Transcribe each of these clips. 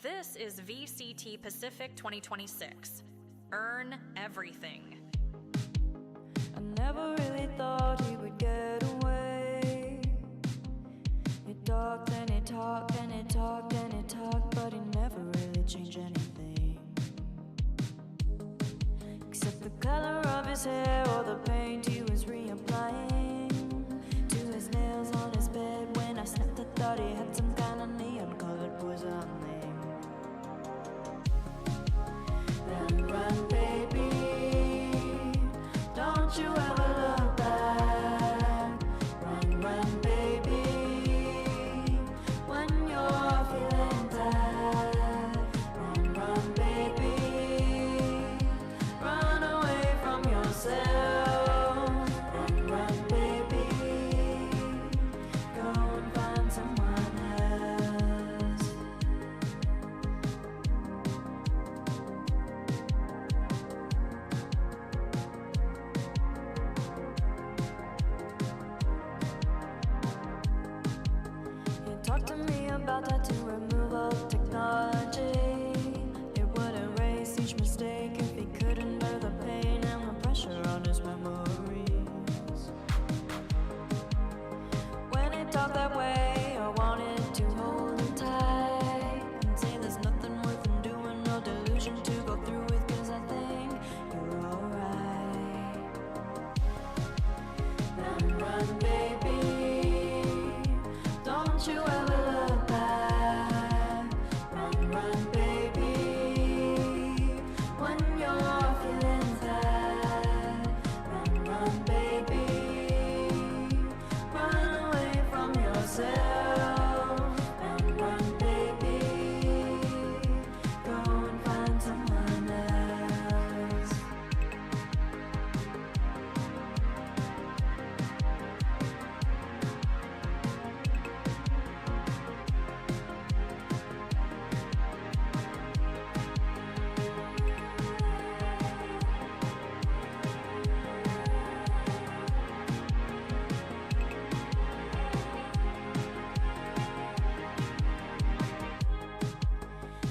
This is VCT Pacific 2026. Earn everything. I never really thought he would get away. He talked and he talked and he talked and he talked, but he never really changed anything, except the color of his hair or the paint he was reapplying to his nails on his bed. When I slept I thought he had some kind of neon colored poison name. Run, run, baby, don't you ever look back. Run, run, baby, when you're feeling bad. Run, run, baby, run away from yourself. Run, run, baby, go and find someone else. Talk to me about tattoo removal technology. It would erase each mistake if he couldn't bear the pain and the pressure on his memories. When he talked that way, I wanted to hold him tight and say there's nothing worth him doing, no delusion to go through with, 'cause I think you're alright. Run, run, baby, don't you ever look back. Run, run, baby, when you're feeling sad. Run, run, baby, run away from yourself. Run, run, baby, go and find someone else.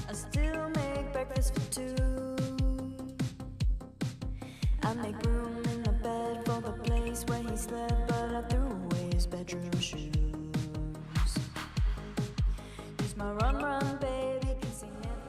I still make breakfast for two. I make room in the bed for the place where he slept, but I threw away his bedroom shoes. He's my run, run, baby, 'cause he never.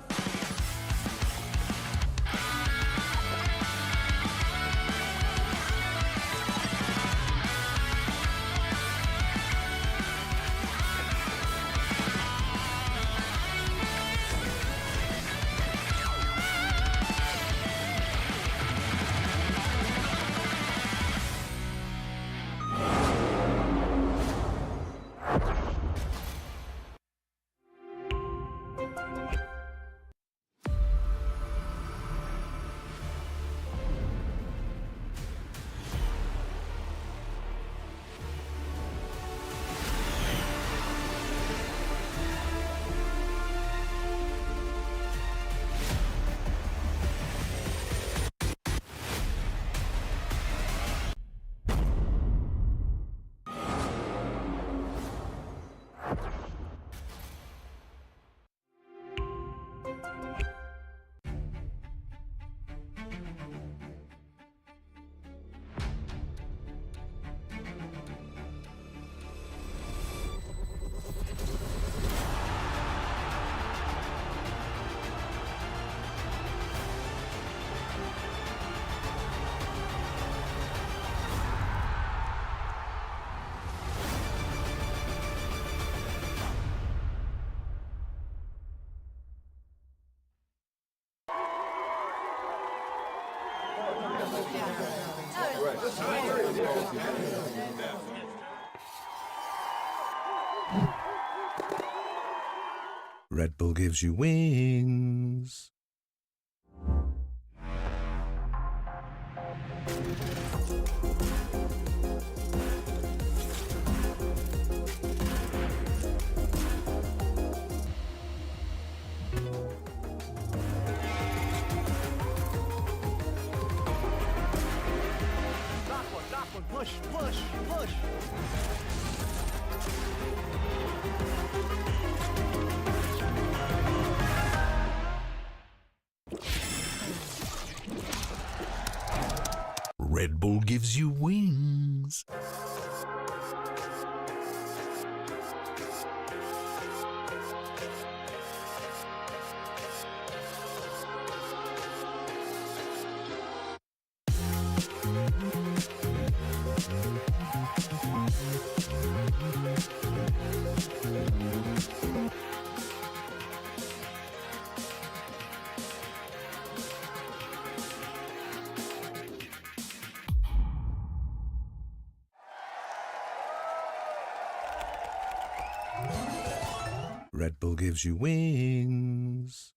Red Bull gives you wings. Knock one, push, push, push. Red Bull gives you wings. Red Bull gives you wings.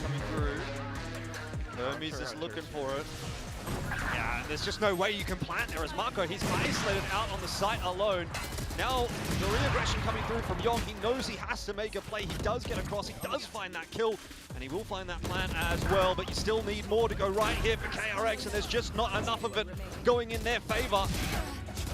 Coming through. Hermes is looking for it. Yeah, there's just no way you can plant there as Marco, he's isolated out on the site alone. Now, the re-aggression coming through from Yong, he knows he has to make a play. He does get across, he does find that kill, and he will find that plant as well, but you still need more to go right here for KRX, and there's just not enough of it going in their favor.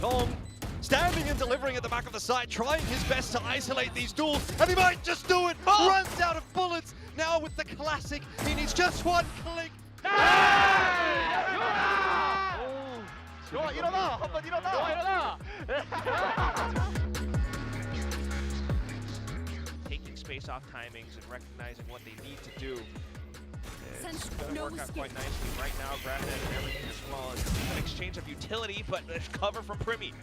Yong standing and delivering at the back of the site, trying his best to isolate these duels, and he might just do it! Runs out of bullets, now with the classic, he needs just one click. Taking space off timings and recognizing what they need to do. It's going to work out quite nicely right now. Grab it and everything as well. It's an exchange of utility, but there's cover from Primi.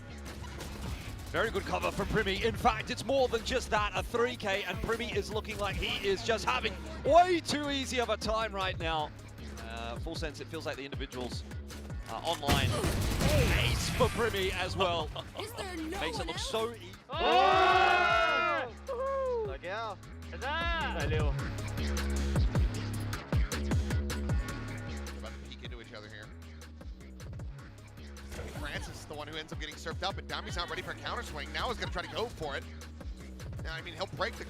Very good cover from Primi. In fact, it's more than just that, a 3K, and Primi is looking like he is just having way too easy of a time right now. Full sense, it feels like the individuals online. Ace for Primi as well. Makes it look so easy. About to peek into each other here. Francis is the one who ends up getting surfed up, and Dami's not ready for a counter swing. Now he's going to try to go for it. Yeah, I mean, he'll break the...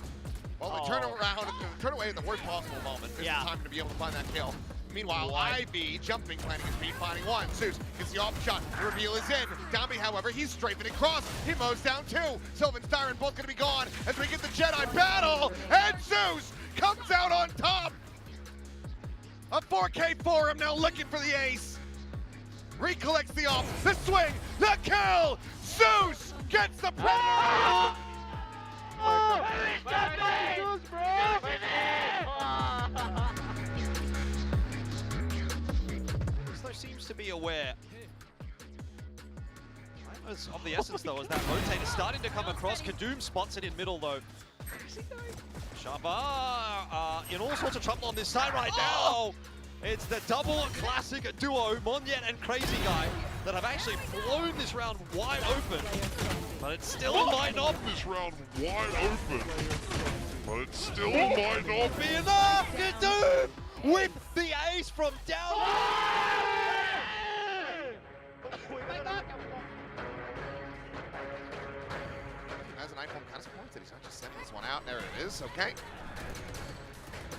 Well, the turn around, turn away at the worst possible moment. This is the time to be able to find that kill. Meanwhile, Ivy jumping, planting his feet, finding one. Zeus gets the off shot. The reveal is in. Dami, however, he's strafing across. He mows down two. Sylvan Styron both going to be gone as we get the Jedi battle. And Zeus comes out on top. A 4K for him now looking for the ace. Recollects the off, the swing, the kill. Zeus gets the predator. Seems to be aware. Time is of the essence though, as that rotate is starting to come across. Kadoom spots it in middle though. Shabba in all sorts of trouble on this side right now. It's the double classic duo, Monyet and Crazy Guy, that have actually blown this round wide open. But it still might not be enough. Kadoom with the ace from down. Has an iPhone kind of supports it. He's not just sending this one out. There it is. Okay.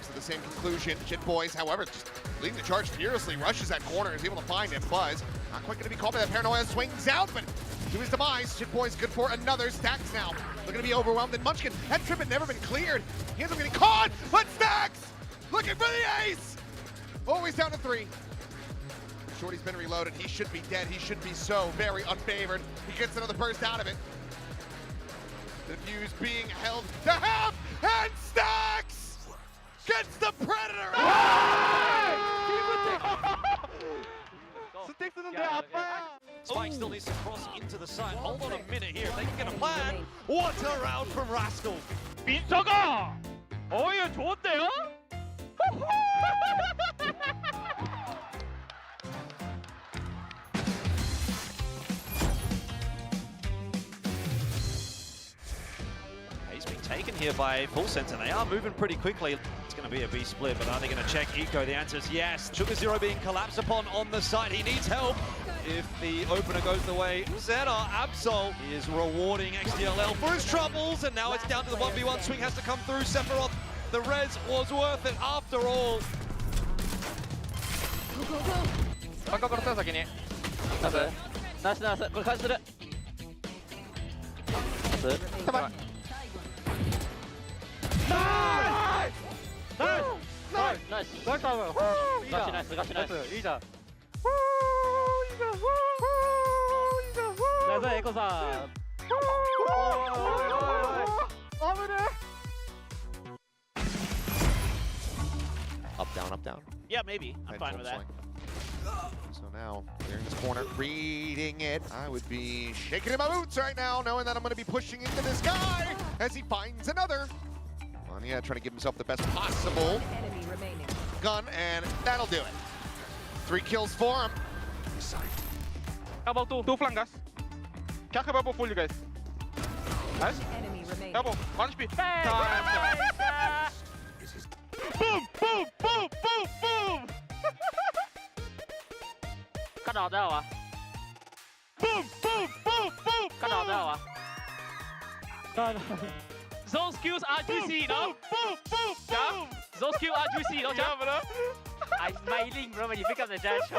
To the same conclusion. Jit Boys, however, just leading the charge furiously, rushes that corner, is able to find him. Buzz, not quite going to be caught by that paranoia, swings out, but to his demise. Jit Boys good for another. Stacks now looking to be overwhelmed. And Munchkin, that trip had never been cleared. He ends up getting caught, but Stacks looking for the ace. Always down to 3. Shorty's been reloaded. He should be dead. He should be so very unfavored. He gets another burst out of it. The fuse being held to half, and Stacks gets the Predator! Spike still needs to cross into the side. Hold on a minute here. If they can get a plan. What a round from Rascal. 민서가! 어이, 좋은데요? He's being taken here by Full Sense, and they are moving pretty quickly. It's going to be a B split, but are they going to check Eco? The answer is yes. Sugar Zero being collapsed upon on the side. He needs help. If the opener goes the way, Zeta Absol is rewarding XDLL for his troubles, and now it's down to the 1v1. Swing has to come through. Sephiroth, the res was worth it after all. バックから先にナイスナイスナイスこれ返しするナイス 싸워. 같이 나이스 같이 나이스. 이자. 나이스 에코사. Up, down, up, down. Yeah, maybe. I'm fine with that. So now, clearing this corner, reading it. I would be shaking in my boots right now, knowing that I'm going to be pushing into this guy as he finds another. Well, yeah, trying to give himself the best possible gun, and that'll do it. 3 kills for him. Elbow two flangas. Carry elbow full, you guys. Nice. Elbow, 1 HP. Boom, boom, boom, boom, boom. Cắt đỏ ra hả? Boom, boom, boom, boom. Cắt đỏ ra hả? Those skills are juicy, no? Boom, boom, boom. Those skills are juicy, no? Yeah, bro. I'm smiling, bro, when you pick up the judge.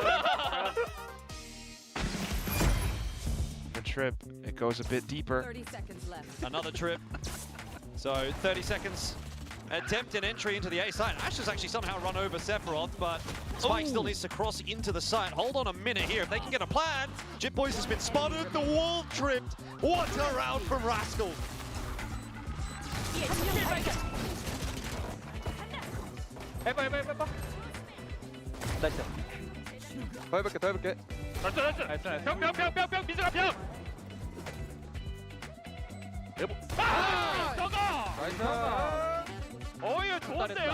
The trip, it goes a bit deeper. 30 seconds left. Another trip. So 30 seconds. Attempt an entry into the A site. Ash has actually somehow run over Sephiroth, but Spike still needs to cross into the site. Hold on a minute here. If they can get a plan. Jit Boys has been spotted. The wall tripped. What a round from Rascal. 해봐. 나이스. 더 해볼게. 나이스. 병, 미즈라 병. 저거. 나이스. 어이, 좋은데요?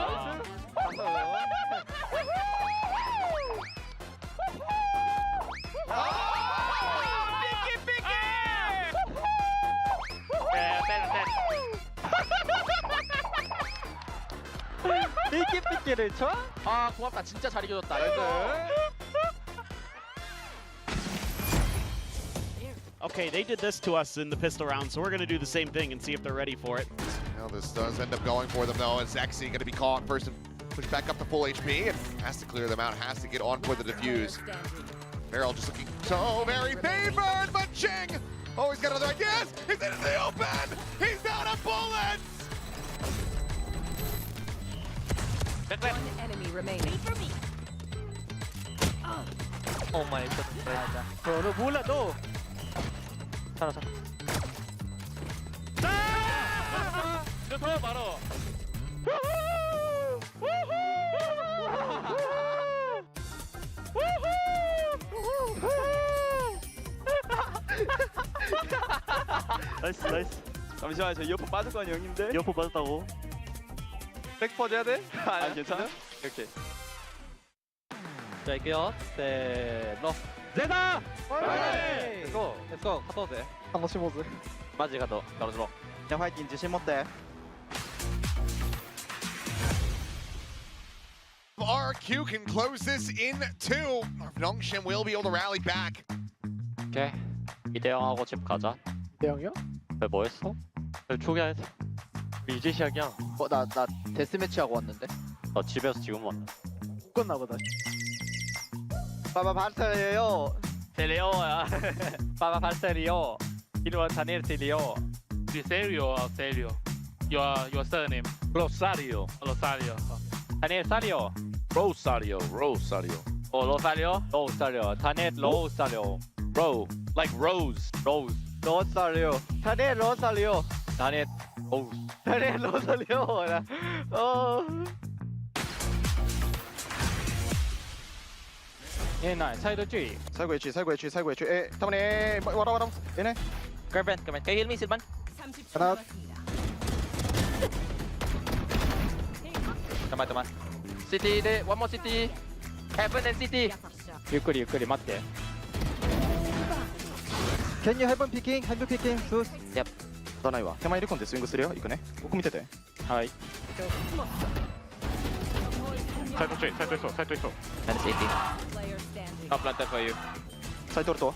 삐끼를 쳐? 아, 고맙다. 진짜 잘 이겨줬다. Okay, they did this to us in the pistol round, so we're going to do the same thing and see if they're ready for it. Now this does end up going for them though, as Zexy going to be caught first and push back up to full HP and has to clear them out, has to get on for the defuse. Farrell just looking so very favored, but Ching always got another yes! He's into the open! He's out of bullets! One enemy remaining. Oh my god. 너 몰라 너. 살아. 저 바로. 나이스. 잠시만요, 저 이어폰 빠질 거 아니에요, 형님들? 이어폰 빠졌다고? 백퍼즈 해야 돼? 아니, 괜찮아? 오케이. 자, 할게요. 셋, 너. 제다! 렛츠고, 갔다 오세요. 한 번씩 모즈. 맞지, 가도, 떨어지러. 그냥 화이팅, 지신 못돼. RQ can close this in 2. Nongshim will be able to rally back. 오케이. 이대영하고 집 가자. 대형이요? 왜 뭐 했어? 초기화해서. 이제 시작이야. 나 데스매치 하고 왔는데. 너 집에서 지금 왔나? 끝나 보다. 빠바 발살이에요. 셀리오야. 빠바 발살이요. 이름은 다니엘 셀리오. Serio, your surname. 로사리오. 다니엘 사리오. Rosario. 로사리오. 다니엘 로사리오. Like Rose. 로사리오. 다니엘 로사리오. 다니엘 로사리오. 얘나 사이드 G. 살고 있지. 에, 타모네, 와라. 얘네. Can you heal me, Silvan? 하나. 잠깐만. City, one more city. Heaven and city. 유끌이待って. Can you heaven picking? Sus. Yep. 打たないわ。手前リコンでスイングするよ。行くね。奥見てて。はい。サイト1層。Minus 80. Player standing. I'll plant that for you. サイトおると。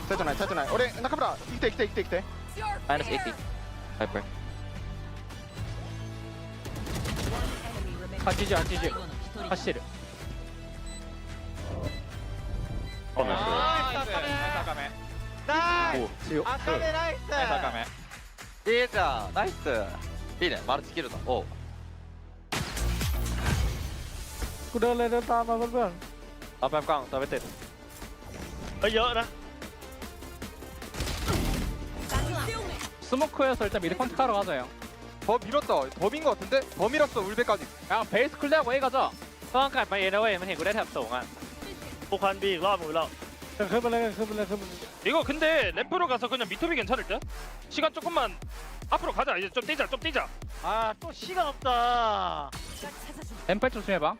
サイトない。俺、中村、生きて。 Minus 80. Hyper. 80. 走ってる。ナイス。強っ。ナイス。いいじゃん。ナイス。いいね。マルチキルだ。おう。กูเดินเลยเดินตามมาเพื่อน เอาแป๊บกล้องตัวไปติด เฮ้ยเยอะนะ 스모크에서 일단 미드 컨택하러 가자 형. 더 밀었다. 더 민 거 같은데? 더 밀었어 울베까지. 야 베이스 클리어하고 A 가자. ต้องกัดมาเองนะเว้ยมันเห็นกูได้แถบสูงอ่ะ 또 관비อีกรอบหมดแล้ว ขึ้นไปเลยขึ้นไปเลยขึ้นไปเลย 이거 근데 램프로 가서 그냥 미터비 괜찮을 듯? 시간 조금만 앞으로 가자. 이제 좀 뛰자, 좀 뛰자. 아 또 시간 없다. 엠팔 조심해봐.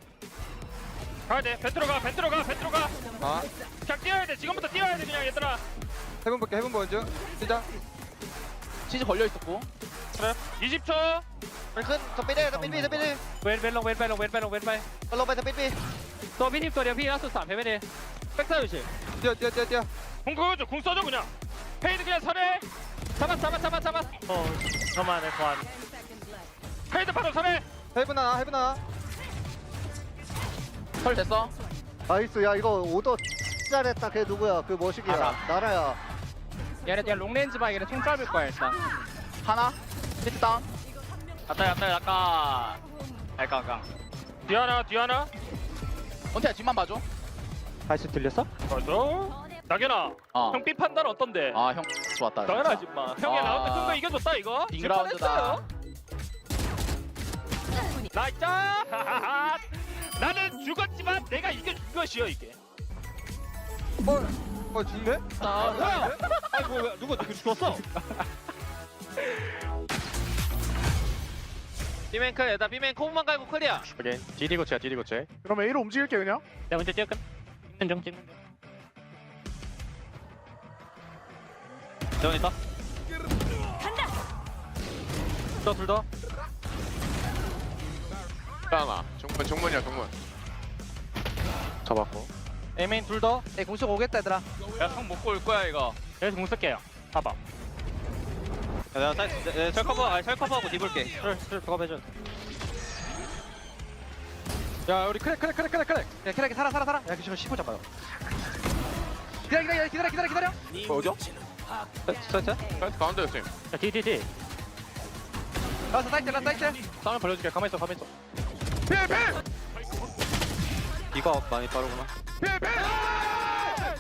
가야 돼. 배 들어가, 배 들어가, 배 들어가. 아 그냥 뛰어야 돼. 지금부터 뛰어야 돼, 그냥 얘들아. 해본 볼게 해본 먼저. 시작. 치즈 걸려 있었고. 그래. 20초. มันขึ้นสปีดได้สปีดบีสปีดบี เว้นลงเว้นไป มันลงไปสปีดบี ตัวพี่ทีมตัวเดียวพี่ล่าสุด3เพชรไม่ดี백사 조심. 뛰어. 궁 그거죠. 궁 써줘 그냥. 페이드 그냥 설해. 잡았. 저만의 관. 페이드 바로 설해. 헤븐 하나. 설 됐어. 나이스 야 이거 오더 잘했다 걔 누구야 그 머시기야 나라야 얘네 롱레인지 봐 얘네 총 짧을 거야 일단. 하나. 히트 다운. 약간. 뒤하나. 원태야 뒷만 봐줘. 다시 들렸어? 맞아. 낙연아. 어. 형 B 판단 어떤데? 아 형 좋았다. 당연하지 마. 형이 아. 나올 때 큰 거 이겨줬다 이거. 빅라운드다. 나이스. 나는 죽었지만 내가 이겨준 것이요 이게. 죽네? 아 아이고 왜 누가 죽었어? B맨 클 일단 B맨 코브만 깔고 클리어. 오케이. 디디 고치야 디디 고치. 그럼 A로 움직일게 그냥 내가 먼저 뛰어끔. 찍는 중. 재원 있다. 간다. 둘 더. 하나. 정문이야. 잡았고. A맨 둘 더. A 공식 오겠다 얘들아. 야형 먹고 올 거야 이거. 여기서 공 쓸게요. 봐봐. 야, 내가 철커버하고 뒤볼게. 그래, 커버해줘. 야, 우리 크랙. 야, 크랙 살아. 야, 지금 15 잡아요. 기다려. 뭐죠? 스타트? 가운데 쌤. 야, 뒤. 라스 사이트. 싸움을 벌려줄게. 가만히 있어. 필! 이거 많이 빠르구나. 필!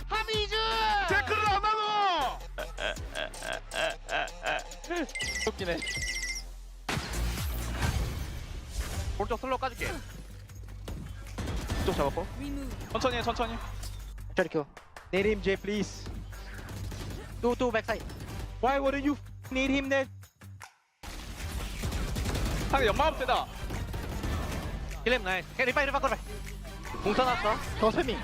하미즈! 태클을 안 하노! 웃기네. 오른쪽 슬로우 까줄게. 이쪽 잡았고. 천천히. 저리켜 Need him J please 또 백사이드. Why wouldn't you need him then? 상대 연마업 세다. 킬렘 나이. 리파이. 공사 났어. 더 세밍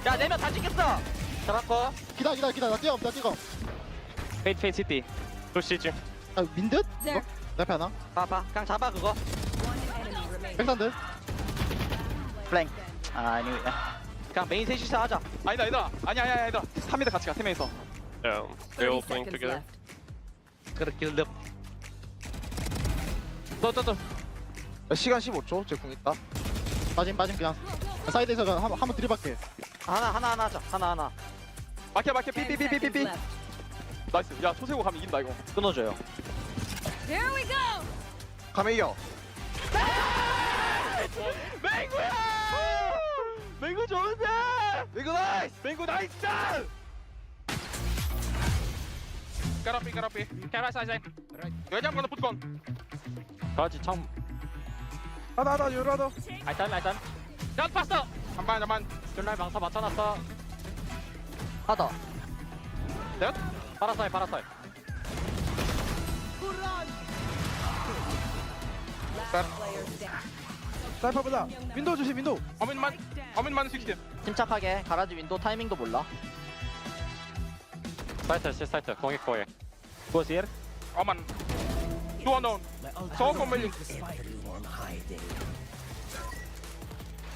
야, 4명 다 찍혔어. 잡았고. 기다려 나 뛰어 페이트 시티. 도시지. 아 민듯? 너? 내 앞에 하나 봐봐. 그냥 잡아 그거. 백산들 플랭. 아니. 그냥 메인 셋이서 하자. 아니다. 아니야. 3m 같이 가. 3명이서. Yeah. They all playing together. 그렇게 럽. 또. 시간 15초. 제 공 있다. 빠짐 그냥 사이드에서 한번 들이박게 하나 하자. 하나. 막혀. 삐. 나이스. 야, 초세고 가면 이긴다 이거. 끊어줘요. Here we go! 가면 이겨. 맹구 좋은데. 맹구 나이스. 까라삐. KRX 사이즈. 여자 한번 붙건. 그렇지 참. 하나 유라도 알단. 야, 봤어. 잠깐. 전날 망사 맞춰놨어. 하다. 넷. 파라사이. 사이퍼 보자 윈도우 조심 윈도우 어민만 시스템. 침착하게. 가라지 윈도우 타이밍도 몰라. 사이트. 공익. 고시르. 어만. 두원온. 소금 밀리.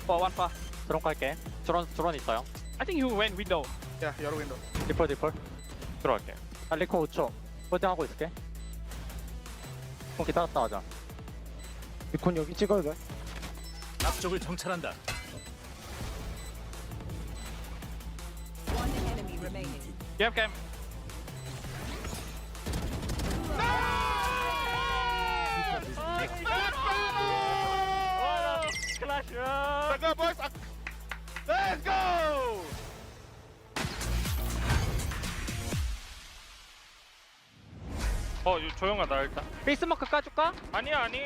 원파. 드론 갈게. 드론 있어요. I think you went window. 야, 여러 윈도우. 디폴. 들어갈게. 리코 5초. 포팅하고 있을게. 좀 기다렸다 하자. 이콘 여기 찍어야 돼 앞쪽을 정찰한다. One enemy remaining. Yep, cam. go, boys. Let's go. 이거 조용하다 일단. 필스마크 까줄까? 아니야 아니.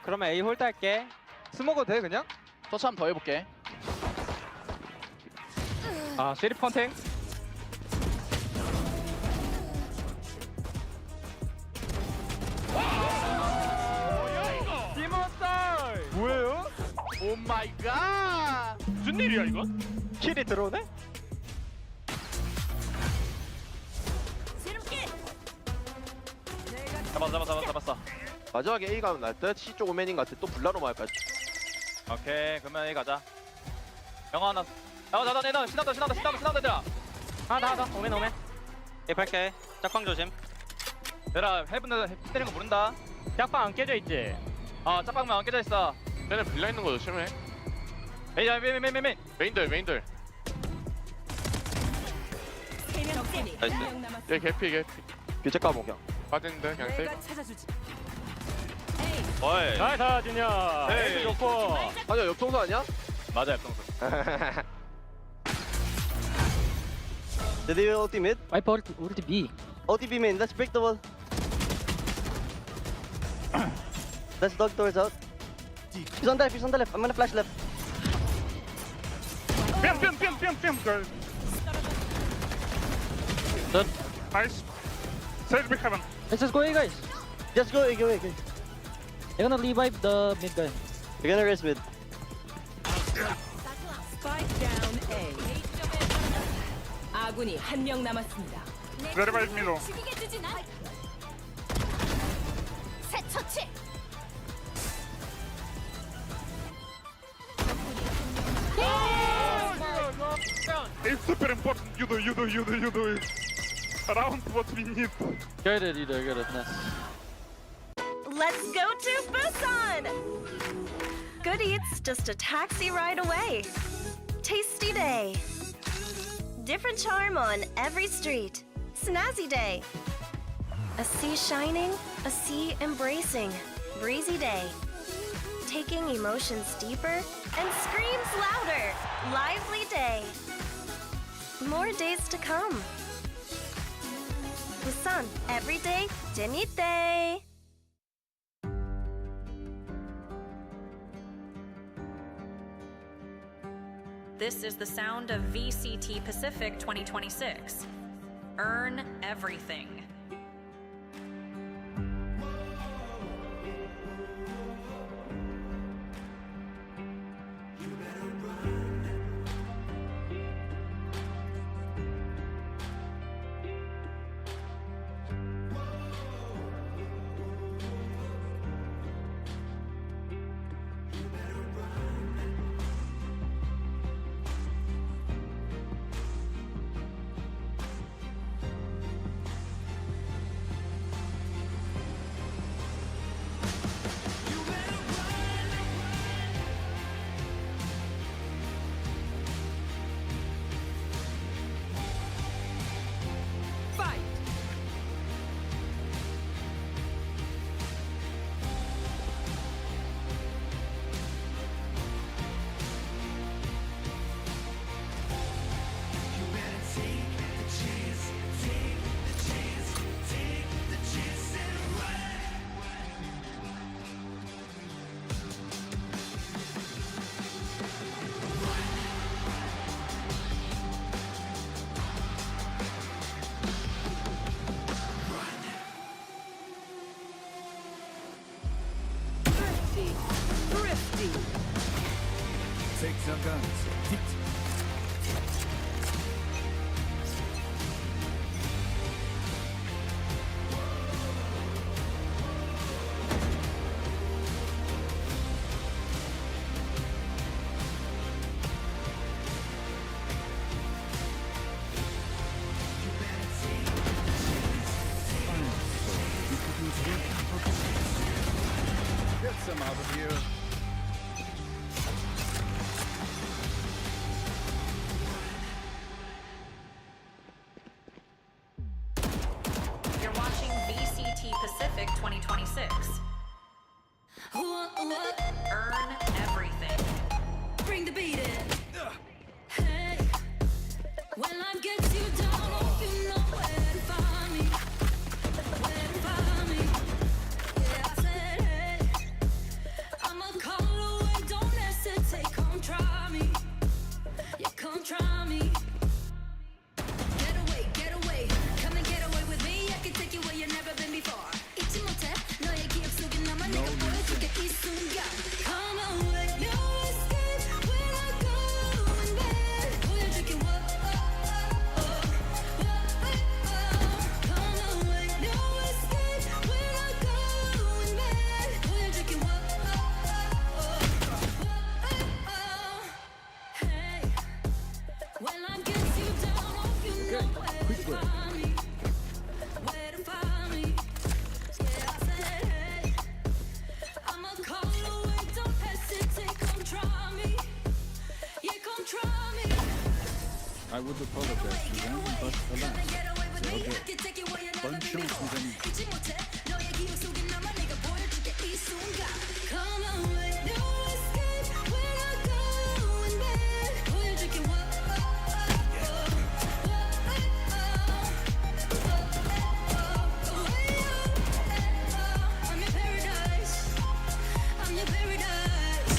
그러면 A 홀드 할게. 스모그 돼 그냥? 터치 한번 더 해볼게. 시리 펀팅. 디몬스터! 뭐예요? 오 마이 갓! 무슨 일이야 이건? 킬이 들어오네? 잡았어. 마지막에 A 가면 날 듯. C 쪽 오맨인 같아. 또 블라로 말까? 오케이 그러면 A 가자. 영화 하나. 나 신난다 얘들아. 하나 오멘. A 팔게. 짝방 조심. 얘들아 헤븐 때리는 거 모른다. 짝방 안 깨져 있지? 짝방만 안 깨져 있어. 쟤네 빌라 있는 거 조심해. 에이 야 메인. 메인들. 나이스. 얘 개피. 교체 까먹여. 빠진데 그냥 세이브. 어이. 나이스 진이야. 에이. 좋고. 아니야 옆통수 아니야? 맞아 옆동수. Did they ulti mid? 와이퍼 우리 B. Ulti B main, let's break the wall. Let's dog doors out. He's on the left, I'm gonna flash left. 뿅. Good. 나이스. Sage back heaven. Let's just go A guys. Just go. They're gonna revive the mid guy. You're gonna race mid. Spike down A. 아군이 한 명 남았습니다. Revive middle. 새 처치. It's super important. You do it. Around what we need. Get it. Nice. Let's go to Busan! Good Eats, just a taxi ride away. Tasty day. Different charm on every street. Snazzy day. A sea shining, a sea embracing. Breezy day. Taking emotions deeper and screams louder. Lively day. More days to come. Busan, every day, 재밌대. This is the sound of VCT Pacific 2026. Earn everything. Thrifty. Take the guns. Get some out of here. You're watching VCT Pacific 2026. Earn everything. bring the beat in. Hey, when life gets you down, hope you know where to find me. Where to find me. Yeah, I said, hey, I'm a call away, don't hesitate, come try me. Yeah, come try me. Get away, come and get away with me. I can take you where you've never been before. 잊지 못해, 너의 기억 속에 남아 내가 보여줄게 이 순간. Come away, no escape when I go in bed. 보여줄게 what. Come away, no escape when I go in bed. 보여줄게 what. Hey, when life gets you down, hope you know where to find me. Where to find me. Yeah, I said, hey, I'm a call away, don't hesitate, come try me. Yeah, come try me. I would apologize to them, but alas, Get away with me, I they'll can take you where you've Bonne never been chance, before. mes amis. 잊지 못해, 너의 기억 속에 남아 내가 보여줄게 이 순간. Come away, no escape when I go in bed. 보여줄게 what. I'm your paradise. I'm your paradise.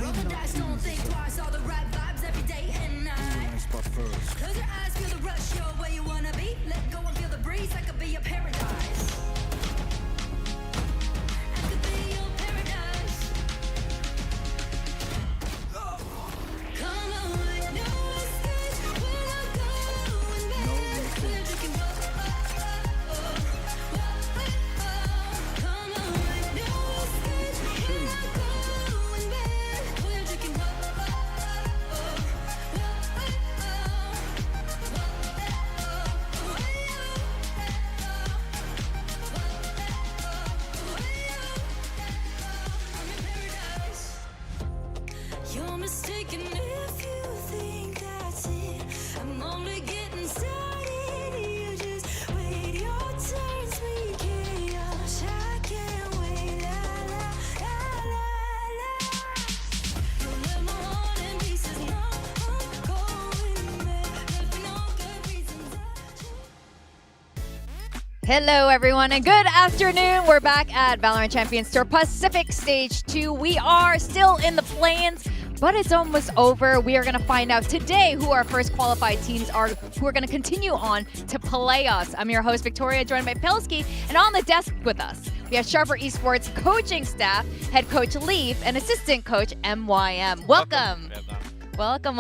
Roll the dice, don't think twice. All the right vibes every day and night. spot first. Close your eyes, feel the rush. You're where you wanna be. Let go and feel the breeze. I could be your paradise. I could be your paradise. Come away, no escape when I go in bed. We're drinking what. Come away, no escape when I go in bed. We're drinking what. You're mistaken if you think that's it. I'm only getting started. You just wait your turn, sweet chaos. I can't wait. La la la la la. You'll let my heart in pieces. No, I'm going there. Left me no good reasons. Hello, everyone, and good afternoon. We're back at VALORANT Champions Tour Pacific Stage 2. We are still in the play-ins, but it's almost over. We are going to find out today who our first qualified teams are, who are going to continue on to playoffs. I'm your host, Victoria, joined by Pelski, and on the desk with us, we have Sharper Esports coaching staff, head coach Leaf, and assistant coach MYM. Welcome. Welcome.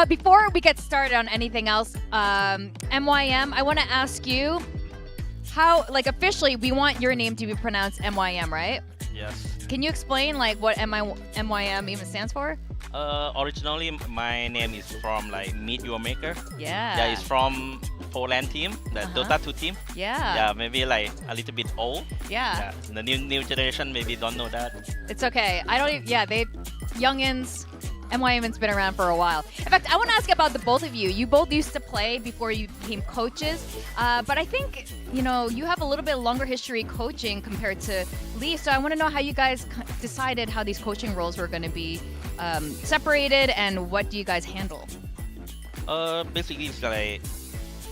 Before we get started on anything else, MYM, I want to ask you, how, like, officially, we want your name to be pronounced MYM, right? Yes. Can you explain, like, what MYM even stands for? Originally, my name is from like Meet Your Maker. Yeah. Yeah, it's from Poland team, the Dota 2 team. Yeah. Yeah, maybe like a little bit old. Yeah. The new generation maybe don't know that. It's okay. I don't even, yeah, they, youngins, MYM's been around for a while. In fact, I want to ask about the both of you. You both used to play before you became coaches, but I think, you know, you have a little bit longer history coaching compared to Lee, so I want to know how you guys decided how these coaching roles were going to be separated, and what do you guys handle? Basically, it's like,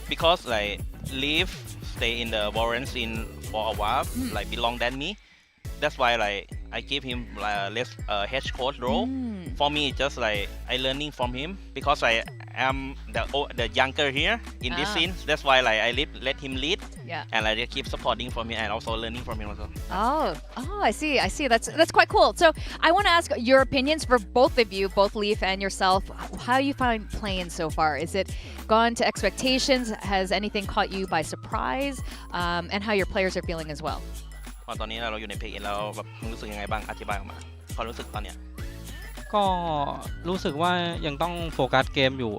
because like Leaf stay in the VALORANT scene for a while, like belong than me. That's why like I give him less head coach role. For me, it's just like I learning from him, because I am the younger here in this scene. That's why like I let him lead. Yeah. And I keep supporting from him and also learning from him also. Oh, I see. That's quite cool. So I want to ask your opinions for both of you, both Leaf and yourself. How you find playing so far? Is it gone to expectations? Has anything caught you by surprise? And how your players are feeling as well. ตอนนี้เราอยู่ในเพลย์เราแบบรู้สึกยังไงบ้างอธิบายออกมาความรู้สึกตอนเนี้ย ก็รู้สึกว่ายังต้องโฟกัสเกมอยู่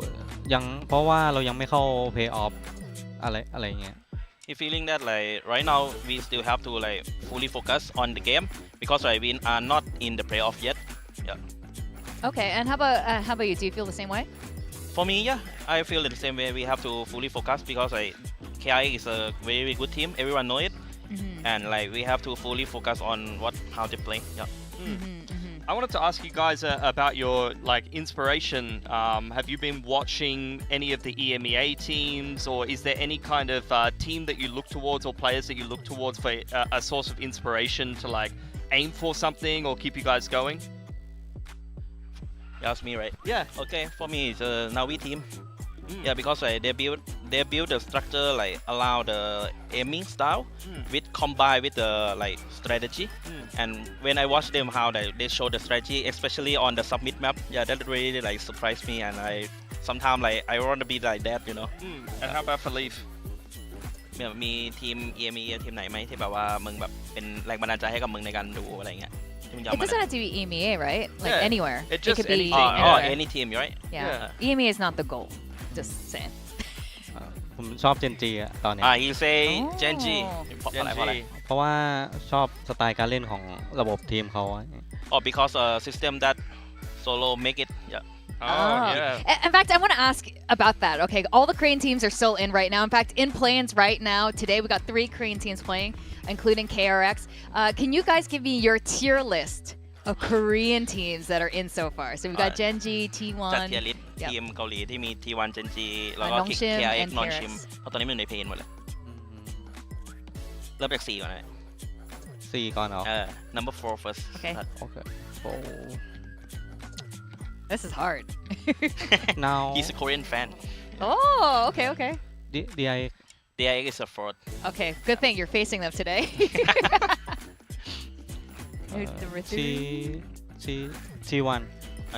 ยังเพราะว่าเรายังไม่เข้า play off อะไรเงี้ย He feeling that like right now we still have to like fully focus on the game because like we are not in the playoff yet. Yeah. Okay, and how about you? Do you feel the same way? For me, yeah, I feel the same way. We have to fully focus because like KRX is a very good team. Everyone know it. And like we have to fully focus on how to play. Yeah. I wanted to ask you guys about your inspiration. Have you been watching any of the EMEA teams, or is there any kind of team that you look towards or players that you look towards for a source of inspiration to aim for something or keep you guys going? You ask me, right? Yeah. Okay. For me, it's a Navi team. Yeah, because they build the structure allow the aiming style with combined with the strategy. And when I watch them how they show the strategy, especially on the submit map, yeah, that really surprised me. And I sometimes I want to be like that, you know. And how about for Leaf? มีทีม EMEA ทีมไหนไหมที่แบบว่ามึงแบบเป็นแรงบันดาลใจให้กับมึงในการดูอะไรเงี้ย It doesn't have to be EMEA, right? Anywhere. It could be any team, right? Yeah. EMEA is not the goal. Just saying. ผมชอบเจนจีอะตอนนี้ you say Genji เพราะว่าชอบสไตล์การเล่นของระบบทีมเขา because system that solo make it In fact, I want to ask about that. Okay, all the Korean teams are still in right now. In fact, in play-ins right now, today we got 3 Korean teams playing, including KRX. Can you guys give me your tier list of Korean teams that are in so far? So we've got Genji, T1. จัดเทียร์ลิสต์ทีมเกาหลีที่มี T1 Genji แล้วก็ KRX Non-Shim เพราะตอนนี้มันอยู่ในเพลย์หมดเลยเริ่มจาก 4 ก่อนเลย 4 ก่อนเหรอ number 4 first. Okay. This is hard. Now he's a Korean fan. Oh, okay. DI is a fraud. Okay, good thing you're facing them today. Number 3. T1.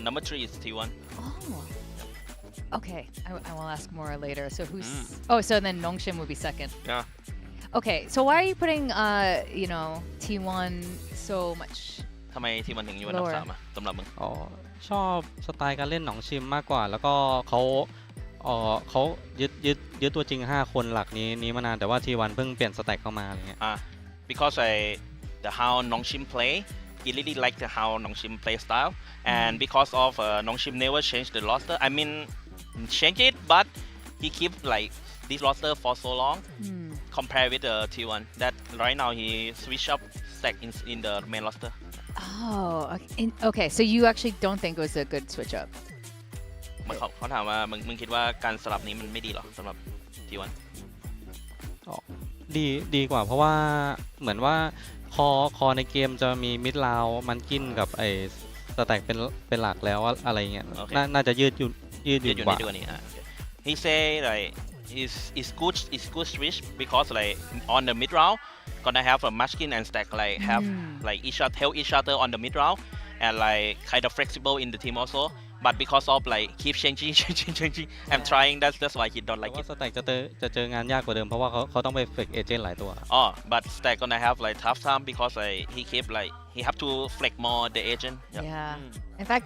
Number 3 is T1. Oh. Okay, I will ask more later. So who's? Oh, so then Nongshim would be second. Yeah. Okay, so why are you putting T1 so much? ทำไม T1 ถึงอยู่อันดับ 3 อ่ะสำหรับมึง ชอบสไตล์การเล่นหนองชิมมากกว่าแล้วก็เขายึดตัวจริง5 คนหลักนี้มานานแต่ว่า T1 เพิ่งเปลี่ยนสแต็กเข้ามาอะไรเงี้ย because the how Nongshim play he really like the how Nongshim play style and because of Nongshim never change the roster I mean change it but he keep this roster for so long compared with the T1 that right now he switch up stack in the main roster. Oh, okay. So you actually don't think it was a good switch up? เขาถามว่ามึงคิดว่าการสลับนี้มันไม่ดีหรอสำหรับ T1 ดีกว่าเพราะว่าเหมือนว่าคอในเกมจะมีมิดลาวมันกินกับไอ้สแต็กเป็นหลักแล้วอะไรเงี้ยน่าจะยืดอยู่กว่า He say it's good switch because on the mid round gonna have a masking and stack have help each other on the mid round and kind of flexible in the team also but because of keep changing and trying that's why he don't like it สแต็กจะเจองานยากกว่าเดิมเพราะว่าเขาต้องไปฝึกเอเจนต์หลายตัว but stack gonna have tough time because he keep he have to flex more the agent. Yeah. In fact,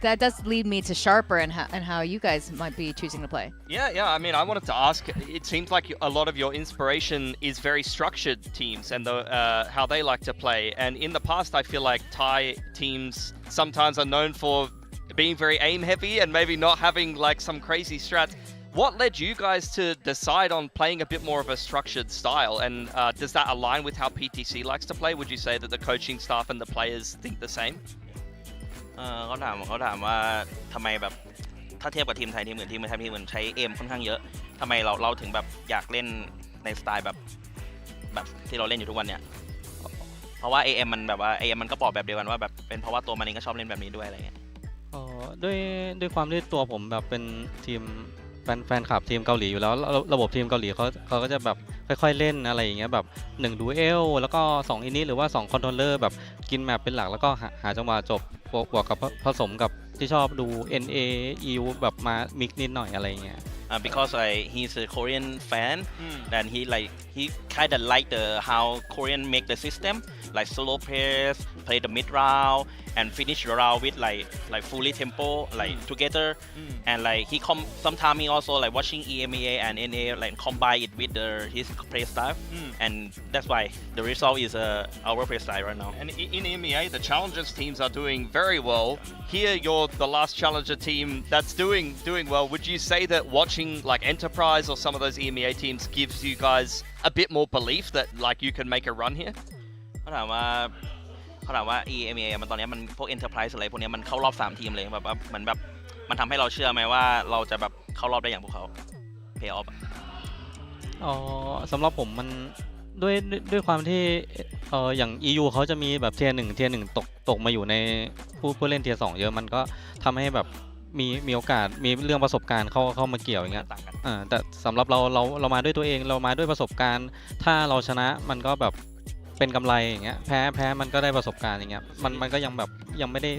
that does lead me to Sharper and how you guys might be choosing to play. Yeah. I mean, I wanted to ask. It seems like a lot of your inspiration is very structured teams and how they like to play. And in the past, I feel like Thai teams sometimes are known for being very aim heavy and maybe not having some crazy strats. What led you guys to decide on playing a bit more of a structured style? And does that align with how PTC likes to play? Would you say that the coaching staff and the players think the same? เขาถามว่าทำไมแบบถ้าเทียบกับทีมไทยทีมอื่นใช้เอมค่อนข้างเยอะทำไมเราถึงแบบอยากเล่นในสไตล์แบบที่เราเล่นอยู่ทุกวันเนี่ยเพราะว่า AM มันแบบว่า AM มันก็บอกแบบเดียวกันว่าแบบเป็นเพราะว่าตัวมันเองก็ชอบเล่นแบบนี้ด้วยอะไรเงี้ยด้วยความที่ตัวผมแบบเป็นทีมแฟนคลับทีมเกาหลีอยู่แล้วระบบทีมเกาหลีเขาก็จะแบบค่อยๆเล่นอะไรอย่างเงี้ยแบบ1ดูเอลแล้วก็2อินิหรือว่า2คอนโทรลเลอร์แบบกินแมปเป็นหลักแล้วก็หาจังหวะจบบวกกับผสมกับที่ชอบดู NA EU แบบมามิกนิดหน่อยอะไรอย่างเงี้ยbecause he's a Korean fan and he kind of like how Korean make the system solo pace play the mid round and finish the round with fully tempo together and he sometimes he also watching EMEA and NA combine it with his play style and that's why the result is our play style right now. And in EMEA the challengers teams are doing very well. Here you're the last challenger team that's doing well. Would you say that watching Enterprise or some of those EMEA teams gives you guys a bit more belief that you can make a run here? เขาถามว่า เขาถามว่า EMEA มันตอนนี้มันพวก Enterprise อะไรพวกนี้มันเข้ารอบ3ทีมเลยแบบว่าเหมือนแบบมันทำให้เราเชื่อไหมว่าเราจะแบบเข้ารอบได้อย่างพวกเขา Play off สำหรับผมมันด้วยความที่อย่าง EU เขาจะมีแบบเทียร์1ตกมาอยู่ในผู้เล่นเทียร์2เยอะมันก็ทำให้แบบมีโอกาสมีเรื่องประสบการณ์เข้ามาเกี่ยวอย่างเงี้ยแต่สำหรับเรามาด้วยตัวเองเรามาด้วยประสบการณ์ถ้าเราชนะมันก็แบบเป็นกำไรอย่างเงี้ยแพ้มันก็ได้ประสบการณ์อย่างเงี้ยมันก็ยังแบบยังไม่ได้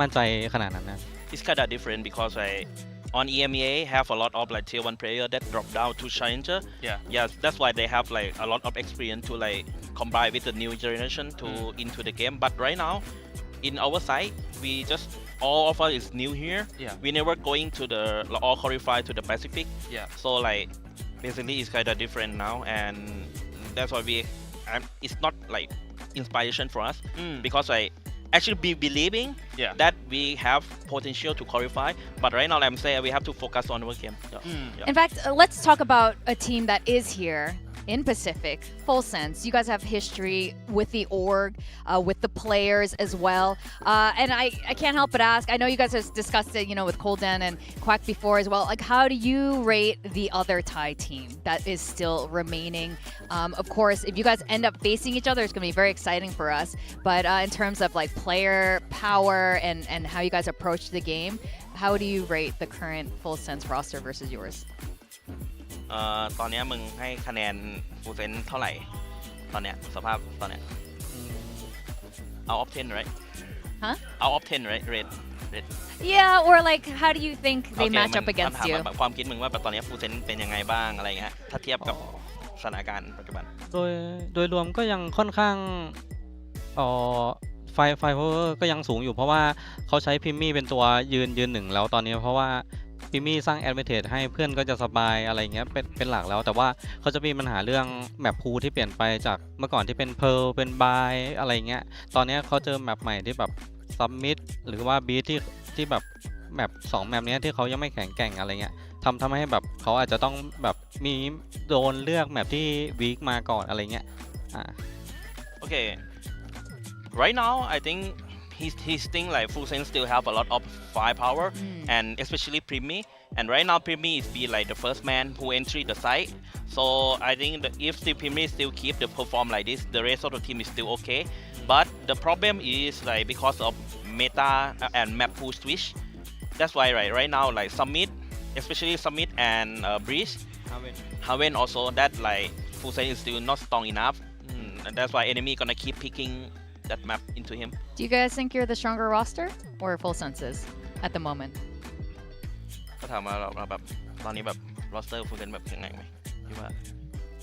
มั่นใจขนาดนั้นนะ It's kind of different because on EMEA have a lot of like tier 1 player that drop down to challenger. Yeah, that's why they have like a lot of experience to like combine with the new generation to into the game. But right now, in our side, we just all of us is new here. We never going to the all qualify to the Pacific. So like basically it's kind of different now, and that's why it's not like inspiration for us because I actually be believing that we have potential to qualify, but right now I'm saying we have to focus on our game. In fact, let's talk about a team that is here in Pacific, Full Sense. You guys have history with the org, with the players as well. And I can't help but ask, I know you guys have discussed it, with Colden and Quack before as well. Like, how do you rate the other Thai team that is still remaining? Of course, if you guys end up facing each other, it's going to be very exciting for us. But in terms of like player power and how you guys approach the game, how do you rate the current Full Sense roster versus yours? ตอนนี้มึงให้คะแนนฟูเซนเท่าไหร่ตอนเนี้ยสภาพตอนเนี้ย out of 10 right out of 10 right rate Yeah, or like how do you think they match up against you ความคิดมึงว่าตอนนี้ฟูเซนเป็นยังไงบ้างอะไรเงี้ยถ้าเทียบกับสถานการณ์ปัจจุบันโดยรวมก็ยังค่อนข้างไฟก็ยังสูงอยู่เพราะว่าเขาใช้พิมมี่เป็นตัวยืนหนึ่งแล้วตอนนี้เพราะว่าพิมมี่สร้างแอดเวนเทจให้เพื่อนก็จะสบายอะไรเงี้ยเป็นหลักแล้วแต่ว่าเขาจะมีปัญหาเรื่องแมปพูที่เปลี่ยนไปจากเมื่อก่อนที่เป็นเพร์ลเป็นบายอะไรเงี้ยตอนนี้เขาเจอแมปใหม่ที่แบบซับมิดหรือว่าบีที่แบบแมป2แมปนี้ที่เขายังไม่แข็งแกร่งอะไรเงี้ยทำให้แบบเขาอาจจะต้องแบบมีโดนเลือกแมปที่วีคมาก่อนอะไรเงี้ยOkay, right now I think his thing like Full Sense still have a lot of firepower and especially Primi, and right now Primi is be like the first man who entry the site, so I think that if the Primi still keep the perform like this, the rest of the team is still okay, but the problem is like because of meta and map pool switch, that's why right now like Summit, especially Summit and Breeze Haven also that like Full Sense is still not strong enough, and that's why enemy gonna keep picking that map into him. Do you guys think you're the stronger roster or Full Senses at the moment? ก็ถามว่าเราแบบตอนนี้แบบโรสเตอร์ฟูลเซนแบบแข็งแรงไหมคิดว่า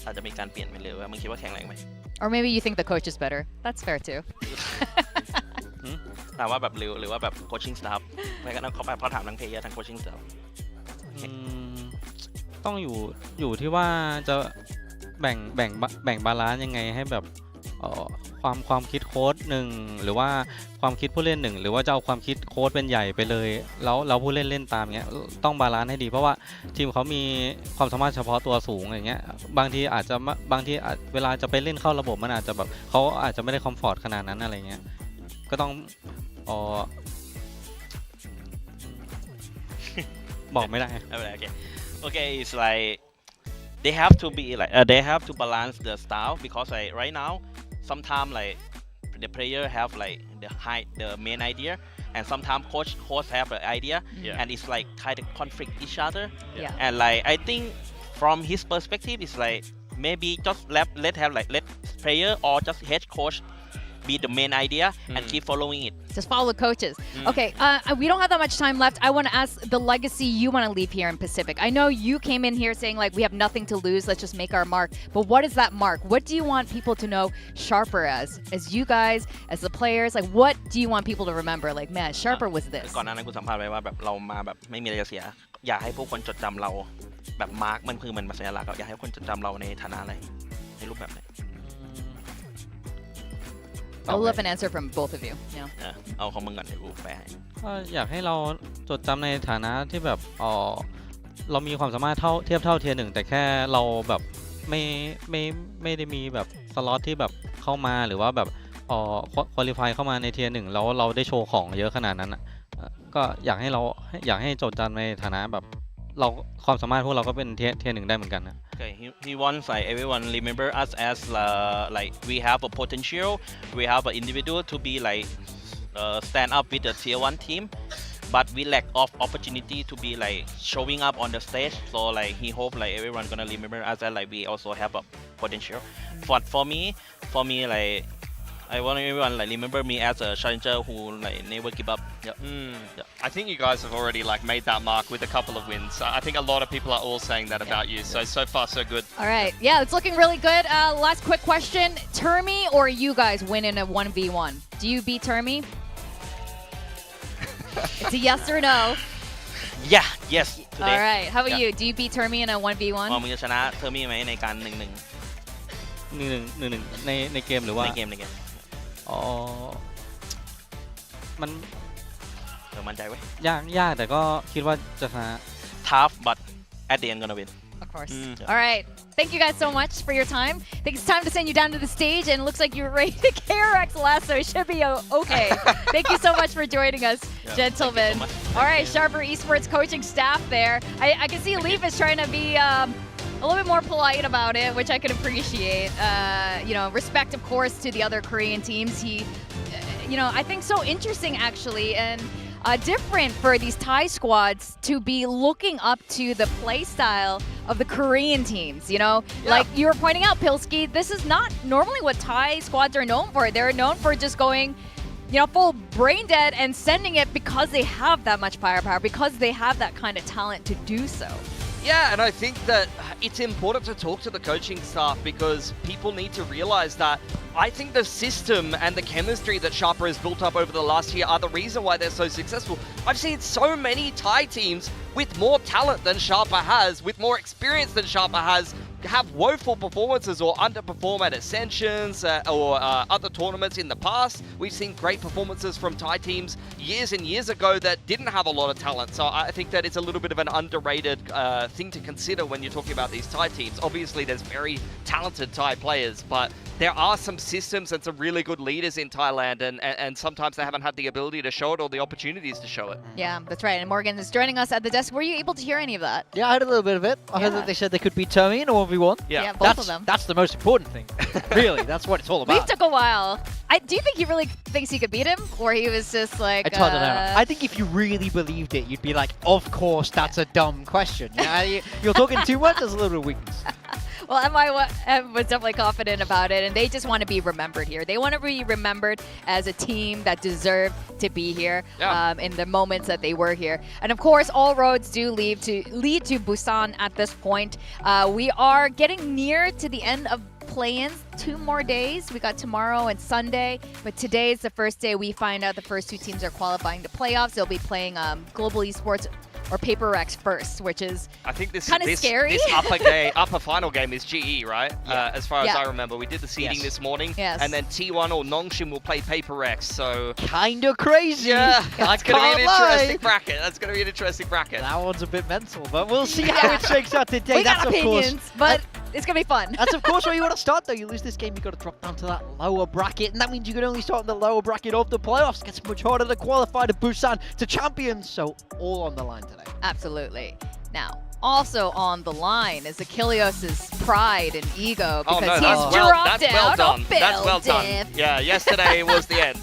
อาจจะมีการเปลี่ยนไปเลยว่ามึงคิดว่าแข็งแรงไหม Or maybe you think the coach is better. That's fair too. ถามว่าแบบหรือว่าแบบโคชชิ่งสตาฟไม่กันเขาถามทั้งเพลเยอร์ทั้งโคชชิ่งสตาฟต้องอยู่ที่ว่าจะแบ่งบาลานซ์ยังไงให้แบบความคิดโค้ดหนึ่งหรือว่าความคิดผู้เล่นหนึ่งหรือว่าจะเอาความคิดโค้ดเป็นใหญ่ไปเลยแล้วเราผู้เล่นตามเงี้ยต้องบาลานซ์ให้ดีเพราะว่าทีมเขามีความสามารถเฉพาะตัวสูงอย่างเงี้ยบางทีเวลาจะไปเล่นเข้าระบบมันอาจจะแบบเขาอาจจะไม่ได้คอมฟอร์ตขนาดนั้นอะไรเงี้ยก็ต้องบอกไม่ได้Okay, it's like they have to be like they have to balance the style because like right now sometimes like the player have like the main idea and sometimes coach have the idea and it's like kind of conflict each other and like I think from his perspective it's like maybe just let player or just head coach be the main idea and keep following it. Just follow the coaches. Okay, we don't have that much time left. I want to ask the legacy you want to leave here in Pacific. I know you came in here saying like we have nothing to lose, let's just make our mark. But what is that mark? What do you want people to know Sharper as you guys, as the players? Like what do you want people to remember? Like man, Sharper was this. ก่อนหน้านั้นกูสัมภาษณ์ไว้ว่าแบบเรามาแบบไม่มีอะไรจะเสียอยากให้พวกคนจดจำเราแบบมาร์กมันคือมันสัญลักษณ์อยากให้คนจดจำเราในฐานะอะไรในรูปแบบไหนI would love an answer from both of you. เอาของมึงก่อนเดี๋ยวกูแปลให้อยากให้เราจดจำในฐานะที่แบบเรามีความสามารถเทียบเท่าเทียร์หนึ่งแต่แค่เราแบบไม่ได้มีแบบสล็อตที่แบบเข้ามาหรือว่าแบบ พอควอลิฟายเข้ามาในเทียร์หนึ่งแล้วเราได้โชว์ของเยอะขนาดนั้นก็อยากให้โจทย์จันในฐานะแบบเราความสามารถพวกเราก็เป็นเทียร์หนึ่งได้เหมือนกันนะ Okay, he wants like everyone remember us as like we have a potential, we have an individual to be like stand up with the tier 1 team, but we lack of opportunity to be like showing up on the stage. So like he hope like everyone gonna remember us as like we also have a potential. But for me like I want everyone like remember me as a challenger who like never give up. Yep. I think you guys have already like made that mark with a couple of wins. I think a lot of people are all saying that about you. So far so good. All right. Yeah, it's looking really good. Last quick question. Termi or you guys win in a 1v1? Do you beat Termi? It's a yes or no. Yeah, yes. Today. All right. How about you? Do you beat Termi in a 1v1? มึงจะชนะเธอมีไหมในการ1-1 ในเกมหรือว่า ในเกมอ๋อมัน เธอมั่นใจไว้ ยากแต่ก็คิดว่าจะชนะ Tough but at the end gonna win. Of course. All right. Thank you guys so much for your time. I think it's time to send you down to the stage, and it looks like you're ready to KRX last, so it should be okay. Thank you so much for joining us, gentlemen. All right, Sharper Esports coaching staff there. I can see Leaf is trying to be a little bit more polite about it, which I can appreciate. You know, respect, of course, to the other Korean teams. He, you know, I think so interesting, actually, and different for these Thai squads to be looking up to the play style of the Korean teams, you know? Like you were pointing out, Pilski, this is not normally what Thai squads are known for. They're known for just going, you know, full brain dead and sending it because they have that much firepower, because they have that kind of talent to do so. Yeah, and I think that it's important to talk to the coaching staff because people need to realize that I think the system and the chemistry that Sharper has built up over the last year are the reason why they're so successful. I've seen so many Thai teams with more talent than Sharper has, with more experience than Sharper has, have woeful performances or underperform at Ascensions or other tournaments in the past. We've seen great performances from Thai teams years and years ago that didn't have a lot of talent. So I think that it's a little bit of an underrated thing to consider when you're talking about these Thai teams. Obviously, there's very talented Thai players, but there are some systems and some really good leaders in Thailand, and sometimes they haven't had the ability to show it or the opportunities to show it. Yeah, that's right. And Morgan is joining us at the desk. Were you able to hear any of that? Yeah, I heard a little bit of it. I heard that they said they could beat Termi in a 1v1. Yeah, both of them. That's the most important thing. Really, that's what it's all about. Leaf took a while. Do you think he really thinks he could beat him? Or he was just like... I don't know. I think if you really believed it, you'd be like, of course, that's a dumb question. Yeah, you're talking too much, there's a little bit of weakness. Well, MI was definitely confident about it, and they just want to be remembered here. They want to be remembered as a team that deserved to be here in the moments that they were here. And of course, all roads do lead to Busan at this point. We are getting near to the end of play-ins. 2 more days. We got tomorrow and Sunday, but today is the first day we find out the first 2 teams are qualifying to playoffs. They'll be playing Global Esports or KRX first, which is I think this kind of scary. This upper final game is GE, right? As far as I remember, we did the seeding this morning, and then T1 or Nongshim will play KRX. So kind of crazy. Yeah, that's going to be an interesting bracket. That's going to be an interesting bracket. That one's a bit mental, but we'll see how it shakes out today. We got opinions, but it's going to be fun. That's of course where you want to start, though. You lose this game, you got to drop down to that lower bracket, and that means you can only start in the lower bracket of the playoffs. It gets much harder to qualify to Busan, to champions. So all on the line today. Absolutely. Now, also on the line is Achilles' pride and ego because he's dropped out of building. That's well done. Yeah, yesterday was the end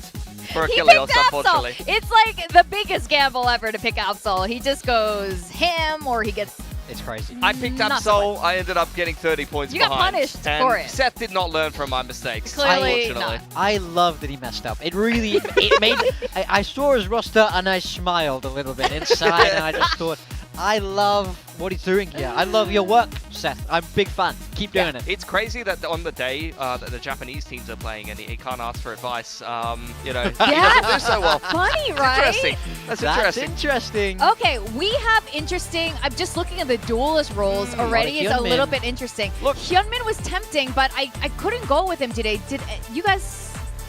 for He Achilles, picked unfortunately. Absol. It's like the biggest gamble ever to pick Absol. He just goes him or he gets... It's crazy. I picked up Soul. I ended up getting 30 points You behind. got punished and for it. Seth did not learn from my mistakes, Clearly unfortunately. I love that he messed up. It really, it made, I saw his roster and I smiled a little bit inside and I just thought, I love what he's doing here. I love your work, Seth. I'm a big fan. Keep doing it. It's crazy that on the day that the Japanese teams are playing and he can't ask for advice, you know, he doesn't do so well. Funny, right? Interesting. That's interesting. Okay, we have interesting... I'm just looking at the duelist roles already. It's a little bit interesting. Look, Hyunmin was tempting, but I couldn't go with him today. Did you guys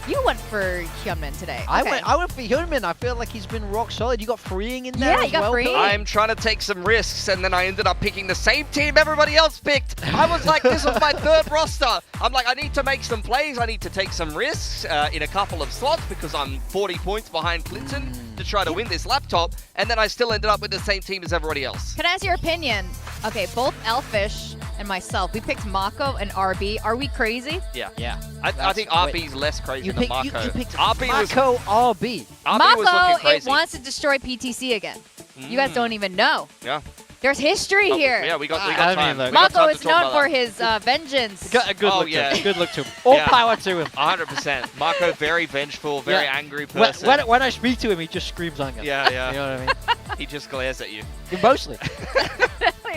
You went for Hyunmin today. I Okay. went for Hyunmin. I feel like he's been rock solid. You got freeing in there Yeah, as you got well. freeing. I'm trying to take some risks, and then I ended up picking the same team everybody else picked. I was like, this was my third roster. I'm like, I need to make some plays. I need to take some risks in a couple of slots because I'm 40 points behind Clinton to try to win this laptop. And then I still ended up with the same team as everybody else. Can I ask your opinion? Okay, both Elfish and myself, we picked Mako and RB. Are we crazy? Yeah. Yeah. I think RB's less crazy You than picked, Marco. you picked RB was, Mako RB. RB was looking Mako, it crazy. wants to destroy PTC again. You guys don't even know. Yeah. There's history here. Yeah, we got I time. mean, look, We got Mako time to is talk known about for that. his vengeance. Got a good Oh, look to yeah. him. Good look to him. All Yeah. power to him. 100%. Marco, very vengeful, very Yeah. angry When, person. when I speak to him, he just screams anger. Yeah, yeah. You know what I mean? He just glares at you. Mostly.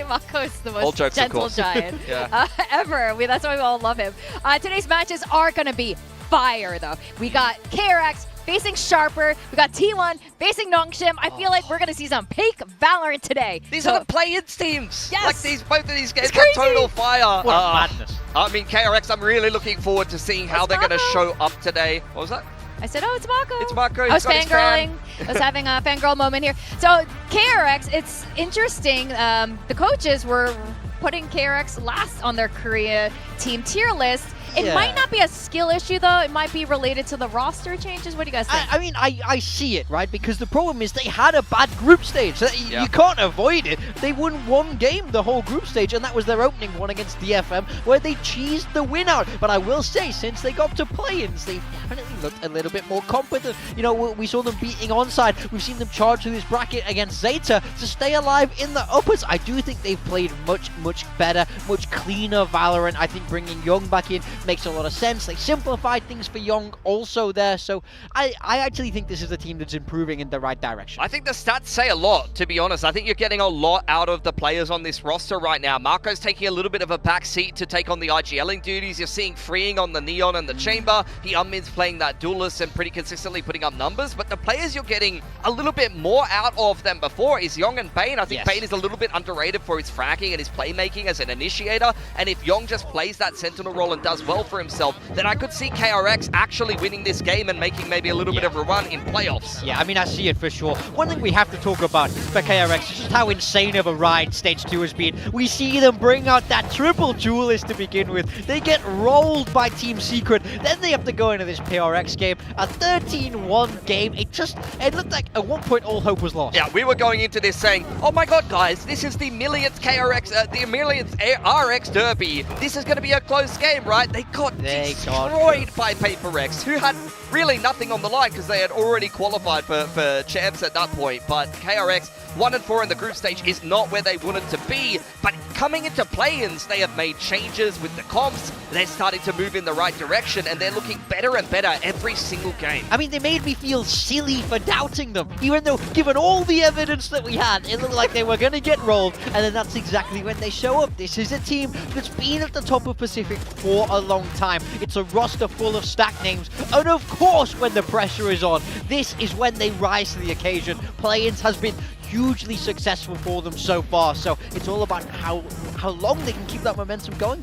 Mako is the All most jokes, of gentle course. giant Yeah. ever. That's why we all love him. Today's matches are going to be fire, though. We got KRX facing Sharper. We got T1 facing Nongshim. I feel like we're going to see some peak Valorant today. These So- are the play-ins teams. Yes. Like both of these games It's are crazy. total fire. What a madness. I mean, KRX, I'm really looking forward to seeing how It's they're going to Mako. show up today. What was that? I said, oh, it's Mako. It's Mako. I was He's got his fan. fangirling. I was having a fangirl moment here. So KRX, it's interesting. The coaches were putting KRX last on their Korea team tier list. It Yeah. might not be a skill issue, though. It might be related to the roster changes. What do you guys think? I mean, I see it, right? Because the problem is they had a bad group stage. So Yeah. You can't avoid it. They won one game the whole group stage, and that was their opening one against DFM, where they cheesed the win out. But I will say, since they got to play-ins, they definitely looked a little bit more competent. You know, we saw them beating onside. We've seen them charge through this bracket against Zeta to stay alive in the uppers. I do think they've played much better, much cleaner Valorant. I think bringing Young back in makes a lot of sense. They simplified things for Young also there. So I actually think this is a team that's improving in the right direction. I think the stats say a lot, to be honest. I think you're getting a lot out of the players on this roster right now. Marco's taking a little bit of a back seat to take on the IGLing duties. You're seeing freeing on the Neon and the Chamber. Hyunmin's playing that duelist and pretty consistently putting up numbers. But the players you're getting a little bit more out of than before is Young and Bane. I think Yes. Bane is a little bit underrated for his fragging and his playmaking as an initiator. And if Young just plays that Sentinel role and does well for himself, then I could see KRX actually winning this game and making maybe a little bit of a run in playoffs. Yeah, I mean, I see it for sure. One thing we have to talk about for KRX is just how insane of a ride Stage 2 has been. We see them bring out that triple duelist to begin with. They get rolled by Team Secret. Then they have to go into this PRX game. A 13-1 game. It looked like at one point all hope was lost. Yeah, we were going into this saying, oh my god, guys, this is the millionth KRX, the millionth RX Derby. This is going to be a close game, right? They got destroyed by PaperX, who had really nothing on the line because they had already qualified for champs at that point. But KRX, 1-4 in the group stage is not where they wanted to be. But coming into play-ins, they have made changes with the comps. They're starting to move in the right direction, and they're looking better and better every single game. I mean, they made me feel silly for doubting them, even though, given all the evidence that we had, it looked like they were going to get rolled, and then that's exactly when they show up. This is a team that's been at the top of Pacific for a long time. It's a roster full of stack names, and of course, when the pressure is on, this is when they rise to the occasion. Play-ins has been hugely successful for them so far, so it's all about how long they can keep that momentum going.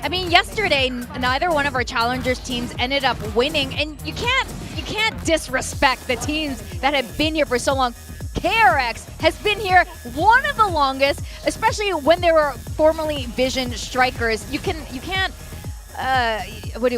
I mean, yesterday, neither one of our challengers teams ended up winning, and you can't disrespect the teams that have been here for so long. KRX has been here one of the longest, especially when they were formerly Vision Strikers. You can't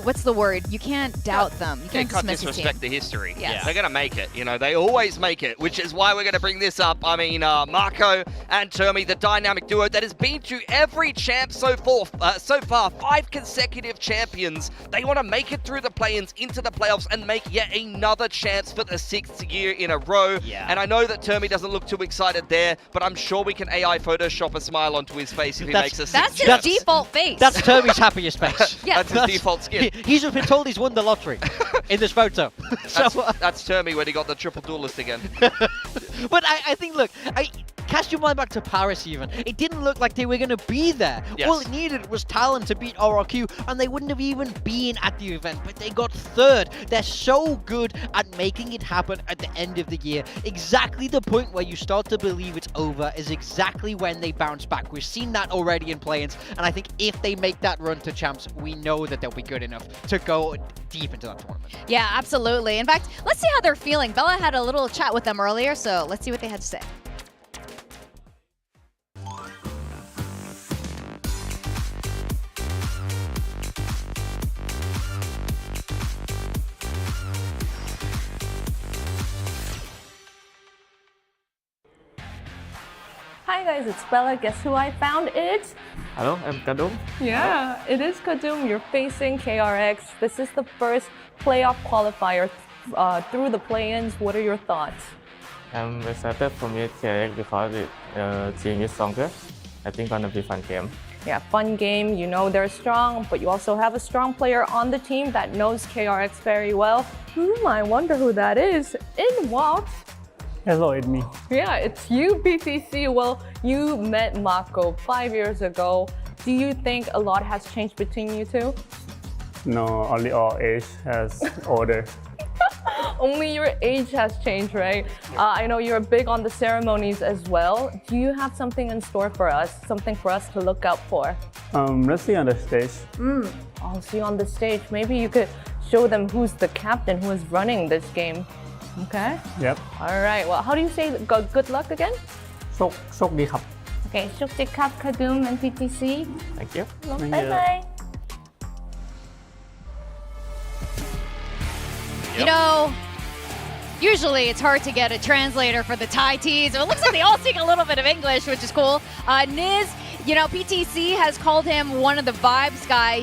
what's the word? You can't doubt them. You can't dismiss your team. disrespect the history. Yes. They're going to make it. You know, they always make it, which is why we're going to bring this up. I mean, Marco and Termi, the dynamic duo that has been to every champ so far, 5 consecutive champions. They want to make it through the play-ins into the playoffs and make yet another chance for the 6th year in a row. Yeah. And I know that Termi doesn't look too excited there, but I'm sure we can AI Photoshop a smile onto his face if he makes a 6th That's his chance. default face. That's Termi's happiest face. Yeah. That's his default skin. He's just been told he's won the lottery in this photo. That's Termi when he got the triple duelist again. But I think, look, cast your mind back to Paris even. It didn't look like they were going to be there. Yes. All it needed was talent to beat RRQ, and they wouldn't have even been at the event, but they got third. They're so good at making it happen at the end of the year. Exactly the point where you start to believe it's over is exactly when they bounce back. We've seen that already in play-ins, and I think if they make that run to champs, we know that they'll be good enough to go deep into that tournament. Yeah, absolutely. In fact, let's see how they're feeling. Bella had a little chat with them earlier, so let's see what they had to say. Hi guys, it's Bella. Guess who I found? It's... Hello, I'm Kadum. Yeah, it is Kadum. You're facing KRX. This is the first playoff qualifier through the play-ins. What are your thoughts? I'm excited for me KRX because the team is stronger. I think gonna be fun game. Yeah, fun game. You know they're strong, but you also have a strong player on the team that knows KRX very well. I wonder who that is. In walks... Hello, it's me. Yeah, it's you, PTC. Well, you met Mako 5 years ago. Do you think a lot has changed between you two? No, only our age has older. Only your age has changed, right? I know you're big on the ceremonies as well. Do you have something in store for us? Something for us to look out for? Let's see on the stage. I'll see you on the stage. Maybe you could show them who's the captain, who is running this game. Okay? Yep. All right. Well, how do you say good luck again? โชคดีครับ Okay, โชคดีครับ Kadum and PTC. Thank you. Bye-bye. You know, usually it's hard to get a translator for the Thai teams. It looks like they all speak a little bit of English, which is cool. Niz, you know, PTC has called him one of the vibes guy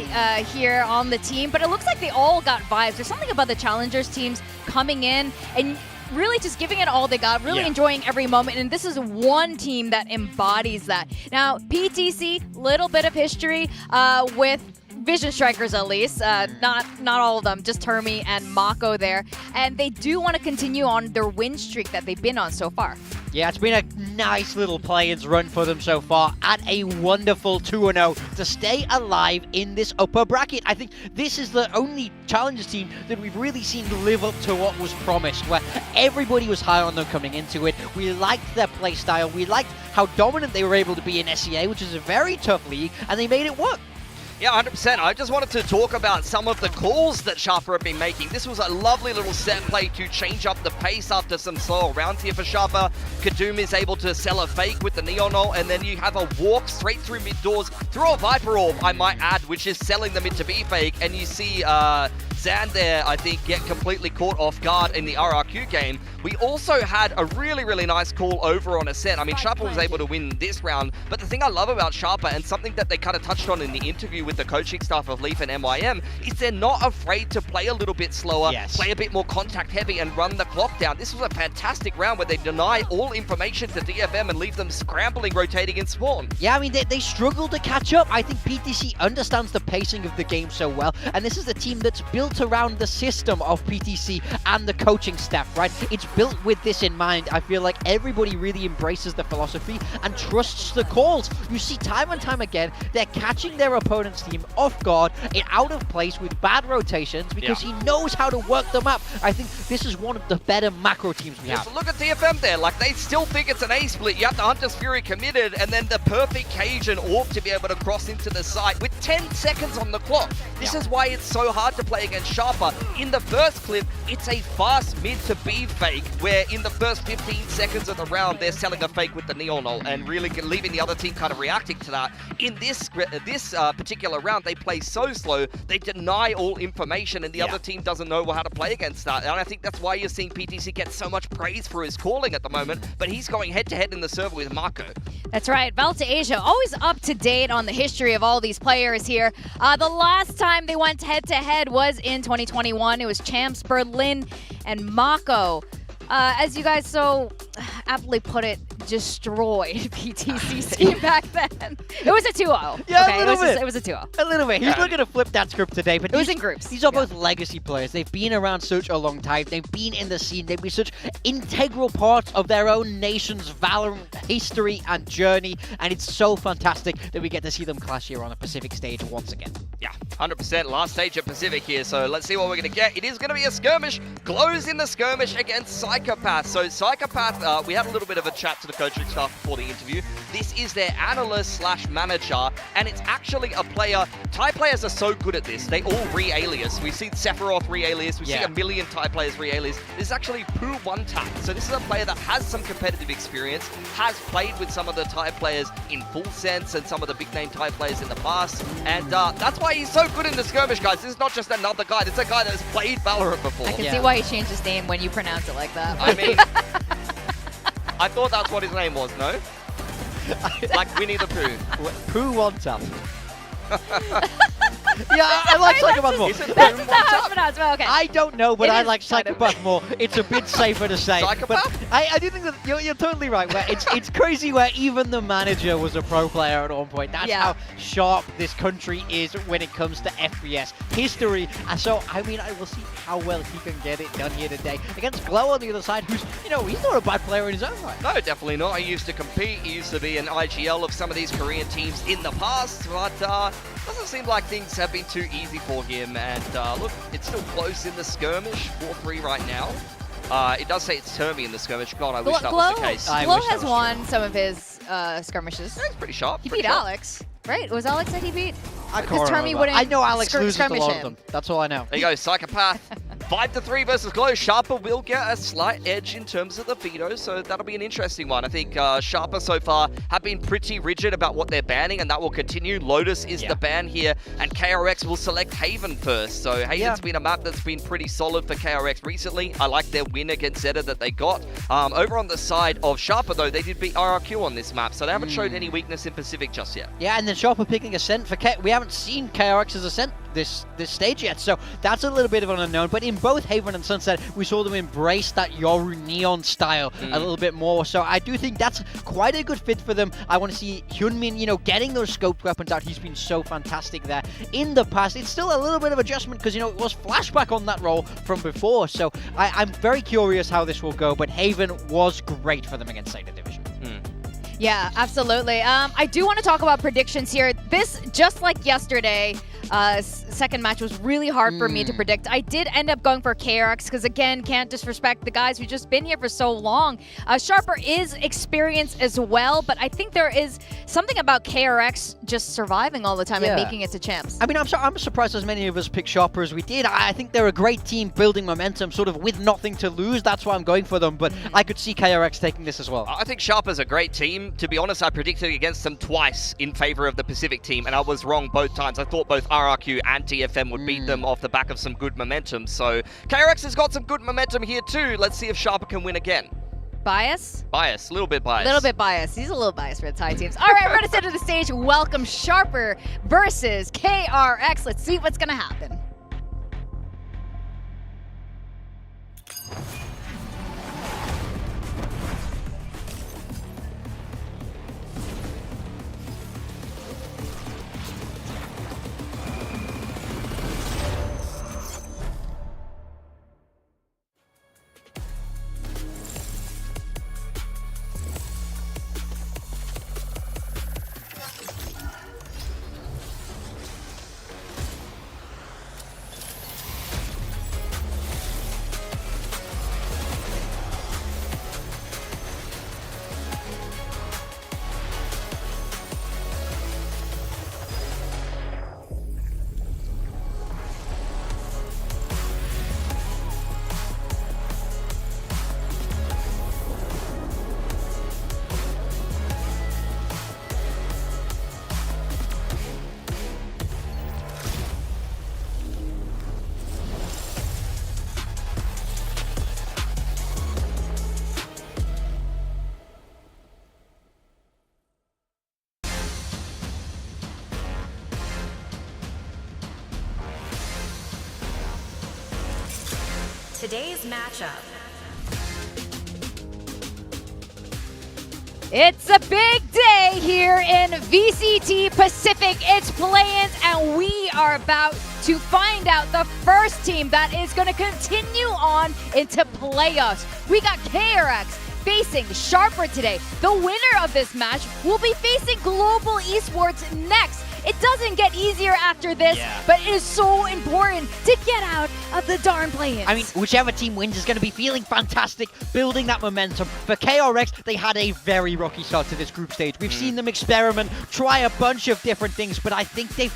here on the team, but it looks like they all got vibes. There's something about the challengers teams coming in and really just giving it all they got, really enjoying every moment, and this is one team that embodies that. Now, PTC, little bit of history with Vision Strikers at least, not all of them, just Termi and Mako there, and they do want to continue on their win streak that they've been on so far. Yeah, it's been a nice little play-ins run for them so far, and a wonderful 2-0 to stay alive in this upper bracket. I think this is the only Challengers team that we've really seen live up to what was promised, where everybody was high on them coming into it. We liked their play style, we liked how dominant they were able to be in SEA, which is a very tough league, and they made it work. Yeah, 100%. I just wanted to talk about some of the calls that Sharpa have been making. This was a lovely little set play to change up the pace after some slow rounds here for Sharpa. Kadum is able to sell a fake with the Neon ult, and then you have a walk straight through mid doors through a Viper Orb, I might add, which is selling the mid to B fake, and you see Zan there, I think, get completely caught off guard in the RRQ game. We also had a really, really nice call over on Ascent. I mean, Sharpa was able to win this round, but the thing I love about Sharpa, and something that they kind of touched on in the interview with the coaching staff of Leaf and MYM, is they're not afraid to play a little bit slower, play a bit more contact heavy, and run the clock down. This was a fantastic round where they deny all information to DFM and leave them scrambling, rotating in spawn. Yeah, I mean, they struggle to catch up. I think PTC understands the pacing of the game so well, and this is a team that's built around the system of PTC and the coaching staff, right? It's built with this in mind. I feel like everybody really embraces the philosophy and trusts the calls. You see time and time again, they're catching their opponent's team off guard and out of place with bad rotations because he knows how to work them up. I think this is one of the better macro teams we have. So look at DFM there, like they still think it's an A split. You have the Hunter's Fury committed and then the perfect cage and orb to be able to cross into the site with 10 seconds on the clock. This is why it's so hard to play against Sharpa. In the first clip, it's a fast mid to B fake where in the first 15 seconds of the round, they're selling a fake with the Neon ult and really leaving the other team kind of reacting to that. In this particular round, they play so slow, they deny all information and the other team doesn't know how to play against that. And I think that's why you're seeing PTC get so much praise for his calling at the moment, but he's going head-to-head in the server with Mako. That's right. Val to Asia, always up to date on the history of all these players here. The last time they went head-to-head was in 2021. It was Champs Berlin and Mako. As you guys so aptly put it, destroyed PTC's team back then. It was a 2-0. Yeah, okay, a little bit. It was a 2-0. A little bit. He's looking to flip that script today, but it was in groups. These are both legacy players. They've been around such a long time. They've been in the scene. They've been such integral parts of their own nation's Valorant history and journey, and it's so fantastic that we get to see them clash here on a Pacific stage once again. Yeah, 100% last stage at Pacific here, so let's see what we're going to get. It is going to be a skirmish. Glows in the skirmish against Psychopath. So Psychopath, we had a little bit of a chat to the coaching staff before the interview. This is their analyst / manager, and it's actually a player. Thai players are so good at this. They all re-alias. We've seen Sephiroth re-alias. We see a million Thai players re-alias. This is actually Poo One Tap. So this is a player that has some competitive experience, has played with some of the Thai players in Full Sense and some of the big name Thai players in the past. And that's why he's so good in the skirmish, guys. This is not just another guy. This is a guy that has played Valorant before. I can see why he changed his name when you pronounce it like that. I mean, I thought that's what his name was, no? Like Winnie the Pooh. Pooh One Tap. Yeah, I like Psychopath more. That's not how it's pronounced, but okay. I don't know, but It I is like kind of. Psychopath more. It's a bit safer to say. Psychopath? But I do think that you're totally right. Where it's crazy where even the manager was a pro player at one point. That's how sharp this country is when it comes to FPS history. And so, I mean, I will see how well he can get it done here today against Glow on the other side, who's, you know, he's not a bad player in his own right. No, definitely not. He used to compete. He used to be an IGL of some of these Korean teams in the past, but doesn't seem like things have been too easy for him. And look, it's still close in the skirmish, 4-3 right now. It does say it's Termy in the skirmish. God, I wish that was the case. Glow has won some of his skirmishes. Yeah, he's pretty sharp. He beat Alex, right? It was Alex that he beat? I can't Because Termy remember. wouldn't I know Alex loses a skirmish lot of him. them. That's all I know. There you go, Psychopath. 5-3 versus Glow. Sharper will get a slight edge in terms of the veto, so that'll be an interesting one. I think Sharper so far have been pretty rigid about what they're banning, and that will continue. Lotus is the ban here, and KRX will select Haven first. So Haven's been a map that's been pretty solid for KRX recently. I like their win against Zeta that they got. Over on the side of Sharper, though, they did beat RRQ on this map, so they haven't showed any weakness in Pacific just yet. Yeah, and then Sharper picking Ascent for we haven't seen KRX's Ascent this stage yet, so that's a little bit of an unknown. But in both Haven and Sunset, we saw them embrace that Yoru Neon style a little bit more. So I do think that's quite a good fit for them. I want to see Hyunmin, you know, getting those scoped weapons out. He's been so fantastic there in the past. It's still a little bit of adjustment because, you know, it was flashback on that role from before. So I'm very curious how this will go. But Haven was great for them against Zeta Division. Yeah, absolutely. I do want to talk about predictions here. This, just like yesterday, second match was really hard for me to predict. I did end up going for KRX because, again, can't disrespect the guys who've just been here for so long. Sharper is experienced as well, but I think there is something about KRX just surviving all the time and making it to champs. I mean, I'm surprised as many of us picked Sharper as we did. I think they're a great team building momentum, sort of with nothing to lose. That's why I'm going for them, but I could see KRX taking this as well. I think Sharper's a great team. To be honest, I predicted against them twice in favor of the Pacific team, and I was wrong both times. I thought both RRQ and TFM would beat them off the back of some good momentum. So KRX has got some good momentum here too. Let's see if Sharper can win again. Bias? Bias, a little bit biased. A little bit biased. He's a little biased for the Thai teams. All right, we're going to center the stage. Welcome Sharper versus KRX. Let's see what's going to happen. Today's matchup. It's a big day here in VCT Pacific. It's play-ins, and we are about to find out the first team that is going to continue on into playoffs. We got KRX facing Sharper today. The winner of this match will be facing Global Esports next. It doesn't get easier after this, but it is so important to get out of the darn play-ins. I mean, whichever team wins is going to be feeling fantastic, building that momentum. For KRX, they had a very rocky start to this group stage. We've seen them experiment, try a bunch of different things, but I think they've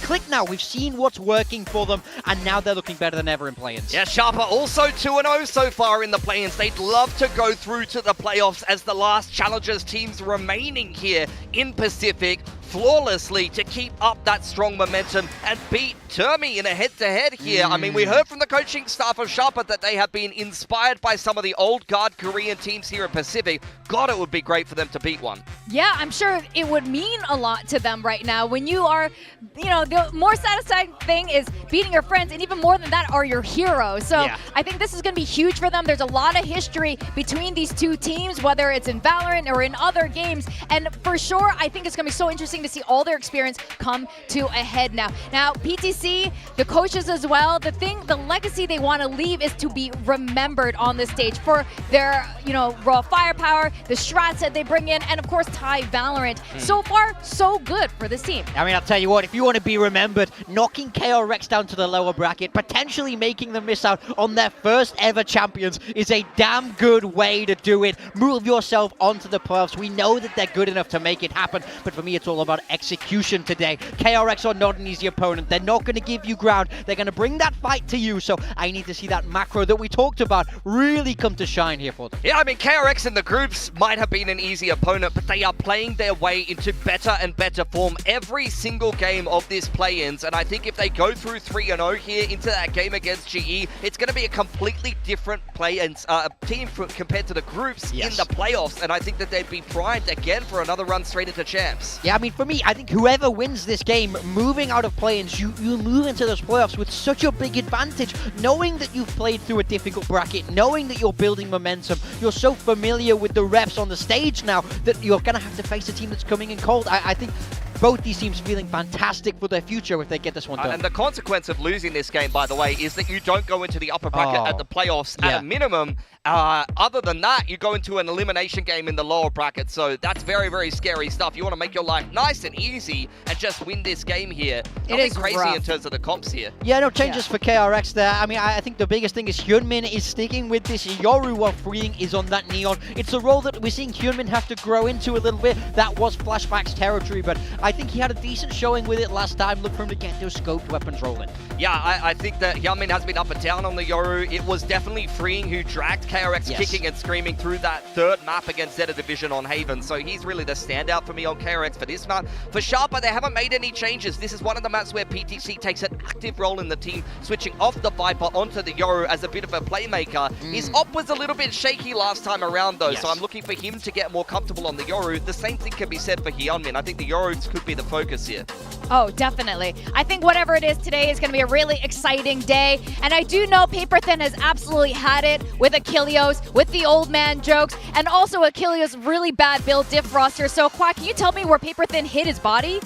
clicked now. We've seen what's working for them, and now they're looking better than ever in play-ins. Yeah, Sharper also 2-0 so far in the play-ins. They'd love to go through to the playoffs as the last Challengers teams remaining here in Pacific flawlessly to keep up that strong momentum and beat Termi in a head-to-head here. I mean, we heard from the coaching staff of Sharper that they have been inspired by some of the old guard Korean teams here in Pacific. God, it would be great for them to beat one. Yeah, I'm sure it would mean a lot to them right now when you are, you know, the more satisfying thing is beating your friends, and even more than that are your heroes. So I think this is going to be huge for them. There's a lot of history between these two teams, whether it's in VALORANT or in other games. And for sure, I think it's going to be so interesting to see all their experience come to a head now. Now, PTC, the coaches as well, the legacy they want to leave is to be remembered on this stage for their, you know, raw firepower, the strats that they bring in, and of course, Thai VALORANT. So far, so good for this team. I mean, I'll tell you what, if you want to be remembered, knocking KRX down to the lower bracket, potentially making them miss out on their first ever champions is a damn good way to do it. Move yourself onto the playoffs. We know that they're good enough to make it happen, but for me, it's all about execution today. KRX are not an easy opponent. They're not going to give you ground. They're going to bring that fight to you, so I need to see that macro that we talked about really come to shine here for them. Yeah, I mean, KRX in the groups might have been an easy opponent, but they are playing their way into better and better form every single game of this play-ins, and I think if they go through 3-0 here into that game against GE, it's going to be a completely different play-ins team compared to the groups in the playoffs, and I think that they'd be primed again for another run straight into champs. Yeah, I mean, for me, I think whoever wins this game, moving out of play-ins, you move into those playoffs with such a big advantage, knowing that you've played through a difficult bracket, knowing that you're building momentum, you're so familiar with the reps on the stage now that you're going to have to face a team that's coming in cold. I think both these teams feeling fantastic for their future if they get this one done. And the consequence of losing this game, by the way, is that you don't go into the upper bracket at the playoffs at a minimum. Other than that, you go into an elimination game in the lower bracket. So that's very, very scary stuff. You want to make your life nice and easy and just win this game here. It is crazy rough in terms of the comps here. Yeah, no changes for KRX there. I mean, I think the biggest thing is Hyunmin is sticking with this. Yoru, while freeing, is on that Neon. It's a role that we're seeing Hyunmin have to grow into a little bit. That was Flashback's territory, but I think he had a decent showing with it last time. Look for him to get those scoped weapons rolling. Yeah, I think that Hyunmin has been up and down on the Yoru. It was definitely freeing who dragged KRX kicking and screaming through that third map against Zeta Division on Haven. So he's really the standout for me on KRX for this map. For Sharper, they haven't made any changes. This is one of the maps where PTC takes an active role in the team, switching off the Viper onto the Yoru as a bit of a playmaker. His op was a little bit shaky last time around though, so I'm looking for him to get more comfortable on the Yoru. The same thing can be said for Hyunmin. I think the Yoru could be the focus here. Oh, definitely. I think whatever it is today is going to be a really exciting day. And I do know Paper Thin has absolutely had it with Achilleos, with the old man jokes, and also Achilleos' really bad build diff roster. So, Quack, can you tell me where Paper Thin hit his body?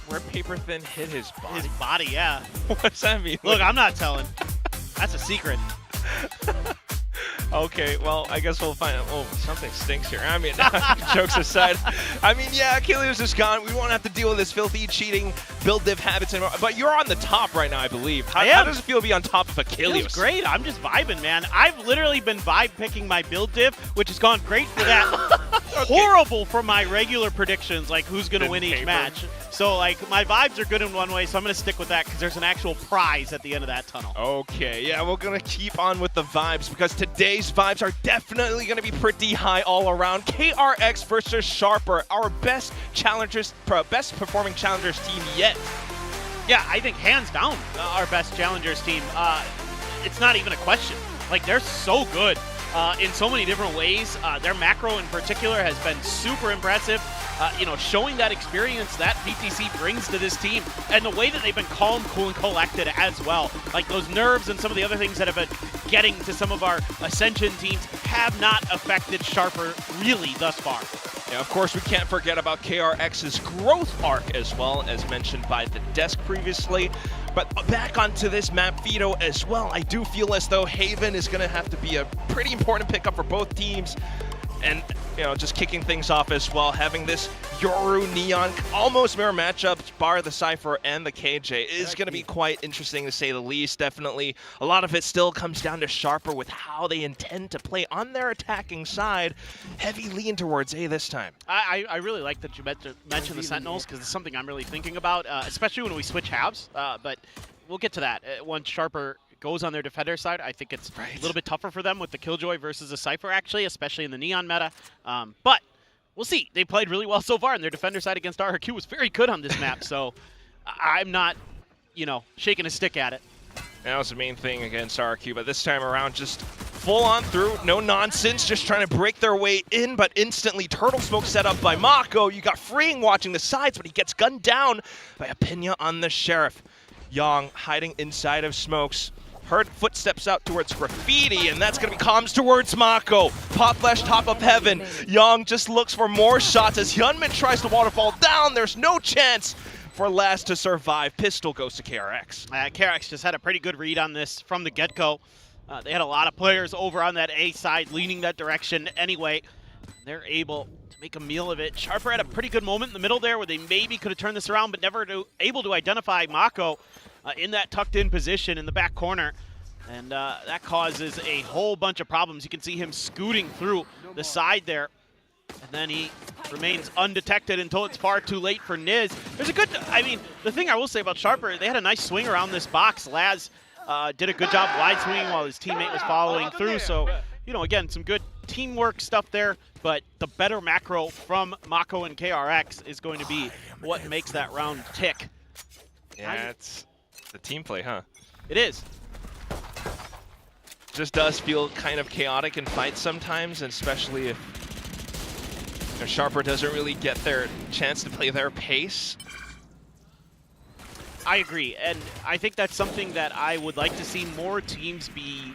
Where Paper Thin hit his body? His body, yeah. What's that mean? Look, I'm not telling. That's a secret. Okay, well, I guess we'll find out. Oh, something stinks here. I mean, jokes aside. I mean, yeah, Achilleos is gone. We won't have to deal with this filthy, cheating, build div habits anymore. But you're on the top right now, I believe. How does it feel to be on top of Achilleos? Feels great. I'm just vibing, man. I've literally been vibe picking my build div, which has gone great for that. Horrible for my regular predictions, like who's going to win each match. So, like, my vibes are good in one way, so I'm going to stick with that because there's an actual prize at the end of that tunnel. Okay, yeah, we're going to keep on with the vibes because today's vibes are definitely going to be pretty high all around. KRX versus Sharper, our best performing challengers team yet. Yeah, I think hands down our best challengers team. It's not even a question. Like, they're so good in so many different ways. Their macro in particular has been super impressive. You know, showing that experience that PTC brings to this team and the way that they've been calm, cool, and collected as well. Like those nerves and some of the other things that have been getting to some of our Ascension teams have not affected Sharper really thus far. Yeah, of course, we can't forget about KRX's growth arc as well, as mentioned by the desk previously. But back onto this map, Vito, as well, I do feel as though Haven is going to have to be a pretty important pickup for both teams. And, you know, just kicking things off as well, having this Yoru Neon almost mirror matchup, bar the Cypher and the KJ, is going to be quite interesting to say the least. Definitely, a lot of it still comes down to Sharper with how they intend to play on their attacking side. Heavy lean towards A this time. I really like that you mentioned the Sentinels, because it's something I'm really thinking about, especially when we switch halves. But we'll get to that once Sharper goes on their defender side. I think it's a little bit tougher for them with the Killjoy versus the Cypher, actually, especially in the Neon meta. But we'll see. They played really well so far, and their defender side against RRQ was very good on this map. So I'm not, you know, shaking a stick at it. That was the main thing against RRQ, but this time around, just full on through, no nonsense, just trying to break their way in, but instantly Turtle Smoke set up by Mako. You got Freeing watching the sides, but he gets gunned down by a Pinya on the Sheriff. Young hiding inside of Smokes. Heard footsteps out towards Graffiti, and that's going to be comms towards Mako. Pop Flash top of heaven. Young just looks for more shots as Hyunmin tries to waterfall down. There's no chance for Laz to survive. Pistol goes to KRX. KRX just had a pretty good read on this from the get-go. They had a lot of players over on that A side leaning that direction anyway. They're able to make a meal of it. Sharper had a pretty good moment in the middle there where they maybe could have turned this around, but never able to identify Mako in that tucked-in position in the back corner. And that causes a whole bunch of problems. You can see him scooting through the side there. And then he remains undetected until it's far too late for Niz. There's a good, I mean, the thing I will say about Sharper, they had a nice swing around this box. Laz did a good job wide swinging while his teammate was following through. So, you know, again, some good teamwork stuff there. But the better macro from Mako and KRX is going to be what makes that round tick. Yeah, it's the team play, huh? It is. Just does feel kind of chaotic in fights sometimes, and especially if Sharper doesn't really get their chance to play their pace. I agree, and I think that's something that I would like to see more teams be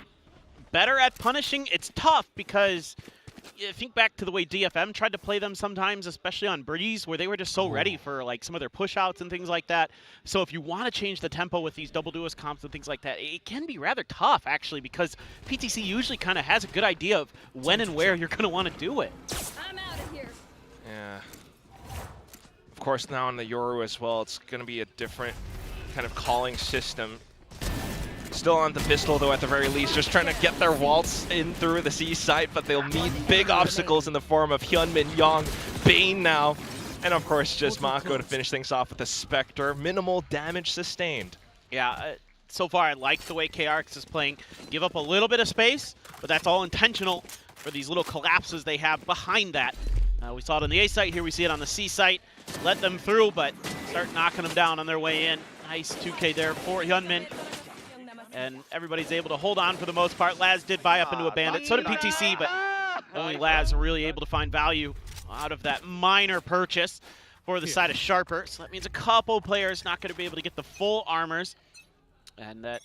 better at punishing. It's tough because you think back to the way DFM tried to play them sometimes, especially on Breeze, where they were just so ready for like some of their push-outs and things like that. So if you want to change the tempo with these double duos comps and things like that, it can be rather tough, actually, because PTC usually kind of has a good idea of when and where you're going to want to do it. I'm out of here. Yeah. Of course, now on the Yoru as well, it's going to be a different kind of calling system. Still on the pistol, though, at the very least, just trying to get their waltz in through the C site, but they'll meet big obstacles in the form of Hyunmin, Young, Bane now, and of course just Mako to finish things off with a Spectre. Minimal damage sustained. Yeah, so far I like the way KRX is playing. Give up a little bit of space, but that's all intentional for these little collapses they have behind that. We saw it on the A site, here we see it on the C site. Let them through, but start knocking them down on their way in. Nice 2K there for Hyunmin. And everybody's able to hold on for the most part. Laz did buy up into a bandit, so did PTC, but only Laz really able to find value out of that minor purchase for the side of Sharper. So that means a couple players not going to be able to get the full armors. And that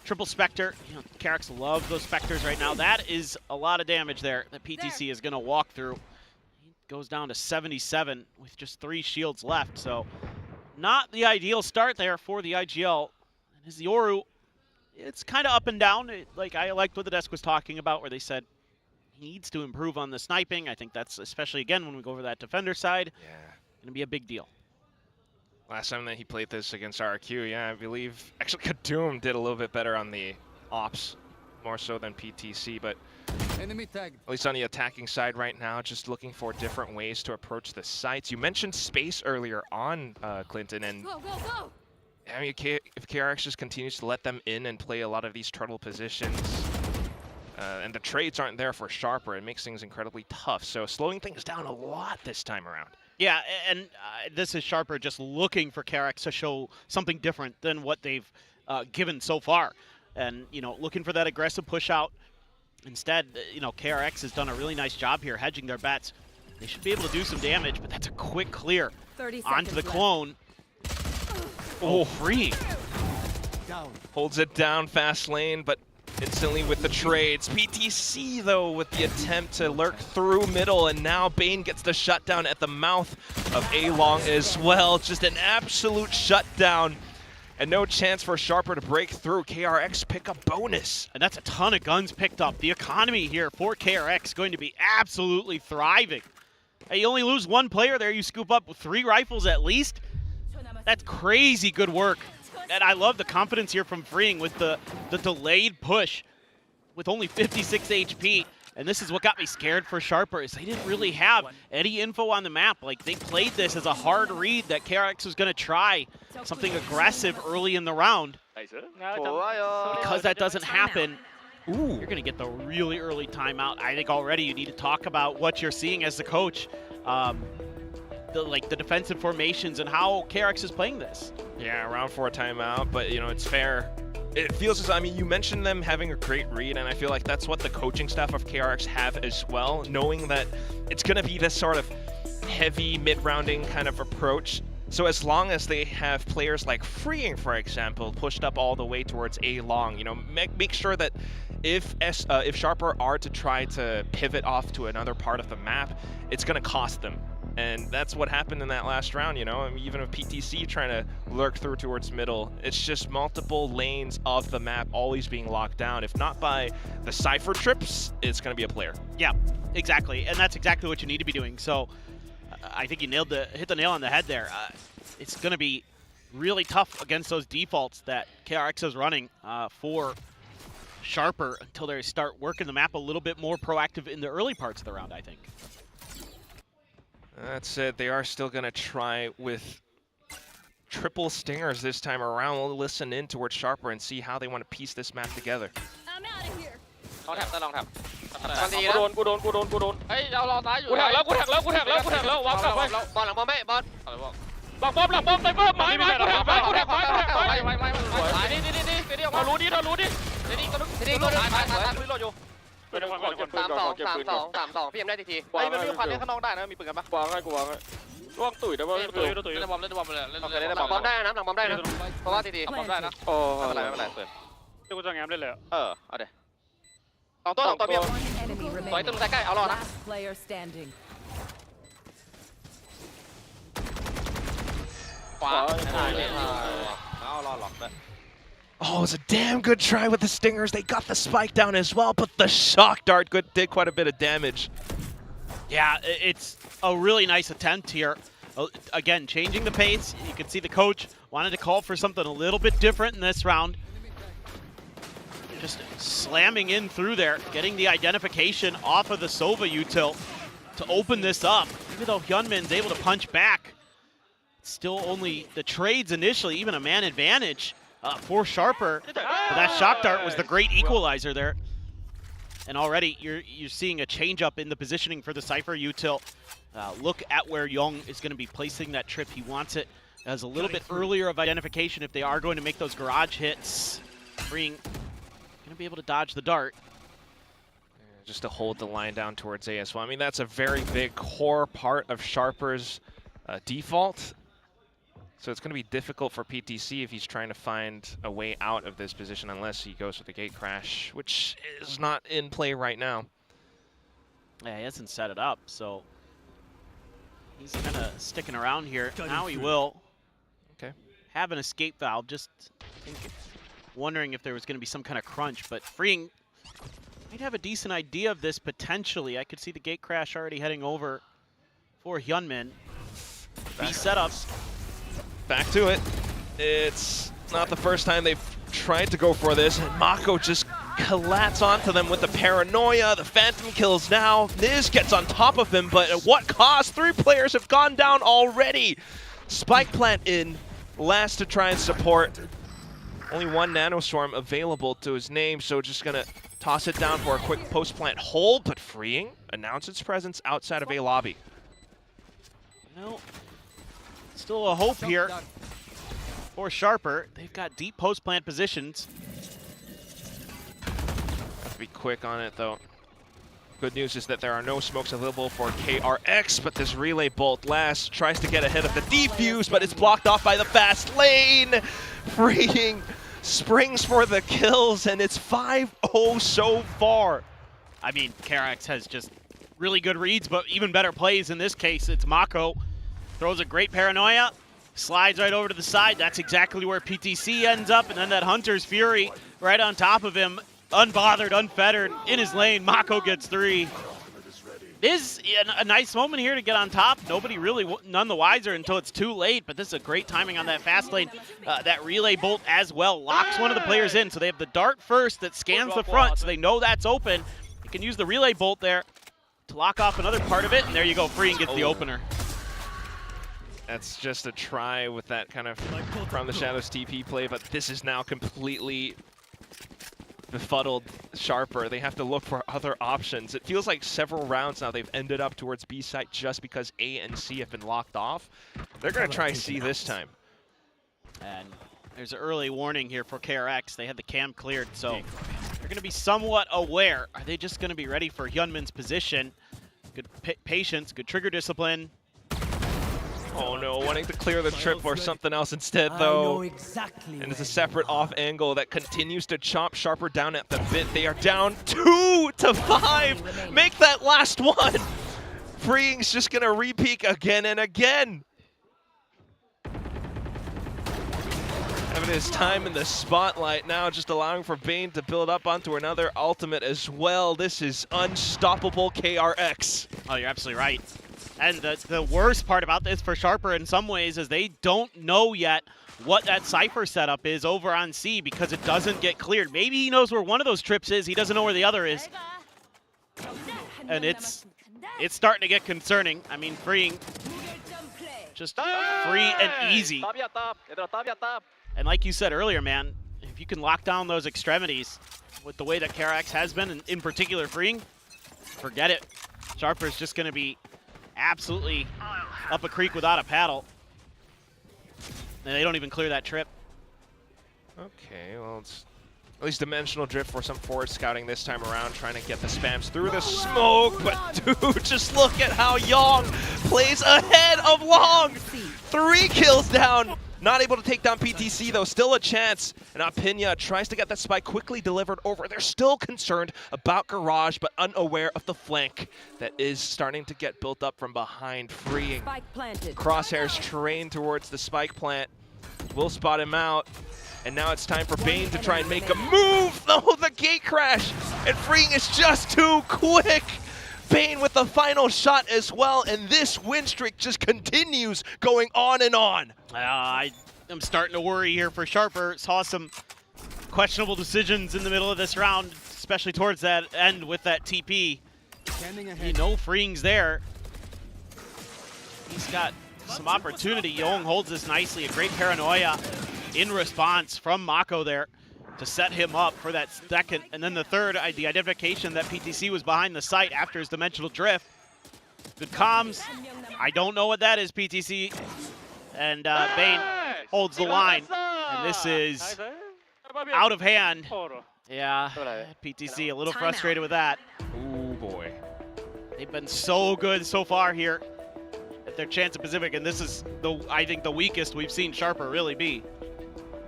triple Spectre, you know, KRX loves those Spectres right now. That is a lot of damage there that PTC is going to walk through. He goes down to 77 with just 3 shields left, so not the ideal start there for the IGL. And his Yoru, it's kind of up and down. Like I liked what the desk was talking about, where they said he needs to improve on the sniping. I think that's, especially again when we go over that defender side, going to be a big deal. Last time that he played this against RQ, yeah, I believe actually Kadum did a little bit better on the ops, more so than PTC, but enemy tag. At least on the attacking side right now, just looking for different ways to approach the sites. You mentioned space earlier on, Clinton, and Go, go, go. I mean, if KRX just continues to let them in and play a lot of these turtle positions, and the trades aren't there for Sharper, it makes things incredibly tough. So slowing things down a lot this time around. Yeah, and this is Sharper just looking for KRX to show something different than what they've given so far. And, you know, looking for that aggressive push out. Instead, you know, KRX has done a really nice job here hedging their bets. They should be able to do some damage, but that's a quick clear 30 onto the seconds clone. Oh, free. Holds it down, fast lane, but instantly with the trades. PTC, though, with the attempt to lurk through middle, and now Bane gets the shutdown at the mouth of A-Long as well. Just an absolute shutdown, and no chance for Sharper to break through. KRX pick up bonus. And that's a ton of guns picked up. The economy here for KRX going to be absolutely thriving. Hey, you only lose one player there, you scoop up 3 rifles at least. That's crazy good work. And I love the confidence here from Freeing with the delayed push with only 56 HP. And this is what got me scared for Sharper, is they didn't really have any info on the map. Like, they played this as a hard read that KRX was going to try something aggressive early in the round. Because that doesn't happen, you're going to get the really early timeout. I think already you need to talk about what you're seeing as the coach. The defensive formations and how KRX is playing this. Yeah, round 4 timeout, but it's fair. It feels as, I mean, you mentioned them having a great read, and I feel like that's what the coaching staff of KRX have as well, knowing that it's going to be this sort of heavy mid-rounding kind of approach. So as long as they have players like Freeing, for example, pushed up all the way towards A-Long, make sure that if Sharper are to try to pivot off to another part of the map, it's going to cost them. And that's what happened in that last round, I mean, even with PTC trying to lurk through towards middle, it's just multiple lanes of the map always being locked down. If not by the Cypher trips, it's going to be a player. Yeah, exactly. And that's exactly what you need to be doing. So I think you hit the nail on the head there. It's going to be really tough against those defaults that KRX is running for Sharper until they start working the map a little bit more proactive in the early parts of the round, I think. That's it. They are still going to try with triple stingers this time around. We'll listen in towards Sharper and see how they want to piece this map together. I'm out of here. ลองแท็บลองแท็บกูโดนเฮ้ยเรารอตายอยู่กูแท็กแล้ววางกลับไปบอลหลังบอลไม่บอลหลังบอลไซเฟอร์ไม้กูแท็กไปนี่เรารู้ดินี่ก็ตายคุยโลอยู่3-2 พี่ยังได้ทีเฮ้ยมันมีควันเล่นข้างนอกได้นะมีปืนกันปะวางให้ล่วงตุ๋ยได้ป่ะตุ๋ยเล่นบอมเลยหลังบอมได้นะหลังบอมได้นะเพราะว่าทีบอมได้นะโอ้ไม่เป็นไรเปิดที่กูจะแง้มได้เลยเอาเดี๋ยว2 ตัวพี่ต่อยตึงใกล้เอารอนะ Player standing. ขวาเอารอหลอกเลย Oh, it's a damn good try with the stingers. They got the spike down as well, but the shock dart did quite a bit of damage. Yeah, it's a really nice attempt here. Again, changing the pace. You can see the coach wanted to call for something a little bit different in this round. Just slamming in through there, getting the identification off of the Sova util to open this up. Even though Hyunmin's able to punch back, still only the trades initially, even a man advantage for Sharper. But that shock dart was the great equalizer there. And already you're seeing a change up in the positioning for the Cypher util. Look at where Young is going to be placing that trip. He wants it as a little bit earlier of identification if they are going to make those garage hits. Freeing going to be able to dodge the dart. Just to hold the line down towards A as well. I mean, that's a very big core part of Sharper's default. So it's going to be difficult for PTC if he's trying to find a way out of this position unless he goes with the gate crash, which is not in play right now. Yeah, he hasn't set it up, so he's kind of sticking around here. Now he will. Okay. Have an escape valve, just wondering if there was going to be some kind of crunch, but Freeing might have a decent idea of this potentially. I could see the gate crash already heading over for Hyunmin. B setups. Back to it. It's not the first time they've tried to go for this, and Mako just collats onto them with the paranoia. The Phantom kills now. Niz gets on top of him, but at what cost? 3 players have gone down already. Spike plant in, last to try and support. Only 1 nanoswarm available to his name, so just gonna toss it down for a quick post-plant hold, but Freeing announce its presence outside of A lobby. No. Still a hope here for Sharper. They've got deep post-plant positions. Have to be quick on it, though. Good news is that there are no smokes available for KRX, but this relay bolt last tries to get ahead of the defuse, but it's blocked off by the fast lane. Freeing springs for the kills, and it's 5-0 so far. I mean, KRX has just really good reads, but even better plays in this case. It's Mako. Throws a great paranoia, slides right over to the side. That's exactly where PTC ends up, and then that Hunter's Fury right on top of him, unbothered, unfettered, in his lane. Mako gets 3. It is a nice moment here to get on top. Nobody really none the wiser until it's too late, but this is a great timing on that fast lane. That relay bolt as well locks one of the players in, so they have the dart first that scans the front, so they know that's open. You can use the relay bolt there to lock off another part of it, and there you go, Free and gets the opener. That's just a try with that kind of From the Shadows TP play, but this is now completely befuddled Sharper. They have to look for other options. It feels like several rounds now they've ended up towards B site just because A and C have been locked off. They're going to try C this time. And there's an early warning here for KRX. They had the cam cleared, so they're going to be somewhat aware. Are they just going to be ready for Hyunmin's position? Good patience, good trigger discipline. Oh no, wanting to clear the trip or something else instead though. And it's a separate off angle that continues to chop Sharper down at the bit. They are down 2 to 5. Make that last one. Freeing's just gonna repeat again and again. Having his time in the spotlight now, just allowing for Bane to build up onto another ultimate as well. This is unstoppable KRX. Oh, you're absolutely right. And the worst part about this for Sharper in some ways is they don't know yet what that Cypher setup is over on C because it doesn't get cleared. Maybe he knows where one of those trips is, he doesn't know where the other is. And it's starting to get concerning. I mean, Freeing just free and easy. And like you said earlier, man, if you can lock down those extremities with the way that KRX has been, and in particular Freeing, forget it. Sharper's just going to be absolutely up a creek without a paddle. And they don't even clear that trip. Okay, well, it's at least dimensional drift for some forward scouting this time around, trying to get the spams through the smoke. But dude, just look at how Yong plays ahead of Long. 3 kills down. Not able to take down PTC though, still a chance. And Apina tries to get that spike quickly delivered over. They're still concerned about Garage, but unaware of the flank that is starting to get built up from behind. Freeing. Crosshairs train towards the spike plant. Will spot him out. And now it's time for Bane to try and make a move. No, the gate crash. And Freeing is just too quick. Bane with the final shot as well, and this win streak just continues going on and on. I am starting to worry here for Sharper. Saw some questionable decisions in the middle of this round, especially towards that end with that TP. You know Freeing's there. He's got some opportunity. Yong holds this nicely. A great paranoia in response from Mako there to set him up for that second. And then the third, the identification that PTC was behind the site after his dimensional drift. Good comms. I don't know what that is, PTC. And Bane holds the line. And this is out of hand. Yeah, PTC a little frustrated with that. Ooh, boy. They've been so good so far here at their chance of Pacific, and this is, I think, the weakest we've seen Sharper really be.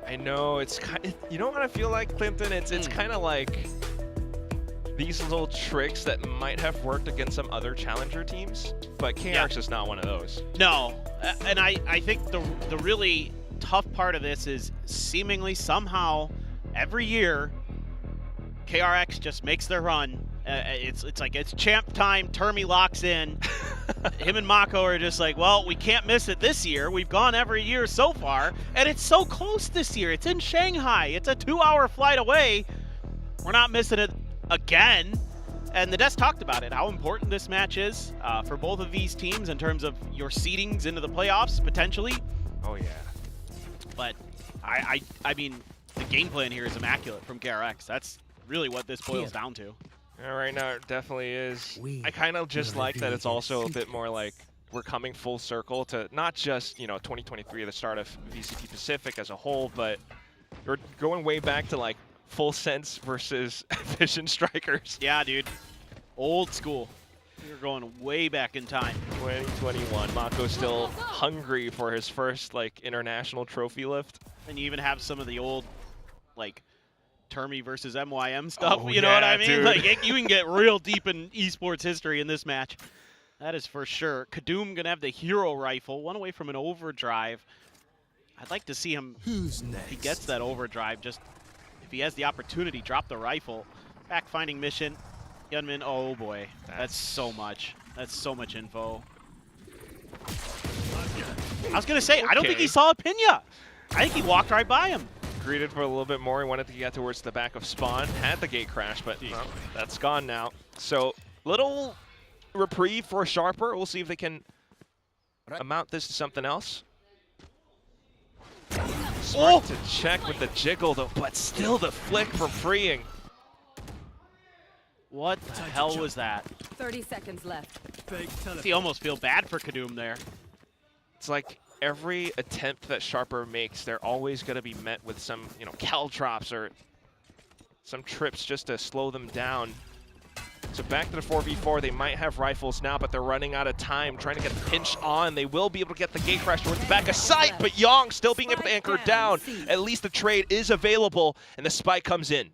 I know, it's kind of, you know what I feel like, Clinton? It's kind of like these little tricks that might have worked against some other challenger teams, but KRX is not one of those. No, and I think the really tough part of this is seemingly somehow every year KRX just makes their run. It's like it's champ time, Termi locks in. Him and Mako are just like, well, we can't miss it this year. We've gone every year so far, and it's so close this year. It's in Shanghai. It's a 2-hour flight away. We're not missing it again. And the desk talked about it, how important this match is for both of these teams in terms of your seedings into the playoffs, potentially. Oh, yeah. But, I mean, the game plan here is immaculate from KRX. That's really what this boils down to. Yeah, right now it definitely is. I kind of just like that it's also a bit more like we're coming full circle to not just, 2023, the start of VCT Pacific as a whole, but we're going way back to like Full Sense versus Vision Strikers. Yeah, dude. Old school. We're going way back in time. 2021. Mako's still hungry for his first like international trophy lift. And you even have some of the old like Termy versus MYM stuff. Oh, You know what yeah, I mean? dude. Like you can get real deep in esports history in this match. That is for sure. Kadoom gonna have the hero rifle, one away from an overdrive. I'd like to see him, if he gets that overdrive, just if he has the opportunity, drop the rifle. Back finding mission. Gunman, oh boy, that's so much. That's so much info. I was gonna say, I don't think he saw a Pinya. I think he walked right by him. Greeted for a little bit more. He wanted to get towards the back of spawn. Had the gate crash, but well, that's gone now. So little reprieve for Sharper. We'll see if they can amount this to something else. Smart to check with the jiggle though, but still the flick from Freeing. What the hell was that? 30 seconds left. You almost feel bad for Kadoom there. It's like every attempt that Sharper makes, they're always going to be met with some, you know, caltrops or some trips just to slow them down. So back to the 4v4. They might have rifles now, but they're running out of time, trying to get pinched on. They will be able to get the gate crash towards the back of sight, but Yong still being able to anchor down. At least the trade is available, and the spike comes in.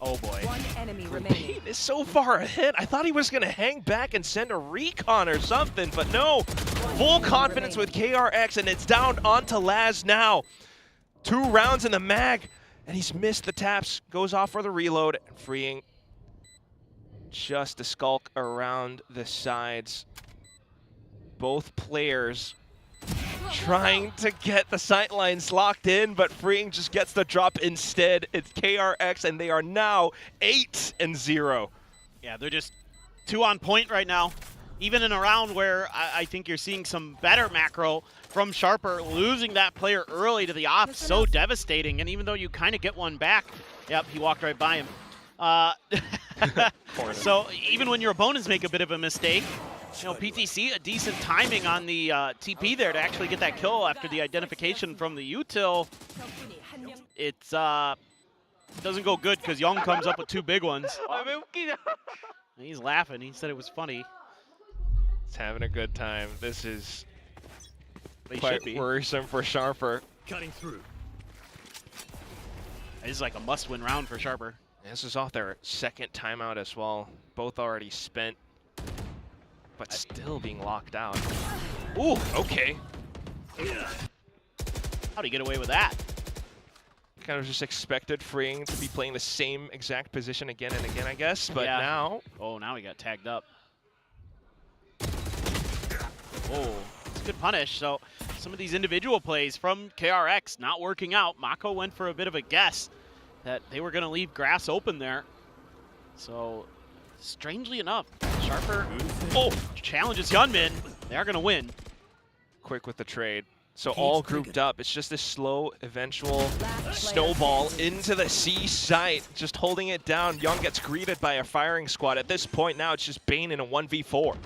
Oh boy. One enemy remaining. Pete is so far ahead. I thought he was going to hang back and send a recon or something, but no. Full confidence with KRX, and it's down onto Laz now. 2 rounds in the mag, and he's missed the taps. Goes off for the reload, and Freeing just to skulk around the sides. Both players trying to get the sightlines locked in, but Freeing just gets the drop instead. It's KRX, and they are now 8-0. Yeah, they're just 2 on point right now. Even in a round where I think you're seeing some better macro from Sharper, losing that player early to the off, so devastating. And even though you kind of get one back, yep, he walked right by him. So even when your opponents make a bit of a mistake, you know, PTC, a decent timing on the TP there to actually get that kill after the identification from the util. It doesn't go good because Young comes up with 2 big ones. He's laughing. He said it was funny. He's having a good time. This is They quite should be. worrisome for Sharper. Cutting through. This is like a must-win round for Sharper. This is off their 2nd timeout as well. Both already spent, but still being locked out. Ooh, okay. How'd he get away with that? Kind of just expected Freeing to be playing the same exact position again and again, I guess, but Yeah. now... Oh, now he got tagged up. Oh, it's a good punish. So some of these individual plays from KRX not working out. Mako went for a bit of a guess that they were going to leave grass open there. So strangely enough, Sharper challenges Yunmin. They are going to win. Quick with the trade. So all grouped up. It's just this slow, eventual snowball into the C site, just holding it down. Young gets greeted by a firing squad. At this point now, it's just Bane in a 1v4.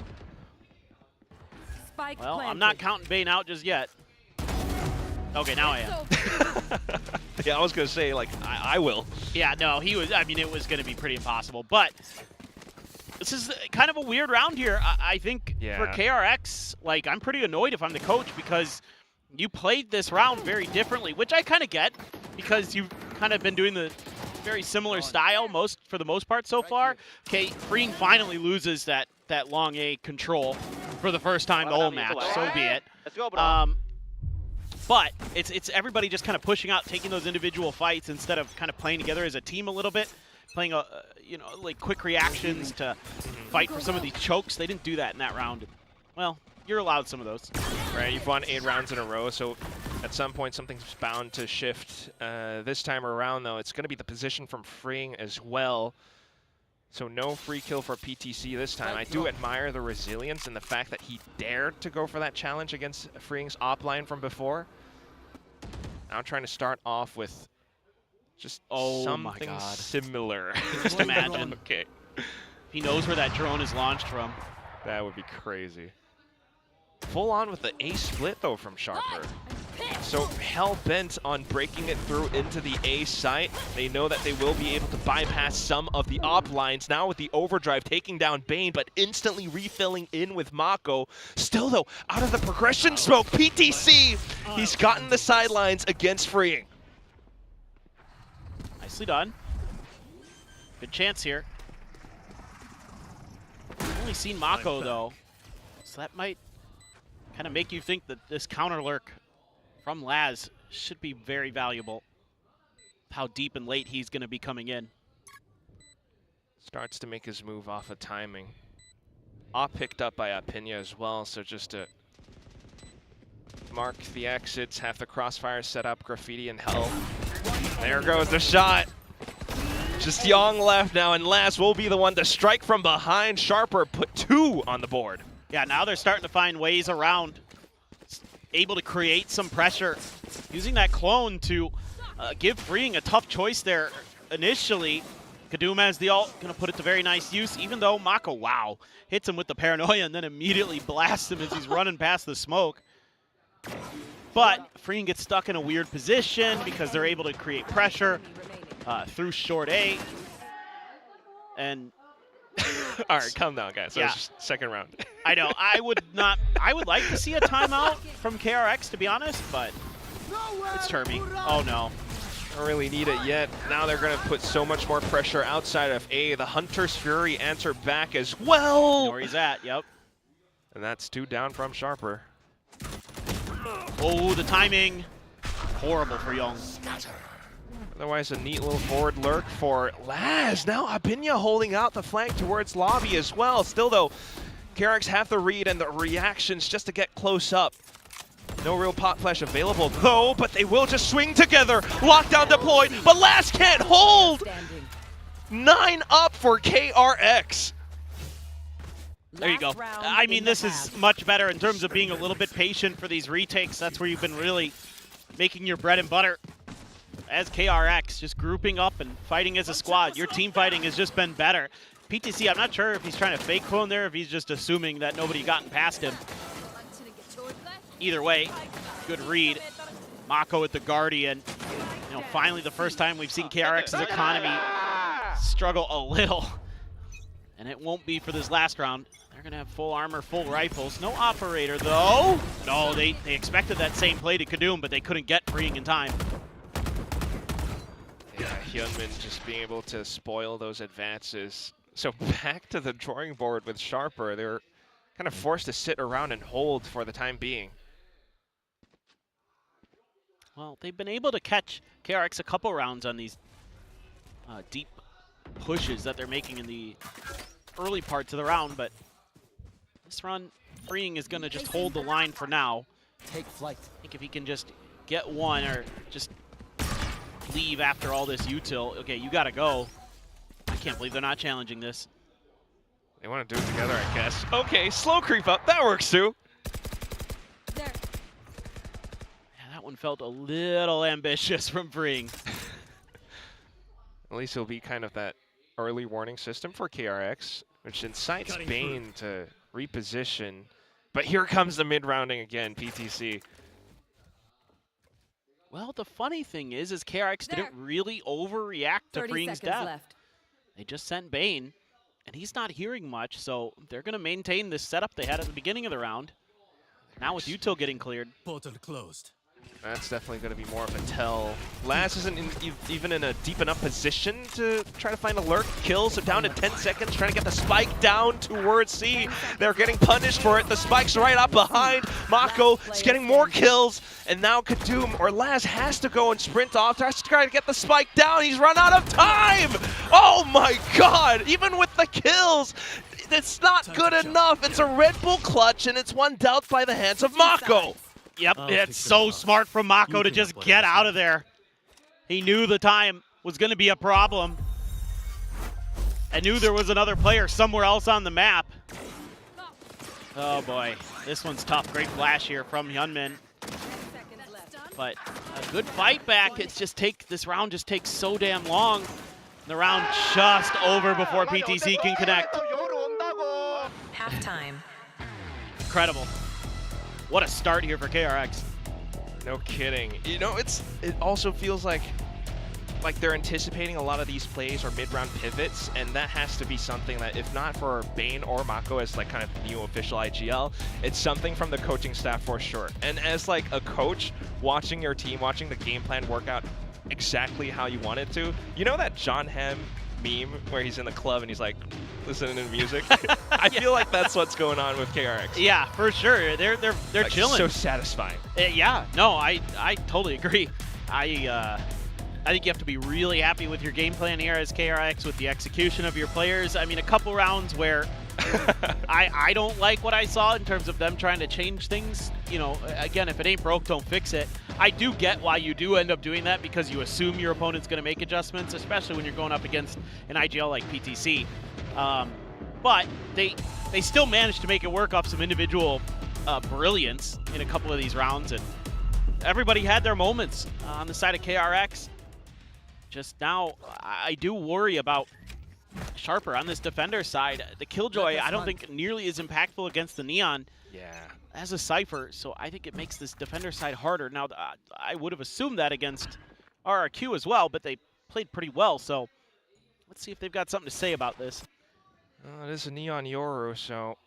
Well, I'm not counting Bane out just yet. Okay, now I am. Yeah, I was going to say, like, I will. Yeah, no, he was, I mean, it was going to be pretty impossible. But this is kind of a weird round here. I think for KRX, like, I'm pretty annoyed if I'm the coach because you played this round very differently, which I kind of get because you've kind of been doing the very similar style for the most part so far. Okay, Freeing finally loses that long A control for the first time the whole match, so be it. Let's go, bro. But it's everybody just kind of pushing out, taking those individual fights instead of kind of playing together as a team a little bit, playing like quick reactions to fight for some of these chokes. They didn't do that in that round. Well, you're allowed some of those. Right, you've won 8 rounds in a row, so at some point something's bound to shift. This time around, though, it's going to be the position from Freeing as well. So no free kill for PTC this time. I do admire the resilience and the fact that he dared to go for that challenge against Freeing's op line from before. Now trying to start off with just something similar. Just imagine. Okay. He knows where that drone is launched from. That would be crazy. Full on with the A split, though, from Sharper. So hell-bent on breaking it through into the A site. They know that they will be able to bypass some of the op lines. Now with the overdrive taking down Bane, but instantly refilling in with Mako. Still though, out of the progression smoke, PTC, he's gotten the sidelines against Freeing. Nicely done. Good chance here. Only seen Mako though, so that might kind of make you think that this counter lurk from Laz should be very valuable. How deep and late he's going to be coming in. Starts to make his move off of timing. Op picked up by Pinya as well, so just to mark the exits, have the crossfire set up, Graffiti and Hell. There goes the shot. Just Young left now, and Laz will be the one to strike from behind. Sharper put 2 on the board. Yeah, now they're starting to find ways around, able to create some pressure, using that clone to give Freeing a tough choice there initially. Kaduma has the ult, gonna put it to very nice use, even though Mako, wow, hits him with the paranoia and then immediately blasts him as he's running past the smoke. But Freeing gets stuck in a weird position because they're able to create pressure through short A. And all right, calm down, guys. Yeah. That's second round. I know. I would like to see a timeout from KRX, to be honest, but it's Termy. Oh no. Don't really need it yet. Now they're going to put so much more pressure outside of A. The Hunter's Fury answer back as well. Where he's at, yep. And that's 2 down from Sharper. Oh, the timing. Horrible for Young. Otherwise, a neat little forward lurk for Laz. Now Apinya holding out the flank towards lobby as well. Still though, KRX have the read and the reactions just to get close up. No real pot flash available though, but they will just swing together. Lockdown deployed, but Laz can't hold! 9 up for KRX. There you go. I mean, this is much better in terms of being a little bit patient for these retakes. That's where you've been really making your bread and butter. As KRX, just grouping up and fighting as a squad. Your team fighting has just been better. PTC, I'm not sure if he's trying to fake clone there, if he's just assuming that nobody gotten past him. Either way, good read. Mako with the Guardian. You know, finally the first time we've seen KRX's economy struggle a little. And it won't be for this last round. They're gonna have full armor, full rifles. No operator though. No, they expected that same play to Kadum, but they couldn't get Freeing in time. Yeah, Hyunmin just being able to spoil those advances. So back to the drawing board with Sharper. They're kind of forced to sit around and hold for the time being. Well, they've been able to catch KRX a couple rounds on these deep pushes that they're making in the early parts of the round, but this run, Freeing is going to just hold the line for now. Take flight. I think if he can just get one or just leave after all this util. Okay, you got to go. I can't believe they're not challenging this. They want to do it together, I guess. Okay, slow creep up. That works too. Yeah, that one felt a little ambitious from Freeing. At least it'll be kind of that early warning system for KRX, which incites Bane to reposition. But here comes the mid-rounding again, PTC. Well, the funny thing is KRX didn't really overreact to Freeing's death. Left. They just sent Bane, and he's not hearing much, so they're going to maintain this setup they had at the beginning of the round. Now with util getting cleared. Portal closed. That's definitely going to be more of a tell. Laz isn't even in a deep enough position to try to find a lurk. Kills, so down to 10 seconds, trying to get the spike down towards C. They're getting punished for it. The spike's right up behind. Mako is getting more kills, and now Kadum or Laz has to go and sprint off. Tries to try to get the spike down. He's run out of time. Oh my God! Even with the kills, it's not good enough. It's a Red Bull clutch, and it's one dealt by the hands of Mako. Yep, it's so smart from Mako to just get out of there. He knew the time was going to be a problem. I knew there was another player somewhere else on the map. Oh boy, this one's tough. Great flash here from Hyunmin. But a good fight back. It's just this round just takes so damn long. The round just over before PTC can connect. Halftime. Incredible. What a start here for KRX. No kidding. You know, it also feels like they're anticipating a lot of these plays or mid-round pivots, and that has to be something that, if not for Bane or Mako as like kind of the new official IGL, it's something from the coaching staff for sure. And as like a coach, watching your team, watching the game plan work out exactly how you want it to, you know that John Hamm meme where he's in the club and he's like listening to music? I feel like that's what's going on with KRX. Yeah, for sure. They're like, chilling. So satisfying. Yeah, no, I totally agree. I think you have to be really happy with your game plan here as KRX with the execution of your players. I mean, a couple rounds where I don't like what I saw in terms of them trying to change things. You know, again, if it ain't broke, don't fix it. I do get why you do end up doing that, because you assume your opponent's going to make adjustments, especially when you're going up against an IGL like PTC. But they still managed to make it work off some individual brilliance in a couple of these rounds, and everybody had their moments on the side of KRX. Just now, I do worry about Sharper on this defender side. The Killjoy, I don't think nearly as impactful against the Neon as a Cypher, so I think it makes this defender side harder. Now, I would have assumed that against RRQ as well, but they played pretty well, so let's see if they've got something to say about this. It is a Neon Yoru, so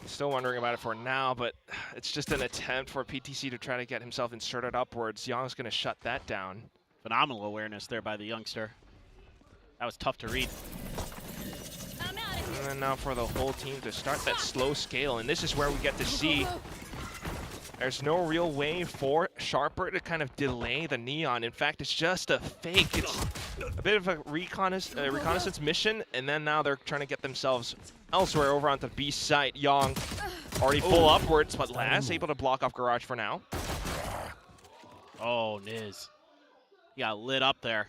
still wondering about it for now, but it's just an attempt for PTC to try to get himself inserted upwards. Young's going to shut that down. Phenomenal awareness there by the youngster. That was tough to read. And then now for the whole team to start that slow scale, and this is where we get to see there's no real way for Sharper to kind of delay the Neon. In fact, it's just a fake. It's a bit of a reconnaissance mission, and then now they're trying to get themselves elsewhere over onto B site. Young already full upwards, but Laz able to block off Garage for now. Oh, Niz. He got lit up there.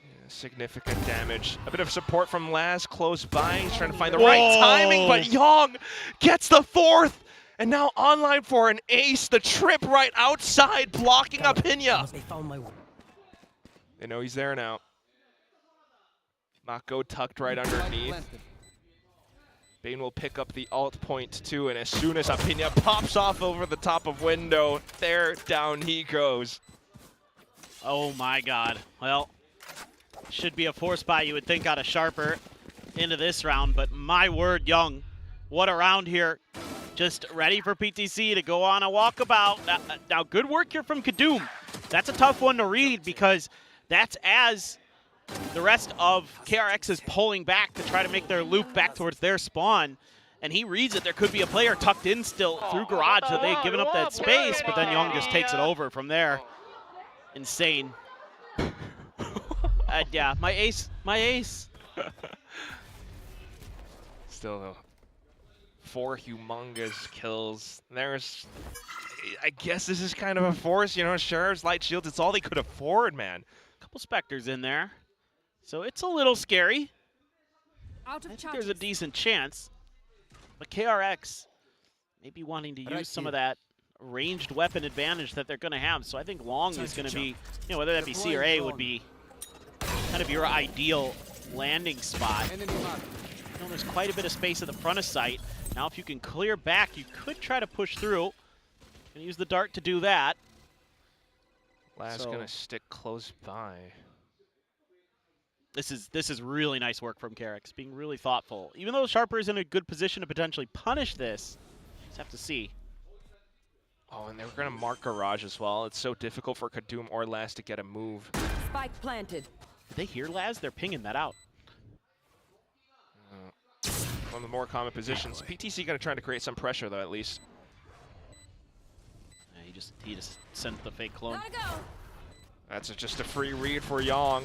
Yeah, significant damage. A bit of support from Laz close by. He's trying to find the right timing, but Young gets the fourth. And now online for an ace. The trip right outside, blocking up Pinya. They know he's there now. Mako tucked right underneath. Bane will pick up the alt point too, and as soon as Apinya pops off over the top of window, there down he goes. Oh my god. Well, should be a force buy, you would think, out of Sharper into this round, but my word, Young, what a round here. Just ready for PTC to go on a walkabout. Now, good work here from Kadoom. That's a tough one to read, because that's as the rest of KRX is pulling back to try to make their loop back towards their spawn. And he reads it. There could be a player tucked in still through Garage, so they've given up that space, but then Young just takes it over from there. Insane. Yeah, my ace. Still though. 4 humongous kills. There's, I guess this is kind of a force, you know, Sheriff's Light Shields, it's all they could afford, man. Couple Spectres in there. So it's a little scary. Out of I think there's a decent chance. But KRX may be wanting to use some of that ranged weapon advantage that they're going to have. So I think Long is going to be, you know, whether that be C or A would be kind of your ideal landing spot. You know, there's quite a bit of space at the front of site. Now if you can clear back, you could try to push through. And use the dart to do that. Laz gonna stick close by. This is really nice work from KRX, being really thoughtful. Even though Sharper is in a good position to potentially punish this, just have to see. Oh, and they were gonna mark Garage as well. It's so difficult for Kadoom or Laz to get a move. Spike planted. Did they hear Laz? They're pinging that out. One of the more common positions. PTC gonna try to create some pressure though, at least. Yeah, he just sent the fake clone. That's just a free read for Young.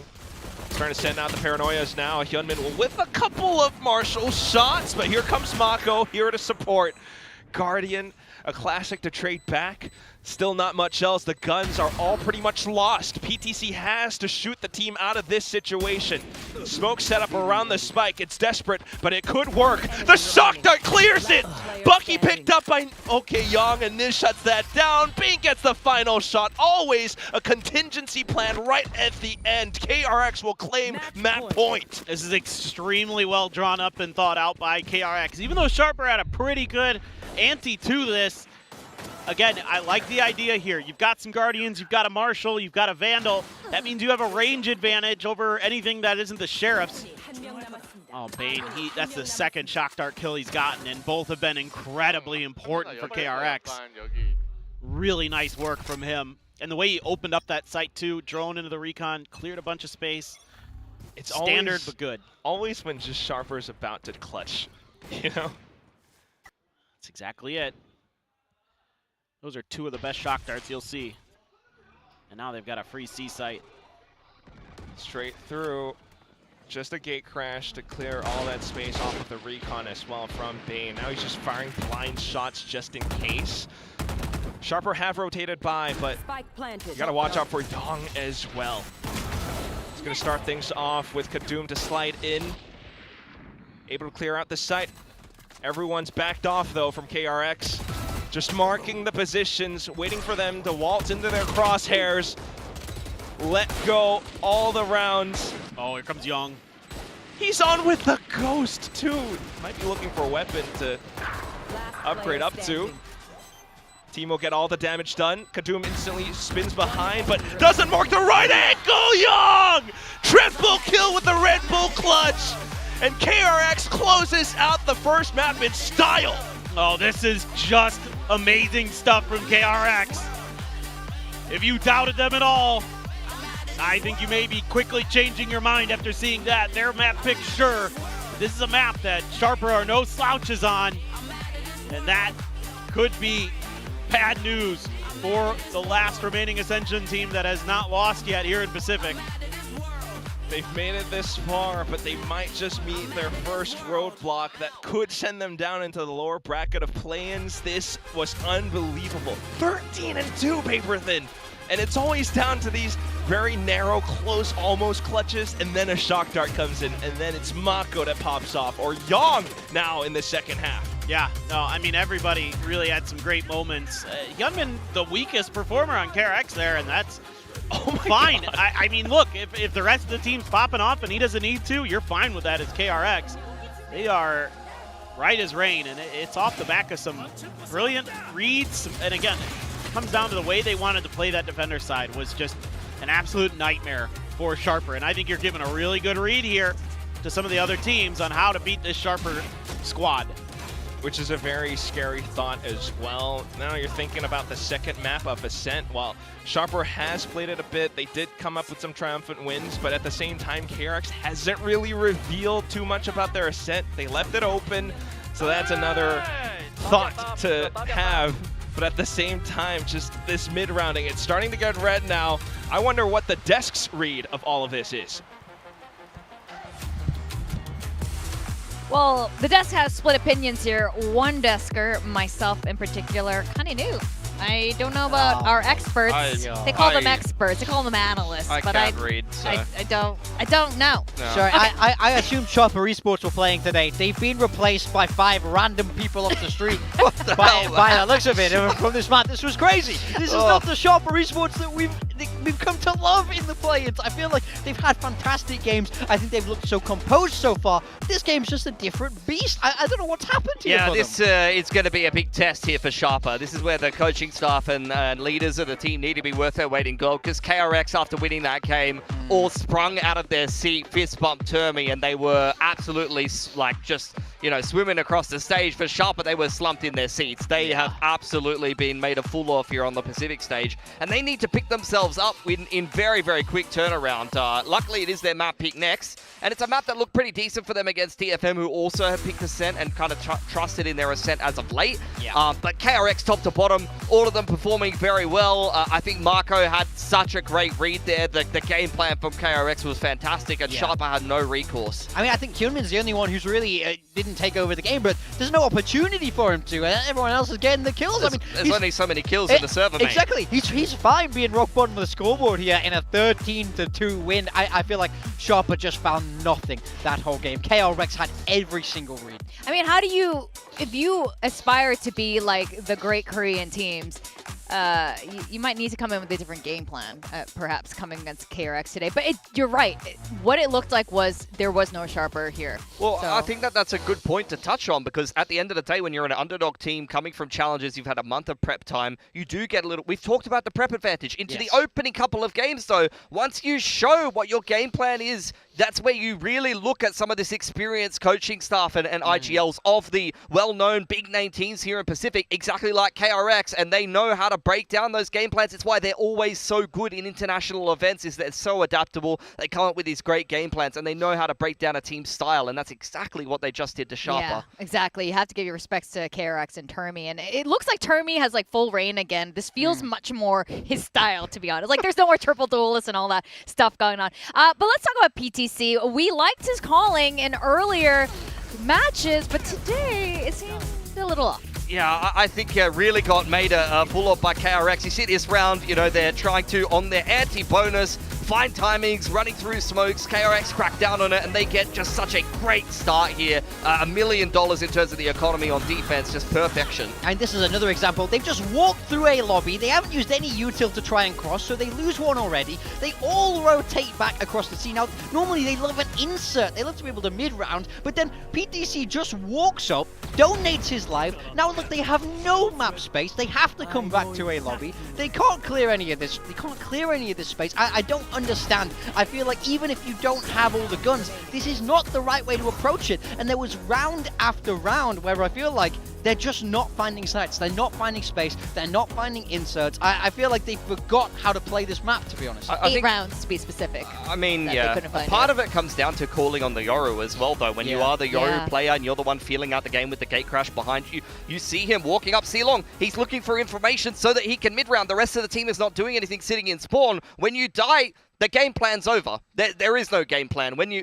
He's trying to send out the paranoias now. Hyunmin will whip a couple of Marshall shots, but here comes Mako here to support. Guardian, a classic to trade back. Still not much else. The guns are all pretty much lost. PTC has to shoot the team out of this situation. Smoke set up around the spike. It's desperate, but it could work. The shock dart clears it. Bucky picked up by Young, and this shuts that down. Bing gets the final shot. Always a contingency plan right at the end. KRX will claim map point. This is extremely well drawn up and thought out by KRX. Even though Sharper had a pretty good ante to this, again, I like the idea here. You've got some Guardians, you've got a Marshal, you've got a Vandal. That means you have a range advantage over anything that isn't the Sheriffs. Oh, Bane, that's the second Shock Dart kill he's gotten, and both have been incredibly important for KRX. Really nice work from him. And the way he opened up that site too, drone into the recon, cleared a bunch of space. It's standard, always, but good. Always when just Sharper's about to clutch, you know? That's exactly it. Those are two of the best Shock Darts you'll see. And now they've got a free C site. Straight through. Just a gate crash to clear all that space off of the recon as well from Bane. Now he's just firing blind shots just in case. Sharper have rotated by, but you gotta watch out for Young as well. He's gonna start things off with Kadum to slide in. Able to clear out the site. Everyone's backed off though from KRX. Just marking the positions, waiting for them to waltz into their crosshairs. Let go all the rounds. Oh, here comes Young. He's on with the Ghost too. Might be looking for a weapon to upgrade up to. Team will get all the damage done. Kadum instantly spins behind, but doesn't mark the right angle. Young! Triple kill with the Red Bull clutch. And KRX closes out the first map in style. Oh, this is just amazing stuff from KRX. If you doubted them at all, I think you may be quickly changing your mind after seeing that. Their map pick, sure. This is a map that Sharper are no slouches on. And that could be bad news for the last remaining Ascension team that has not lost yet here in Pacific. They've made it this far, but they might just meet their first roadblock that could send them down into the lower bracket of play-ins. This was unbelievable. 13-2 paper thin. And it's always down to these very narrow, close, almost clutches, and then a Shock Dart comes in, and then it's Mako that pops off, or Young now in the second half. Yeah, no, I mean, everybody really had some great moments. Youngman, the weakest performer on KRX there, and that's fine. I mean, look, if the rest of the team's popping off and he doesn't need to, you're fine with that as KRX. They are right as rain, and it's off the back of some brilliant reads, and again, comes down to the way they wanted to play that defender side was just an absolute nightmare for Sharper. And I think you're giving a really good read here to some of the other teams on how to beat this Sharper squad. Which is a very scary thought as well. Now you're thinking about the second map of Ascent. While Sharper has played it a bit, they did come up with some triumphant wins, but at the same time, KRX hasn't really revealed too much about their Ascent. They left it open, so that's another thought to have. But at the same time, just this mid-rounding, it's starting to get red now. I wonder what the desk's read of all of this is. Well, the desk has split opinions here. One desker, myself in particular, kind of new. I don't know about our experts. They call them experts. They call them analysts. I but can't read, so. I don't know. No. Sorry, okay. I assumed Sharper Esports were playing today. They've been replaced by 5 random people off the street. by the looks of it, from this man, this was crazy. This is not the Sharper Esports that we've come to love in the play-ins. I feel like they've had fantastic games. I think they've looked so composed so far. This game's just a different beast. I don't know what's happened here. Yeah, this is going to be a big test here for Sharper. This is where the coaching staff and leaders of the team need to be worth their weight in gold, because KRX, after winning that game, all sprung out of their seat, fist bump Termi, and they were absolutely like just, you know, swimming across the stage. For Sharper, they were slumped in their seats. They have absolutely been made a fool of here on the Pacific stage, and they need to pick themselves up in very, very quick turnaround. Luckily, it is their map pick next, and it's a map that looked pretty decent for them against TFM, who also have picked Ascent and kind of trusted in their Ascent as of late. But KRX, top to bottom, all of them performing very well. I think Marco had such a great read there. The game plan from KRX was fantastic, and Sharper had no recourse. I mean, I think Kyunmin's the only one who's really didn't take over the game, but there's no opportunity for him to. Everyone else is getting the kills. There's only so many kills in the server, mate. Exactly. He's fine being rock bottom of the scoreboard here in a 13-2 win. I feel like Sharper just found nothing that whole game. KRX had every single read. I mean, how do you, if you aspire to be like the great Korean teams, you might need to come in with a different game plan, perhaps coming against KRX today. But you're right. What it looked like was there was no Sharper here. Well, so. I think that's a good point to touch on, because at the end of the day, when you're an underdog team coming from challenges, you've had a month of prep time, you do get a little... We've talked about the prep advantage. Into the opening couple of games, though, once you show what your game plan is, that's where you really look at some of this experienced coaching staff and IGLs of the well-known big-name teams here in Pacific, exactly like KRX, and they know how to break down those game plans. It's why they're always so good in international events, is that they're so adaptable. They come up with these great game plans, and they know how to break down a team's style, and that's exactly what they just did to Sharper. Yeah, exactly. You have to give your respects to KRX and Termi, and it looks like Termi has like full reign again. This feels much more his style, to be honest. Like there's no more triple duelists and all that stuff going on. But let's talk about PTC. We liked his calling in earlier matches, but today it seems a little off. Yeah, I think really got made a fool of by KRX. You see this round, you know, they're trying to, on their anti-bonus, find timings, running through smokes. KRX crack down on it, and they get just such a great start here. $1 million in terms of the economy on defense, just perfection. And this is another example. They've just walked through a lobby. They haven't used any util to try and cross, so they lose one already. They all rotate back across the scene. Now, normally they love an insert. They love to be able to mid-round, but then PTC just walks up, donates his life. Now, look, they have no map space. They have to come back to a lobby. They can't clear any of this. They can't clear any of this space. I don't understand. I feel like even if you don't have all the guns, this is not the right way to approach it. And there was round after round where I feel like they're just not finding sites. They're not finding space. They're not finding inserts. I feel like they forgot how to play this map, to be honest. 8 rounds, to be specific. I mean, yeah. Part of it comes down to calling on the Yoru as well, though. When you are the Yoru player and you're the one feeling out the game with the gate crash behind you, you see him walking up C-Long. He's looking for information so that he can mid-round. The rest of the team is not doing anything, sitting in spawn. When you die, the game plan's over. There is no game plan. When you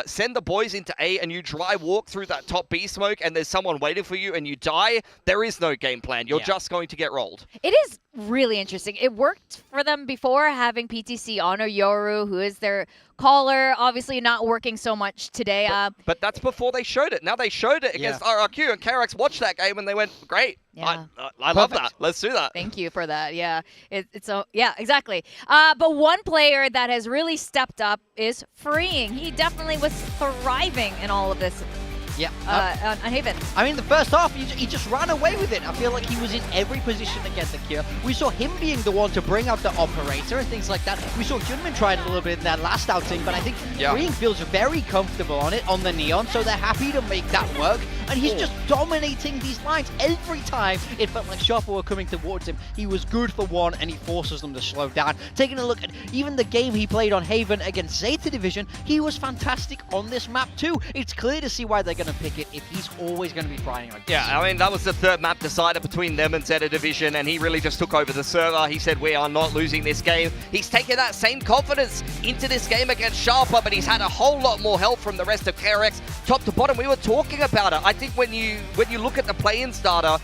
send the boys into A and you dry walk through that top B smoke and there's someone waiting for you and you die, there is no game plan. You're just going to get rolled. It is really interesting. It worked for them before, having PTC honor Yoru, who is their caller. Obviously not working so much today. But that's before they showed it. Now they showed it against RRQ, and KRX watched that game and they went, great. Yeah. I love that. Let's do that. Thank you for that. Yeah, yeah, exactly. But one player that has really stepped up is Freeing. He definitely was thriving in all of this. Yeah. On Haven. I mean, the first half, he just ran away with it. I feel like he was in every position to get the kill. We saw him being the one to bring out the operator and things like that. We saw Junmin try it a little bit in that last outing, but I think Freeing feels very comfortable on it, on the Neon, so they're happy to make that work. And he's just dominating these lines. Every time it felt like Sharper were coming towards him, he was good for one, and he forces them to slow down. Taking a look at even the game he played on Haven against Zeta Division, he was fantastic on this map too. It's clear to see why they're going to pick it if he's always going to be trying like this. Yeah, I mean, that was the third map decider between them and Zeta Division, and he really just took over the server. He said, we are not losing this game. He's taken that same confidence into this game against Sharper, but he's had a whole lot more help from the rest of KRX. Top to bottom, we were talking about it. I think when you look at the play-ins data,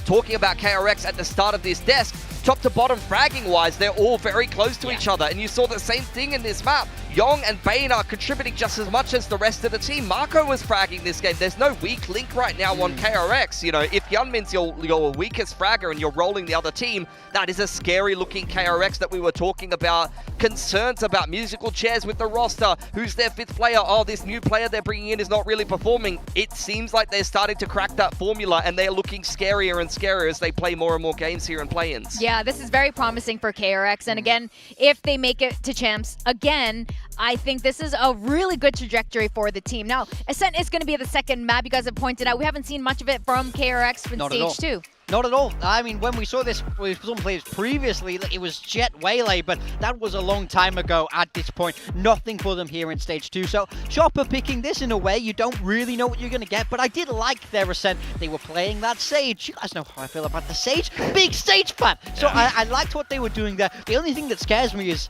talking about KRX at the start of this desk, top to bottom fragging-wise, they're all very close to each other, and you saw the same thing in this map. Yong and Bane are contributing just as much as the rest of the team. Marco was fragging this game. There's no weak link right now on KRX. You know, if Yunmin's your weakest fragger and you're rolling the other team, that is a scary-looking KRX that we were talking about. Concerns about musical chairs with the roster. Who's their fifth player? Oh, this new player they're bringing in is not really performing. It seems like they're starting to crack that formula, and they're looking scarier and scarier as they play more and more games here in play-ins. Yeah, this is very promising for KRX. And again, if they make it to champs again, I think this is a really good trajectory for the team. Now, Ascent is going to be the second map. You guys have pointed out we haven't seen much of it from KRX in Stage 2. Not at all. I mean, when we saw this with some players previously, it was Jet Waylay, but that was a long time ago at this point. Nothing for them here in Stage 2. So, Chopper picking this in a way, you don't really know what you're going to get, but I did like their Ascent. They were playing that Sage. You guys know how I feel about the Sage. Big Sage fan! So, I liked what they were doing there. The only thing that scares me is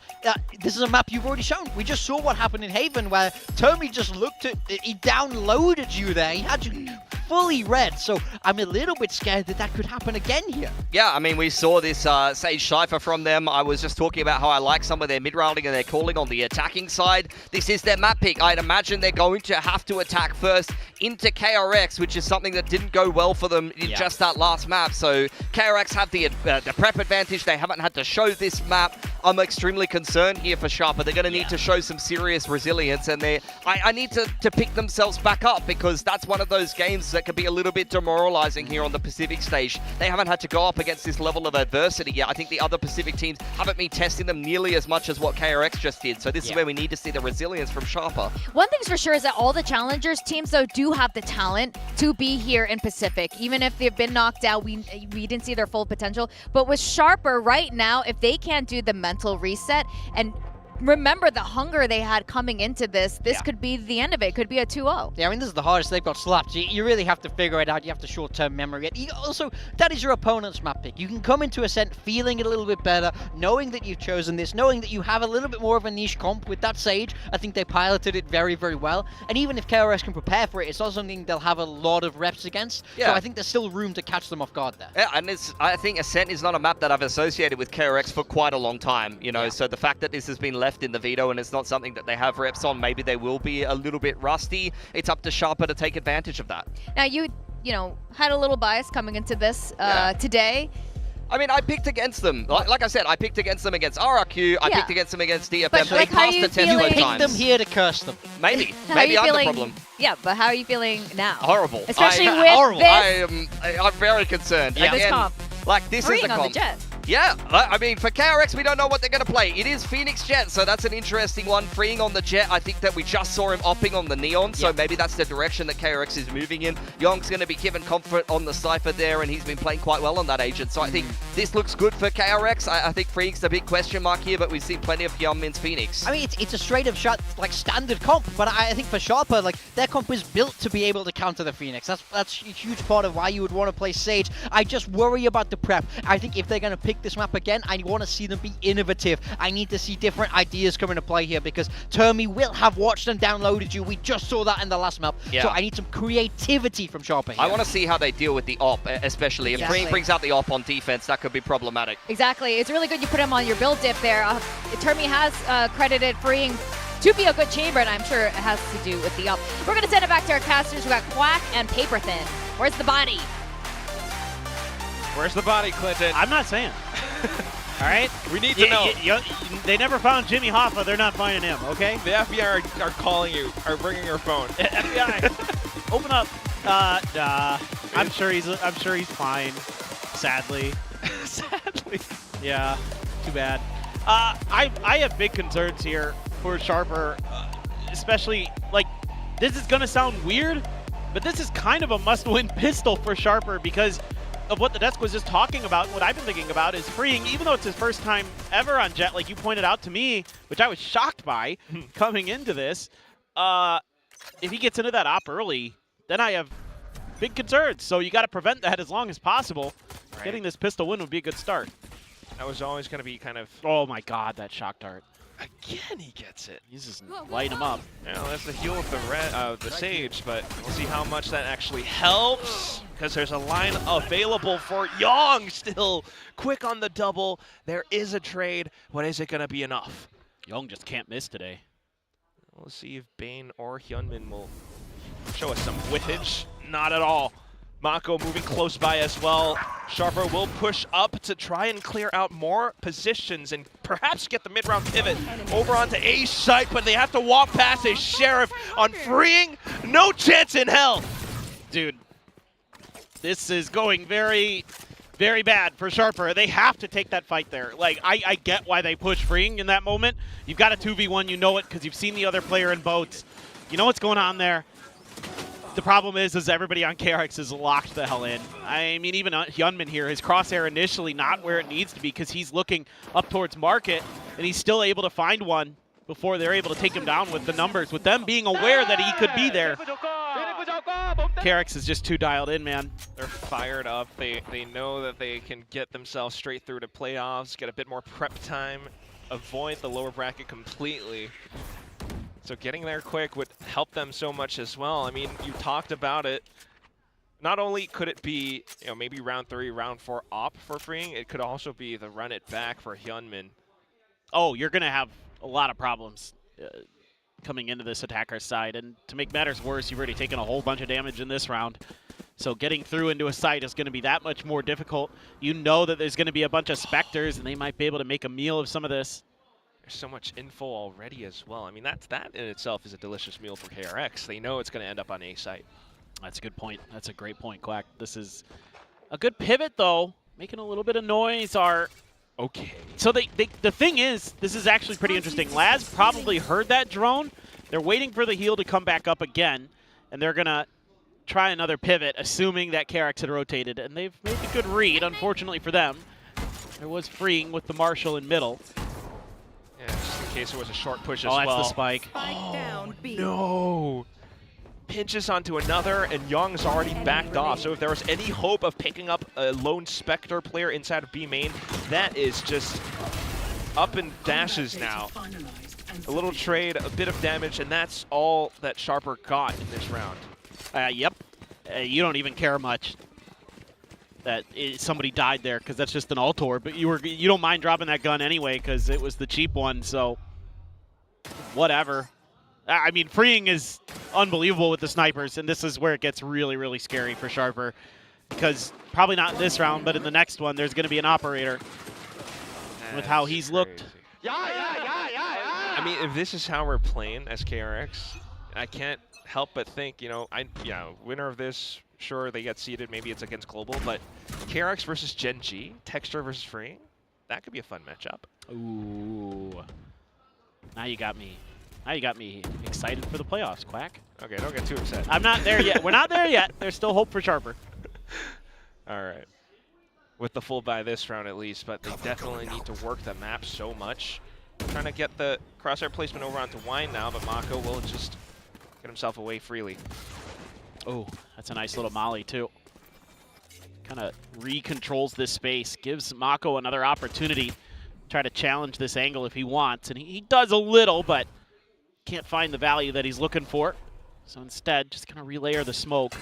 this is a map you've already shown. We just saw what happened in Haven, where Termi just looked at, he downloaded you there. He had you fully red. So I'm a little bit scared that that could happen again here. Yeah, I mean, we saw this Sage Cypher from them. I was just talking about how I like some of their mid-rounding and their calling on the attacking side. This is their map pick. I'd imagine they're going to have to attack first into KRX, which is something that didn't go well for them in just that last map. So KRX have the prep advantage. They haven't had to show this map. I'm extremely concerned here for Sharper. They're going to need to show some serious resilience, and I need to pick themselves back up, because that's one of those games that can be a little bit demoralizing here on the Pacific stage. They haven't had to go up against this level of adversity yet. I think the other Pacific teams haven't been testing them nearly as much as what KRX just did. So this is where we need to see the resilience from Sharper. One thing's for sure is that all the challengers teams, though, do have the talent to be here in Pacific. Even if they've been knocked out, we didn't see their full potential. But with Sharper right now, if they can't do the mental reset and remember the hunger they had coming into this could be the end of it. Could be a 2-0. Yeah, I mean, this is the hardest. They've got slapped. You really have to figure it out. You have to short-term memory it. Also, that is your opponent's map pick. You can come into Ascent feeling it a little bit better, knowing that you've chosen this, knowing that you have a little bit more of a niche comp with that Sage. I think they piloted it very, very well. And even if KRX can prepare for it, it's also something they'll have a lot of reps against. Yeah. So I think there's still room to catch them off guard there. Yeah, and I think Ascent is not a map that I've associated with KRX for quite a long time. You know, so the fact that this has been left in the veto and it's not something that they have reps on, maybe they will be a little bit rusty. It's up to Sharper to take advantage of that. Now, you know, had a little bias coming into this today. I mean, I picked against them. Like I said, I picked against them against RRQ. I picked against them against DFM. But, they passed the test both You picked times. them here to curse them. Maybe. How Maybe are I'm you the feeling? problem. Yeah, but how are you feeling now? Horrible. Especially with this. I'm very concerned. Yeah. This comp. Like, this Freeing is the on comp. the Jet. Yeah, I mean, for KRX, we don't know what they're going to play. It is Phoenix Jet, so that's an interesting one. Freeing on the Jet, I think that we just saw him opping on the Neon, so maybe that's the direction that KRX is moving in. Young's going to be given comfort on the Cypher there, and he's been playing quite well on that agent, so I think this looks good for KRX. I think Freeing's the big question mark here, but we've seen plenty of Young Min's Phoenix. I mean, it's a straight-up shot, like, standard comp, but I think for Sharper, like, their comp is built to be able to counter the Phoenix. That's a huge part of why you would want to play Sage. I just worry about the prep. I think if they're going to pick this map again, I want to see them be innovative. I need to see different ideas come into play here, because Termi will have watched and downloaded you. We just saw that in the last map. Yeah. So I need some creativity from Sharper here. I want to see how they deal with the op, especially. If Freeing brings out the op on defense, that could be problematic. Exactly. It's really good you put him on your build diff there. Termi has credited Freeing to be a good chamber, and I'm sure it has to do with the up. We're going to send it back to our casters. We got Quack and Paper Thin. Where's the body? Where's the body, Clinton? I'm not saying. All right? We need to know. They never found Jimmy Hoffa. They're not finding him, okay? The FBI are calling you, are bringing your phone. FBI, open up. I'm sure he's fine. Sadly. Sadly. Yeah. Too bad. I have big concerns here for Sharper, especially, like, this is gonna sound weird, but this is kind of a must-win pistol for Sharper because of what the desk was just talking about. What I've been thinking about is Freeing, even though it's his first time ever on Jet, like you pointed out to me, which I was shocked by coming into this. If he gets into that op early, then I have big concerns. So you got to prevent that as long as possible. Right. Getting this pistol win would be a good start. That was always going to be kind of... Oh my god, that shock dart. Again, he gets it. He's just lighting him up. Yeah, that's the heal with the Sage, but we'll see how much that actually helps, because there's a line available for Young still. Quick on the double. There is a trade. What is it going to be enough? Young just can't miss today. We'll see if Bane or Hyunmin will show us some whiffage. Not at all. Mako moving close by as well. Sharper will push up to try and clear out more positions and perhaps get the mid-round pivot over onto A site, but they have to walk past a Sheriff on Freeing. No chance in hell. Dude, this is going very, very bad for Sharper. They have to take that fight there. Like, I get why they push Freeing in that moment. You've got a 2v1, you know it, because you've seen the other player in boats. You know what's going on there. The problem is everybody on KRX is locked the hell in. I mean, even Hyunmin here, his crosshair initially not where it needs to be because he's looking up towards market, and he's still able to find one before they're able to take him down with the numbers, with them being aware that he could be there. KRX is just too dialed in, man. They're fired up. They know that they can get themselves straight through to playoffs, get a bit more prep time, avoid the lower bracket completely. So getting there quick would help them so much as well. I mean, you talked about it. not only could it be, maybe round 3, round 4 op for freeing, it could also be the run it back for Hyunmin. Oh, you're going to have a lot of problems coming into this attacker's side. And to make matters worse, you've already taken a whole bunch of damage in this round. So getting through into a site is going to be that much more difficult. You know that there's going to be a bunch of Spectres, and they might be able to make a meal of some of this. There's so much info already as well. I mean, that in itself is a delicious meal for KRX. They know it's going to end up on A site. That's a good point. That's a great point, Quack. This is a good pivot, though. Making a little bit of noise. Okay. So the thing is, this is actually pretty interesting. Laz probably heard that drone. They're waiting for the heal to come back up again, and they're going to try another pivot, assuming that KRX had rotated. And they've made a good read, unfortunately for them. There was freeing with the Marshall in middle. Yeah, just in case it was a short push as well. well. Oh, that's the spike. No. Pinches onto another, and Young's already backed off. So if there was any hope of picking up a lone Spectre player inside of B main, that is just up and dashes now. A little trade, a bit of damage, and that's all that Sharper got in this round. Yep. You don't even care much that somebody died there, because that's just an Altor. But you don't mind dropping that gun anyway, because it was the cheap one. So whatever. I mean, freeing is unbelievable with the snipers, and this is where it gets really, really scary for Sharper, because probably not in this round, but in the next one, there's going to be an operator with how he's looked. I mean, if this is how we're playing as KRX, I can't help but think, winner of this, sure, they get seeded. Maybe it's against Global, but KRX versus Gen G, Texture versus Freeing, that could be a fun matchup. Ooh. Now you got me. Now you got me excited for the playoffs, Quack. Okay, don't get too excited. I'm not there yet. We're not there yet. There's still hope for Sharper. All right. With the full buy this round at least, but they definitely need to work the map so much. Trying to get the crosshair placement over onto Wine now, but Mako will just get himself away freely. Oh, that's a nice little molly, too. Kind of re-controls this space, gives Mako another opportunity to try to challenge this angle if he wants, and he does a little, but can't find the value that he's looking for. So instead, just kind of relayer the smoke.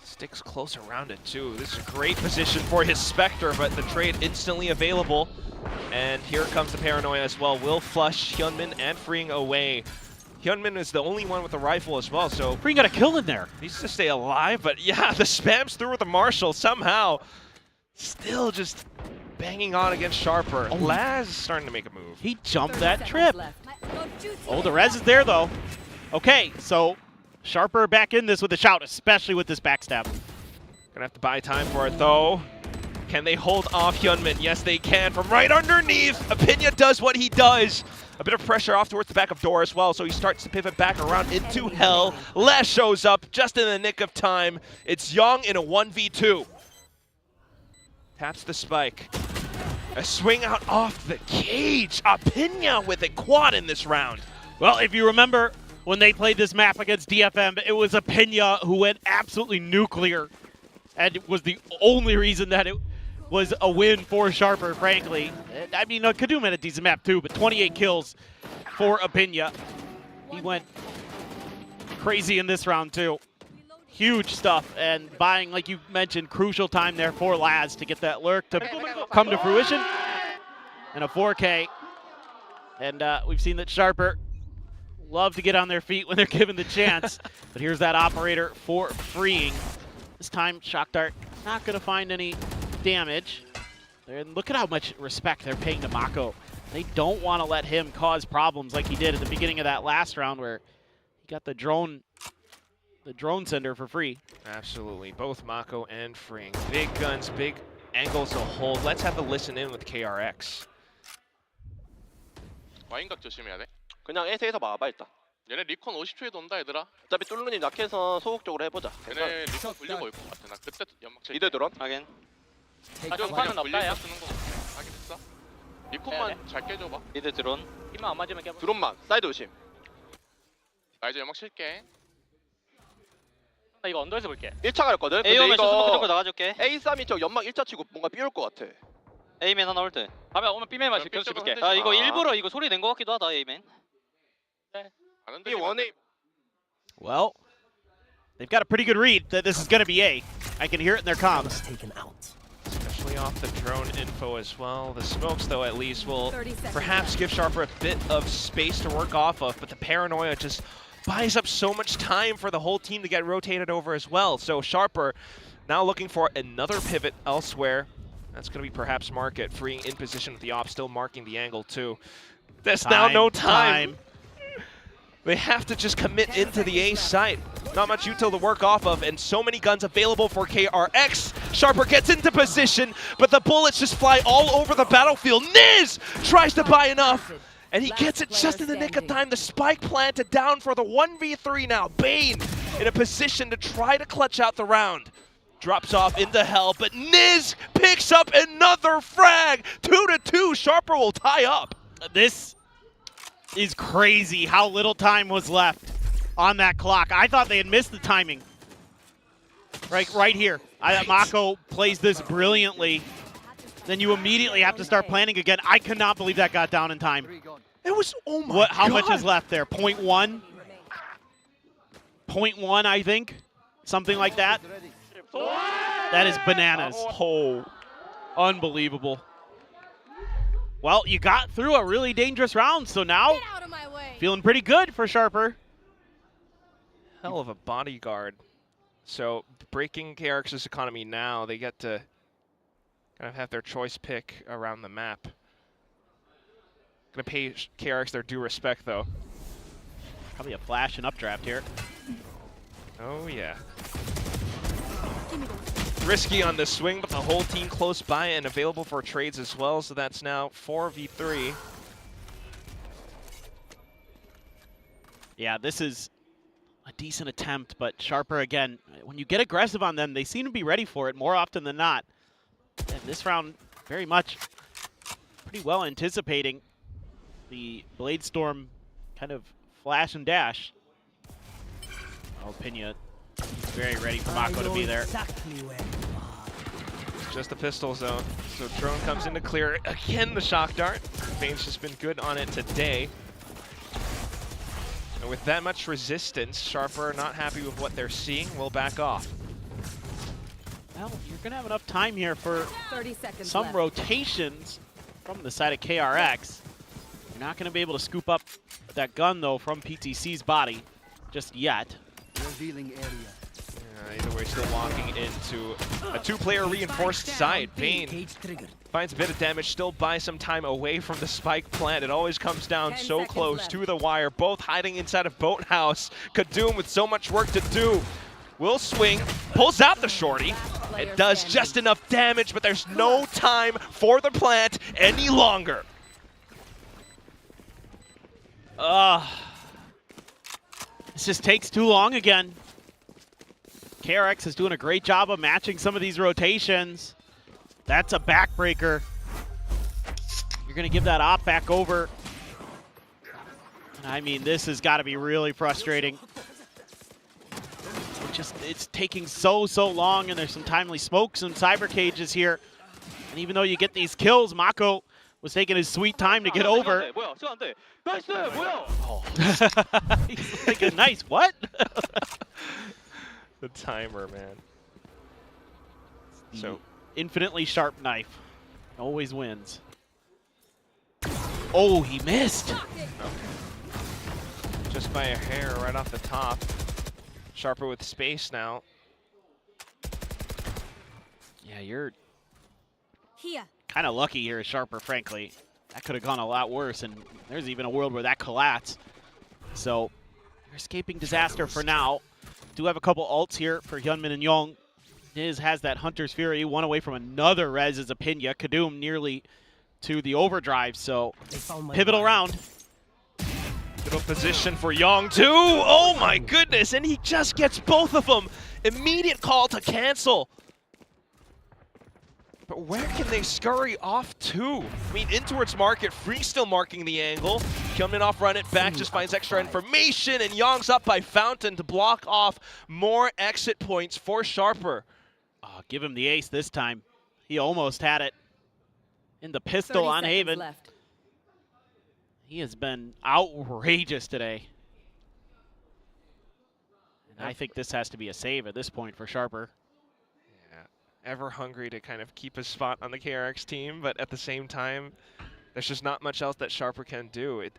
Sticks close around it, too. This is a great position for his Spectre, but the trade instantly available. And here comes the paranoia as well. Will flush Hyunmin and Freeing away. Hyunmin is the only one with the rifle as well, so Freeing got a kill in there. Needs to stay alive, but yeah, the spam's through with the Marshall somehow. Still just banging on against Sharper. Oh. Laz is starting to make a move. He jumped that trip. Oh, the res is there, though. Okay, so Sharper back in this with a shout, especially with this backstab. Gonna have to buy time for it, though. Can they hold off Hyunmin? Yes, they can. From right underneath, Apinya does what he does. A bit of pressure off towards the backup door as well, so he starts to pivot back around into hell. Les shows up just in the nick of time. It's Young in a 1v2. Taps the spike. A swing out off the cage. Apinya with a quad in this round. Well, if you remember when they played this map against DFM, it was Apinya who went absolutely nuclear. And it was the only reason that it was a win for Sharper, frankly. I mean, Kadum had a decent map too, but 28 kills for Apinya. He went crazy in this round too. Huge stuff, and buying, like you mentioned, crucial time there for Laz to get that lurk to come to fruition. And a 4K. And we've seen that Sharper love to get on their feet when they're given the chance. But here's that operator for freeing. This time, Shock Dart not going to find any damage. And look at how much respect they're paying to Mako. They don't want to let him cause problems like he did at the beginning of that last round where he got the drone sender for free. Absolutely. Both Mako and Freeing. Big guns, big angles to hold. Let's have a listen in with KRX. 와인각 조심해야 돼. 그냥 S에서 막아봐 일단. 얘네 리콘 50초에 돈다 얘들아. 어차피 뚫루님 약해서 소극적으로 해보자. 얘네 리콘 돌리고 올 것 같아. 나 그때 연막 칠. 미드 드론. 하긴. 그냥 돌리고 쓰는 거 하긴 했어. 리콘만 잘 깨줘봐. 미드 드론. 힘만 안 맞으면 깨봐. 드론만. 사이드 조심. 나 이제 연막 칠게. 나 이거 언더에서 볼게. 1차 갈거든. A 오면 쇼스모크 들고 나가줄게. A3이 저 연막 1차 치고 뭔가 삐올 것 같아. A맨 하나 올 때. 가면 오면 B맨만 계속 줄게. 아 이거 일부러 이거 소리 낸 것 같기도 하다 A맨. 네. B 원에. Well, They've got a pretty good read that this is going to be A. I can hear it in their comms. Taken out. Especially off the drone info as well. The smokes, though, at least will perhaps give Sharper a bit of space to work off of, but the paranoia just buys up so much time for the whole team to get rotated over as well. So Sharper now looking for another pivot elsewhere. That's going to be perhaps Market, freeing in position with the op, still marking the angle too. There's now no time. They have to just commit into the A site. Not much util to work off of, and so many guns available for KRX. Sharper gets into position, but the bullets just fly all over the battlefield. Niz tries to buy enough, and he gets it just in the nick of time. The spike planted down for the 1v3 now. Bane in a position to try to clutch out the round. Drops off into hell, but Niz picks up another frag. 2-2, Sharper will tie up. This is crazy how little time was left on that clock. I thought they had missed the timing. Right here. Mako plays this brilliantly. Then you immediately have to start planning again. I cannot believe that got down in time. It was, oh my God. How much is left there? 0.1? 0.1, I think. Something like that. That is bananas. Oh, unbelievable. Well, you got through a really dangerous round, so now feeling pretty good for Sharper. Hell of a bodyguard. So breaking KRX's economy now, they get to kind of have their choice pick around the map. Gonna pay KRX their due respect, though. Probably a flash and updraft here. Oh, yeah. Risky on the swing, but the whole team close by and available for trades as well, so that's now 4v3. Yeah, this is a decent attempt, but Sharper, again, when you get aggressive on them, they seem to be ready for it more often than not. And this round, very much pretty well anticipating the Blade Storm kind of flash and dash. Oh, Pena, he's very ready for Mako to be there. Just a pistol zone. So drone comes in to clear it. Again, the shock dart. Bane's just been good on it today. And with that much resistance, Sharper not happy with what they're seeing, will back off. Well, you're going to have enough time here for 30 seconds some left. Rotations from the side of KRX. You're not going to be able to scoop up that gun, though, from PTC's body just yet. Revealing area. Either way, still walking into a two-player reinforced side. Bane finds a bit of damage, still buys some time away from the spike plant. It always comes down so close to the wire, both hiding inside of Boathouse. Kadoom with so much work to do. Will swing, pulls out the shorty. It does just enough damage, but there's no time for the plant any longer. This just takes too long again. KRX is doing a great job of matching some of these rotations. That's a backbreaker. You're going to give that op back over. I mean, this has got to be really frustrating. It's taking so long, and there's some timely smokes and cyber cages here. And even though you get these kills, Mako was taking his sweet time to get over. Oh. He's thinking, nice, what? The timer, man. So infinitely sharp knife always wins. Oh, he missed. Okay. Just by a hair right off the top. Sharper with space now. Yeah, you're here. Kind of lucky here, Sharper, frankly. That could have gone a lot worse, and there's even a world where that collapsed. So you're escaping disaster for now. Do have a couple ults here for Hyunmin and Young. Niz has that Hunter's Fury, one away from another res as a Pinya. Kadoom nearly to the overdrive, so pivotal round. Good position for Young too. Oh my goodness, and he just gets both of them. Immediate call to cancel. But where can they scurry off to? I mean, in towards Market, Free still marking the angle. Coming off, run it back, just finds extra information, and Young's up by Fountain to block off more exit points for Sharper. Give him the ace this time. He almost had it in the pistol on Haven. Left. He has been outrageous today. I think this has to be a save at this point for Sharper. Yeah, ever hungry to kind of keep his spot on the KRX team, but at the same time, there's just not much else that Sharper can do. It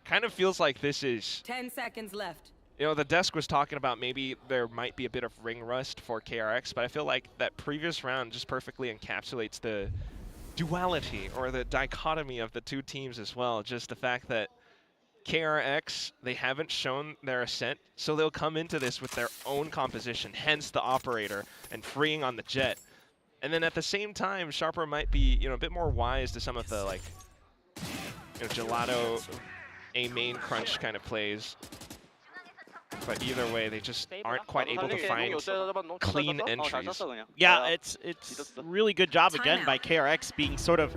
kind of feels like this is... 10 seconds left. You know, the desk was talking about maybe there might be a bit of ring rust for KRX, but I feel like that previous round just perfectly encapsulates the duality or the dichotomy of the two teams as well. Just the fact that KRX, they haven't shown their ascent, so they'll come into this with their own composition, hence the operator and freeing on the jet. And then at the same time, Sharper might be, you know, a bit more wise to some of the, like, you know, gelato A main crunch kind of plays. But either way, they just aren't quite able to find clean entries. Yeah, it's a really good job again by KRX being sort of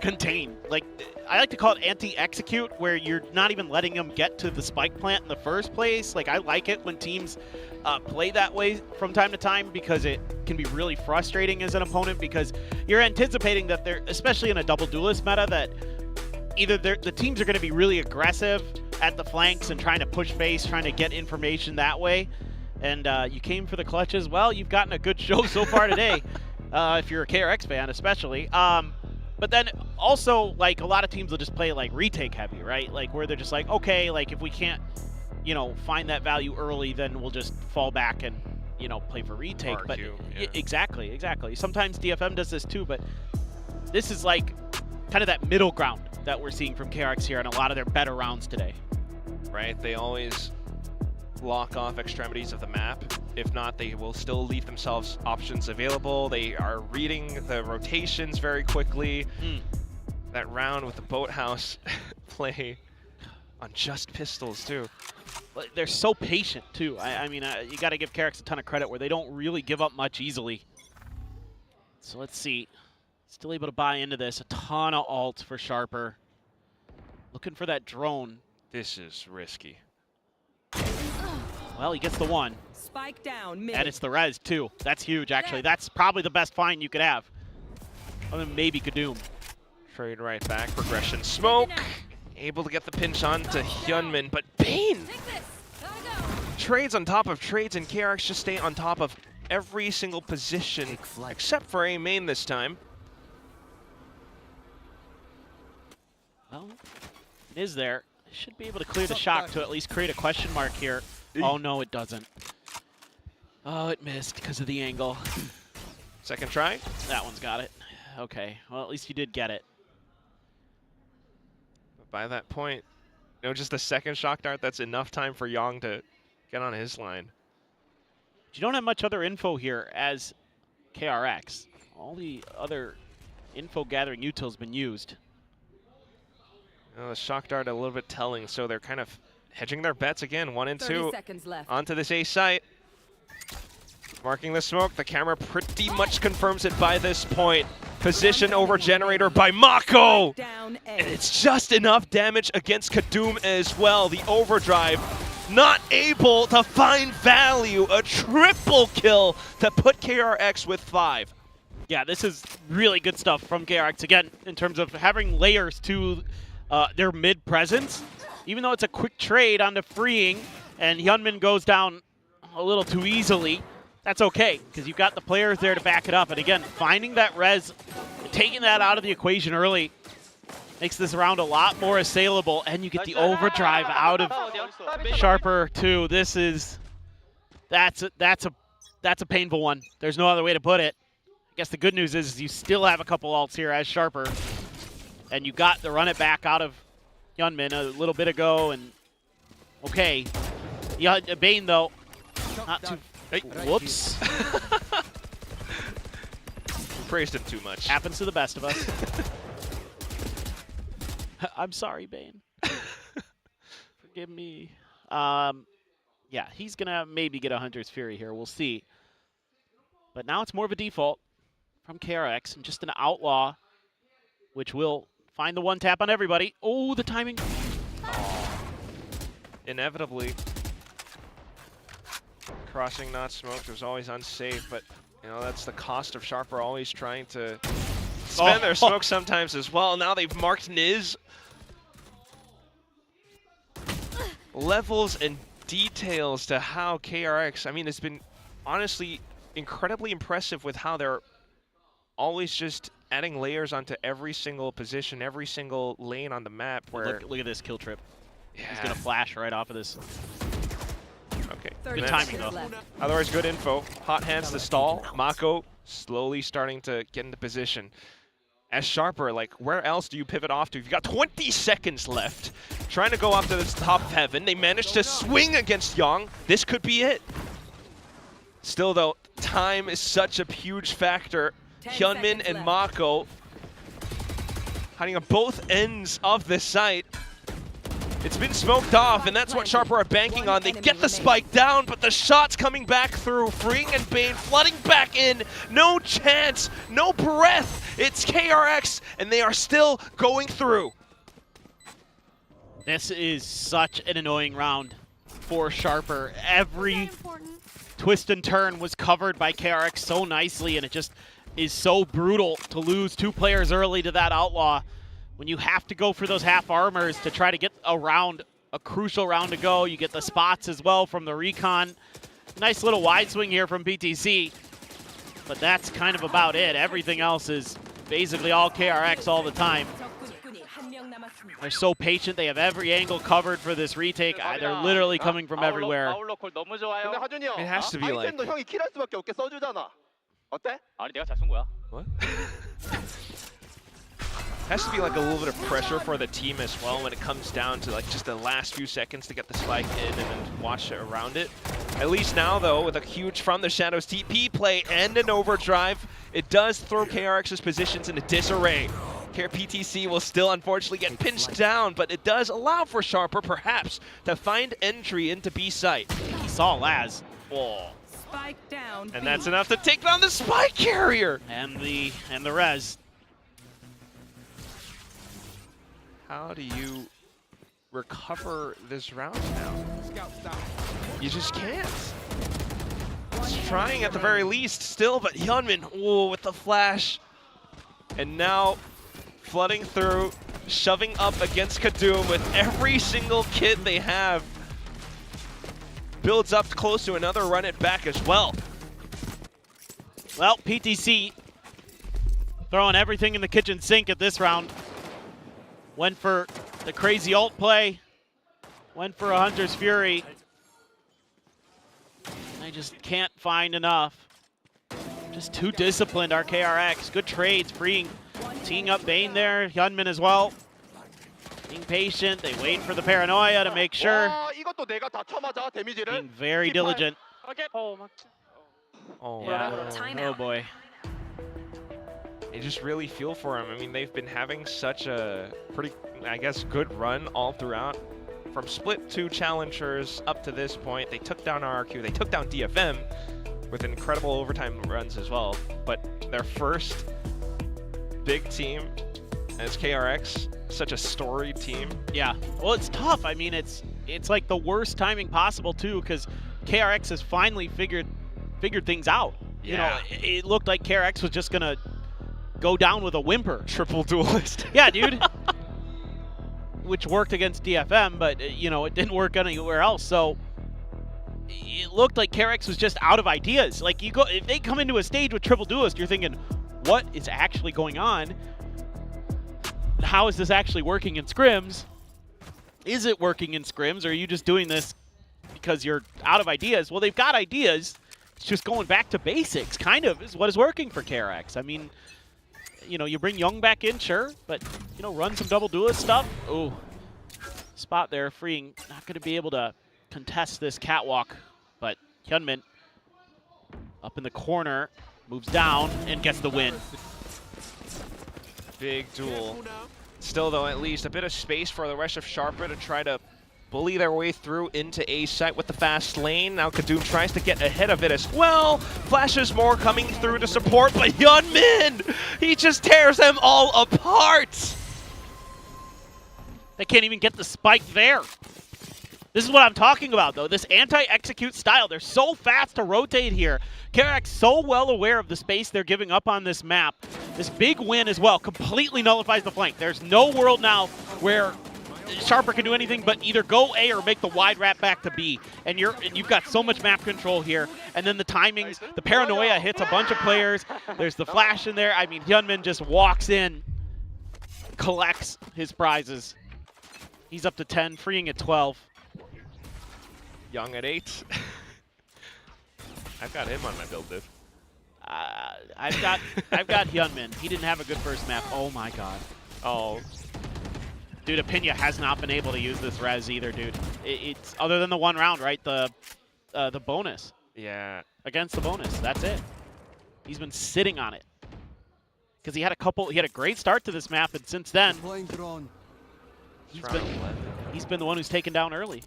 contained. Like, I like to call it anti-execute, where you're not even letting them get to the spike plant in the first place. Like, I like it when teams play that way from time to time, because it can be really frustrating as an opponent, because you're anticipating that they're, especially in a double duelist meta, that either the teams are going to be really aggressive at the flanks and trying to push base, trying to get information that way. And you came for the clutches. Well, you've gotten a good show so far today, if you're a KRX fan especially. But then also, like, a lot of teams will just play like retake heavy, right? Like, where they're just like, okay, like, if we can't, you know, find that value early, then we'll just fall back and, you know, play for retake. Argue, but yeah. Exactly. Sometimes DFM does this too, but this is like kind of that middle ground that we're seeing from KRX here in a lot of their better rounds today. Right, they always lock off extremities of the map. If not, they will still leave themselves options available. They are reading the rotations very quickly. That round with the boathouse play on just pistols too. They're so patient too. I mean, you got to give KRX a ton of credit where they don't really give up much easily. So let's see. Still able to buy into this. A ton of ult for Sharper. Looking for that drone. This is risky. Well, he gets the one. Spike down mid. And it's the res too. That's huge, actually. That's probably the best find you could have. Other than maybe Kadoom. Trade right back. Progression smoke. Able to get the pinch on to Hyunmin, but Bane trades on top of trades, and KRX just stay on top of every single position except for A main this time. Well, it is there. Should be able to clear the shock to at least create a question mark here. Oh, no, it doesn't. Oh, it missed because of the angle. Second try. That one's got it. Okay, well, at least you did get it. But by that point, you know, just the second shock dart, that's enough time for Yong to get on his line. You don't have much other info here as KRX. All the other info gathering util's been used. The shock dart a little bit telling, so they're kind of hedging their bets again. 1 and 2 30 seconds left. onto this A site. Marking the smoke. The camera pretty much confirms it by this point. Position over generator by Mako. Down And it's just enough damage against Kadoom as well. The overdrive not able to find value. A triple kill to put KRX with 5. Yeah, this is really good stuff from KRX, again, in terms of having layers to their mid presence. Even though it's a quick trade onto freeing and Hyunmin goes down a little too easily, that's okay, because you've got the players there to back it up. And again, finding that res, taking that out of the equation early makes this round a lot more assailable, and you get the overdrive out of Sharper too. This is, that's a painful one. There's no other way to put it. I guess the good news is you still have a couple ults here as Sharper. And you got the run it back out of Hyunmin a little bit ago, and okay. Yeah, Bane though, not too. Hey, whoops. Praised him too much. Happens to the best of us. I'm sorry, Bane. Forgive me. Yeah, he's gonna maybe get a Hunter's Fury here. We'll see. But now it's more of a default from KRX and just an outlaw, which will find the one tap on everybody. Oh, the timing. Oh. Inevitably. Crossing not smoked was always unsafe, but you know that's the cost of Sharper always trying to spend their smoke sometimes as well. Now they've marked Niz. Levels and details to how KRX, I mean, it's been honestly incredibly impressive with how they're always just adding layers onto every single position, every single lane on the map. Where Look at this kill trip. Yeah. He's going to flash right off of this. Okay. Good timing, though. Otherwise, good info. Hot hands to stall. Mako slowly starting to get into position. As Sharper, like, where else do you pivot off to? You've got 20 seconds left. Trying to go off to this top of heaven. They managed to swing against Young. This could be it. Still, though, time is such a huge factor. Hyunmin and Mako hiding on both ends of the site. It's been smoked off, and that's what Sharper are banking on. They get the spike down, but the shot's coming back through. Freeing and Bane flooding back in. No chance, no breath. It's KRX, and they are still going through. This is such an annoying round for Sharper. Every twist and turn was covered by KRX so nicely, and it just is so brutal to lose 2 players early to that Outlaw. When you have to go for those half armors to try to get a crucial round to go. You get the spots as well from the recon. Nice little wide swing here from PTC, but that's kind of about it. Everything else is basically all KRX all the time. They're so patient. They have every angle covered for this retake. They're literally coming from everywhere. It has to be like... What? Has to be like a little bit of pressure for the team as well when it comes down to like just the last few seconds to get the spike in and then watch it around it. At least now though, with a huge From the Shadows TP play and an overdrive, it does throw KRX's positions into disarray. PTC will still unfortunately get pinched down, but it does allow for Sharper perhaps to find entry into B site. He saw Laz. Whoa. Spike down. And that's enough to take down the spike carrier. And the res. How do you recover this round now? You just can't. He's trying at the very least still, but Hyunmin, ooh, with the flash. And now flooding through, shoving up against Kadum with every single kit they have. Builds up close to another run it back as well. Well, PTC throwing everything in the kitchen sink at this round. Went for the crazy ult play. Went for a Hunter's Fury. They just can't find enough. Just too disciplined, our KRX. Good trades, teeing up Bane there. Hyunmin as well. Being patient, they wait for the paranoia to make sure. Being very diligent. Oh, yeah. Oh boy. I just really feel for him. I mean, they've been having such a pretty, I guess, good run all throughout. From split 2 challengers up to this point, they took down RRQ, they took down DFM with incredible overtime runs as well. But their first big team as KRX, such a storied team. Yeah, well, it's tough. I mean, it's like the worst timing possible too, because KRX has finally figured things out. Yeah. You know, it looked like KRX was just gonna go down with a whimper. Triple duelist. Yeah, dude. Which worked against DFM, but you know, it didn't work anywhere else. So it looked like KRX was just out of ideas. Like if they come into a stage with triple duelist, you're thinking, what is actually going on? How is this actually working in scrims? Is it working in scrims, or are you just doing this because you're out of ideas? Well, they've got ideas. It's just going back to basics, kind of, is what is working for KRX. I mean, you know, you bring Young back in, sure, but, you know, run some double duelist stuff. Oh, spot there, freeing. Not going to be able to contest this catwalk, but Hyunmin up in the corner, moves down, and gets the win. Big duel. Still, though, at least a bit of space for the rest of Sharper to try to bully their way through into A site with the fast lane. Now Kadum tries to get ahead of it as well. Flashes more coming through to support, but Hyunmin, he just tears them all apart. They can't even get the spike there. This is what I'm talking about, though. This anti-execute style. They're so fast to rotate here. KRX so well aware of the space they're giving up on this map. This big win as well completely nullifies the flank. There's no world now where Sharper can do anything but either go A or make the wide wrap back to B. And you've got so much map control here. And then the timings, the paranoia hits a bunch of players. There's the flash in there. I mean, Hyunmin just walks in, collects his prizes. He's up to 10, freeing at 12. Young at 8. I've got him on my build, dude. I've got Hyunmin. He didn't have a good first map. Oh my god. Oh. Dude, Apinya has not been able to use this res either, dude. It's other than the one round, right? The bonus. Yeah. Against the bonus. That's it. He's been sitting on it. Because he had a great start to this map, and since then he's been the one who's taken down early.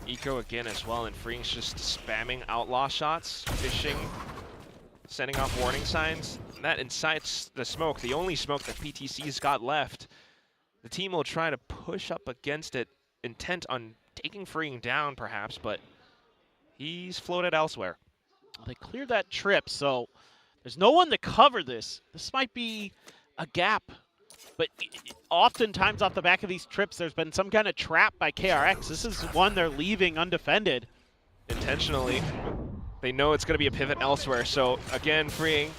Eco again as well, and Freeing's just spamming outlaw shots, fishing, sending off warning signs. And that incites the smoke, the only smoke that PTC's got left. The team will try to push up against it, intent on taking Freeing down perhaps, but he's floated elsewhere. Well, they cleared that trip, so there's no one to cover this. This might be a gap. But oftentimes off the back of these trips, there's been some kind of trap by KRX. This is one they're leaving undefended. Intentionally. They know it's going to be a pivot elsewhere. So again, Freeing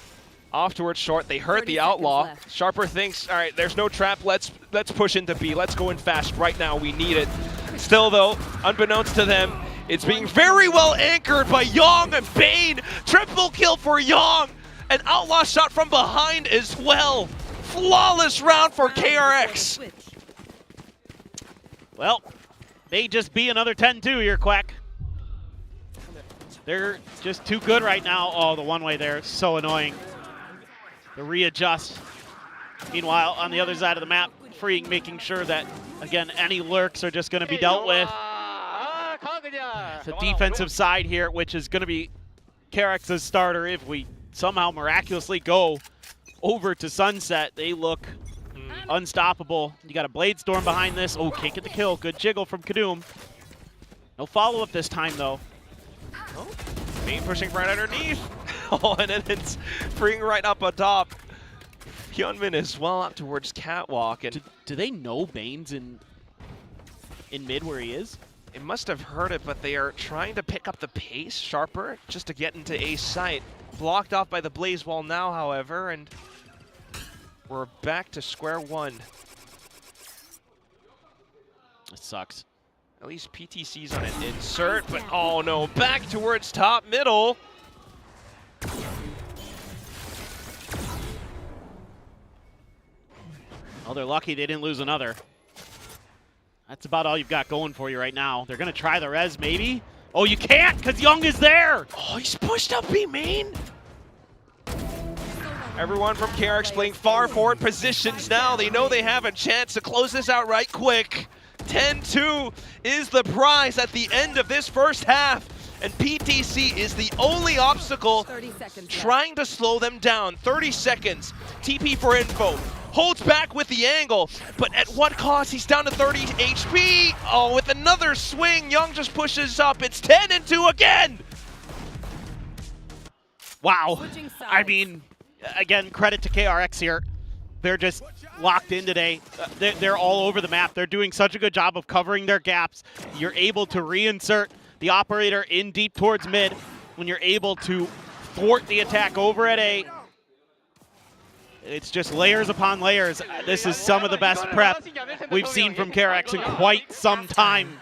off towards short. They hurt the outlaw. Sharper thinks, all right, there's no trap. Let's push into B. Let's go in fast right now. We need it. Still though, unbeknownst to them, it's being very well anchored by Yong and Bane. Triple kill for Yong. An outlaw shot from behind as well. Flawless round for KRX. Well, may just be another 10-2 here, Quack. They're just too good right now. Oh, the one-way there, so annoying. The readjust. Meanwhile, on the other side of the map, Freeing making sure that, again, any lurks are just going to be dealt with. The defensive side here, which is going to be KRX's starter if we somehow miraculously go over to Sunset. They look unstoppable. You got a Blade Storm behind this. Oh, can't get the kill. Good jiggle from Kadum. No follow-up this time, though. Oh, Bane pushing right underneath. Oh, and then it's Freeing right up on top. Hyunmin as well up towards Catwalk. And do they know Bane's in mid where he is? They must have heard it, but they are trying to pick up the pace Sharper just to get into Ace sight. Blocked off by the Blaze Wall now, however, and we're back to square one. It sucks. At least PTC's on an insert, but oh no, back towards top middle. Oh, they're lucky they didn't lose another. That's about all you've got going for you right now. They're going to try the res, maybe? Oh, you can't, because Young is there! Oh, he's pushed up B main! Everyone from KRX playing far forward positions now. They know they have a chance to close this out right quick. 10-2 is the prize at the end of this first half. And PTC is the only obstacle trying to slow them down. 30 seconds. TP for info. Holds back with the angle, but at what cost? He's down to 30 HP. Oh, with another swing, Young just pushes up. It's 10-2 again. Wow. I mean, again, credit to KRX here. They're just locked in today. They're all over the map. They're doing such a good job of covering their gaps. You're able to reinsert the operator in deep towards mid when you're able to thwart the attack over at A. It's just layers upon layers. This is some of the best prep we've seen from KRX in quite some time.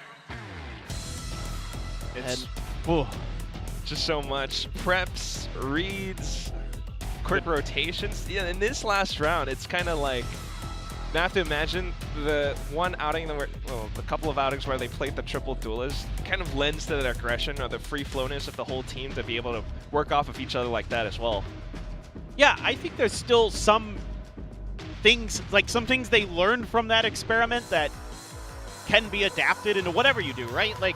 It's just so much. Preps, reads, quick rotations. Yeah, in this last round, it's kind of like, you have to imagine the one outing, well, the couple of outings where they played the triple duelist kind of lends to the aggression or the free flowness of the whole team to be able to work off of each other like that as well. Yeah, I think there's still some things they learned from that experiment that can be adapted into whatever you do, right? Like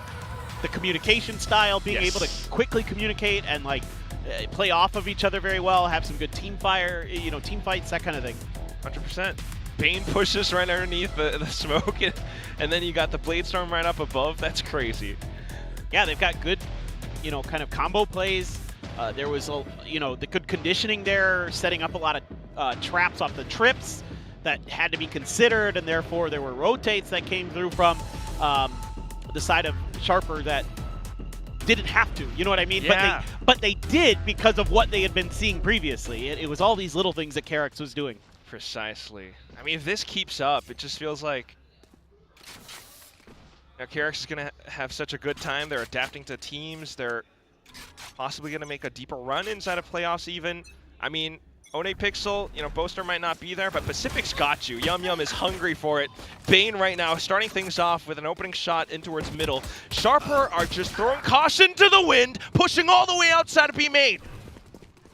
the communication style, being able to quickly communicate and like play off of each other very well, have some good team fire, team fights, that kind of thing. 100%. Bane pushes right underneath the smoke, and then you got the Blade Storm right up above. That's crazy. Yeah, they've got good, kind of combo plays. There was, the good conditioning there, setting up a lot of traps off the trips. that had to be considered, and therefore there were rotates that came through from the side of Sharper that didn't have to, you know what I mean? Yeah. But they did because of what they had been seeing previously. It was all these little things that KRX was doing. Precisely. I mean, if this keeps up, it just feels like KRX is going to have such a good time. They're adapting to teams. They're possibly going to make a deeper run inside of playoffs even. I mean, One Pixel, you know, Boaster might not be there, but Pacific's got you. Yum Yum is hungry for it. Bane right now starting things off with an opening shot in towards middle. Sharper are just throwing caution to the wind, pushing all the way outside of B main.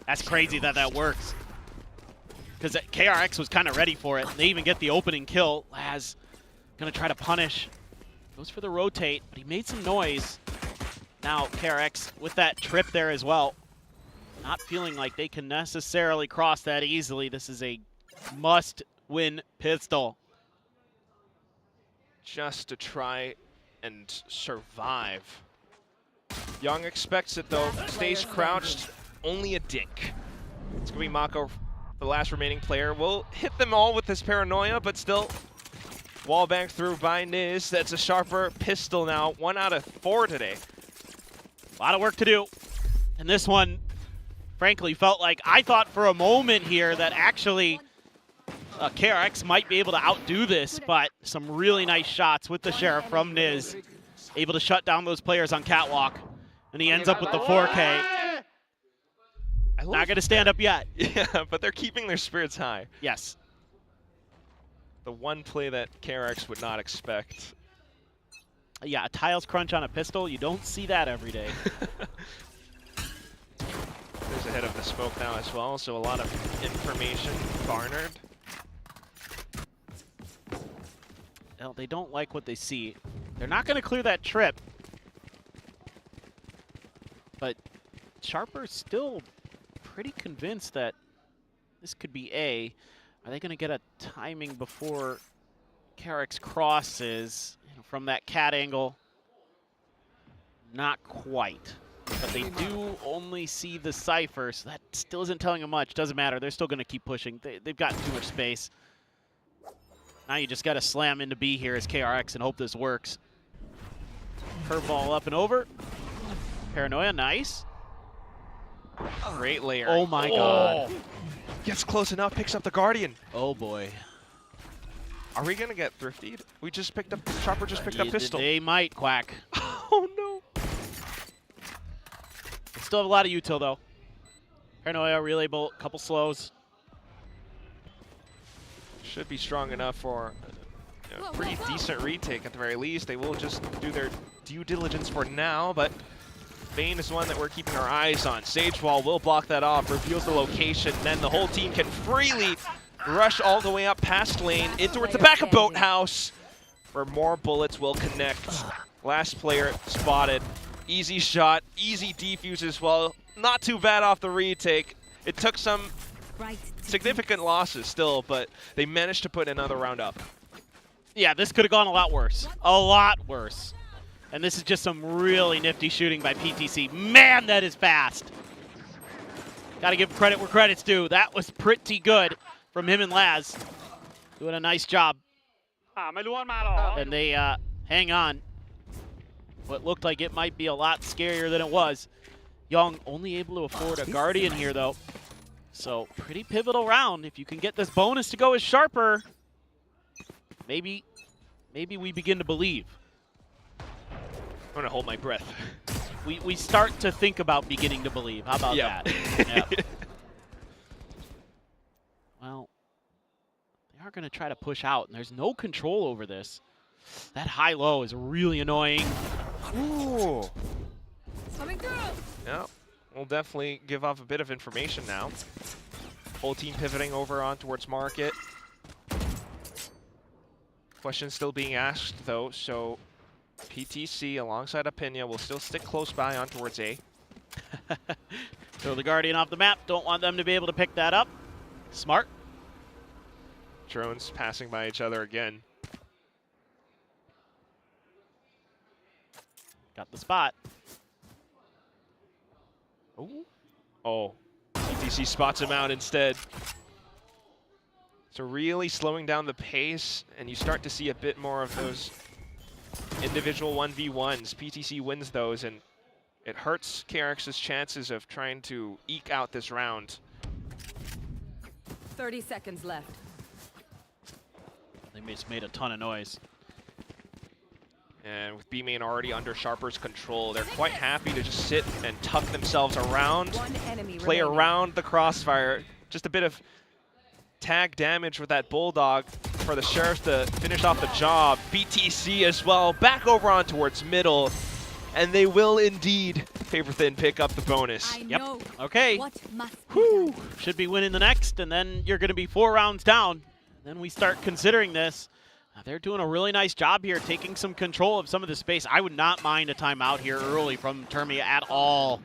That's crazy that that works. Because KRX was kind of ready for it. They even get the opening kill. Laz gonna try to punish. Goes for the rotate, but he made some noise. Now KRX with that trip there as well. Not feeling like they can necessarily cross that easily. This is a must-win pistol. Just to try and survive. Young expects it though. Stays crouched, only a dink. It's gonna be Mako, the last remaining player. Will hit them all with this paranoia, but still wallbang through by Niz. That's a Sharper pistol now. 1 out of 4 today. A lot of work to do. And this one, frankly, felt like I thought for a moment here that actually KRX might be able to outdo this, but some really nice shots with the Sheriff from Niz. Able to shut down those players on Catwalk. And he ends up with the 4K. Not going to stand up yet. Yeah, but they're keeping their spirits high. Yes. The one play that KRX would not expect. Yeah, a tiles crunch on a pistol, you don't see that every day. There's ahead of the smoke now as well, so a lot of information garnered. Well, they don't like what they see. They're not going to clear that trip. But Sharper's still pretty convinced that this could be A. Are they going to get a timing before KRX crosses from that cat angle? Not quite. But they do only see the Cypher, so that still isn't telling them much. Doesn't matter. They're still going to keep pushing. They've got too much space. Now you just got to slam into B here as KRX and hope this works. Curveball up and over. Paranoia, nice. Great layer. Oh my god. Gets close enough, picks up the Guardian. Oh boy. Are we gonna get thriftied? We just picked up, Chopper just picked up pistol. They might, Quack. Oh no. Still have a lot of util though. Paranoia, relay bolt, couple slows. Should be strong enough for a pretty decent retake at the very least. They will just do their due diligence for now, but Bane is one that we're keeping our eyes on. Sagewall will block that off, reveals the location, then the whole team can freely rush all the way up past lane in towards the back of Boathouse, where more bullets will connect. Last player spotted. Easy shot, easy defuse as well. Not too bad off the retake. It took some significant losses still, but they managed to put another round up. Yeah, this could have gone a lot worse. A lot worse. And this is just some really nifty shooting by PTC. Man, that is fast. Got to give credit where credit's due. That was pretty good from him and Laz. Doing a nice job. And they hang on. What looked like it might be a lot scarier than it was. Young only able to afford a Guardian here, though. So pretty pivotal round. If you can get this bonus to go as Sharper, maybe we begin to believe. I'm gonna hold my breath. We start to think about beginning to believe. How about that? Yep. Well, they are going to try to push out, and there's no control over this. That high-low is really annoying. Ooh. Coming through. Yeah, we'll definitely give off a bit of information now. Whole team pivoting over on towards market. Questions still being asked, though, so PTC alongside Opinia will still stick close by on towards A. Throw the Guardian off the map. Don't want them to be able to pick that up. Smart. Drones passing by each other again. Got the spot. Ooh. Oh, PTC spots him out instead. So really slowing down the pace, and you start to see a bit more of those individual 1v1s. PTC wins those, and it hurts KRX's chances of trying to eke out this round. 30 seconds left. They just made a ton of noise. And with B main already under Sharper's control, they're quite happy to just sit and tuck themselves around, play around the crossfire. Just a bit of tag damage with that Bulldog for the Sheriffs to finish off the job. BTC as well, back over on towards middle, and they will indeed, Paper Thin, pick up the bonus. Yep. Okay. Whew. Should be winning the next, and then you're going to be 4 rounds down. Then we start considering this. They're doing a really nice job here, taking some control of some of the space. I would not mind a timeout here early from Termi at all.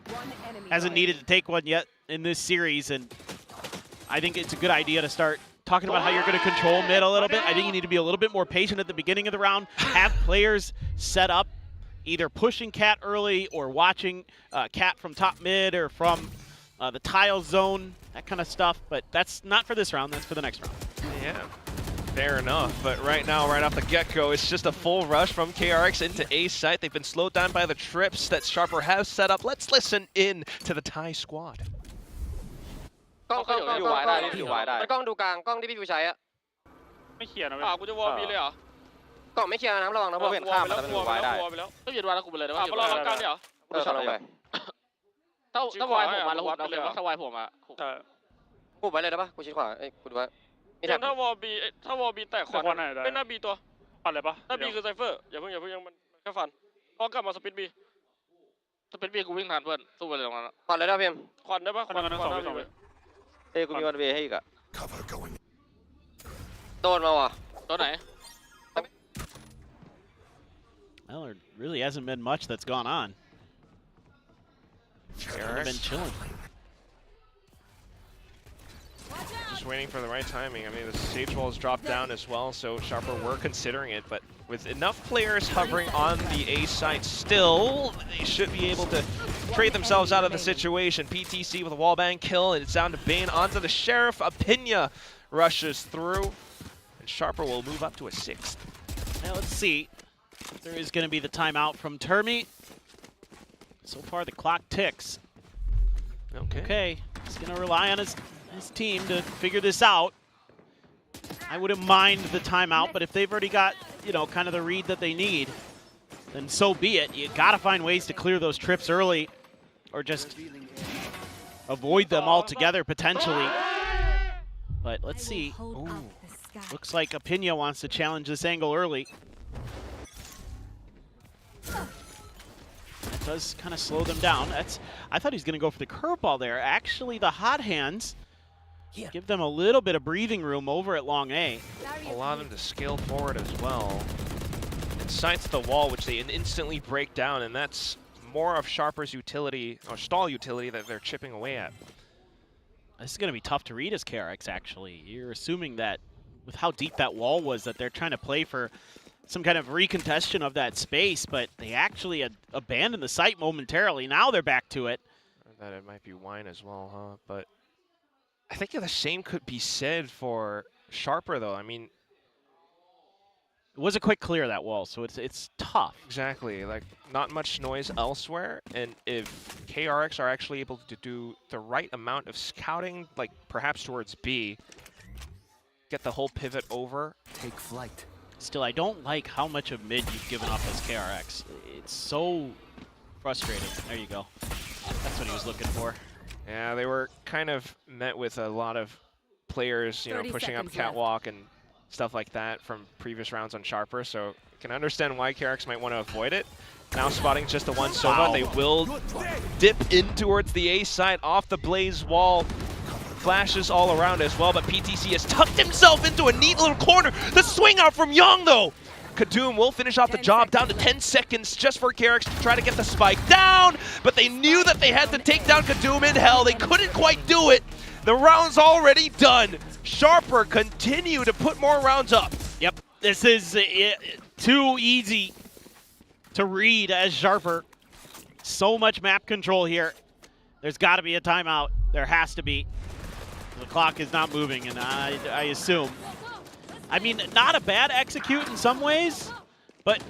Hasn't needed to take one yet in this series, and I think it's a good idea to start talking about how you're going to control mid a little bit. I think you need to be a little bit more patient at the beginning of the round. Have players set up, either pushing Cat early or watching Cat from top mid or from the tile zone, that kind of stuff. But that's not for this round. That's for the next round. Yeah. Fair enough, but right now, right off the get-go, it's just a full rush from KRX into A site. They've been slowed down by the trips that Sharper has set up. Let's listen in to the Thai squad. กล้องอยู่วายได้อยู่วายได้กล้องดูกลางกล้องที่พี่วิวใช้อะไม่เคลียร์นะกูจะวอลบีเลยเหรอกล้องไม่เคลียร์นะระวังนะเพราะเห็นข้ามมันเป็นวายได้ต้องหยุดวายแล้วกูไปเลยนะว่าเรากลางเนี่ยเหรอช็อตลงไปถ้าวายผมมาแล้วหุบเลยว่าถ้าวายผมอะหุบไปเลยได้ปะกูชิดขวาเอ้ยกูดูว่าถ้าวอลบีแตกขวาไม่น่าบีตัวปัดเลยปะถ้าบีคือไซเฟอร์อย่าเพิ่งยังมันแค่ฟันพอกลับมาสปิดบีกูวิ่งทันเพื่อนสู้ไปเลยตรงนั้นควันเลยได้พี่ควันได้ปะควันเอ้ยกูมีวันเวให้อีกอะโดนมาว่ะตัวไหน Well, there really hasn't been much that's gone on. They've been chilling. Just waiting for the right timing. I mean, the stage wall has dropped down as well, so Sharper were considering it, but with enough players hovering on the A site still, they should be able to trade themselves out of the situation. PTC with a wallbang kill, and it's down to Bane onto the Sheriff. Apinya rushes through, and Sharper will move up to a 6th. Now let's see. There is going to be the timeout from Termi. So far, the clock ticks. Okay. He's going to rely on his team to figure this out. I wouldn't mind the timeout, but if they've already got, you know, kind of the read that they need, then so be it. You got to find ways to clear those trips early or just avoid them altogether, potentially. But let's see. Ooh. Looks like Apinya wants to challenge this angle early. That does kind of slow them down. I thought he was going to go for the curveball there. Actually, the hot hands give them a little bit of breathing room over at long A. Allow them to scale forward as well. And sights the wall, which they instantly break down, and that's more of Sharper's utility, or stall utility, that they're chipping away at. This is going to be tough to read as KRX, actually. You're assuming that with how deep that wall was, that they're trying to play for some kind of recontestation of that space, but they actually had abandoned the site momentarily. Now they're back to it. That it might be wine as well, huh? But I think the same could be said for Sharper, though. I mean, it was a quick clear, that wall, so it's tough. Exactly. Like, not much noise elsewhere, and if KRX are actually able to do the right amount of scouting, like perhaps towards B, get the whole pivot over. Take flight. Still, I don't like how much of mid you've given up as KRX. It's so frustrating. There you go. That's what he was looking for. Yeah, they were kind of met with a lot of players, you know, pushing up catwalk and stuff like that from previous rounds on Sharper, so you can understand why KRX might want to avoid it. Now spotting just the one Sova. Wow. They will dip in towards the A side off the Blaze wall. Flashes all around as well, but PTC has tucked himself into a neat little corner. The swing out from Young, though. Kadum will finish off the job, down to 10 seconds just for KRX to try to get the spike down, but they knew that they had to take down Kadum in hell. They couldn't quite do it. The round's already done. Sharper continue to put more rounds up. Yep, this is too easy to read as Sharper. So much map control here. There's got to be a timeout. There has to be. The clock is not moving, and I assume. I mean, not a bad execute in some ways, but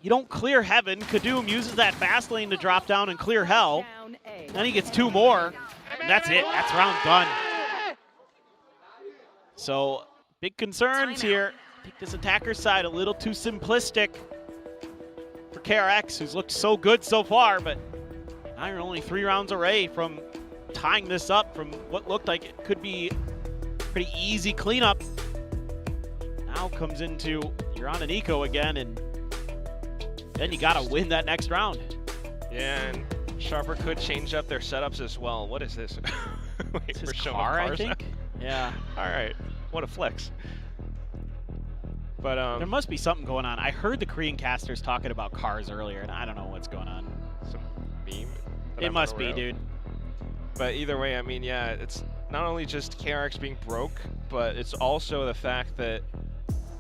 you don't clear heaven. Kadoom uses that fast lane to drop down and clear hell. Then he gets 2 more, and that's it. That's round done. So, big concerns here. I think this attacker's side a little too simplistic for KRX, who's looked so good so far, but now you're only 3 rounds away from tying this up from what looked like it could be pretty easy cleanup. Now comes into, you're on an eco again, and then you gotta win that next round. Yeah, and Sharper could change up their setups as well. What is this? Wait, His we're showing car, I cars now? think? Yeah. All right, what a flex. But there must be something going on. I heard the Korean casters talking about cars earlier, and I don't know what's going on. Some meme? It must be, dude. But either way, I mean, yeah, it's not only just KRX being broke, but it's also the fact that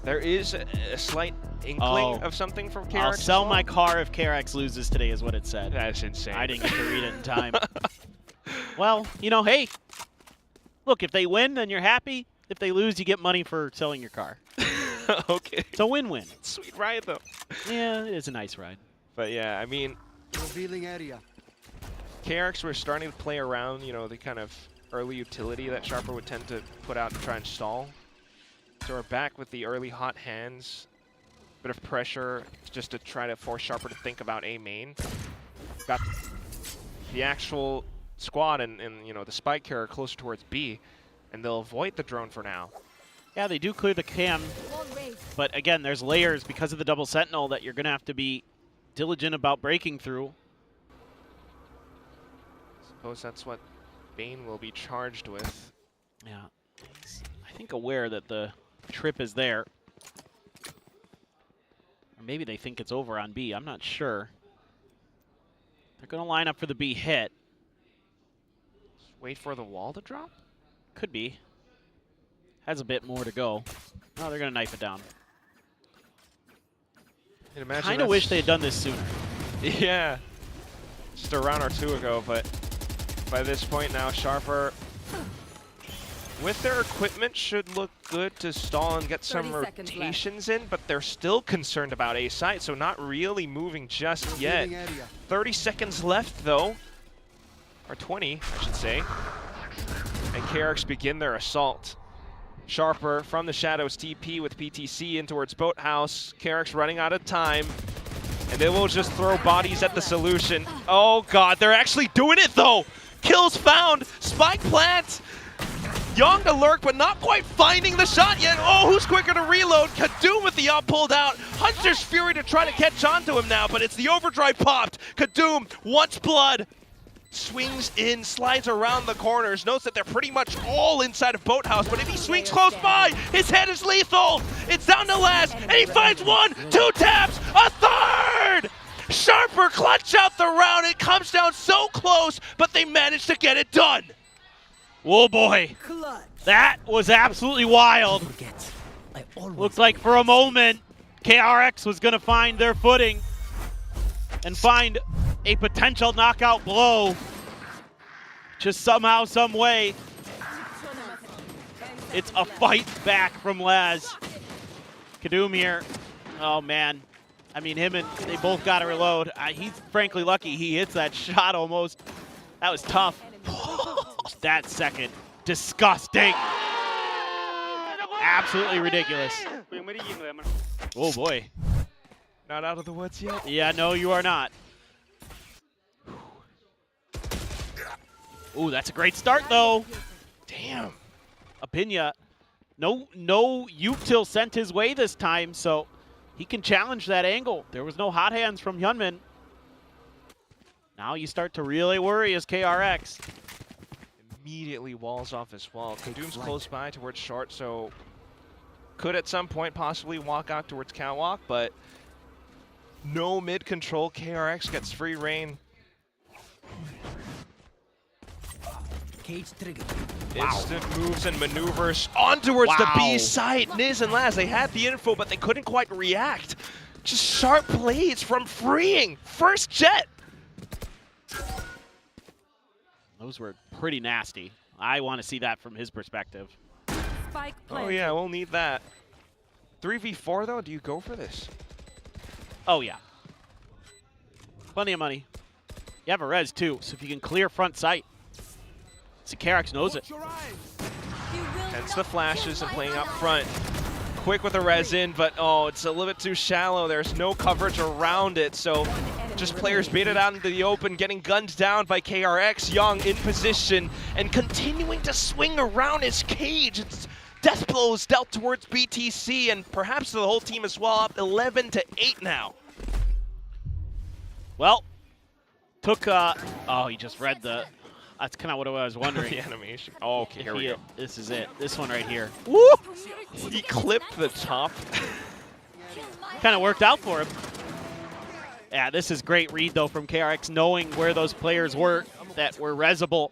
there is a slight inkling of something from KRX. I'll sell my car if KRX loses today is what it said. That's insane. I didn't get to read it in time. Well, you know, hey, look, if they win, then you're happy. If they lose, you get money for selling your car. Okay. It's a win-win. Sweet ride, though. Yeah, it is a nice ride. But yeah, I mean, Revealing area. KRX were starting to play around, you know, the kind of early utility that Sharper would tend to put out and try and stall. So we're back with the early hot hands. Bit of pressure just to try to force Sharper to think about A main. Got the actual squad and you know, the spike carrier closer towards B, and they'll avoid the drone for now. Yeah, they do clear the cam, but again, there's layers because of the double sentinel that you're going to have to be diligent about breaking through. Suppose that's what Bane will be charged with. Yeah, he's, I think, aware that the trip is there. Or maybe they think it's over on B. I'm not sure. They're going to line up for the B hit. Just wait for the wall to drop? Could be. Has a bit more to go. Oh, they're going to knife it down. Kind of wish they had done this sooner. Yeah. Just a round or 2 ago, but by this point now, Sharper, with their equipment, should look good to stall and get some rotations in, but they're still concerned about A site, so not really moving just yet. 30 seconds left, though. Or 20, I should say. And KRX begin their assault. Sharper from the shadows TP with PTC in towards Boathouse. KRX running out of time. And they will just throw bodies at the solution. Oh god, they're actually doing it though! Kills found! Spike plant! Young to lurk, but not quite finding the shot yet. Oh, who's quicker to reload? Kadoom with the up pulled out. Hunter's Fury to try to catch on to him now, but it's the overdrive popped. Kadoom wants blood. Swings in, slides around the corners, notes that they're pretty much all inside of Boathouse, but if he swings close by, his head is lethal! It's down to last, and he finds 1, 2 taps, a third! Sharper clutch out the round, it comes down so close, but they managed to get it done! Whoa boy, that was absolutely wild. Looked like for a moment, KRX was gonna find their footing and find a potential knockout blow. Just somehow, some way, it's a fight back from Laz. Kadoom here. Oh man. I mean, him and they both got to reload. He's frankly lucky he hits that shot almost. That was tough. That second. Disgusting. Absolutely ridiculous. Oh boy. Not out of the woods yet? Yeah, no, you are not. Ooh, that's a great start, though. Damn. Apinya, no util sent his way this time, so he can challenge that angle. There was no hot hands from Hyunmin. Now you start to really worry as KRX. Immediately walls off his wall. Kadoom's close by towards short, so could at some point possibly walk out towards catwalk, but no mid control. KRX gets free reign. Cage trigger. Instant moves and maneuvers on towards the B site. Niz and Laz, they had the info, but they couldn't quite react. Just sharp plays from freeing. First jet. Those were pretty nasty. I want to see that from his perspective. Spike Oh planted. yeah, we'll need that. 3v4 though, do you go for this? Oh yeah. Plenty of money. You have a res too, so if you can clear front sight. See, KRX knows it. Hence the flashes and playing up front. Quick with the res in, but oh, it's a little bit too shallow. There's no coverage around it, so just players baited out into the open, getting gunned down by KRX. Young in position and continuing to swing around his cage. It's death blows dealt towards BTC and perhaps to the whole team as well, up 11-8 now. Well, took, oh, he just read the, that's kind of what I was wondering. The animation. Oh, okay, here we go. This is it. This one right here. Woo! He clipped the top. Kind of worked out for him. Yeah, this is great read, though, from KRX, knowing where those players were that were resable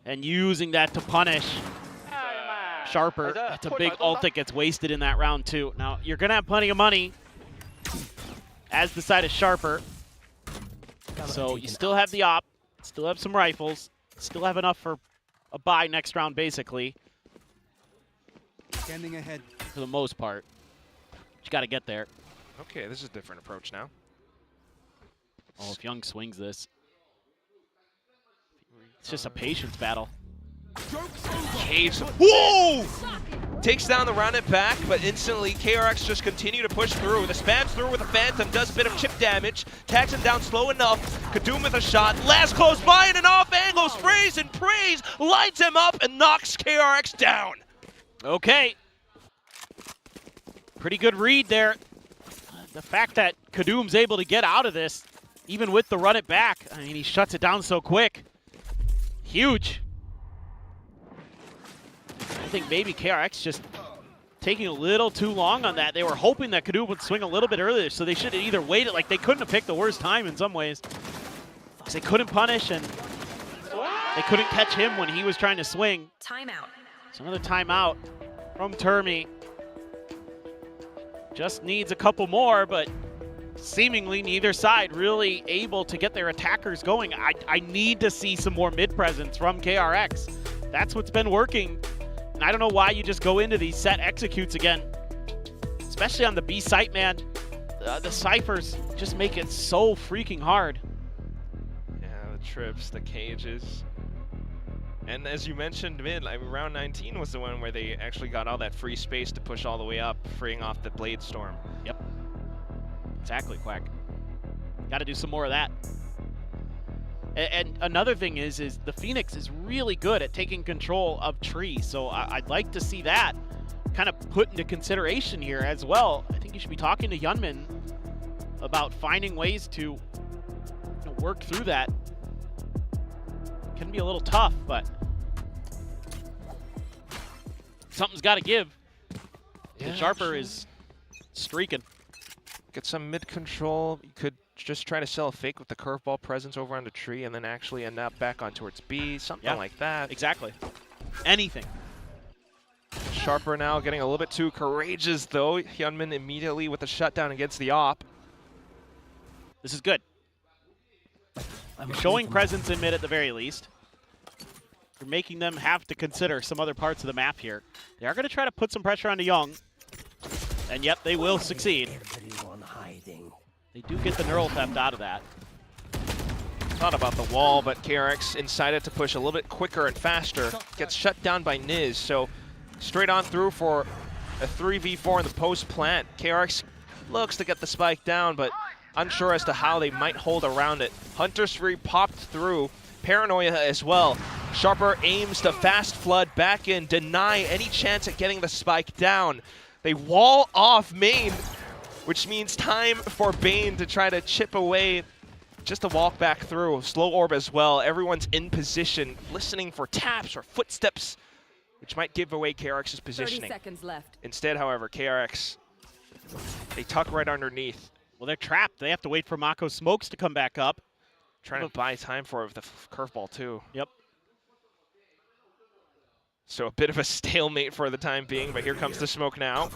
and using that to punish Sharper. That's a big ult that gets wasted in that round, too. Now, you're going to have plenty of money as the side of Sharper. So you still have the op, still have some rifles, still have enough for a buy next round, basically. Scanning ahead. For the most part. But you got to get there. Okay, this is a different approach now. Oh, if Young swings this. It's just a patience battle. Cage. Whoa! Takes down the round it back, but instantly KRX just continue to push through. The spams through with a Phantom, does a bit of chip damage, tags him down slow enough. Kadum with a shot, last close by and an off angle, sprays and prays, lights him up and knocks KRX down. Okay. Pretty good read there. The fact that Kadum's able to get out of this, even with the run it back, I mean, he shuts it down so quick. Huge. I think maybe KRX just taking a little too long on that. They were hoping that Kadum would swing a little bit earlier, so they should have either waited. Like, they couldn't have picked the worst time in some ways. Because they couldn't punish, and they couldn't catch him when he was trying to swing. Timeout. So another timeout from Termi. Just needs a couple more, but seemingly neither side really able to get their attackers going. I need to see some more mid-presence from KRX. That's what's been working. And I don't know why you just go into these set executes again. Especially on the B site, man. The ciphers just make it so freaking hard. Yeah, the trips, the cages. And as you mentioned, I mean, round 19 was the one where they actually got all that free space to push all the way up, freeing off the Blade Storm. Yep. Exactly, Quack. Got to do some more of that. And another thing is the Phoenix is really good at taking control of tree, so I'd like to see that kind of put into consideration here as well. I think you should be talking to Yunmin about finding ways to work through that. It can be a little tough, but something's got to give. Yeah, The Sharper sure. is streaking. Get some mid control. You could just try to sell a fake with the curveball presence over on the tree and then actually end up back on towards B, something like that. Exactly. Anything. Sharper now getting a little bit too courageous though. Hyunmin immediately with a shutdown against the op. This is good. You're showing presence in mid at the very least. You're making them have to consider some other parts of the map here. They are going to try to put some pressure onto Young. And yep, they will succeed. They do get the neural theft out of that. Thought about the wall, but KRX inside it to push a little bit quicker and faster. Gets shut down by Niz, so straight on through for a 3v4 in the post plant. KRX looks to get the spike down, but unsure as to how they might hold around it. Hunter's Free popped through. Paranoia as well. Sharper aims to fast flood back in, deny any chance at getting the spike down. They wall off main, which means time for Bane to try to chip away, just to walk back through. Slow orb as well. Everyone's in position, listening for taps or footsteps, which might give away KRX's positioning. 30 seconds left. Instead, however, KRX, they tuck right underneath. Well, they're trapped. They have to wait for Mako Smokes to come back up. Trying to buy time for it with the curveball too. Yep. So a bit of a stalemate for the time being, but here comes the smoke now.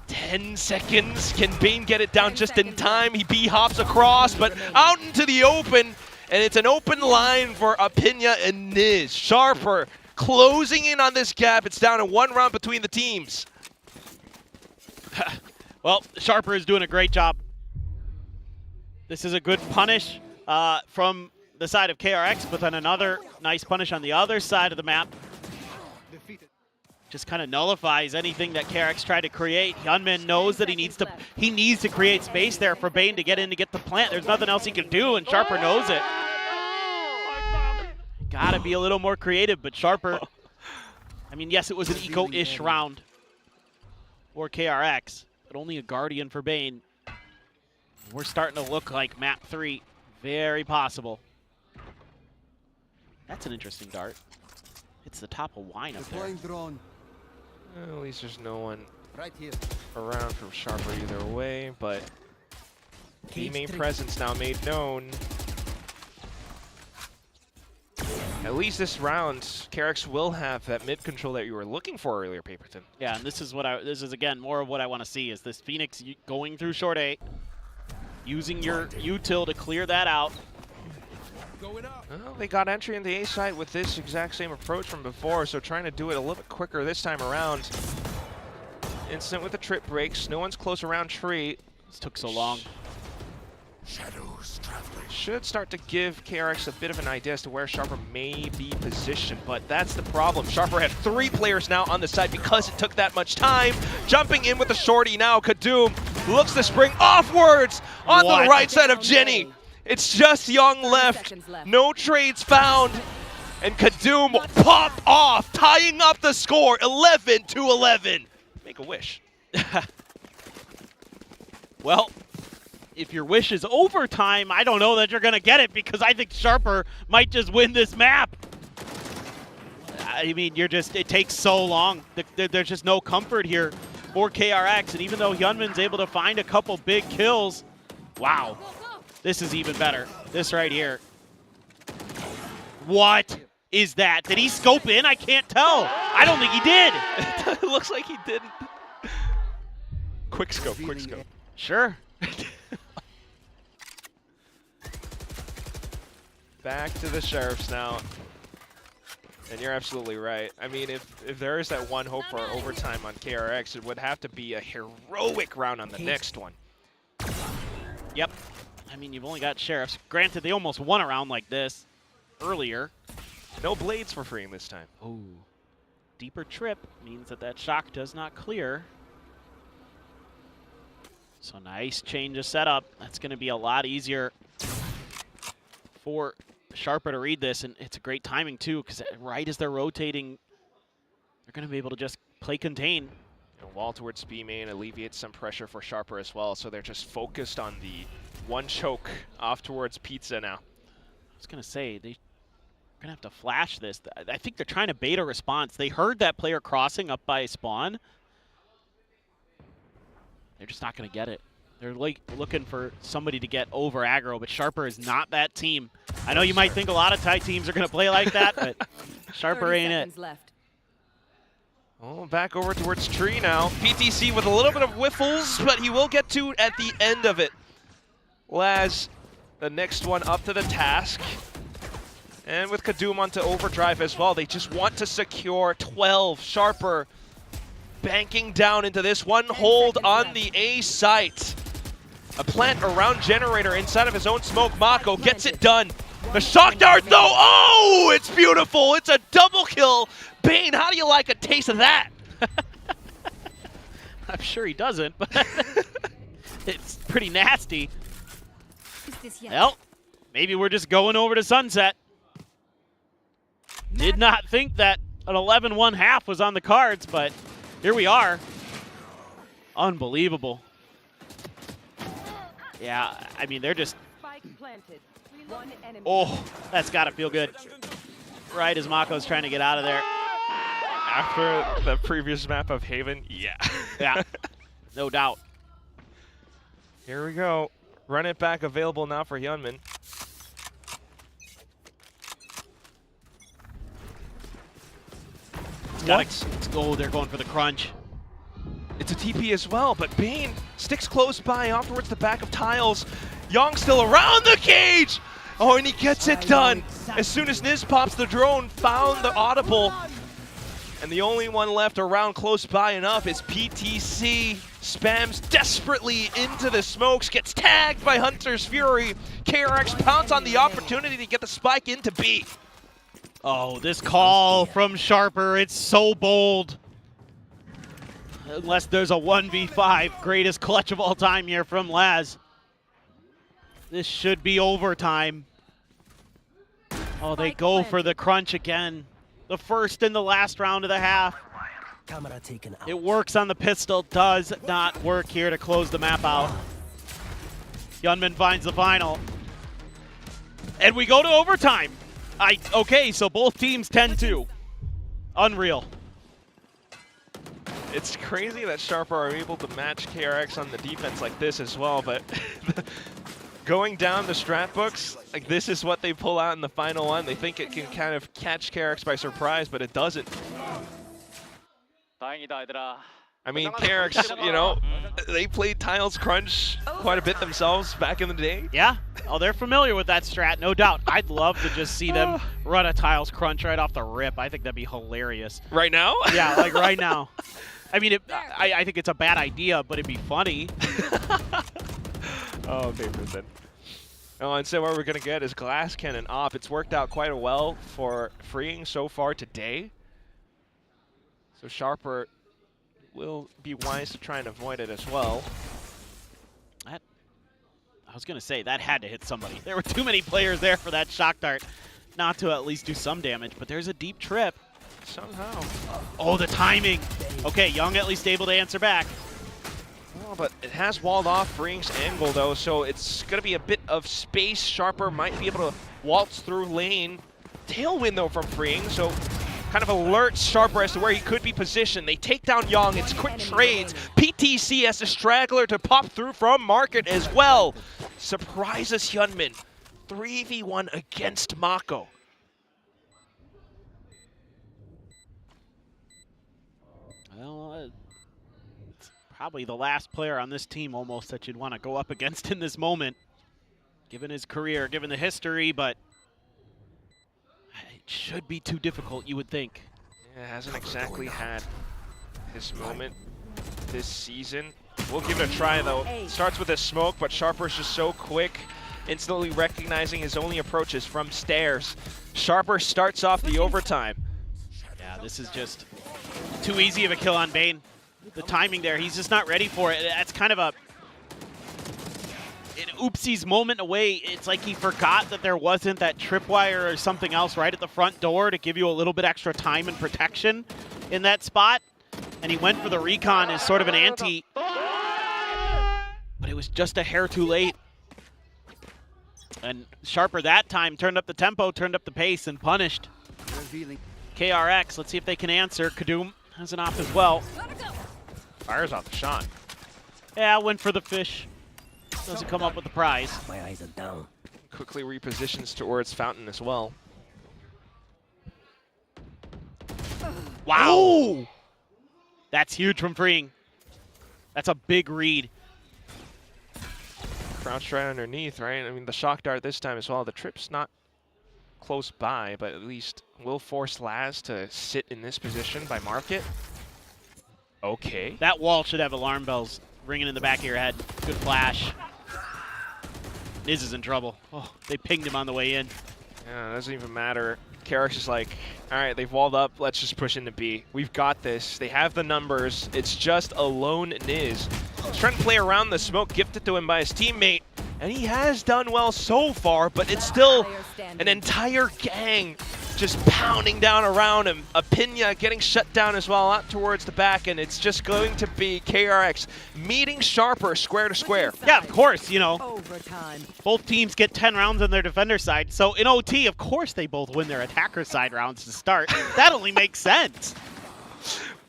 10 seconds. Can Bane get it down just in time? He B-hops across, but out into the open. and it's an open line for Apinya and Niz. Sharper closing in on this gap. It's down to 1 round between the teams. Well, Sharper is doing a great job. This is a good punish from the side of KRX, but then another nice punish on the other side of the map. Just kind of nullifies anything that KRX tried to create. Hyunmin knows that he needs to create space there for Bane to get in to get the plant. There's nothing else he can do, and Sharper knows it. Gotta be a little more creative, but Sharper, I mean, yes, it was an eco-ish round for KRX, but only a Guardian for Bane. We're starting to look like map 3. Very possible. That's an interesting dart. It's the top of wine up there. Drone. At least there's no one Right here. around from Sharper either way, but the main presence now made known. At least this round, KRX will have that mid control that you were looking for earlier, Paperton. Yeah, and this is again more of what I want to see is this Phoenix going through short A, using your util to clear that out. Well, they got entry in the A site with this exact same approach from before, so trying to do it a little bit quicker this time around. Instant with the trip breaks. No one's close around tree. This took so long. Shadows traveling. Should start to give KRX a bit of an idea as to where Sharper may be positioned, but that's the problem. Sharper had 3 players now on the side because it took that much time. Jumping in with the shorty now, Kadoom looks to spring offwards on the right side of Jenny. It's just Young left. No trades found. And Kadoom will pop off, tying up the score 11-11. Make a wish. Well, if your wish is overtime, I don't know that you're going to get it because I think Sharper might just win this map. I mean, it takes so long. There's just no comfort here for KRX. And even though Hyunmin's able to find a couple big kills, wow. This is even better. This right here. What is that? Did he scope in? I can't tell. I don't think he did. It looks like he didn't. Quick scope, quick scope. Sure. Back to the Sheriffs now. And you're absolutely right. I mean, if there is that one hope for overtime on KRX, it would have to be a heroic round on the next one. Yep. I mean, you've only got Sheriffs. Granted, they almost won a round like this earlier. No blades for freeing this time. Ooh. Deeper trip means that shock does not clear. So nice change of setup. That's going to be a lot easier for Sharper to read this, and it's a great timing too, because right as they're rotating, they're going to be able to just play contain. And wall towards B main alleviates some pressure for Sharper as well, so they're just focused on the one choke off towards Pizza now. I was going to say, they're going to have to flash this. I think they're trying to bait a response. They heard that player crossing up by spawn. They're just not going to get it. They're like looking for somebody to get over aggro, but Sharper is not that team. I know you might think a lot of Thai teams are going to play like that, but Sharper ain't it. Left. Oh, back over towards tree now. PTC with a little bit of whiffles, but he will get to at the end of it. Laz, the next one up to the task. And with Kadoom onto overdrive as well, they just want to secure 12. Sharper banking down into this one hold on the A site. A plant around generator inside of his own smoke. Mako gets it done. The shock dart though, oh, it's beautiful. It's a double kill. Bane, how do you like a taste of that? I'm sure he doesn't, but it's pretty nasty. Well, maybe we're just going over to Sunset. Did not think that an 11-1 half was on the cards, but here we are. Unbelievable. Yeah, I mean, they're just... Oh, that's got to feel good. Right as Mako's trying to get out of there. After the previous map of Haven, yeah. Yeah, no doubt. Here we go. Run it back available now for Hyunmin. Let's go. They're going for the crunch. It's a TP as well, but Bane sticks close by off towards the back of Tiles. Young still around the cage. Oh, and he gets it done. As soon as Niz pops the drone, found the audible. And the only one left around close by enough is PTC. Spams desperately into the smokes, gets tagged by Hunter's Fury. KRX pounds on the opportunity to get the spike into B. Oh, this call from Sharper, it's so bold. Unless there's a 1v5, greatest clutch of all time here from Laz. This should be overtime. Oh, they go for the crunch again. The first and the last round of the half. Camera taken out. It works on the pistol, does not work here to close the map out. Yunman finds the final. And we go to overtime. Okay, so both teams 10-2. Unreal. It's crazy that Sharper are able to match KRX on the defense like this as well, but going down the strat books, like this is what they pull out in the final one. They think it can kind of catch KRX by surprise, but it doesn't. I mean, KRX, you know, they played Tiles Crunch quite a bit themselves back in the day. Yeah, oh, they're familiar with that strat, no doubt. I'd love to just see them run a Tiles Crunch right off the rip. I think that'd be hilarious. Right now? Yeah, like right now. I mean, I think it's a bad idea, but it'd be funny. Oh, okay, then. Oh, and so what we're going to get is Glass Cannon off. It's worked out quite well for Freeing so far today. So Sharper will be wise to try and avoid it as well. I was going to say, that had to hit somebody. There were too many players there for that shock dart not to at least do some damage, but there's a deep trip. Somehow. Oh, the timing. Okay, Young at least able to answer back. Oh, but it has walled off Freeing's angle, though, so it's going to be a bit of space. Sharper might be able to waltz through lane. Tailwind, though, from Freeing, so kind of alerts Sharper as to where he could be positioned. They take down Young. It's quick trades. PTC has a straggler to pop through from Market as well. Surprises Hyunmin. 3v1 against Mako. Well, it's probably the last player on this team almost that you'd want to go up against in this moment, given his career, given the history, but it should be too difficult, you would think. Yeah, hasn't exactly had his moment this season. We'll give it a try, though. Starts with a smoke, but Sharper's just so quick, instantly recognizing his only approach is from stairs. Sharper starts off the overtime. Yeah, this is just too easy of a kill on Bane. The timing there, he's just not ready for it. That's kind of an oopsies moment away. It's like he forgot that there wasn't that tripwire or something else right at the front door to give you a little bit extra time and protection in that spot. And he went for the recon as sort of an ante. But it was just a hair too late. And Sharper that time turned up the tempo, turned up the pace, and punished. KRX, let's see if they can answer. Kadum has an off as well. Fires off the shot. Yeah, went for the fish. Doesn't come up with the prize. My eyes are down. Quickly repositions towards Fountain as well. Wow! Ooh. That's huge from Freeing. That's a big read. Crouched right underneath, right? I mean, the shock dart this time as well. The trip's not close by, but at least will force Laz to sit in this position by Market. Okay. That wall should have alarm bells ringing in the back of your head. Good flash. Niz is in trouble. Oh, they pinged him on the way in. Yeah, it doesn't even matter. KRX is like, all right, they've walled up. Let's just push into B. We've got this. They have the numbers. It's just a lone Niz. He's trying to play around the smoke gifted to him by his teammate, and he has done well so far, but it's still an entire gang just pounding down around him. Apinya getting shut down as well out towards the back, and it's just going to be KRX meeting Sharper square to square. Yeah, of course, you know. Both teams get 10 rounds on their defender side, so in OT, of course they both win their attacker side rounds to start. That only makes sense.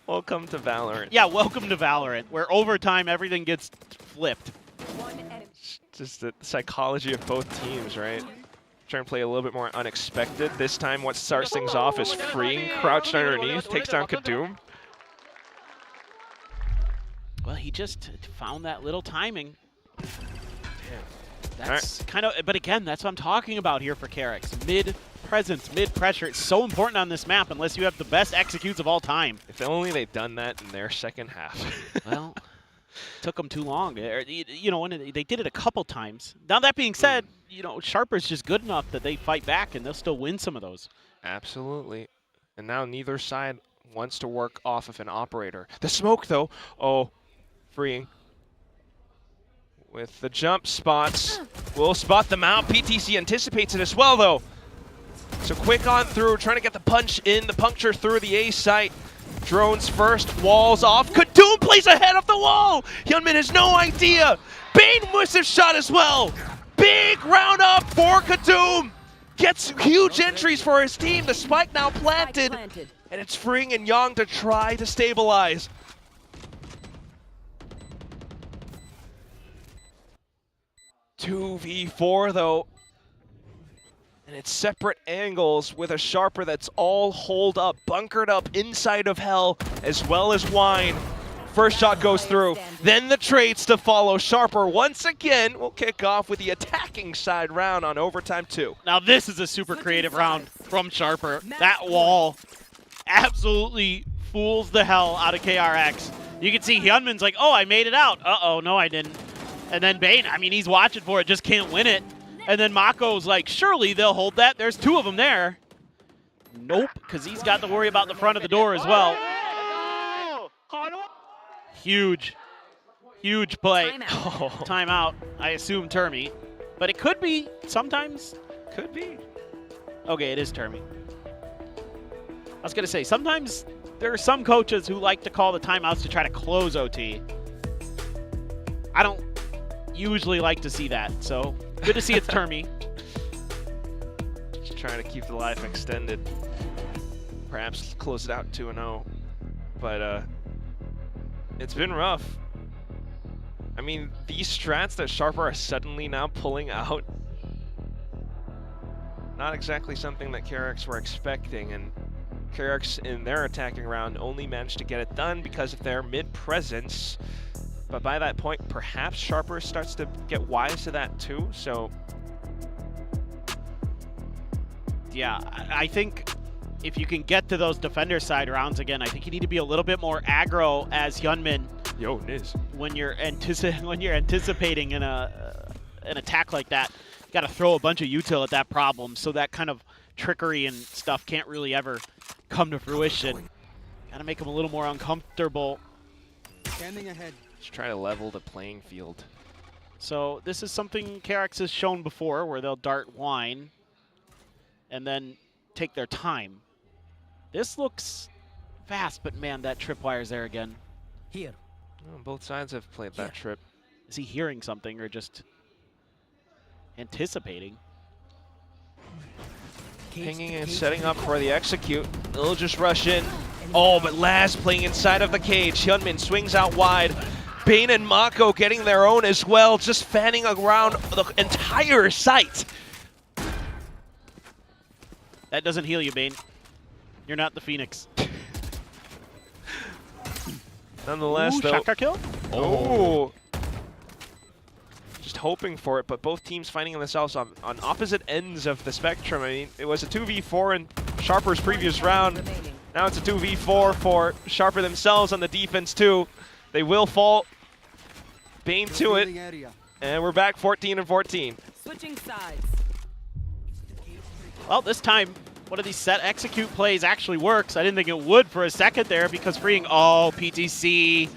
Welcome to Valorant. Yeah, welcome to Valorant, where overtime everything gets flipped. Just the psychology of both teams, right? Trying to play a little bit more unexpected. This time what starts things off is Freeing, crouched underneath, takes down Kadum. Well, he just found that little timing. Yeah. That's kind of, but again, that's what I'm talking about here for KRX. Mid-presence, mid-pressure. It's so important on this map unless you have the best executes of all time. If only they'd done that in their second half. Well, took them too long. You know, when they did it a couple times. Now that being said, you know, Sharper's just good enough that they fight back and they'll still win some of those. Absolutely. And now neither side wants to work off of an operator. The smoke, though. Oh, freeing. With the jump spots, we'll spot them out. PTC anticipates it as well, though. So quick on through, trying to get the punch in, the puncture through the A site. Drones first, walls off. Kadoom plays ahead of the wall. Hyunmin has no idea. Bane must have shot as well. Big round up for Kadoom. Gets huge entries for his team. The spike now planted. And it's freeing and Young to try to stabilize. Two v4 though, and it's separate angles with a Sharper that's all holed up, bunkered up inside of Hell, as well as Wine. First shot goes through, then the trades to follow. Sharper once again will kick off with the attacking side round on overtime 2. Now this is a super creative round from Sharper. That wall absolutely fools the hell out of KRX. You can see Hyunmin's like, oh, I made it out. Uh-oh, no, I didn't. And then Bane, I mean, he's watching for it, just can't win it. And then Mako's like, surely they'll hold that. There's two of them there. Nope, because he's got to worry about the front of the door as well. Huge, huge play. Timeout, I assume Termi. But it could be, sometimes. Could be. Okay, it is Termi. I was going to say, sometimes there are some coaches who like to call the timeouts to try to close OT. I don't usually like to see that, so good to see it's Termi. Just trying to keep the life extended. Perhaps close it out 2-0. But it's been rough. I mean, these strats that Sharper are suddenly now pulling out, not exactly something that KRX were expecting, and KRX in their attacking round only managed to get it done because of their mid-presence. But by that point, perhaps Sharper starts to get wise to that too, so. Yeah, I think if you can get to those defender side rounds again, I think you need to be a little bit more aggro as Hyunmin. Yo, Niz. When you're anticipating an attack like that, you got to throw a bunch of util at that problem, so that kind of trickery and stuff can't really ever come to fruition. Got to make them a little more uncomfortable. Standing ahead. Just try to level the playing field. So this is something KRX has shown before, where they'll dart Wine and then take their time. This looks fast, but man, that tripwire's there again. Here. Well, both sides have played that trip. Is he hearing something or just anticipating? Pinging and setting up for the execute. They'll just rush in. Oh, but Laz playing inside of the cage. Hyunmin swings out wide. Bane and Mako getting their own as well, just fanning around the entire site. That doesn't heal you, Bane. You're not the Phoenix. Nonetheless, Ooh, though. shotgun kill? Oh. Just hoping for it, but both teams finding themselves on opposite ends of the spectrum. I mean, it was a 2v4 in Sharper's previous round. Now it's a 2v4 for Sharper themselves on the defense, too. They will fall. Bane to it. And we're back 14-14. Switching sides. Well, this time, one of these set execute plays actually works. I didn't think it would for a second there because freeing, oh, PTC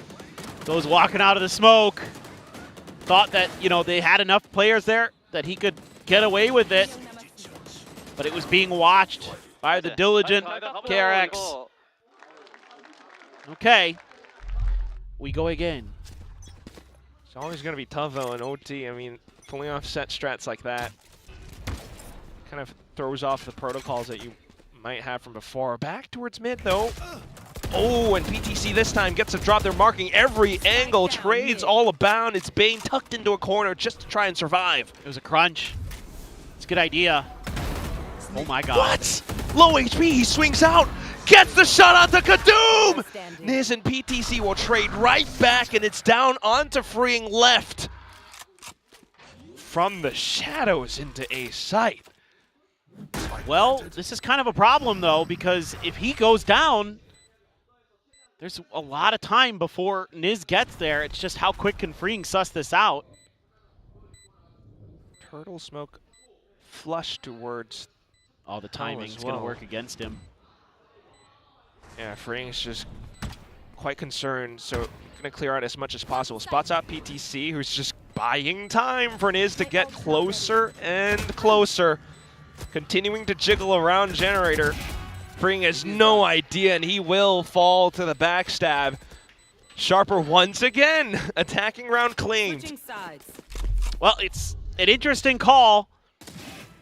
goes walking out of the smoke. Thought that, you know, they had enough players there that he could get away with it. But it was being watched by the diligent KRX. Okay. We go again. It's always going to be tough, though, in OT. I mean, pulling off set strats like that kind of throws off the protocols that you might have from before. Back towards mid, though. Oh, and PTC this time gets a drop. They're marking every angle. Trades all abound. It's Bane tucked into a corner just to try and survive. It was a crunch. It's a good idea. Oh, my God. What? Low HP. He swings out. Gets the shot onto Kadoom! Niz and PTC will trade right back, and it's down onto freeing left. from the shadows into A site. Well, this is kind of a problem, though, because if he goes down, there's a lot of time before Niz gets there. It's just how quick can Freeing suss this out. Turtle smoke flush towards. Oh, the timing's going to work against him. Yeah, Freeing's just quite concerned, so going to clear out as much as possible. Spots out PTC, who's just buying time for Niz to get closer and closer. Continuing to jiggle around Generator. Freeing has no idea, and he will fall to the backstab. Sharper once again attacking round claimed. Well, it's an interesting call,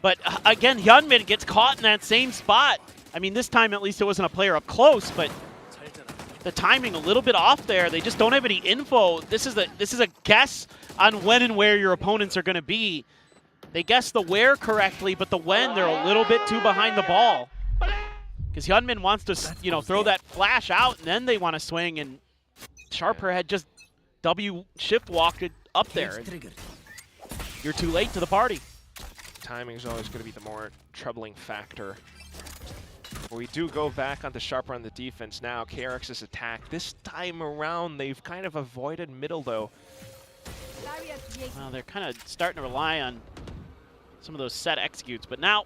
but again, Hyunmin gets caught in that same spot. I mean, this time at least it wasn't a player up close, but the timing a little bit off there. They just don't have any info. This is a guess on when and where your opponents are going to be. They guessed the where correctly, but the when, they're a little bit too behind the ball. Because Hyunmin wants to, you know, throw that flash out, and then they want to swing, and Sharper had just W shift walked it up there. You're too late to the party. Timing is always going to be the more troubling factor. We do go back onto Sharper on the defense now. KRX's attack. This time around, they've kind of avoided middle, though. Well, they're kind of starting to rely on some of those set executes, but now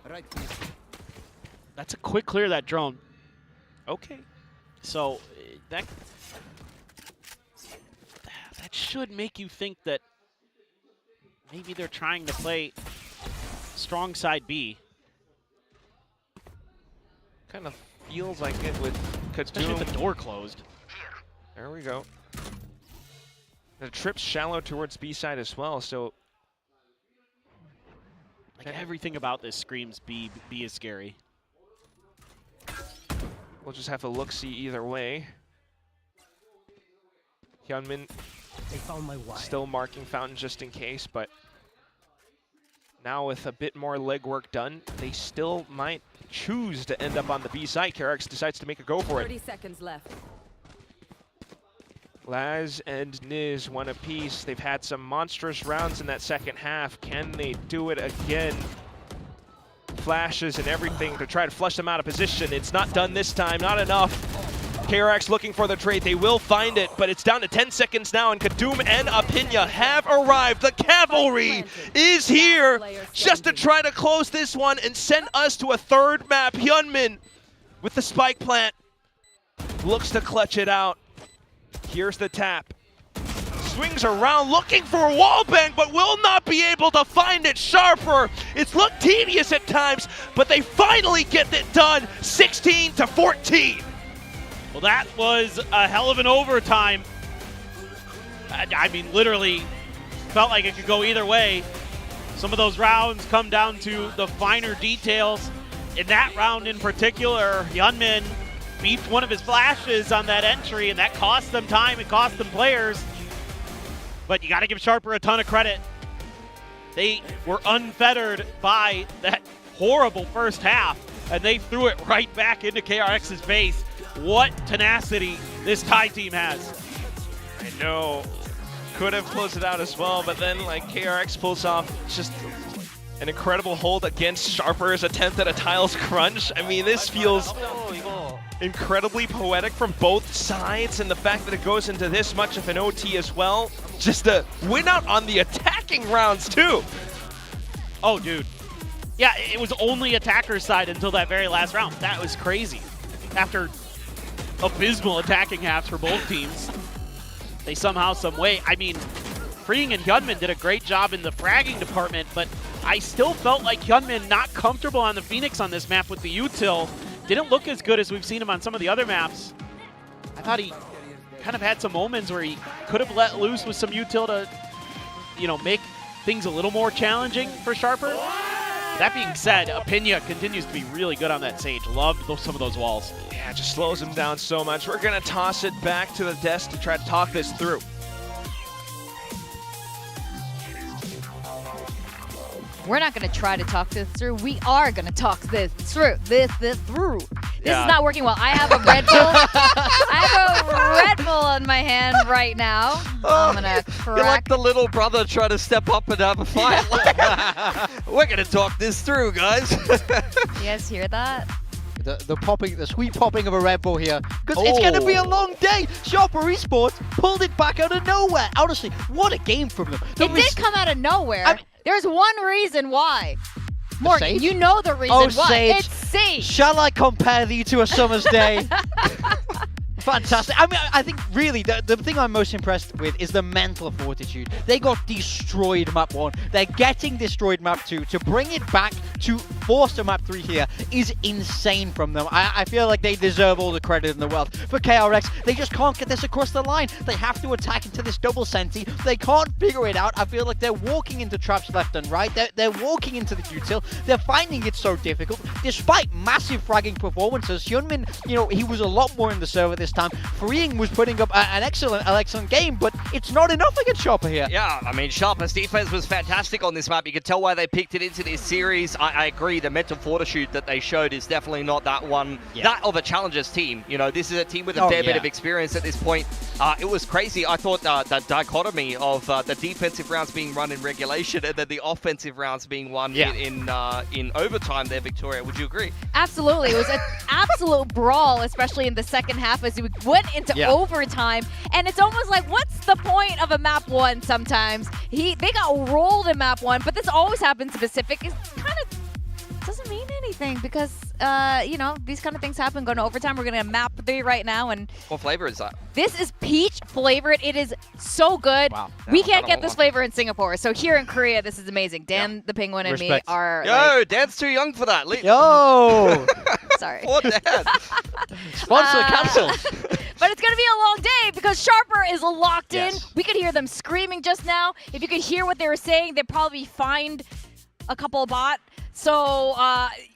that's a quick clear of that drone. Okay. So that should make you think that maybe they're trying to play strong side B. Kind of feels like it with Especially with the door closed. There we go. The trip's shallow towards B side as well, so like everything about this screams B is scary. We'll just have to look-see either way. Hyunmin still marking Fountain just in case, but now with a bit more legwork done, they still might choose to end up on the B side. KRX decides to make a go for it. 30 seconds left. Laz and Niz one apiece. They've had some monstrous rounds in that second half. Can they do it again? Flashes and everything to try to flush them out of position. It's not done this time, not enough. KRX looking for the trade. They will find it, but it's down to 10 seconds now, and Kadum and Apinya have arrived. The cavalry is here just to try to close this one and send us to a third map. Hyunmin with the spike plant looks to clutch it out. Here's the tap. Swings around looking for a wall bang, but will not be able to find it. Sharper, it's looked tedious at times, but they finally get it done. 16-14. Well, that was a hell of an overtime. I mean, literally felt like it could go either way. Some of those rounds come down to the finer details. In that round in particular, Hyunmin beefed one of his flashes on that entry, and that cost them time, it cost them players. But you got to give Sharper a ton of credit. They were unfettered by that horrible first half, and they threw it right back into KRX's face. What tenacity this Thai team has. I know. Could have closed it out as well, but then like KRX pulls off just an incredible hold against Sharper's attempt at a Tiles crunch. I mean, this feels incredibly poetic from both sides, and the fact that it goes into this much of an OT as well. Just a win out on the attacking rounds too. Oh, dude. Yeah, it was only attacker's side until that very last round. That was crazy. After abysmal attacking halves for both teams, they somehow, some way, I mean, Freeing and Hyunmin did a great job in the fragging department, but I still felt like Hyunmin not comfortable on the Phoenix on this map with the util. Didn't look as good as we've seen him on some of the other maps. I thought he kind of had some moments where he could have let loose with some util to, you know, make things a little more challenging for Sharper. That being said, Apinya continues to be really good on that Sage. Loved some of those walls. Yeah, it just slows him down so much. We're going to toss it back to the desk to try to talk this through. We're not going to try to talk this through. We are going to talk this through. This is not working well. I have a Red Bull. I have a Red Bull in my hand right now. I'm gonna You're like crack. the little brother trying to step up and have a fight. We're gonna talk this through, guys. You guys hear that? The sweet popping of a Red Bull here. Because it's going to be a long day. Sharper Esports pulled it back out of nowhere. Honestly, what a game from them. It did come out of nowhere. There's one reason why. Morgan, Sage? you know the reason Oh, why. Sage. It's Sage. Shall I compare thee to a summer's day? Fantastic. I mean, I think really the thing I'm most impressed with is the mental fortitude. They got destroyed map 1. They're getting destroyed map 2. To bring it back to force to map 3 here is insane from them. I feel like they deserve all the credit in the world. For KRX, they just can't get this across the line. They have to attack into this double senti. They can't figure it out. I feel like they're walking into traps left and right. They're walking into the util. They're finding it so difficult. Despite massive fragging performances, Hyunmin, you know, he was a lot more in the server this time. Freeing was putting up an excellent game, but it's not enough against Sharper here. Yeah, I mean, Sharper's defense was fantastic on this map. You could tell why they picked it into this series. I agree, the mental fortitude that they showed is definitely not that of a Challengers team. You know, this is a team with a fair bit of experience at this point. It was crazy. I thought the dichotomy of the defensive rounds being run in regulation and then the offensive rounds being won in overtime there, Victoria. Would you agree? Absolutely. It was an absolute brawl, especially in the second half as we went into overtime. And it's almost like, what's the point of a map 1 sometimes? They got rolled in map 1, but this always happens in Pacific. It kind of doesn't mean anything because, you know, these kind of things happen going to overtime. We're going to map 3 right now. And what flavor is that? This is peach flavored. It is so good. Wow. We can't get this flavor in Singapore. So here in Korea, this is amazing. Dan the Penguin and me are Dan's too young for that. Yo! Sorry. Poor Dan. Sponsor cancelled. But it's going to be a long day because Sharper is locked in. We could hear them screaming just now. If you could hear what they were saying, they'd probably find a couple bot. So,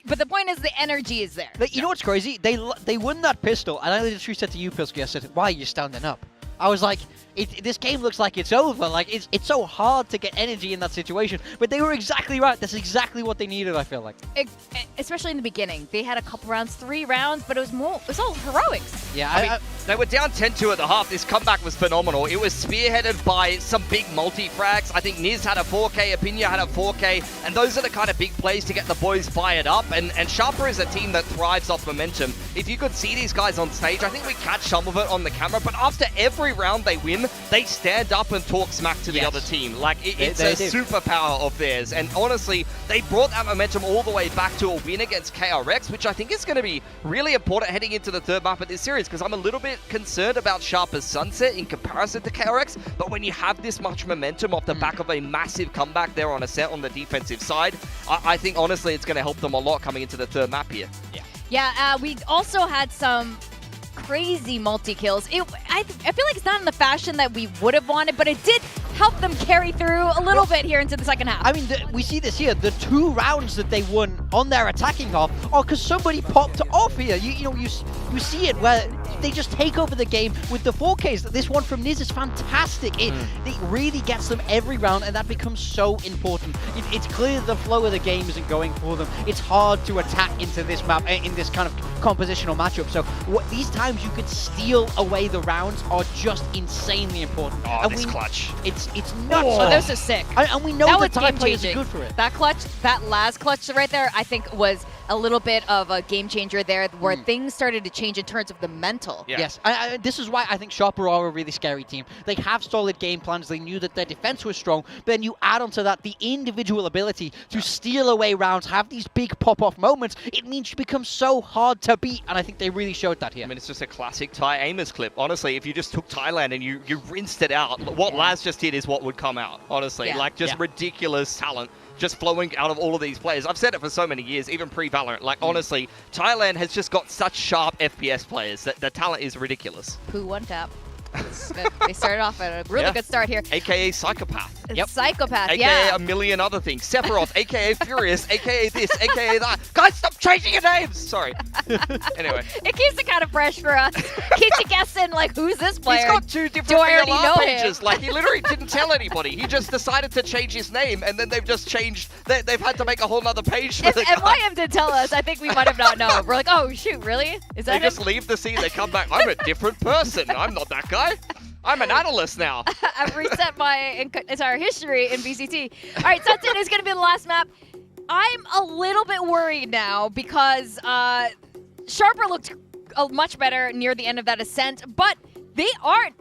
but the point is the energy is there. You know what's crazy? They won that pistol, and I literally said to you, Pilsky, I said, why are you standing up? I was like, this game looks like it's over. Like, it's so hard to get energy in that situation. But they were exactly right. That's exactly what they needed, I feel like. Especially in the beginning. They had a couple rounds, 3 rounds, but it was all heroics. Yeah, I mean, they were down 10-2 at the half. This comeback was phenomenal. It was spearheaded by some big multi-frags. I think Niz had a 4K, Apinya had a 4K, and those are the kind of big plays to get the boys fired up. And Sharper is a team that thrives off momentum. If you could see these guys on stage, I think we catch some of it on the camera, but after every round they win, they stand up and talk smack to the other team. Like, it's a superpower of theirs. And honestly, they brought that momentum all the way back to a win against KRX, which I think is going to be really important heading into the 3rd map of this series, because I'm a little bit concerned about Sharper's Sunset in comparison to KRX. But when you have this much momentum off the back of a massive comeback there on a set on the defensive side, I think honestly it's going to help them a lot coming into the 3rd map here. Yeah, we also had some crazy multi-kills. I feel like it's not in the fashion that we would have wanted, but it did help them carry through a little bit here into the second half. I mean, we see this here. The 2 rounds that they won on their attacking half are because somebody popped off here. You see it where they just take over the game with the 4Ks. This one from Niz is fantastic. It really gets them every round, and that becomes so important. It's clear the flow of the game isn't going for them. It's hard to attack into this map, in this kind of compositional matchup. So these times you could steal away the rounds are just insanely important. Oh, and this clutch. It's nuts. Oh, those are sick. And we know that Thai players are good for it. That clutch, that last clutch right there, I think was a little bit of a game changer there where things started to change in terms of the mental. Yes, this is why I think Sharper are a really scary team. They have solid game plans. They knew that their defense was strong. But then you add onto that the individual ability to steal away rounds, have these big pop-off moments. It means you become so hard to beat, and I think they really showed that here. I mean, it's just a classic Thai aimers clip. Honestly, if you just took Thailand and you rinsed it out, what Laz just did is what would come out, honestly. Like, just ridiculous talent just flowing out of all of these players. I've said it for so many years, even pre-VALORANT. Like, honestly, Thailand has just got such sharp FPS players that the talent is ridiculous. Poo one tap. They started off at a really good start here. AKA Psychopath. Psychopath, AKA yeah. a million other things. Sephiroth, AKA Furious, AKA this, AKA that. Guys, stop changing your names! Sorry. Anyway. It keeps it kind of fresh for us. Keeps you guessing, like, who's this player? He's got 2 different Do I already know pages. him? Like, he literally didn't tell anybody. He just decided to change his name, and then they've just changed. They've had to make a whole nother page for If the guy. YM did tell us, I think we might have not known. We're like, oh, shoot, really? Is They that just him? leave the scene, they come back. I'm a different person. I'm not that guy. I'm an analyst now. I've reset my entire history in VCT. All right, Sunset is going to be the last map. I'm a little bit worried now because Sharper looked much better near the end of that ascent, but they aren't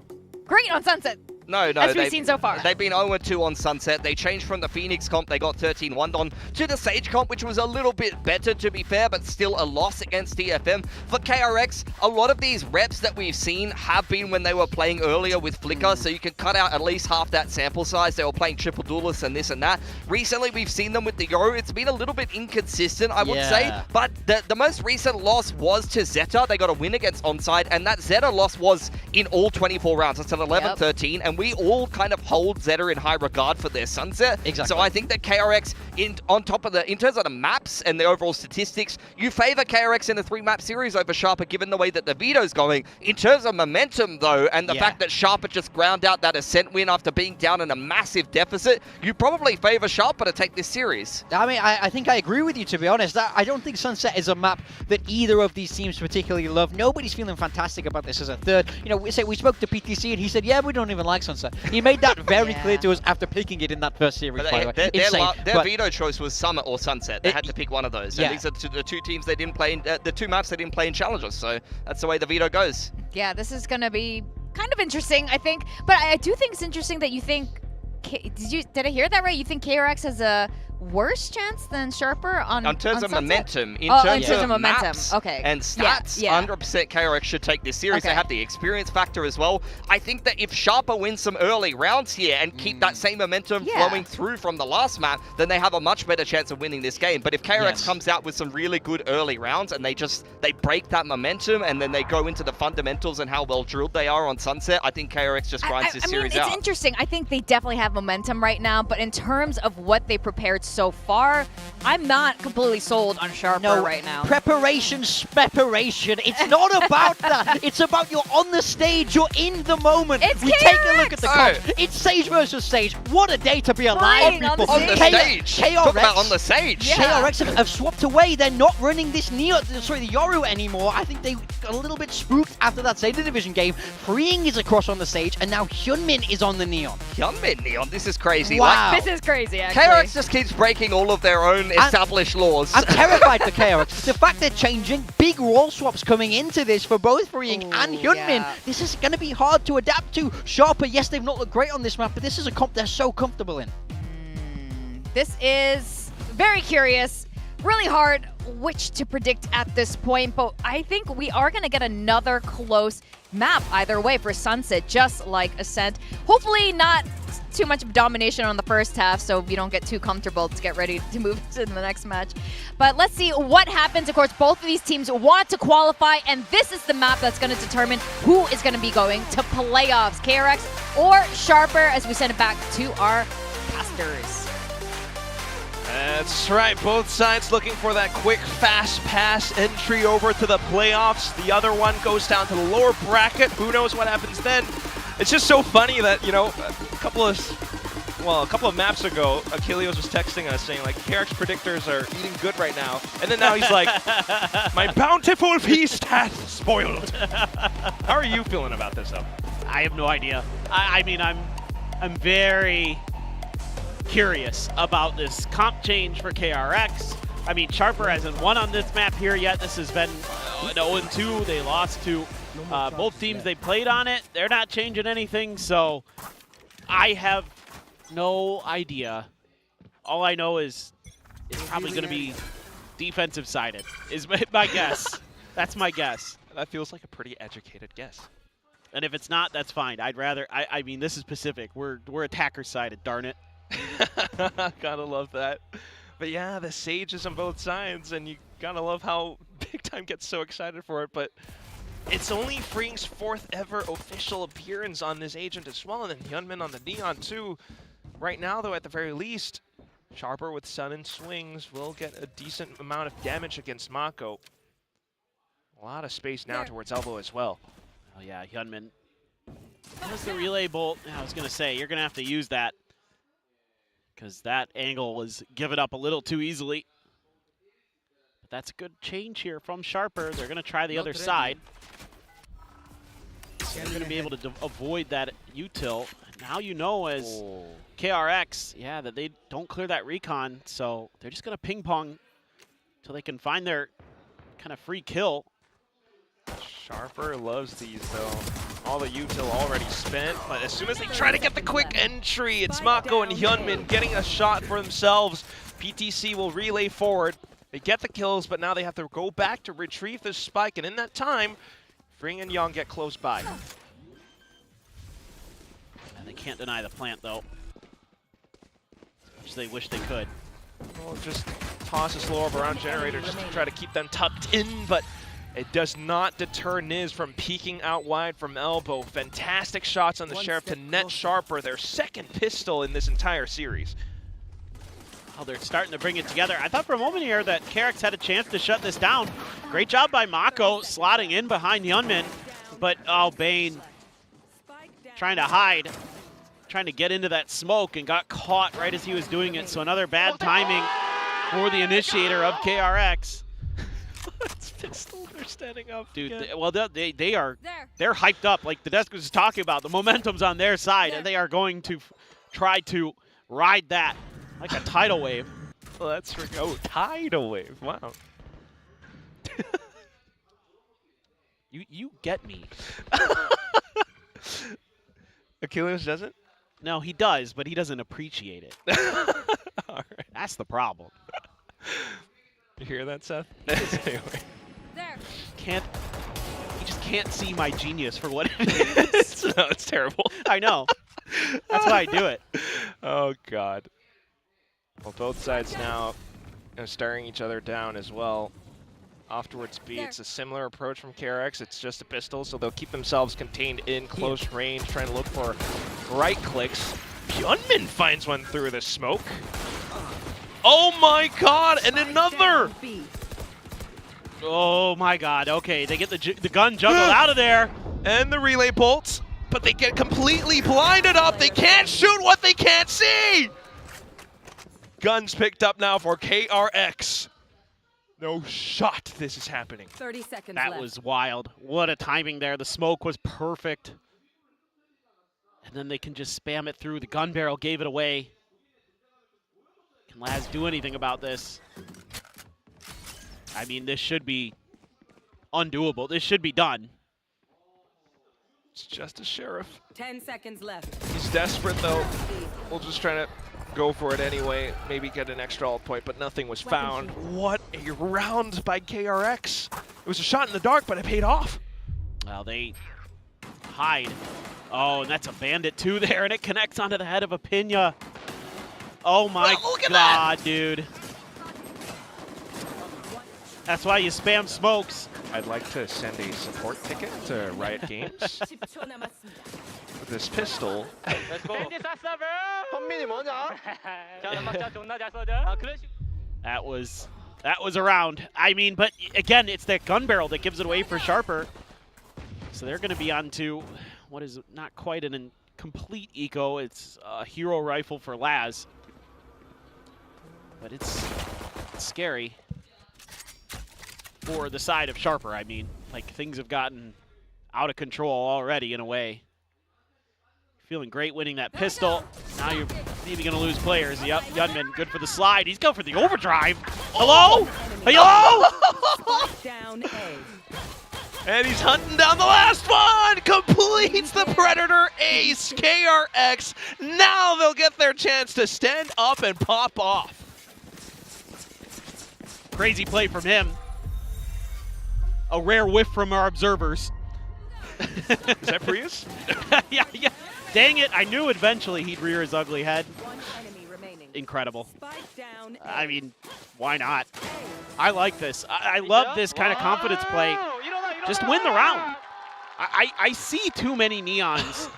great on Sunset. No, as we've seen so far. They've been 0-2 on Sunset. They changed from the Phoenix comp, they got 13-1 on, to the Sage comp, which was a little bit better, to be fair, but still a loss against TFM. For KRX, a lot of these reps that we've seen have been when they were playing earlier with Flicker, so you can cut out at least half that sample size. They were playing triple duelists and this and that. Recently, we've seen them with the Yo. It's been a little bit inconsistent, I would say, but the most recent loss was to Zeta. They got a win against Onside, and that Zeta loss was in all 24 rounds. That's an 11-13, and we all kind of hold Zeta in high regard for their Sunset. Exactly. So I think that KRX, in terms of the maps and the overall statistics, you favor KRX in the 3-map series over Sharper, given the way that the Vito's going. In terms of momentum, though, and the fact that Sharper just ground out that Ascent win after being down in a massive deficit, you probably favor Sharper to take this series. I mean, I think I agree with you, to be honest. I don't think Sunset is a map that either of these teams particularly love. Nobody's feeling fantastic about this as a third. You know, we spoke to PTC and he said, yeah, we don't even like Sunset. He made that very clear to us after picking it in that first series, by the way. Their veto choice was Summit or Sunset. They had to pick one of those. Yeah. And these are the 2 teams they didn't play in, the 2 maps they didn't play in Challengers. So that's the way the veto goes. Yeah, this is going to be kind of interesting, I think. But I do think it's interesting that you think... Did I hear that right? You think KRX has a worse chance than Sharper on terms of Sunset? momentum, in terms of of momentum. maps Okay. and stats, 100% KRX should take this series. They have the experience factor as well. I think that if Sharper wins some early rounds here and keep that same momentum flowing through from the last map, then they have a much better chance of winning this game. But if KRX comes out with some really good early rounds and they break that momentum and then they go into the fundamentals and how well drilled they are on Sunset, I think KRX just grinds this series out. It's interesting. I think they definitely have momentum right now, but in terms of what they prepared so far, I'm not completely sold on Sharper right now. Preparation. It's not about that. It's about you're on the stage, you're in the moment. It's we KRX. take a look at the comp. It's Sage versus Sage. What a day to be alive, people. On the stage. Talk about on the stage. KRX have swapped away. They're not running this the Yoru anymore. I think they got a little bit spooked after that Zeta Division game. Freeing is across on the stage, and now Hyunmin is on the Neon. Hyunmin Neon, this is crazy. Wow. This is crazy, actually. KRX just keeps breaking all of their own established laws. I'm terrified for KRX. The fact they're changing, big role swaps coming into this for both Freeing and Hyunmin. This is going to be hard to adapt to. Sharper, yes, they've not looked great on this map, but this is a comp they're so comfortable in. This is very curious. Really hard which to predict at this point, but I think we are going to get another close map either way for Sunset, just like Ascent. Hopefully not too much domination on the first half, so we don't get too comfortable to get ready to move to the next match. But let's see what happens. Of course, both of these teams want to qualify, and this is the map that's going to determine who is going to be going to playoffs, KRX or Sharper, as we send it back to our casters. That's right, both sides looking for that quick, fast pass entry over to the playoffs. The other one goes down to the lower bracket. Who knows what happens then? It's just so funny that, you know, a couple of maps ago, Achilles was texting us saying, like, KRX predictors are eating good right now. And then now he's like, my bountiful feast hath spoiled. How are you feeling about this, though? I have no idea. I mean, I'm very curious about this comp change for KRX. I mean, Sharper hasn't won on this map here yet. This has been an 0-2. They lost to both teams they played on it. They're not changing anything, so I have no idea. All I know is it's probably going to be defensive-sided, is my guess. That's my guess. That feels like a pretty educated guess. And if it's not, that's fine. I'd rather, I mean, this is Pacific. We're attacker-sided, darn it. Gotta love that. But yeah, the Sage is on both sides, and you gotta love how Big Time gets so excited for it. But it's only Freeing's 4th ever official appearance on this agent as well, and then Hyunmin on the Neon too. Right now, though, at the very least, Sharper with Sun and Swings will get a decent amount of damage against Mako. A lot of space now towards Elbow as well. Oh yeah, Hyunmin has the relay bolt. I was going to say, you're going to have to use that because that angle was given up a little too easily. But that's a good change here from Sharper. They're going to try the other side. So they're going to be able to avoid that util. Now you know as KRX, yeah, that they don't clear that recon, so they're just going to ping pong until they can find their kind of free kill. Sharper loves these, though. All the util already spent, but as soon as they try to get the quick entry, it's Mako and Hyunmin getting a shot for themselves. PTC will relay forward. They get the kills, but now they have to go back to retrieve this spike, and in that time, Fring and Young get close by. And they can't deny the plant, though. Which they wish they could. Well, just toss a slow orb around generator just to try to keep them tucked in, but it does not deter Niz from peeking out wide from Elbow. Fantastic shots on the Sheriff to net Sharper, their second pistol in this entire series. Oh, they're starting to bring it together. I thought for a moment here that KRX had a chance to shut this down. Great job by Mako slotting in behind Hyunmin, but oh, Bane trying to hide, trying to get into that smoke and got caught right as he was doing it. So another bad timing for the initiator of KRX. It's pistol, they're standing up. Dude, they're hyped up. Like the desk was just talking about, the momentum's on their side, and they are going to try to ride that like a tidal wave. Well, that's tidal wave. Wow. You get me. Achilles doesn't? No, he does, but he doesn't appreciate it. All right. That's the problem. You hear that, Seth? Anyway. He just can't see my genius for what it is. No, it's terrible. I know. That's why I do it. Oh, God. Well, both sides now staring each other down as well. Off towards B. It's a similar approach from KRX. It's just a pistol, so they'll keep themselves contained in close range, trying to look for right clicks. Hyunmin finds one through the smoke. Oh my God, and another! Oh my God, okay, they get the gun juggled out of there. And the relay bolts, but they get completely blinded up. They can't shoot what they can't see! Guns picked up now for KRX. No shot this is happening. 30 seconds That left. was wild. What a timing there. The smoke was perfect. And then they can just spam it through. The gun barrel gave it away. Can Laz do anything about this? I mean, this should be undoable. This should be done. It's just a Sheriff. 10 seconds left. He's desperate, though. We'll just try to go for it anyway. Maybe get an extra ult point, but nothing was found. What a round by KRX. It was a shot in the dark, but it paid off. Well, they hide. Oh, and that's a bandit, too, there, and it connects onto the head of a Pinya. Oh, my God, dude. That's why you spam smokes. I'd like to send a support ticket to Riot Games. With this pistol. Let's go. That was a round. I mean, but again, it's that gun barrel that gives it away for Sharper. So they're going to be on to what is not quite an complete eco. It's a hero rifle for Laz. But it's scary for the side of Sharper. I mean, like, things have gotten out of control already in a way. Feeling great winning that pistol. Now you're maybe going to lose players. Yep, Hyunmin, good for the slide. He's going for the overdrive. Hello? Hello? Down A. And he's hunting down the last one! Completes the Predator ace, KRX. Now they'll get their chance to stand up and pop off. Crazy play from him. A rare whiff from our observers. Is that Prius? Yeah. Dang it, I knew eventually he'd rear his ugly head. One enemy remaining. Incredible. Spike down A. I mean, why not? I like this. I love this kind of confidence play. Just win the round. I see too many neons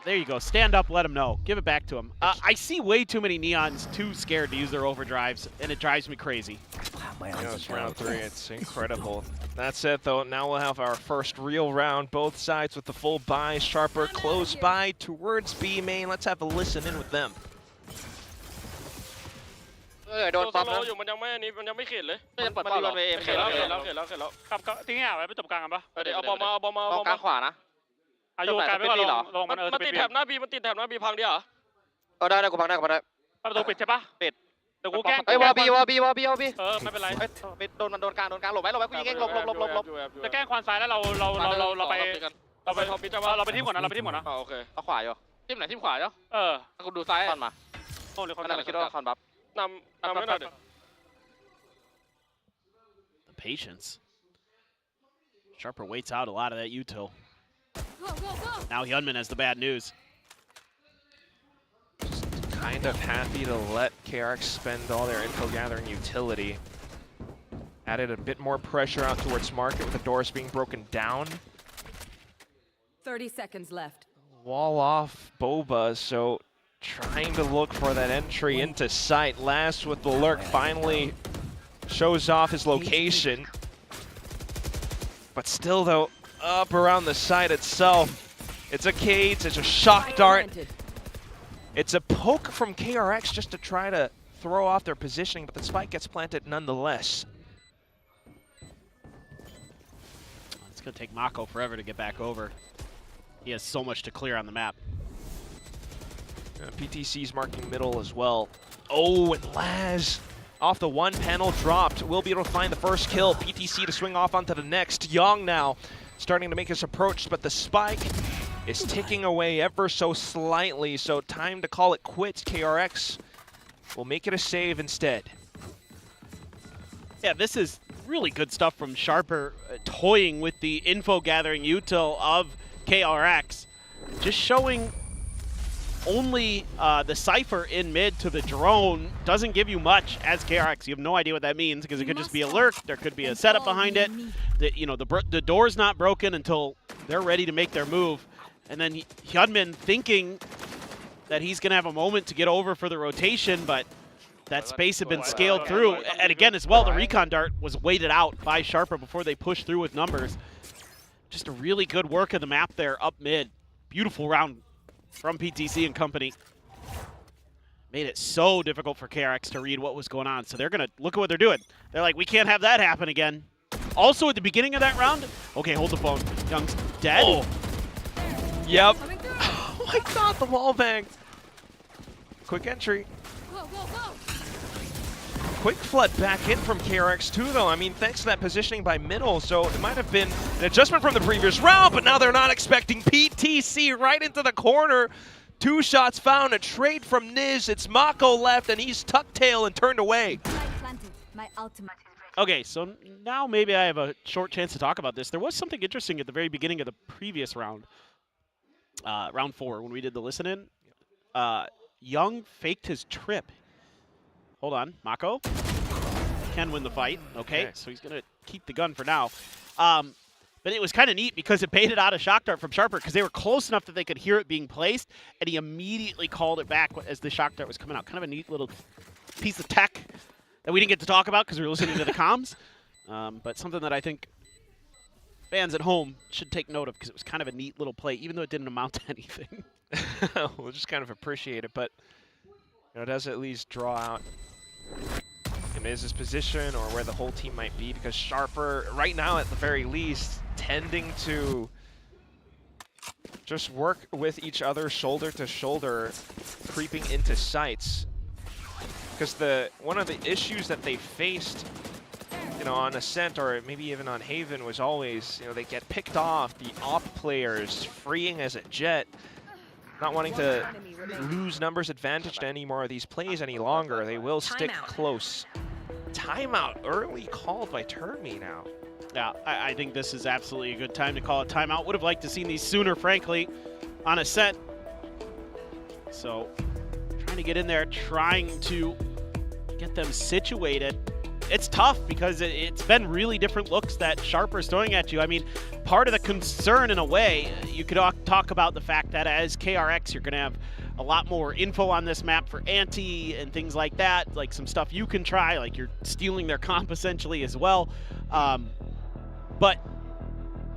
There you go. Stand up, let him know. Give it back to him. I see way too many Neons too scared to use their overdrives, and it drives me crazy. It's round 3. It's incredible. That's it, though. Now we'll have our first real round. Both sides with the full buy. Sharper close by towards B main. Let's have a listen in with them. โดนปั๊มอยู่มันยังไม่นี่มันยังไม่เข็ดเลยมันเปิดเป้าหรอเข็ดแล้วขับทิ้งอ่ะไว้ไปจบกลางกันปะเดี๋ยวเอาบอลมากลางขวานะอายุการไม่ว่าลงมันติดแถบหน้าบีมันติดแถบหน้าบีพังดิเหรอได้กูพังได้ประตูปิดใช่ปะปิดเดี๋ยวกูแกล้งวอบีไม่เป็นไรปิดโดนกลางหลบไว้กูยิงเองหลบจะแกล้งควานซ้ายแล้วเราไปทีมก่อนนะโอเคเอาขวาอยู่ทีมไหนทีมขวาเนาะกูดูซ้ายมาโอ้หรือคนคิดว่าคอนบัฟThe patience. Sharper waits out a lot of that util. Now Hyunmin has the bad news. Kind of happy to let KRX spend all their info gathering utility. Added a bit more pressure out towards market with the doors being broken down. 30 seconds left. Wall off Boba, so trying to look for that entry into sight. Last with the lurk finally shows off his location. But still though, up around the site itself. It's a Cades, it's a shock dart. It's a poke from KRX just to try to throw off their positioning, but the spike gets planted nonetheless. It's gonna take Mako forever to get back over. He has so much to clear on the map. PTC's marking middle as well. Oh, and Laz off the one panel dropped. Will be able to find the first kill. PTC to swing off onto the next. Young now starting to make his approach, but the spike is ticking away ever so slightly, so time to call it quits. KRX will make it a save instead. Yeah, this is really good stuff from Sharper, toying with the info gathering util of KRX. Just showing only the Cypher in mid to the drone doesn't give you much as KRX. You have no idea what that means because it could just be a lurk. There could be a setup behind it. The door's not broken until they're ready to make their move. And then Hyunmin thinking that he's going to have a moment to get over for the rotation, but that space had been scaled through. And again, as well, the recon dart was waited out by Sharper before they pushed through with numbers. Just a really good work of the map there up mid. Beautiful round from PTC and company. Made it so difficult for KRX to read what was going on. So they're going to look at what they're doing. They're like, we can't have that happen again. Also at the beginning of that round, okay, hold the phone. Young's dead. Oh. Yep. Oh my god, the wall bang. Quick entry. Quick flood back in from KRX too, though. I mean, thanks to that positioning by middle, so it might have been an adjustment from the previous round, but now they're not expecting PTC right into the corner. 2 shots found, a trade from Niz. It's Mako left, and he's tucked tail and turned away. Okay, so now maybe I have a short chance to talk about this. There was something interesting at the very beginning of the previous round, round 4, when we did the listen-in. Young faked his trip. Hold on, Mako can win the fight. Okay, so he's going to keep the gun for now. But it was kind of neat because it baited out a shock dart from Sharper because they were close enough that they could hear it being placed, and he immediately called it back as the shock dart was coming out. Kind of a neat little piece of tech that we didn't get to talk about because we were listening to the comms, but something that I think fans at home should take note of because it was kind of a neat little play, even though it didn't amount to anything. We'll just kind of appreciate it, but it does at least draw out Niz's position or where the whole team might be, because Sharper, right now at the very least, tending to just work with each other shoulder to shoulder, creeping into sites. Because one of the issues that they faced, on Ascent or maybe even on Haven was always, they get picked off, the op players freeing as a Jet, not wanting to lose numbers advantage to any more of these plays any longer. They will stick close. Timeout, early called by Termi now. Yeah, I think this is absolutely a good time to call a timeout. Would have liked to seen these sooner, frankly, on Ascent. So, trying to get in there, trying to get them situated. it's tough because it's been really different looks that Sharper's throwing at you. I mean, part of the concern in a way, you could talk about the fact that as KRX, you're going to have a lot more info on this map for anti and things like that, like some stuff you can try, like you're stealing their comp essentially as well. But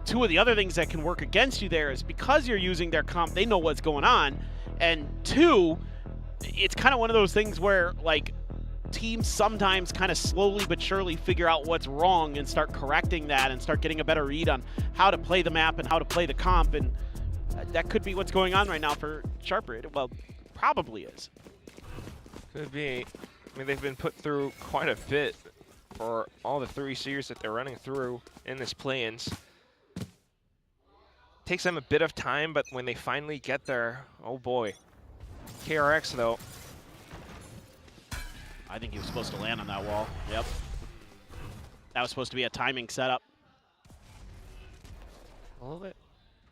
two of the other things that can work against you there is because you're using their comp, they know what's going on. And two, it's kind of one of those things where like teams sometimes kind of slowly but surely figure out what's wrong and start correcting that and start getting a better read on how to play the map and how to play the comp. And that could be what's going on right now for Sharper. Well, probably is. Could be. I mean, they've been put through quite a bit for all the 3 series that they're running through in this play-ins. Takes them a bit of time, but when they finally get there, oh boy. KRX, though. I think he was supposed to land on that wall. Yep. That was supposed to be a timing setup. A little bit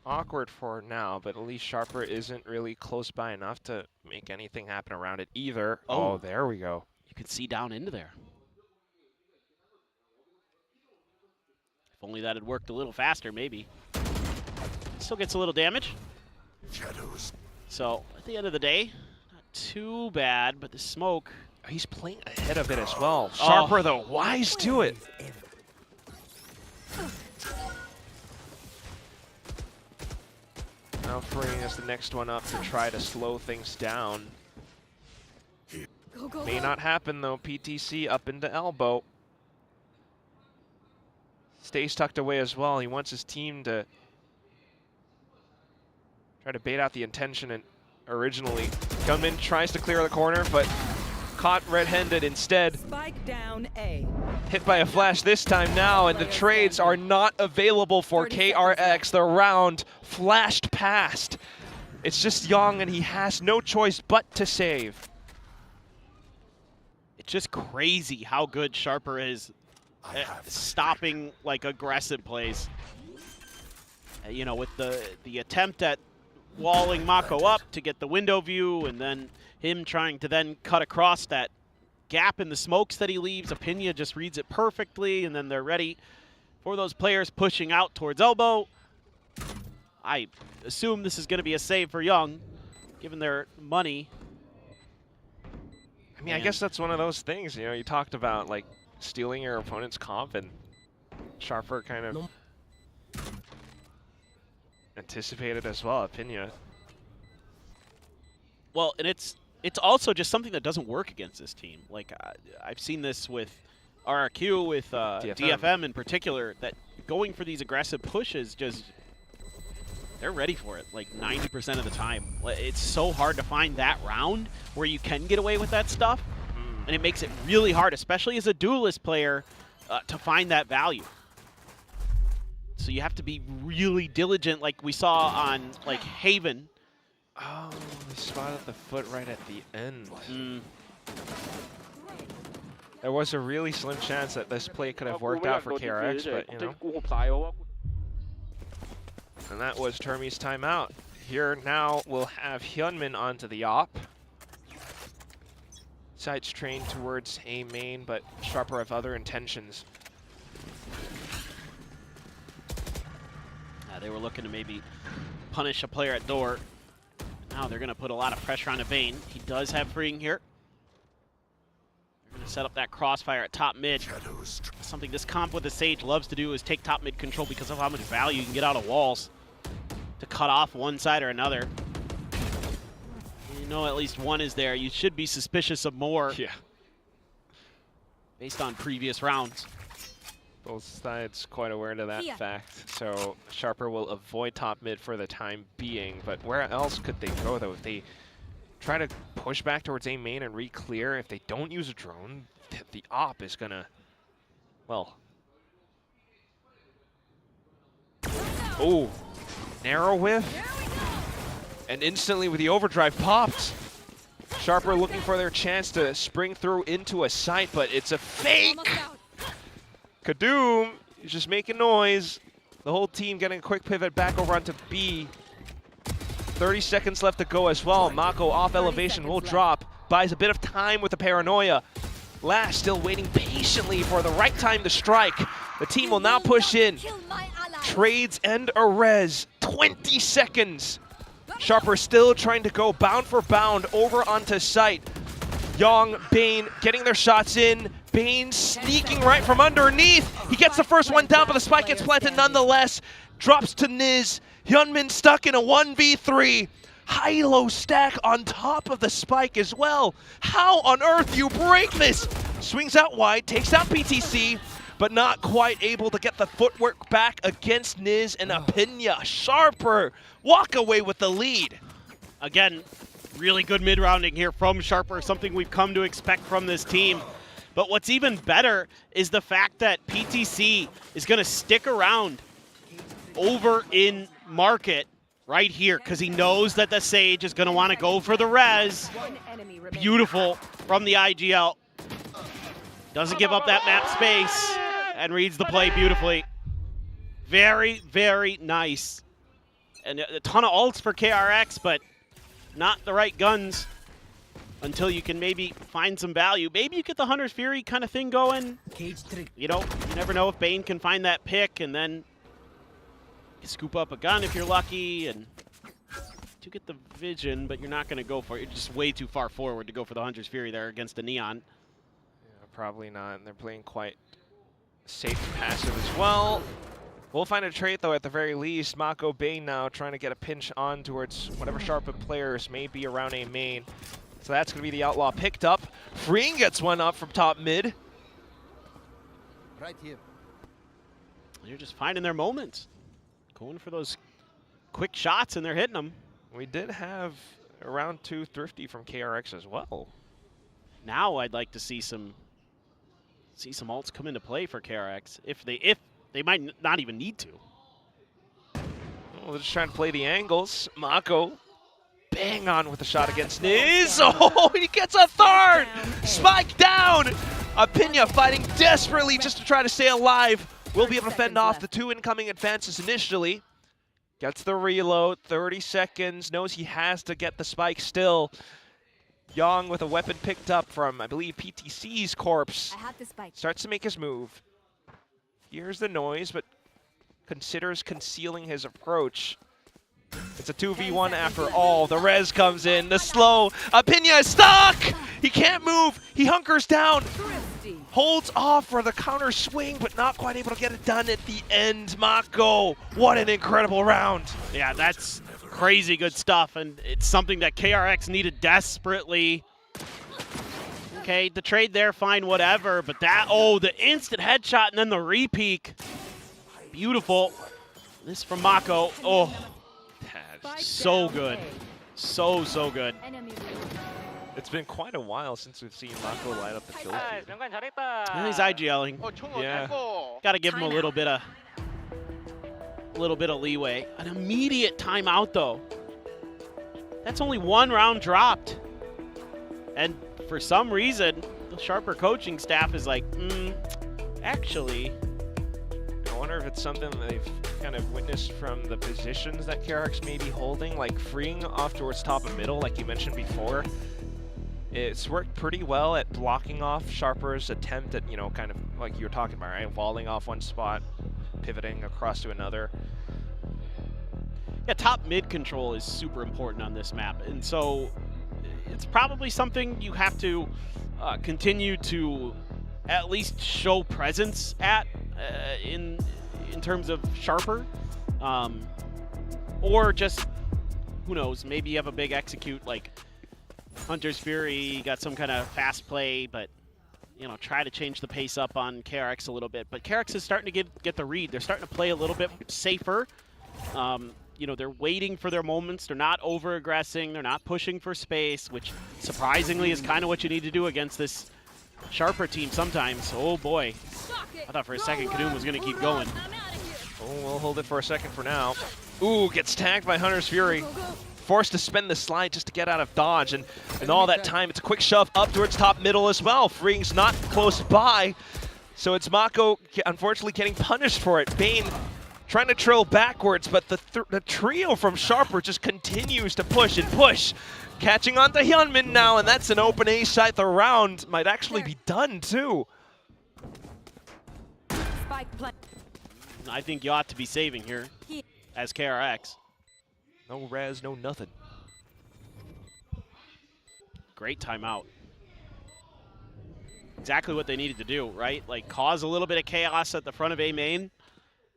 awkward for now, but at least Sharper isn't really close by enough to make anything happen around it either. Oh, there we go. You could see down into there. If only that had worked a little faster, maybe. Still gets a little damage. Shadows. So, at the end of the day, not too bad, but the smoke... He's playing ahead of it as well. Sharper, though, wise to it. Now freeing us the next one up to try to slow things down. May not happen, though. PTC up into elbow. Stays tucked away as well. He wants his team to try to bait out the intention and originally. Gunman tries to clear the corner, but caught red-handed instead. Spike down A. Hit by a flash this time now, and the trades are not available for KRX. The round flashed past. It's just Young, and he has no choice but to save. It's just crazy how good Sharper is at stopping like aggressive plays. You know, with the attempt at walling Mako up to get the window view, and then him trying to then cut across that gap in the smokes that he leaves. Apinia just reads it perfectly, and then they're ready for those players pushing out towards elbow. I assume this is going to be a save for Young, given their money. I mean, I guess that's one of those things, you know, you talked about, like, stealing your opponent's comp, and Sharper kind of anticipated as well, Apinia. Well, and it's also just something that doesn't work against this team. Like, I've seen this with RRQ, with DFM in particular, that going for these aggressive pushes just, they're ready for it, like 90% of the time. It's so hard to find that round where you can get away with that stuff, and it makes it really hard, especially as a duelist player, to find that value. So you have to be really diligent, like we saw on like Haven. Oh, he spotted the foot right at the end. There was a really slim chance that this play could have worked out for KRX, but you know. And that was Termi's timeout. Here now we'll have Hyunmin onto the op. Sights trained towards A main, but Sharper have other intentions. They were looking to maybe punish a player at door. Now they're going to put a lot of pressure on Vayne. He does have freeing here. They're going to set up that crossfire at top mid. Something this comp with the Sage loves to do is take top mid control because of how much value you can get out of walls to cut off one side or another. You know at least one is there. You should be suspicious of more. Yeah. Based on previous rounds. Both sides quite aware of that fact, so Sharper will avoid top mid for the time being, but where else could they go though? If they try to push back towards A main and re-clear, if they don't use a drone, the op is gonna, well. Oh, narrow whiff, and instantly with the overdrive popped. Sharper looking for their chance to spring through into a site, but it's a fake! Kadoom is just making noise. The whole team getting a quick pivot back over onto B. 30 seconds left to go as well. Mako off elevation will drop. Buys a bit of time with the paranoia. Lash still waiting patiently for the right time to strike. The team will now push in. Trades and a res. 20 seconds. Sharper still trying to go bound for bound over onto site. Young, Bane getting their shots in. Bane sneaking right from underneath. He gets the first one down, but the spike gets planted nonetheless. Drops to Niz. Hyunmin stuck in a 1v3. High-low stack on top of the spike as well. How on earth do you break this? Swings out wide, takes out PTC, but not quite able to get the footwork back against Niz and Apinya. Sharper walk away with the lead. Again, really good mid-rounding here from Sharper, something we've come to expect from this team. But what's even better is the fact that PTC is going to stick around over in market right here because he knows that the Sage is going to want to go for the res. Beautiful from the IGL. Doesn't give up that map space and reads the play beautifully. Very, very nice. And a ton of ults for KRX, but not the right guns until you can maybe find some value. Maybe you get the Hunter's Fury kind of thing going. You know, you never know if Bane can find that pick and then scoop up a gun if you're lucky, and you get the vision, but you're not going to go for it. You're just way too far forward to go for the Hunter's Fury there against a Neon. Yeah, probably not, and they're playing quite safe and passive as well. We'll find a trade, though, at the very least. Mako Bane now trying to get a pinch on towards whatever Sharper players may be around a main. So that's going to be the Outlaw picked up. Freeing gets one up from top mid. Right here. They're just finding their moments. Going for those quick shots, and they're hitting them. We did have a round 2 Thrifty from KRX as well. Now I'd like to see some ults come into play for KRX if they might not even need to. Well, they're just trying to play the angles. Mako bang on with the shot against Niz. Oh, he gets a third! Spike down! Apinya fighting desperately just to try to stay alive. Will be able to fend off the 2 incoming advances initially. Gets the reload, 30 seconds, knows he has to get the spike still. Young with a weapon picked up from, I believe, PTC's corpse. Starts to make his move. Hears the noise, but considers concealing his approach. It's a 2v1 after all. The res comes in, the slow. Apinya is stuck! He can't move, he hunkers down. Holds off for the counter swing, but not quite able to get it done at the end. Mako, what an incredible round. Yeah, that's crazy good stuff, and it's something that KRX needed desperately. Okay, the trade there, fine, whatever, but that, oh, the instant headshot and then the repeak. Beautiful. This from Mako, oh, so good. So good. It's been quite a while since we've seen Mako light up the kill feed. And he's IGLing. Yeah. Gotta give him a little bit of leeway. An immediate timeout though. That's only 1 round dropped. And for some reason, the Sharper coaching staff is like, actually. I wonder if it's something that they've kind of witnessed from the positions that KRX may be holding, like freeing off towards top and middle, like you mentioned before. It's worked pretty well at blocking off Sharper's attempt at, you know, kind of like you were talking about, right? Walling off one spot, pivoting across to another. Yeah, top mid control is super important on this map, and so it's probably something you have to continue to at least show presence at in terms of Sharper, or just, who knows, maybe you have a big execute like Hunter's Fury, got some kind of fast play, but you know, try to change the pace up on KRX a little bit. But KRX is starting to get the read. They're starting to play a little bit safer. You know, they're waiting for their moments. They're not over-aggressing. They're not pushing for space, which surprisingly is kind of what you need to do against this Sharper team sometimes. Oh boy. I thought for a second Kadum was going to keep going. Oh, we'll hold it for a second for now. Ooh, gets tagged by Hunter's Fury. Forced to spend the slide just to get out of dodge, and all that time, it's a quick shove up towards top middle as well. Freeing's not close by, so it's Mako unfortunately getting punished for it. Bane trying to trail backwards, but the trio from Sharper just continues to push and push. Catching on to Hyunmin now, and that's an open A site. The round might actually be done, too. I think you ought to be saving here as KRX. No res, no nothing. Great timeout. Exactly what they needed to do, right? Like, cause a little bit of chaos at the front of A main,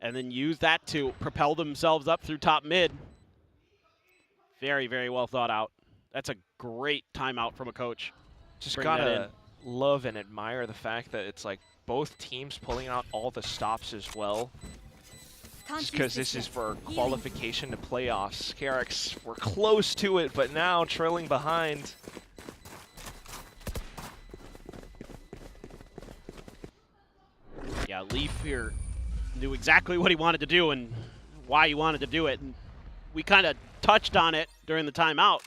and then use that to propel themselves up through top mid. Very, very well thought out. That's a great timeout from a coach. Just Bring gotta love and admire the fact that it's like both teams pulling out all the stops as well. Just because this is for qualification to playoffs. KRX were close to it, but now trailing behind. Yeah, Leaf here knew exactly what he wanted to do and why he wanted to do it. And we kind of touched on it during the timeout,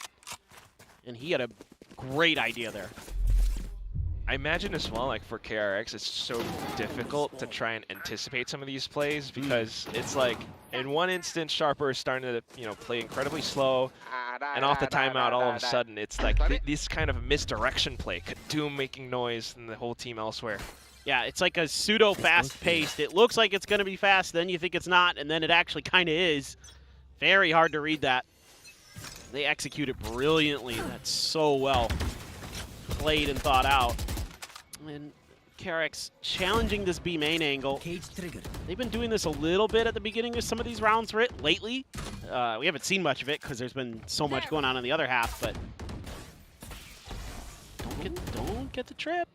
and he had a great idea there. I imagine as well, like for KRX, it's so difficult to try and anticipate some of these plays because it's like in one instance, Sharper is starting to play incredibly slow, and off the timeout, all of a sudden, it's like this kind of misdirection play. Doom making noise and the whole team elsewhere. Yeah, it's like a pseudo fast-paced. It looks like it's going to be fast, then you think it's not, and then it actually kind of is. Very hard to read that. They executed brilliantly. That's so well played and thought out. And KRX challenging this B main angle. They've been doing this a little bit at the beginning of some of these rounds lately. We haven't seen much of it because there's been so much going on in the other half, but don't get the trip.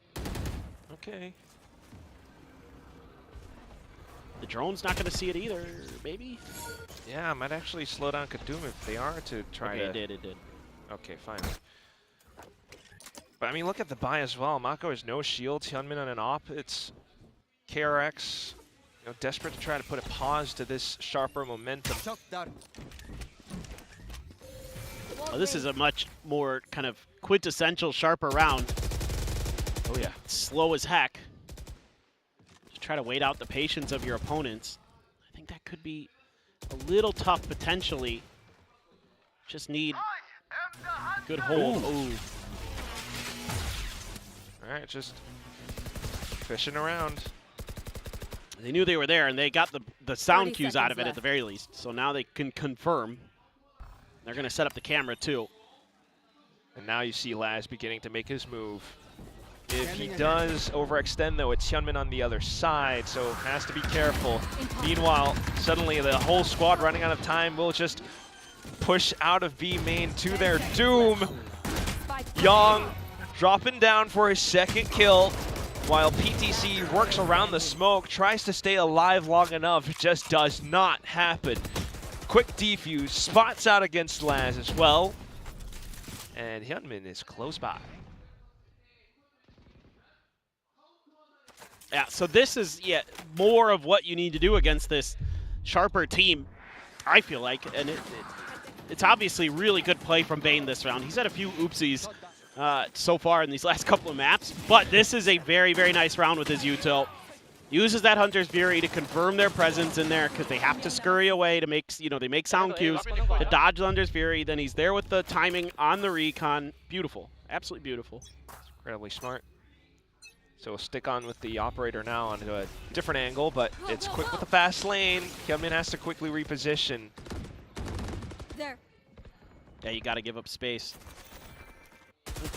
Okay. The drone's not going to see it either, maybe? Yeah, might actually slow down Kadum if they are to try to... It did. Okay, fine. But I mean, look at the buy as well. Mako has no shields. Hyunmin on an op. It's KRX, desperate to try to put a pause to this Sharper momentum. Oh, this is a much more kind of quintessential Sharper round. Oh yeah. Slow as heck. Just try to wait out the patience of your opponents. I think that could be a little tough potentially. Just need good hold. Ooh. All right, just fishing around. They knew they were there, and they got the sound cues out of it at the very least. So now they can confirm. They're going to set up the camera too. And now you see Laz beginning to make his move. If he does overextend, though, it's Hyunmin on the other side, so has to be careful. Meanwhile, suddenly the whole squad running out of time will just push out of B main to their doom. Young dropping down for his second kill, while PTC works around the smoke, tries to stay alive long enough. It just does not happen. Quick defuse, spots out against Laz as well. And Hyunmin is close by. Yeah, so this is more of what you need to do against this Sharper team, I feel like. And it's obviously really good play from Bane this round. He's had a few oopsies so far in these last couple of maps, but this is a very, very nice round with his util. Uses that Hunter's Fury to confirm their presence in there because they have to scurry away to make, they make sound cues to dodge Hunter's Fury. Then he's there with the timing on the recon. Beautiful. Absolutely beautiful. It's incredibly smart. So we'll stick on with the operator now onto a different angle, but it's quick with the fast lane. Hyunmin has to quickly reposition. There. Yeah, you got to give up space.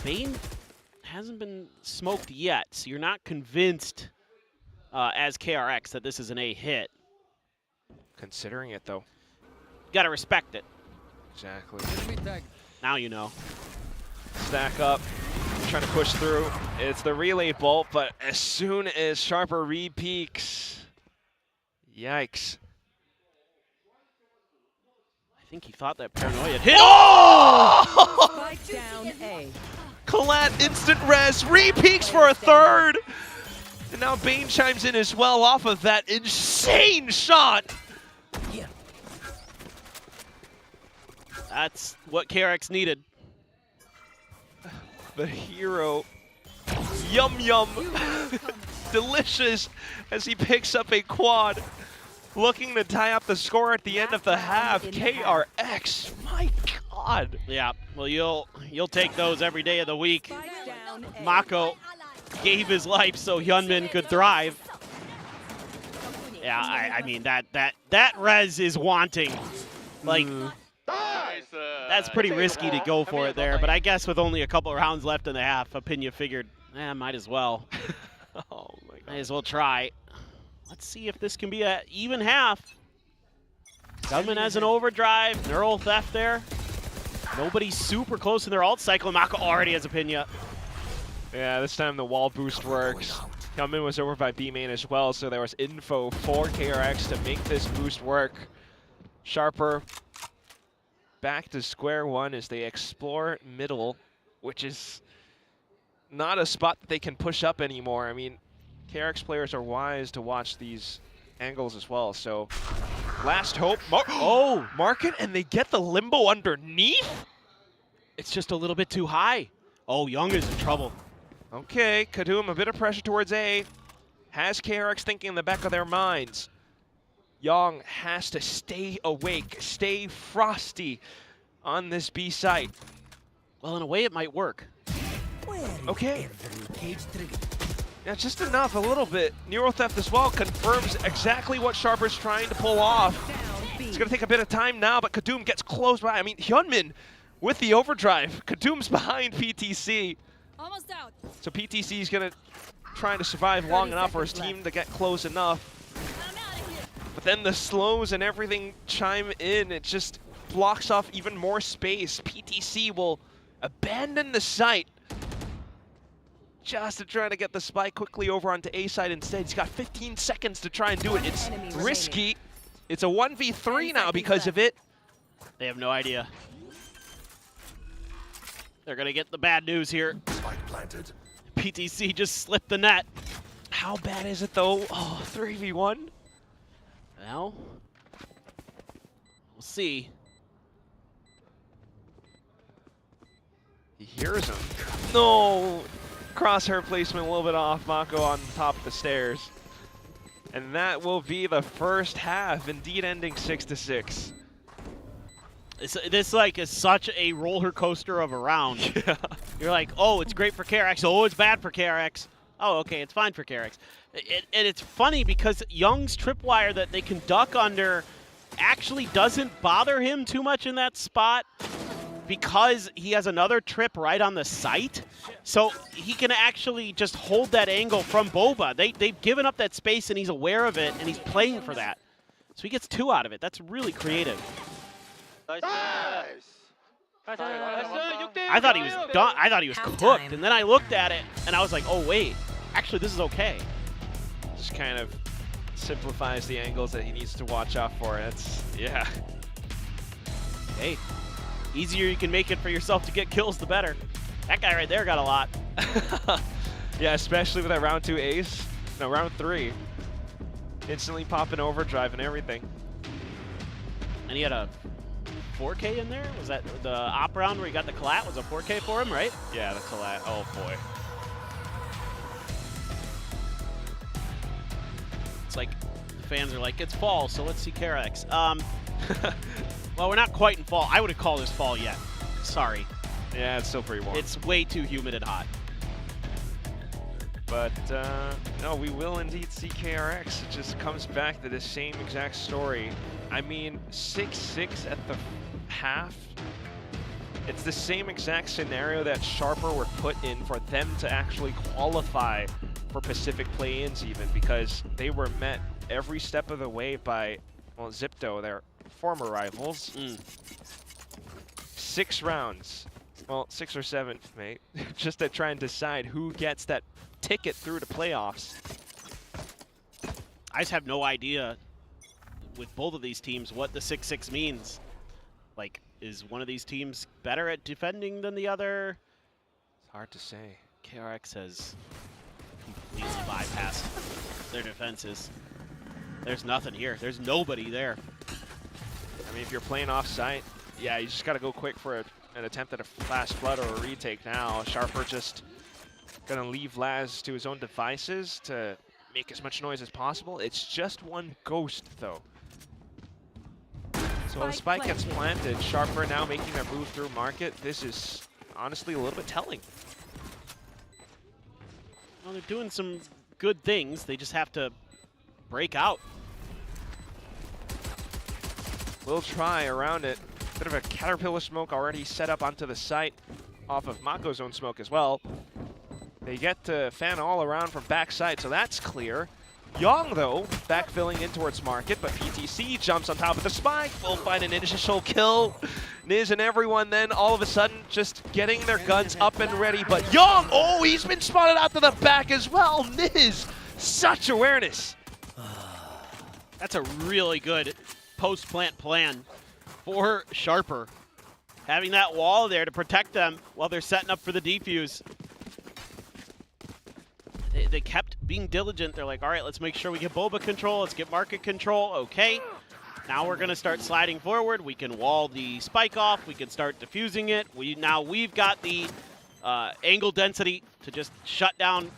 Bane hasn't been smoked yet, so you're not convinced as KRX that this is an A hit. Considering it, though. You got to respect it. Exactly. Now you know. Stack up. Trying to push through. It's the relay bolt, but as soon as Sharper re-peaks, yikes. I think he thought that paranoia hit. Oh! Spike down A. Colette instant res, re-peaks for a third. And now Bane chimes in as well off of that insane shot. Yeah. That's what KRX needed. The hero, yum yum, delicious as he picks up a quad, looking to tie up the score at the end of the half. KRX, my God. god. Yeah, well, you'll take those every day of the week. Mako gave his life so Hyunmin could thrive. Yeah, I mean that res is wanting. Like, that's pretty risky to go for it there. But I guess with only a couple rounds left in the half, Opinia figured, might as well. Oh my god. Might as well try. Let's see if this can be an even half. Gunman has an overdrive, neural theft there. Nobody's super close in their ult cycle. Mako already has Opinia. Yeah, this time the wall boost works. Gunman was over by B main as well, so there was info for KRX to make this boost work. Sharper back to square one as they explore middle, which is not a spot that they can push up anymore. I mean, KRX players are wise to watch these angles as well, so last hope. Mark it, and they get the limbo underneath? It's just a little bit too high. Oh, Young is in trouble. Okay, Kadum, a bit of pressure towards A. Has KRX thinking in the back of their minds. Young has to stay awake, stay frosty on this B site. Well, in a way, it might work. Okay. Yeah, just enough, a little bit. Neural Theft as well confirms exactly what Sharper's trying to pull off. It's going to take a bit of time now, but Kadum gets close by. I mean, Hyunmin with the overdrive. Kadum's behind PTC. Almost out. So PTC is going to try to survive long enough for his team to get close enough. But then the slows and everything chime in. It just blocks off even more space. PTC will abandon the site just to try to get the spike quickly over onto A side instead. He's got 15 seconds to try and do it. It's risky. It's a 1v3 now because of it. They have no idea. They're going to get the bad news here. Spike planted. PTC just slipped the net. How bad is it though? Oh, 3v1? Well, we'll see. He hears him. No! Crosshair placement a little bit off. Mako on top of the stairs. And that will be the first half, indeed ending 6-6. This like is such a roller coaster of a round. Yeah. You're like, oh, it's great for KRX. Oh, it's bad for KRX. Oh, okay, it's fine for KRX. And it's funny because Young's tripwire that they can duck under actually doesn't bother him too much in that spot because he has another trip right on the site. So he can actually just hold that angle from Boba. They've given up that space and he's aware of it and he's playing for that. So he gets 2 out of it. That's really creative. Nice. I thought he was done. I thought he was cooked, and then I looked at it, and I was like, oh, wait. Actually, this is okay. Just kind of simplifies the angles that he needs to watch out for. That's, yeah. Hey, easier you can make it for yourself to get kills, the better. That guy right there got a lot. Yeah, especially with that round 2 ace. No, round 3. Instantly popping overdrive and everything. And he had a 4K in there? Was that the op round where he got the collat? Was a 4K for him, right? Yeah, the collat. Oh, boy. It's like the fans are like, it's fall, so let's see KRX. Well, we're not quite in fall. I wouldn't call this fall yet. Sorry. Yeah, it's still pretty warm. It's way too humid and hot. But, no, we will indeed see KRX. It just comes back to the same exact story. I mean, 6-6 at the half. It's the same exact scenario that Sharper were put in for them to actually qualify for Pacific play-ins even, because they were met every step of the way by, well, Zipto, their former rivals. 6 rounds. Well, 6 or 7, mate. Just to try and decide who gets that ticket through to playoffs. I just have no idea with both of these teams what the 6-6 means. Like, is one of these teams better at defending than the other? It's hard to say. KRX has completely bypassed their defenses. There's nothing here. There's nobody there. I mean, if you're playing off-site, yeah, you just got to go quick for an attempt at a flash flood or a retake now. Sharper just going to leave Laz to his own devices to make as much noise as possible. It's just one ghost, though. So the spike gets planted. Sharper now making their move through market. This is honestly a little bit telling. Well, they're doing some good things. They just have to break out. We'll try around it. Bit of a caterpillar smoke already set up onto the site off of Mako's own smoke as well. They get to fan all around from backside, so that's clear. Young, though, backfilling in towards market, but PTC jumps on top of the spike. Will find an initial kill. Niz and everyone then all of a sudden just getting their guns up and ready, but Young, oh, he's been spotted out to the back as well. Niz, such awareness. That's a really good post-plant plan for Sharper. Having that wall there to protect them while they're setting up for the defuse. They kept being diligent. They're like, all right, let's make sure we get Boba control. Let's get market control. Okay. Now we're going to start sliding forward. We can wall the spike off. We can start diffusing it. We've got the angle density to just shut down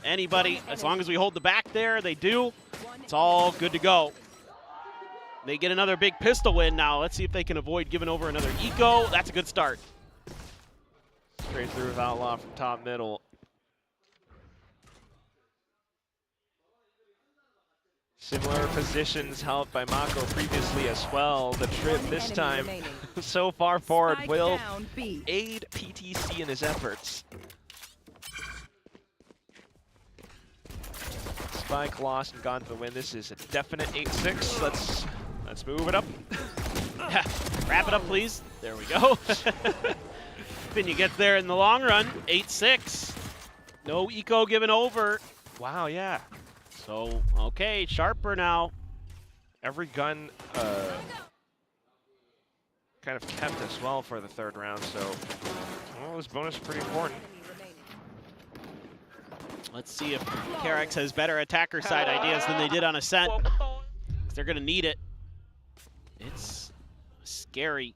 anybody. As long as we hold the back there, they do. It's all good to go. They get another big pistol win now. Let's see if they can avoid giving over another eco. That's a good start. Straight through with Outlaw from top middle. Similar positions held by Mako previously as well. The trip this time so far forward will aid PTC in his efforts. Spike lost and gone to the win. This is a definite 8-6. Let's move it up. Wrap it up, please. There we go. Pinya gets there in the long run. 8-6. No eco given over. Wow, yeah. So, okay, Sharper now. Every gun kind of kept as well for the third round, so well, this bonus is pretty important. Let's see if KRX has better attacker side ideas than they did on Ascent. They're going to need it. It's a scary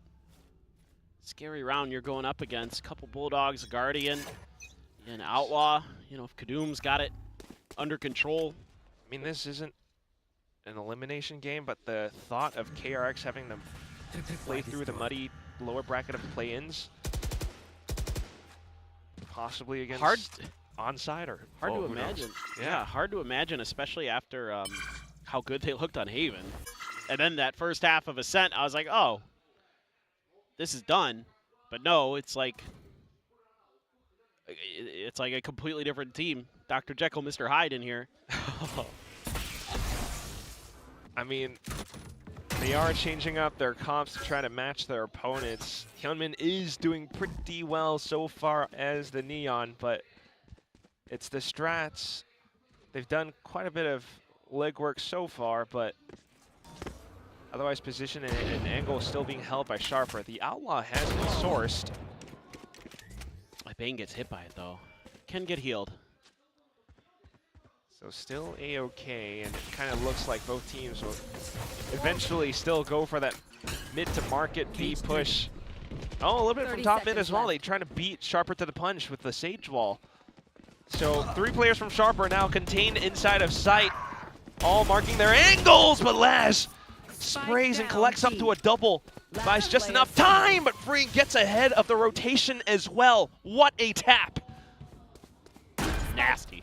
round you're going up against. A couple Bulldogs, a Guardian, an Outlaw. You know, if Kadum's got it under control. I mean, this isn't an elimination game, but the thought of KRX having them play through the muddy lower bracket of play-ins, possibly against onside or hard to imagine. Yeah, hard to imagine, especially after how good they looked on Haven. And then that first half of Ascent, I was like, oh, this is done. But no, it's like a completely different team. Dr. Jekyll, Mr. Hyde in here. I mean, they are changing up their comps to try to match their opponents. Hyunmin is doing pretty well so far as the Neon, but it's the strats. They've done quite a bit of legwork so far, but otherwise position and angle is still being held by Sharper. The Outlaw has been sourced. Bane gets hit by it, though. Can get healed. So still A-OK, and it kind of looks like both teams will eventually still go for that mid to market B push. Oh, a little bit from top mid as well. They trying to beat Sharper to the punch with the Sage Wall. So 3 players from Sharper now contained inside of sight, all marking their angles, but Laz sprays and collects up to a double. Buys just enough time, but Free gets ahead of the rotation as well. What a tap. Nasty.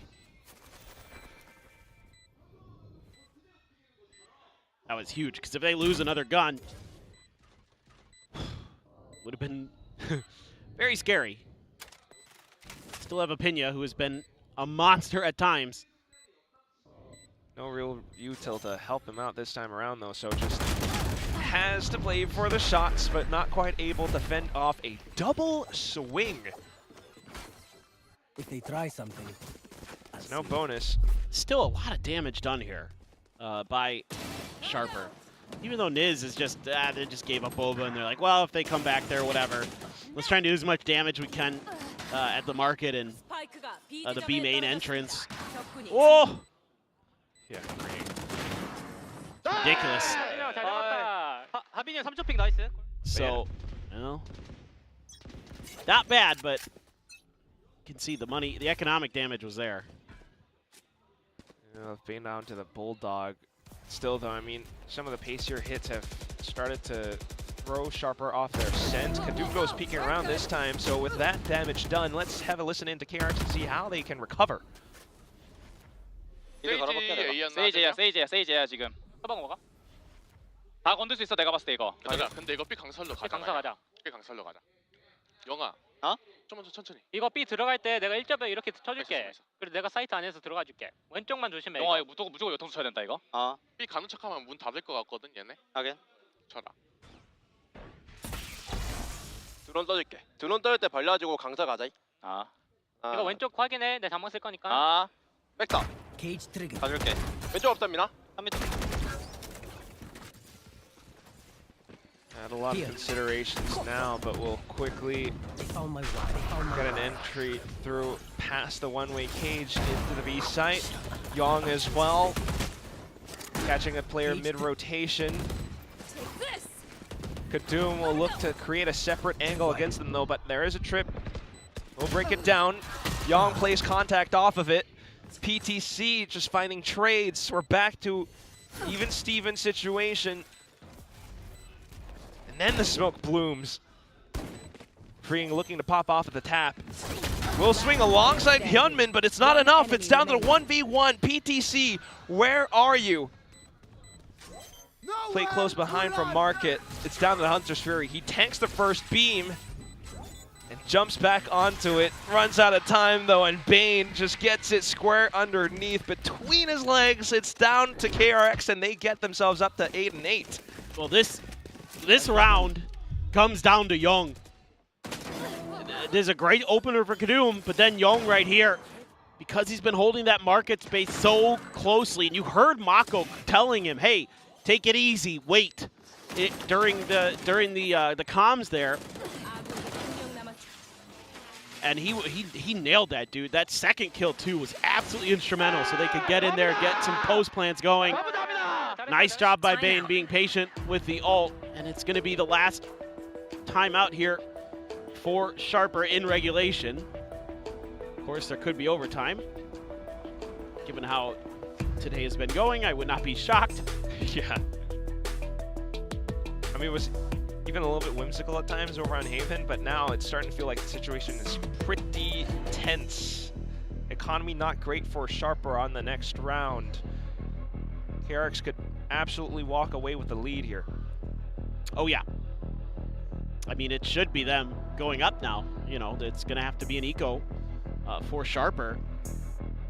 That was huge, because if they lose another gun, would have been very scary. Still have a Pinya, who has been a monster at times. No real util to help him out this time around, though, so just has to play for the shots, but not quite able to fend off a double swing. If they try something, There's no bonus. Still a lot of damage done here by Sharper. Even though Niz is just, they just gave up Boba, and they're like, well, if they come back there, whatever. Let's try and do as much damage we can at the market and the B main entrance. Whoa! Yeah. Ridiculous. 하빈이 3초 픽 나이스. So, you know, not bad, but you can see the money, the economic damage was there. You know, being down to the Bulldog. Still, though, I mean, some of the pacier hits have started to throw Sharper off their scent. Kadum goes peeking around this time, so with that damage done, let's have a listen into KRX and see how they can recover. 세이지야 지금. 해방 먹어. 다 건들 수 있어 내가 봤을 때 이거. 근데 이거 B 강설로 가자. 강사 가자. B 강설로 가자. 영아. 어? 좀만 더 천천히. 이거 B 들어갈 때 내가 1접에 이렇게 쳐줄게. 그리고 내가 사이트 안에서 들어가 줄게. 왼쪽만 조심해. 영아 이거 무조건 요통수 쳐야 된다 이거. B 가는 척하면 문 닫을 것 같거든 얘네. 하긴. 쳐라. 드론 떠줄게. 드론 떠줄 때 벌려가지고 강사 가자. 이거 왼쪽 확인해. 내 장막 쓸 거니까. 백사. Cage trigger. 가줄게. 왼쪽 없답니다. 3m. Had a lot of considerations now, but we'll quickly get an entry through past the one-way cage into the B site. Yong as well, catching a player mid-rotation. Kadum will look to create a separate angle against them though, but there is a trip. We'll break it down. Yong plays contact off of it. PTC just finding trades. We're back to even Steven situation. And then the smoke blooms. Freeing looking to pop off at the tap. Will swing alongside Hyunmin, but it's not enough. It's down to the 1v1. PTC, where are you? Play close behind from Market. It's down to the Hunter's Fury. He tanks the first beam and jumps back onto it. Runs out of time though, and Bane just gets it square underneath between his legs. It's down to KRX, and they get themselves up to 8-8. Well, this round comes down to Young. There's a great opener for Kadum, but then Young right here, because he's been holding that market space so closely, and you heard Mako telling him, "Hey, take it easy, wait." During the comms there, and he nailed that dude. That second kill too was absolutely instrumental, so they could get in there, get some post plants going. Nice job by Bane being patient with the ult, and it's going to be the last timeout here for Sharper in regulation. Of course, there could be overtime. Given how today has been going, I would not be shocked. Yeah. I mean, it was even a little bit whimsical at times over on Haven, but now it's starting to feel like the situation is pretty tense. Economy not great for Sharper on the next round. KRX could absolutely walk away with the lead here. Oh yeah. I mean, it should be them going up now. You know, it's going to have to be an eco for Sharper.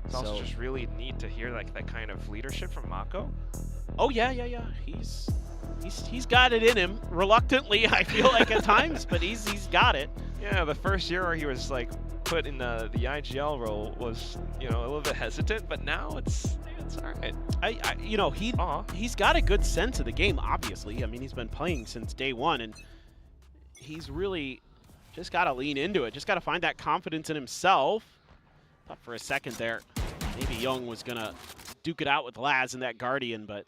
It's also just really neat to hear like that kind of leadership from Mako. Oh yeah. He's got it in him. Reluctantly, I feel like at times, but he's got it. Yeah, the first year where he was like put in the IGL role was, you know, a little bit hesitant, but now it's all right. You know, he's got a good sense of the game. Obviously, I mean, he's been playing since day one, and he's really just got to lean into it. Just got to find that confidence in himself. Thought for a second there, maybe Young was gonna duke it out with Laz and that Guardian, but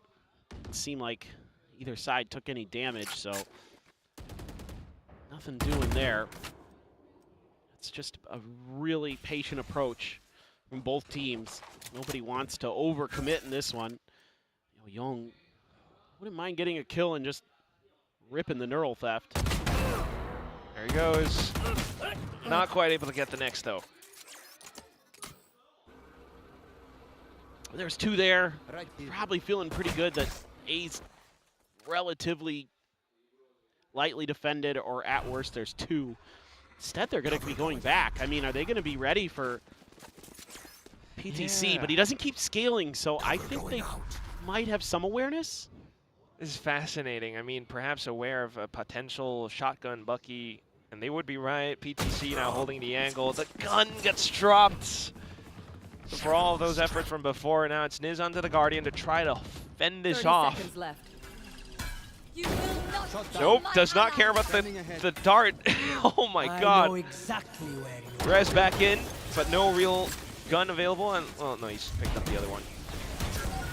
it seemed like either side took any damage, so nothing doing there. It's just a really patient approach from both teams. Nobody wants to overcommit in this one. You know, Young wouldn't mind getting a kill and just ripping the neural theft. There he goes. Not quite able to get the next though. There's two there. Probably feeling pretty good that A's relatively lightly defended, or at worst there's two. Instead, they're going to be going back. I mean, are they going to be ready for PTC? Yeah. But he doesn't keep scaling, so I think they might have some awareness. This is fascinating. I mean, perhaps aware of a potential shotgun Bucky, and they would be right. PTC now holding the angle. The gun gets dropped. So for all of those efforts from before, now it's Niz onto the Guardian to try to fend this off. Left. Nope, does not care about the dart. Oh my god. Exactly Rez back in, but no real gun available. And well, no, he's picked up the other one.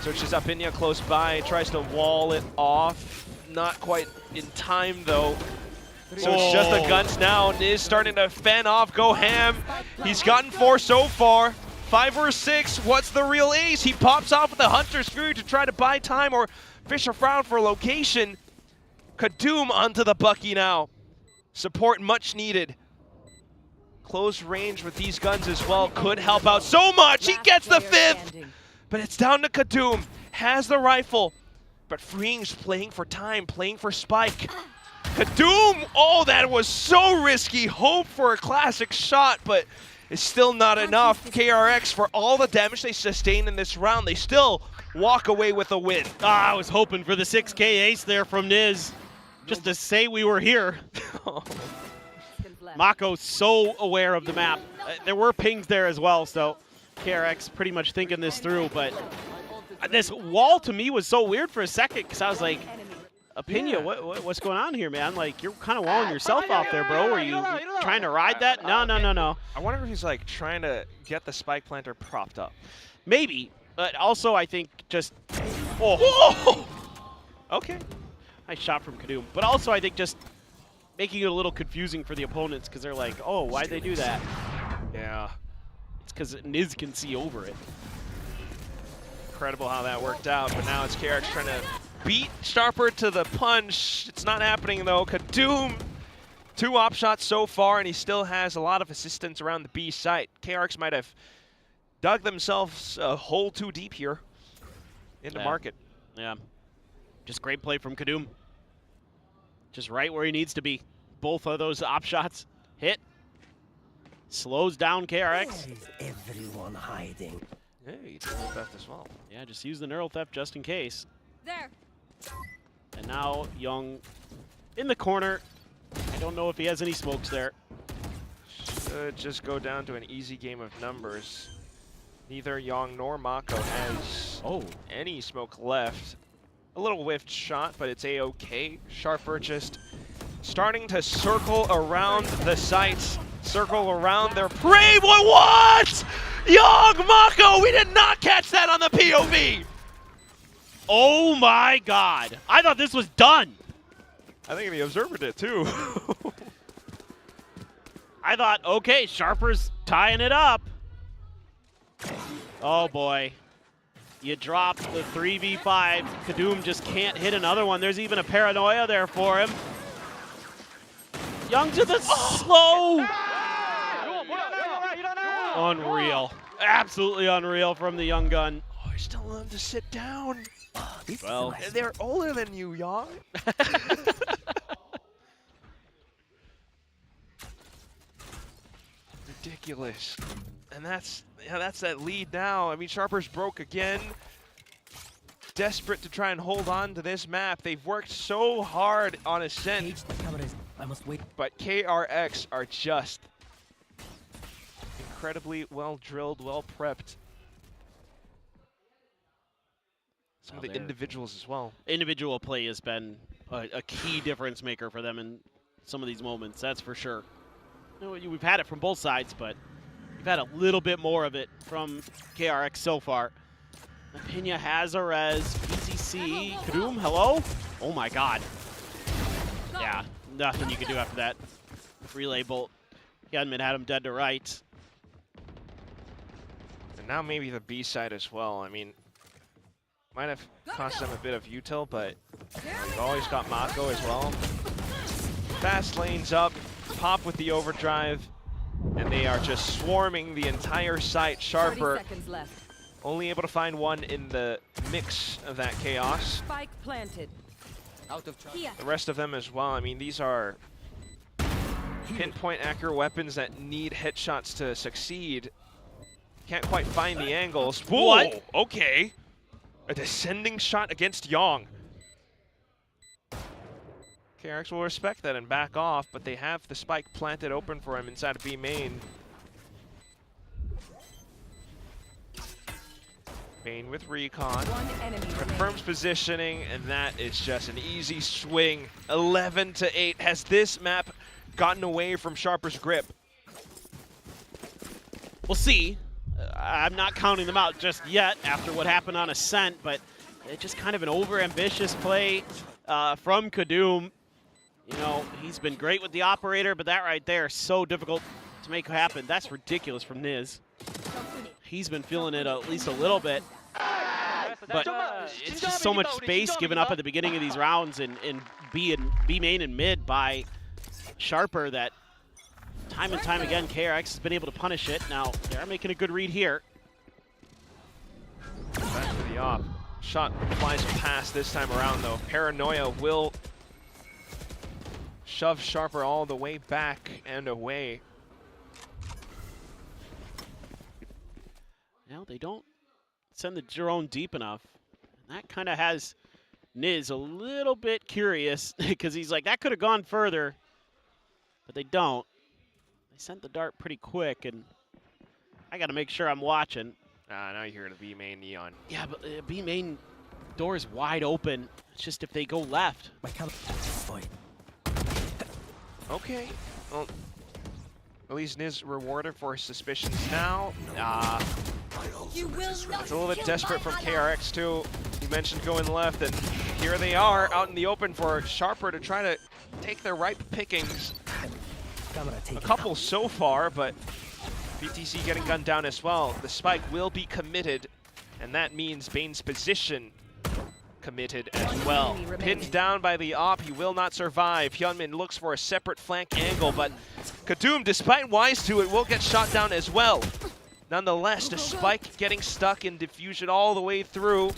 Searches up Inya close by, tries to wall it off. Not quite in time though. So it's just the guns now. Niz starting to fend off, go ham. He's gotten 4 so far. 5 or 6, what's the real ace? He pops off with the Hunter's Fury to try to buy time or fish around for a location. Kadoom onto the Bucky now. Support much needed. Close range with these guns as well could help out so much. He gets the 5th, but it's down to Kadoom. Has the rifle, but Freeing's playing for time, playing for Spike. Kadoom, oh, that was so risky. Hope for a classic shot, but it's still not enough. KRX, for all the damage they sustained in this round, they still walk away with a win. I was hoping for the 6K ace there from Niz, just to say we were here. Mako's so aware of the map. There were pings there as well, so KRX pretty much thinking this through, but this wall to me was so weird for a second, because I was like, Opinia, what's going on here, man? Like, you're kind of walling yourself out there, bro. Are you trying to ride that? No. I wonder if he's like trying to get the spike planter propped up. Maybe, but also I think just, whoa. Okay. Nice shot from Kadoom. But also I think just making it a little confusing for the opponents, because they're like, oh, why'd they do that? Yeah. It's because Niz can see over it. Incredible how that worked out, but now it's KRX trying to beat Sharper to the punch. It's not happening though. Kadoom, 2 op shots so far, and he still has a lot of assistance around the B site. KRX might have dug themselves a hole too deep here in the market. Yeah, just great play from Kadoom. Just right where he needs to be. Both of those op shots hit. Slows down KRX. Everyone hiding. Yeah, he did the theft as well. Yeah, just use the neural theft just in case. There. And now Young in the corner. I don't know if he has any smokes there. Should just go down to an easy game of numbers. Neither Young nor Mako has any smoke left. A little whiffed shot, but it's a-okay. Sharper just starting to circle around the sites, circle around their prey. What? Young, Mako, we did not catch that on the POV. Oh my God. I thought this was done. I think the observer did too. I thought, okay, Sharper's tying it up. Oh boy. You drop the 3v5. Kadoom just can't hit another one. There's even a paranoia there for him. Young to the slow. Unreal. Absolutely unreal from the Young gun. Oh, he's telling them to sit down. Well, they're older than you, Young. Ridiculous. And that's that lead now. I mean, Sharper's broke again. Desperate to try and hold on to this map. They've worked so hard on Ascent. I must wait. But KRX are just incredibly well drilled, well prepped. Some of the individuals as well. Individual play has been a key difference maker for them in some of these moments, that's for sure. You know, we've had it from both sides, but we've had a little bit more of it from KRX so far. Pena has a res. PCC. Kadoom, hello? Oh my God. Yeah, nothing you can do after that. Relay bolt. Gunman had him dead to right. And now maybe the B side as well. I mean, might have cost them a bit of util, but you've always got Mako as well. Fast lanes up, pop with the overdrive, and they are just swarming the entire site. Sharper 30 seconds left. only able to find one in the mix of that chaos. Spike planted. Out of charge. The rest of them as well. I mean, these are pinpoint accurate weapons that need headshots to succeed. Can't quite find the angles. Whoa, what? Okay. A descending shot against Yong. KRX will respect that and back off, but they have the spike planted open for him inside of B main. Bane with recon. Confirms positioning, and that is just an easy swing. 11-8. Has this map gotten away from Sharper's grip? We'll see. I'm not counting them out just yet after what happened on Ascent, but it's just kind of an over-ambitious play from Kadoom. You know, he's been great with the operator, but that right there is so difficult to make happen. That's ridiculous from Niz. He's been feeling it at least a little bit. But it's just so much space given up at the beginning of these rounds, and B and B main and mid by Sharper that time and time again KRX has been able to punish it. Now they are making a good read here. Back to the op. Shot flies past this time around though. Paranoia will shove Sharper all the way back and away. Now they don't send the drone deep enough. And that kind of has Niz a little bit curious because he's like, that could have gone further, but they don't. They sent the dart pretty quick, and I got to make sure I'm watching. Now you hear the B main Neon. Yeah, but B main door is wide open. It's just if they go left. Okay, well, at least Niz rewarded for his suspicions now. It's a little bit desperate from KRX too. You mentioned going left, and here they are out in the open for Sharper to try to take their ripe pickings. A couple so far, but BTC getting gunned down as well. The spike will be committed, and that means Bane's position committed as well. Pinned down by the op, he will not survive. Hyunmin looks for a separate flank angle, but Kadum, despite wise to it, will get shot down as well. Nonetheless, the spike getting stuck in diffusion all the way through.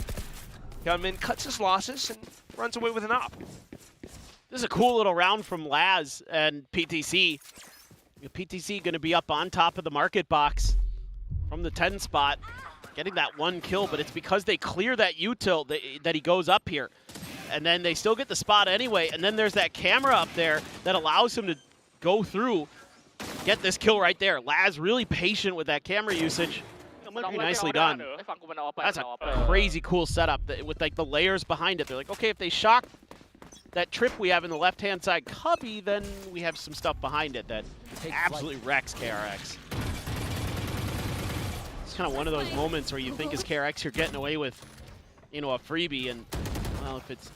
Hyunmin cuts his losses and runs away with an op. This is a cool little round from Laz and PTC. PTC going to be up on top of the market box from the 10 spot, getting that one kill, but it's because they clear that util that he goes up here. And then they still get the spot anyway, and then there's that camera up there that allows him to go through, get this kill right there. Laz really patient with that camera usage. Pretty nicely done. That's a crazy cool setup with like the layers behind it. They're like, okay, if they shock that trip we have in the left-hand side cubby, then we have some stuff behind it that absolutely wrecks KRX. It's kind of one of those moments where you think as KRX you're getting away with, you know, a freebie, and well, if it's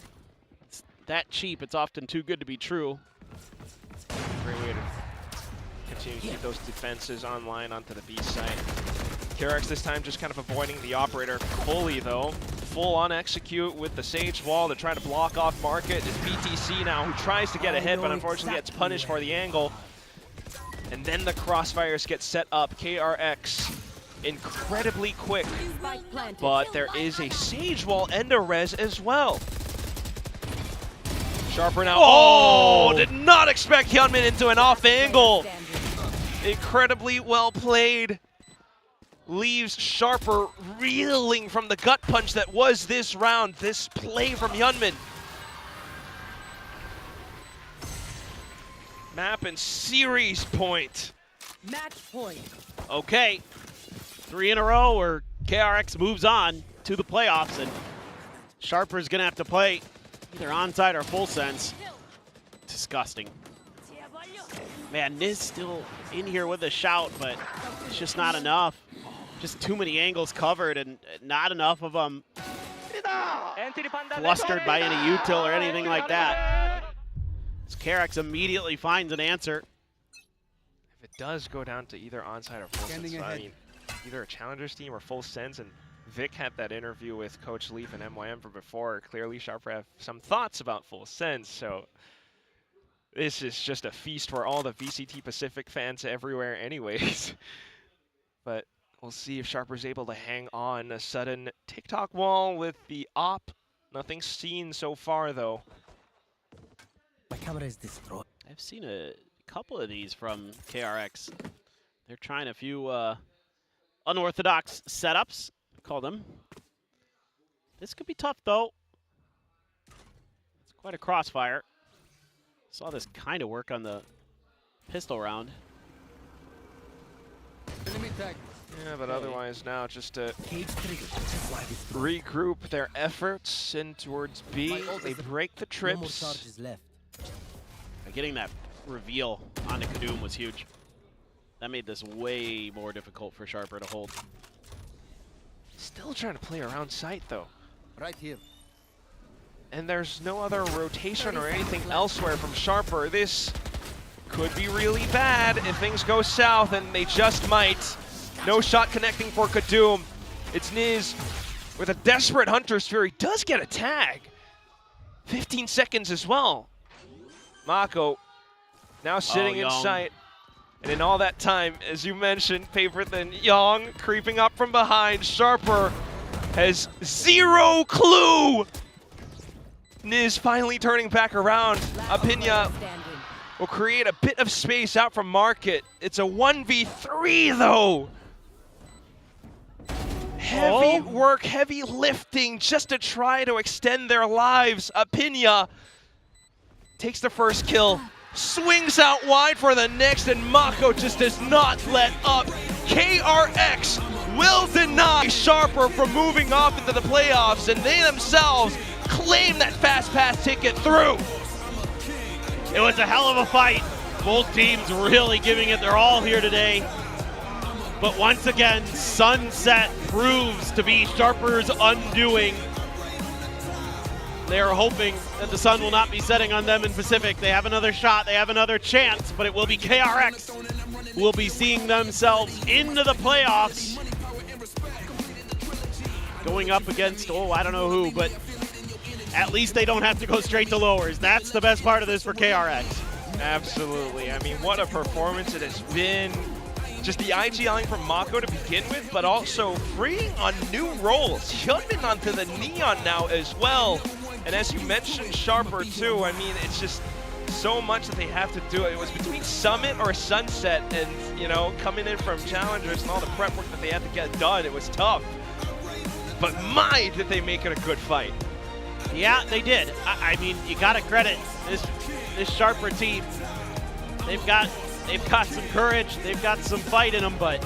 that cheap, it's often too good to be true. Great way to continue to keep those defenses online onto the B side. KRX this time just kind of avoiding the operator fully though. Full on execute with the Sage Wall to try to block off market. It's BTC now who tries to get a hit, but unfortunately gets punished for the angle. And then the crossfires get set up. KRX incredibly quick, but there is a Sage Wall and a res as well. Sharper now. Oh, did not expect Hyunmin into an off angle. Incredibly well played. Leaves Sharper reeling from the gut punch that was this round. This play from Hyunmin. Map and series point. Match point. Okay, 3 in a row where KRX moves on to the playoffs, and Sharper's gonna have to play either onside or full sense. Disgusting. Man, Niz still in here with a shout, but it's just not enough. Just too many angles covered and not enough of them flustered by any util or anything like that. So KRX immediately finds an answer. If it does go down to either onside or full sense, I mean, either a Challengers team or full sense, and Vic had that interview with Coach Leaf and MYM from before. Clearly Sharper have some thoughts about full sense, so this is just a feast for all the VCT Pacific fans everywhere anyways. But we'll see if Sharper's able to hang on. A sudden TikTok wall with the op. Nothing seen so far, though. My camera is destroyed. I've seen a couple of these from KRX. They're trying a few unorthodox setups, call them. This could be tough, though. It's quite a crossfire. Saw this kind of work on the pistol round. Yeah, but otherwise now just to regroup their efforts in towards B. They break the trips. Getting that reveal onto Kadum was huge. That made this way more difficult for Sharper to hold. Still trying to play around sight, though. Right here. And there's no other rotation or anything elsewhere from Sharper. This could be really bad if things go south, and they just might. No shot connecting for Kadum. It's Niz with a desperate Hunter's Fury. Does get a tag. 15 seconds as well. Mako now sitting in Young. sight. And in all that time, as you mentioned, Paper Thin, Young creeping up from behind. Sharper has zero clue. Niz finally turning back around. Apinya will create a bit of space out from Market. It's a 1v3 though. Heavy work, heavy lifting just to try to extend their lives. Apinya takes the first kill, swings out wide for the next, and Mako just does not let up. KRX will deny Sharper from moving off into the playoffs, and they themselves claim that fast pass ticket through. It was a hell of a fight. Both teams really giving it their all here today. But once again, Sunset proves to be Sharper's undoing. They are hoping that the sun will not be setting on them in Pacific. They have another shot, they have another chance, but it will be KRX who will be seeing themselves into the playoffs. Going up against, I don't know who, but at least they don't have to go straight to lowers. That's the best part of this for KRX. Absolutely. I mean, what a performance it has been. Just the IGLing from Mako to begin with, but also freeing on new roles. Hyunmin onto the Neon now as well. And as you mentioned, Sharper too. I mean, it's just so much that they have to do. It was between Summit or Sunset, and you know, coming in from Challengers and all the prep work that they had to get done, it was tough. But my, did they make it a good fight. Yeah, they did. I mean, you gotta credit this Sharper team. They've got some courage, they've got some fight in them, but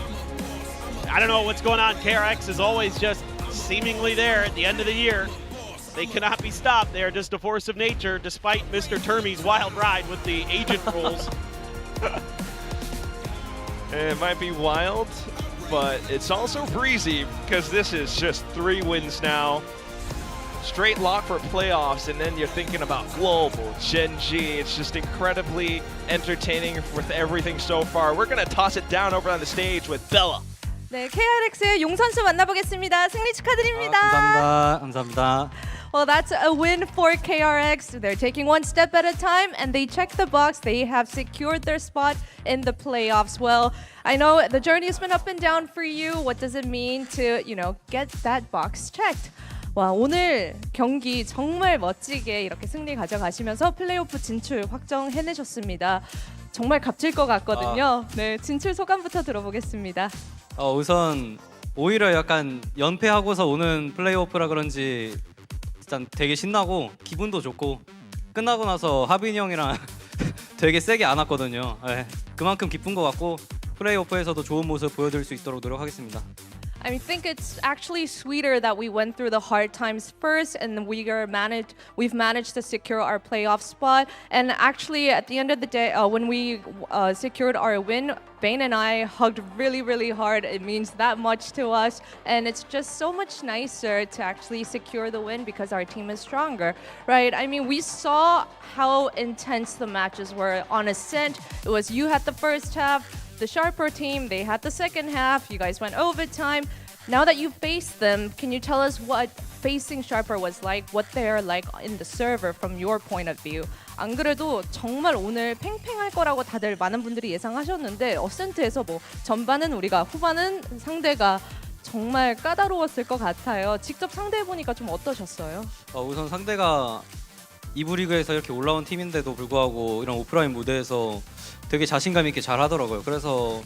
I don't know what's going on. KRX is always just seemingly there at the end of the year. They cannot be stopped. They are just a force of nature, despite Mr. Termy's wild ride with the agent rules. It might be wild, but it's also breezy, because this is just 3 wins now. Straight lock for playoffs, and then you're thinking about global, Gen G. It's just incredibly entertaining with everything so far. We're going to toss it down over on the stage with Bella. 네, KRX의 용 선수 만나보겠습니다. 승리 축하드립니다. 감사합니다. Well, that's a win for KRX. They're taking one step at a time, and they check the box. They have secured their spot in the playoffs. Well, I know the journey has been up and down for you. What does it mean to, get that box checked? 와, 오늘 경기 정말 멋지게 이렇게 승리 가져가시면서 플레이오프 진출 확정해내셨습니다. 정말 값질 것 같거든요. 네, 진출 소감부터 들어보겠습니다. 우선 오히려 약간 연패하고서 오는 플레이오프라 그런지 일단 되게 신나고 기분도 좋고 끝나고 나서 하빈이 형이랑 되게 세게 안았거든요. 네, 그만큼 기쁜 것 같고 플레이오프에서도 좋은 모습 보여드릴 수 있도록 노력하겠습니다. I think it's actually sweeter that we went through the hard times first, and we've managed to secure our playoff spot. And actually, at the end of the day, when we secured our win, Bane and I hugged really, really hard. It means that much to us, and it's just so much nicer to actually secure the win because our team is stronger, right? I mean, we saw how intense the matches were on Ascent. It was you had the first half. The Sharper team, they had the second half. You guys went overtime. Now that you faced them, can you tell us what facing Sharper was like, what they're like in the server from your point of view? 안 그래도 정말 오늘 팽팽할 거라고 다들 많은 분들이 예상하셨는데 어센트에서 뭐 전반은 우리가 후반은 상대가 정말 까다로웠을 것 같아요. 직접 상대해보니까 좀 어떠셨어요? 우선 상대가 2부 리그에서 이렇게 올라온 팀인데도 불구하고 이런 오프라인 무대에서 되게 자신감 있게 잘 하더라고요. 그래서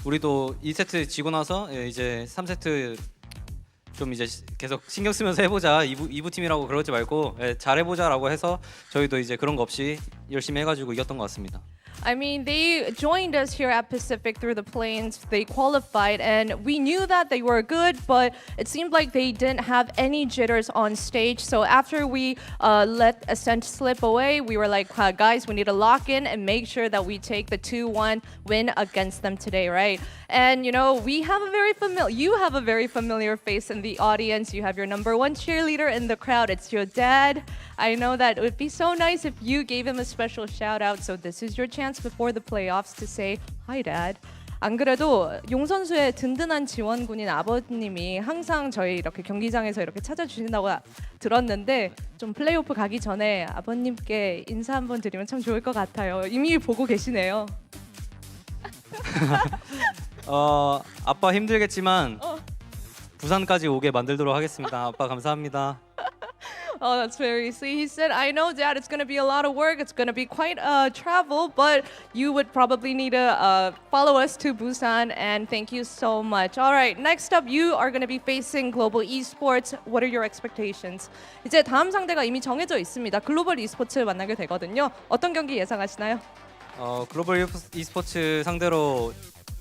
우리도 2세트 지고 나서 이제 3세트 좀 이제 계속 신경 쓰면서 해보자. 2부 팀이라고 그러지 말고 잘 해보자라고 해서 저희도 이제 그런 거 없이 열심히 해가지고 이겼던 것 같습니다. I mean, they joined us here at Pacific through the plains. They qualified, and we knew that they were good, but it seemed like they didn't have any jitters on stage. So after we let Ascent slip away, we were like, guys, we need to lock in and make sure that we take the 2-1 win against them today, right? And we have you have a very familiar face in the audience. You have your #1 cheerleader in the crowd. It's your dad. I know that it would be so nice if you gave him a special shout out. So this is your chance before the playoffs to say, hi, Dad. 안 그래도 용 선수의 든든한 지원군인 아버님이 항상 저희 이렇게 경기장에서 이렇게 찾아주신다고 들었는데 좀 플레이오프 가기 전에 아버님께 인사 한번 드리면 참 좋을 것 같아요. 이미 보고 계시네요. 아빠 힘들겠지만 부산까지 오게 만들도록 하겠습니다. 아빠 감사합니다. Oh, that's very sweet. He said, I know, Dad, it's going to be a lot of work. It's going to be quite a travel, but you would probably need to follow us to Busan, and thank you so much. All right, next up, you are going to be facing Global Esports. What are your expectations? 이제 다음 상대가 이미 정해져 있습니다. 글로벌 e스포츠 만나게 되거든요. 어떤 경기 예상하시나요? 글로벌 e스포츠 상대로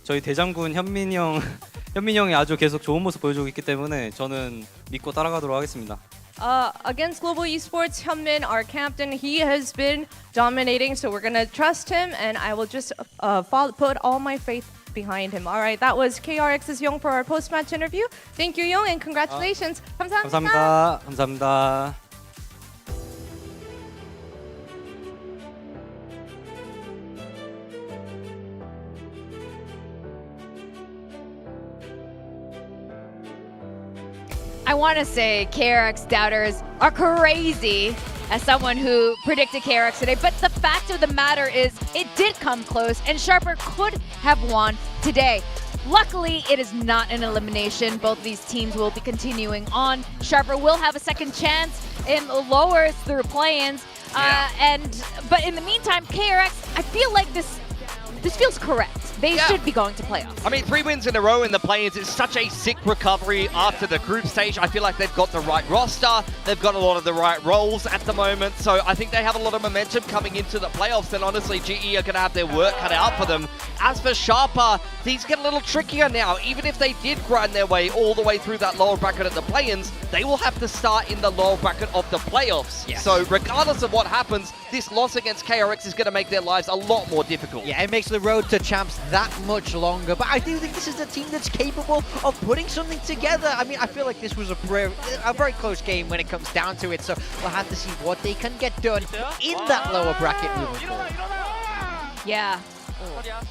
저희 대장군 현민이 형이 아주 계속 좋은 모습 보여주고 있기 때문에 저는 믿고 따라가도록 하겠습니다. Against Global Esports, Hyunmin, our captain, he has been dominating, so we're going to trust him, and I will just put all my faith behind him. All right, that was KRX's Young for our post-match interview. Thank you, Young, and congratulations. 감사합니다. 감사합니다. I want to say KRX doubters are crazy as someone who predicted KRX today, but the fact of the matter is it did come close and Sharper could have won today. Luckily, it is not an elimination. Both of these teams will be continuing on. Sharper will have a second chance in the lowers through play-ins. But in the meantime, KRX, I feel like this feels correct. They should be going to playoffs. I mean, 3 wins in a row in the play-ins is such a sick recovery after the group stage. I feel like they've got the right roster. They've got a lot of the right roles at the moment. So I think they have a lot of momentum coming into the playoffs. And honestly, GE are going to have their work cut out for them. As for Sharper, things get a little trickier now. Even if they did grind their way all the way through that lower bracket of the play-ins, they will have to start in the lower bracket of the playoffs. Yes. So regardless of what happens, this loss against KRX is going to make their lives a lot more difficult. Yeah, it makes the road to champs that much longer, but I do think this is a team that's capable of putting something together. I mean, I feel like this was a very close game when it comes down to it, so we'll have to see what they can get done in that lower bracket moving forward. Yeah.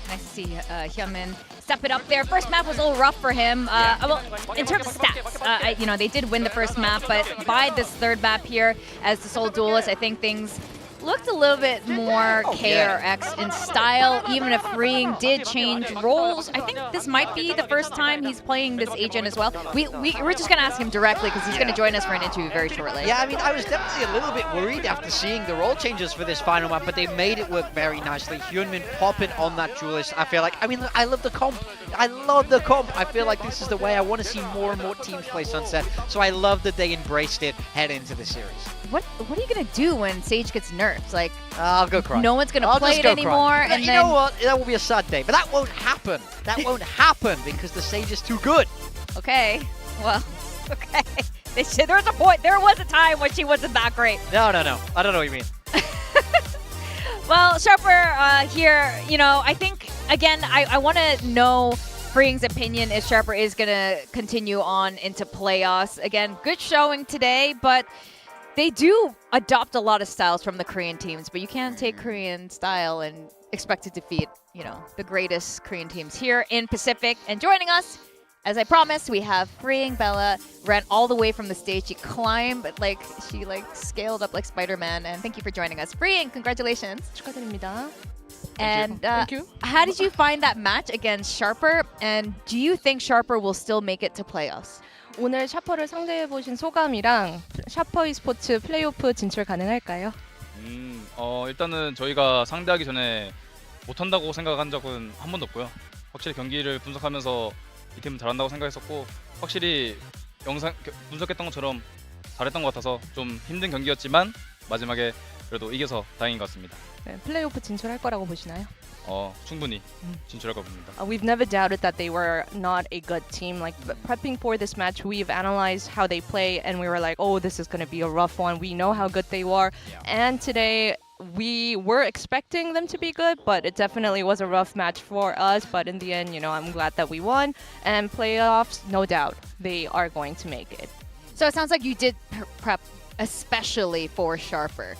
Nice to see Hyunmin step it up there. First map was a little rough for him. Well, in terms of stats, they did win the first map, but by this third map here as the sole duelist, I think things looked a little bit more KRX in style, even if Freeing did change roles. I think this might be the first time he's playing this agent as well. We're just going to ask him directly because he's going to join us for an interview very shortly. Yeah, I mean, I was definitely a little bit worried after seeing the role changes for this final map, but they made it work very nicely. Hyunmin popping on that duelist. I feel like, I love the comp. I love the comp. I feel like this is the way I want to see more and more teams play Sunset. So I love that they embraced it head into the series. What are you gonna do when Sage gets nerfed? Like, I'll go cry. No one's gonna play it anymore, and you then know what? That will be a sad day, but that won't happen. That won't happen because the Sage is too good. Okay, well, okay. There was a point. There was a time when she wasn't that great. No. I don't know what you mean. Well, Sharper here. I think again, I want to know Freeing's opinion if Sharper is gonna continue on into playoffs. Again, good showing today, but they do adopt a lot of styles from the Korean teams, but you can't take Korean style and expect to defeat, the greatest Korean teams here in Pacific. And joining us, as I promised, we have Freeing. Bella ran all the way from the stage. She climbed, but she scaled up like Spider-Man. And thank you for joining us. Freeing, congratulations. 축하드립니다. And Thank you. How did you find that match against Sharper? And do you think Sharper will still make it to playoffs? 오늘 샤퍼를 상대해보신 소감이랑 샤퍼 e스포츠 플레이오프 진출 가능할까요? 일단은 저희가 상대하기 전에 못한다고 생각한 적은 한 번도 없고요. 확실히 경기를 분석하면서 이 팀은 잘한다고 생각했었고, 확실히 영상 분석했던 것처럼 잘했던 것 같아서 좀 힘든 경기였지만 마지막에 그래도 이겨서 다행인 것 같습니다. 네, 플레이오프 진출할 거라고 보시나요? 충분히 진출할 것 같습니다. We've never doubted that they were not a good team. Prepping for this match, we've analyzed how they play, and we were like, oh, this is going to be a rough one. We know how good they were. And today, we were expecting them to be good, but it definitely was a rough match for us. But in the end, I'm glad that we won. And playoffs, no doubt, they are going to make it. So it sounds like you did prep especially for Sharper,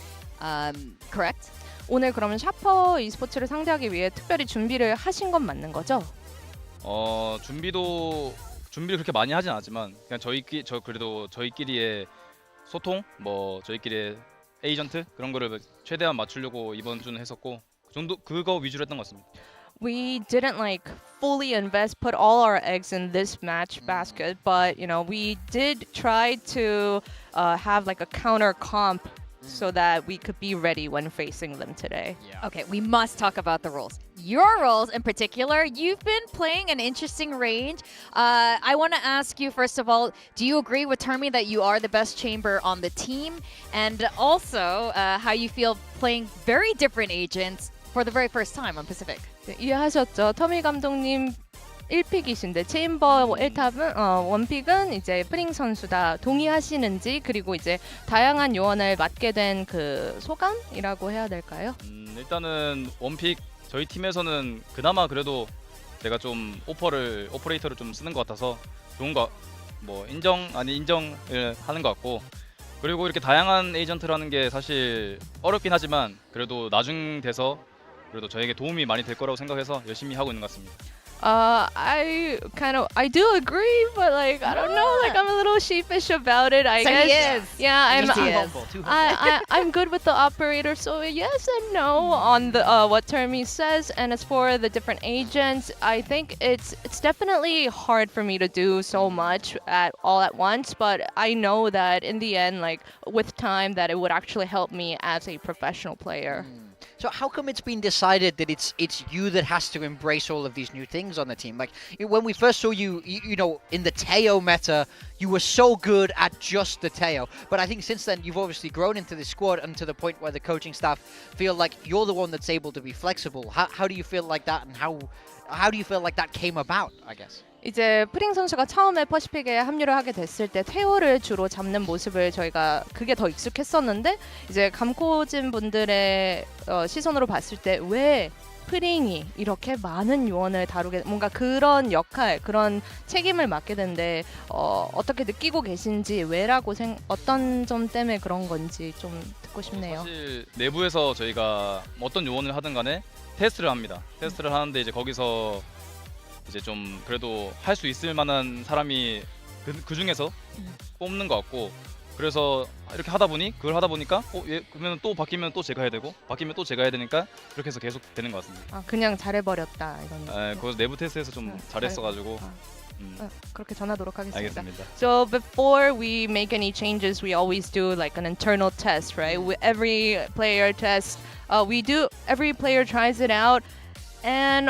correct? 오늘 그러면 샤퍼 e스포츠를 상대하기 위해 특별히 준비를 하신 건 맞는 거죠? 준비를 그렇게 많이 하진 않았지만 그냥 그래도 저희끼리의 소통, 뭐 저희끼리의 에이전트 그런 거를 최대한 맞추려고 이번 주는 했었고 그거 위주로 했던 것 같습니다. We didn't like fully put all our eggs in this match basket, but you know, we did try to have like a counter comp so that we could be ready when facing them today. Okay, we must talk about the roles. Your roles in particular, you've been playing an interesting range. I want to ask you, first of all, do you agree with Termi that you are the best chamber on the team? And also, how you feel playing very different agents for the very first time on Pacific? 네, 이해하셨죠? 터미 감독님 1픽이신데 체인버 1탑은 원픽은 이제 프링 선수다. 동의하시는지 그리고 이제 다양한 요원을 맡게 된 그 소감이라고 해야 될까요? 일단은 원픽 저희 팀에서는 그나마 그래도 제가 좀 오퍼레이터를 좀 쓰는 것 같아서 좋은 거 뭐 인정을 하는 것 같고 그리고 이렇게 다양한 에이전트라는 게 사실 어렵긴 하지만 그래도 나중 돼서 그래도 저에게 도움이 많이 될 거라고 생각해서 열심히 하고 있는 것 같습니다. I do agree, but like I don't know, like I'm a little sheepish about it. I So guess. he is. Yeah, I'm. Yes, he is. I'm good with the operator, so yes and no on the what Termi says. And as for the different agents, I think it's definitely hard for me to do so much all at once. But I know that in the end, like with time, that it would actually help me as a professional player. So how come it's been decided that it's you that has to embrace all of these new things on the team? Like when we first saw you know, in the Teo meta, you were so good at just the Teo. But I think since then you've obviously grown into the squad and to the point where the coaching staff feel like you're the one that's able to be flexible. How do you feel like that, and how do you feel like that came about, I guess? 이제 프링 선수가 처음에 퍼시픽에 합류를 하게 됐을 때 테오를 주로 잡는 모습을 저희가 그게 더 익숙했었는데 이제 감코진 분들의 시선으로 봤을 때 왜 프링이 이렇게 많은 요원을 다루게 뭔가 그런 역할 그런 책임을 맡게 된데 어떻게 느끼고 계신지 왜라고 어떤 점 때문에 그런 건지 좀 듣고 싶네요. 사실 내부에서 저희가 어떤 요원을 하든 간에 테스트를 합니다. 테스트를 하는데 이제 거기서 이제 좀 그래도 할 수 있을 만한 사람이 그 중에서 뽑는 것 같고 그래서 이렇게 그걸 하다 보니까 그러면 또 바뀌면 또 제가 해야 되고 바뀌면 또 제가 해야 되니까 그렇게 해서 계속 되는 것 같습니다. 아 그냥 잘해버렸다 이런. 네, 거기서 내부 테스트에서 좀 잘했어가지고. 그렇게 전하도록 하겠습니다. 알겠습니다. So before we make any changes, we always do like an internal test, right? Every player test, every player tries it out, and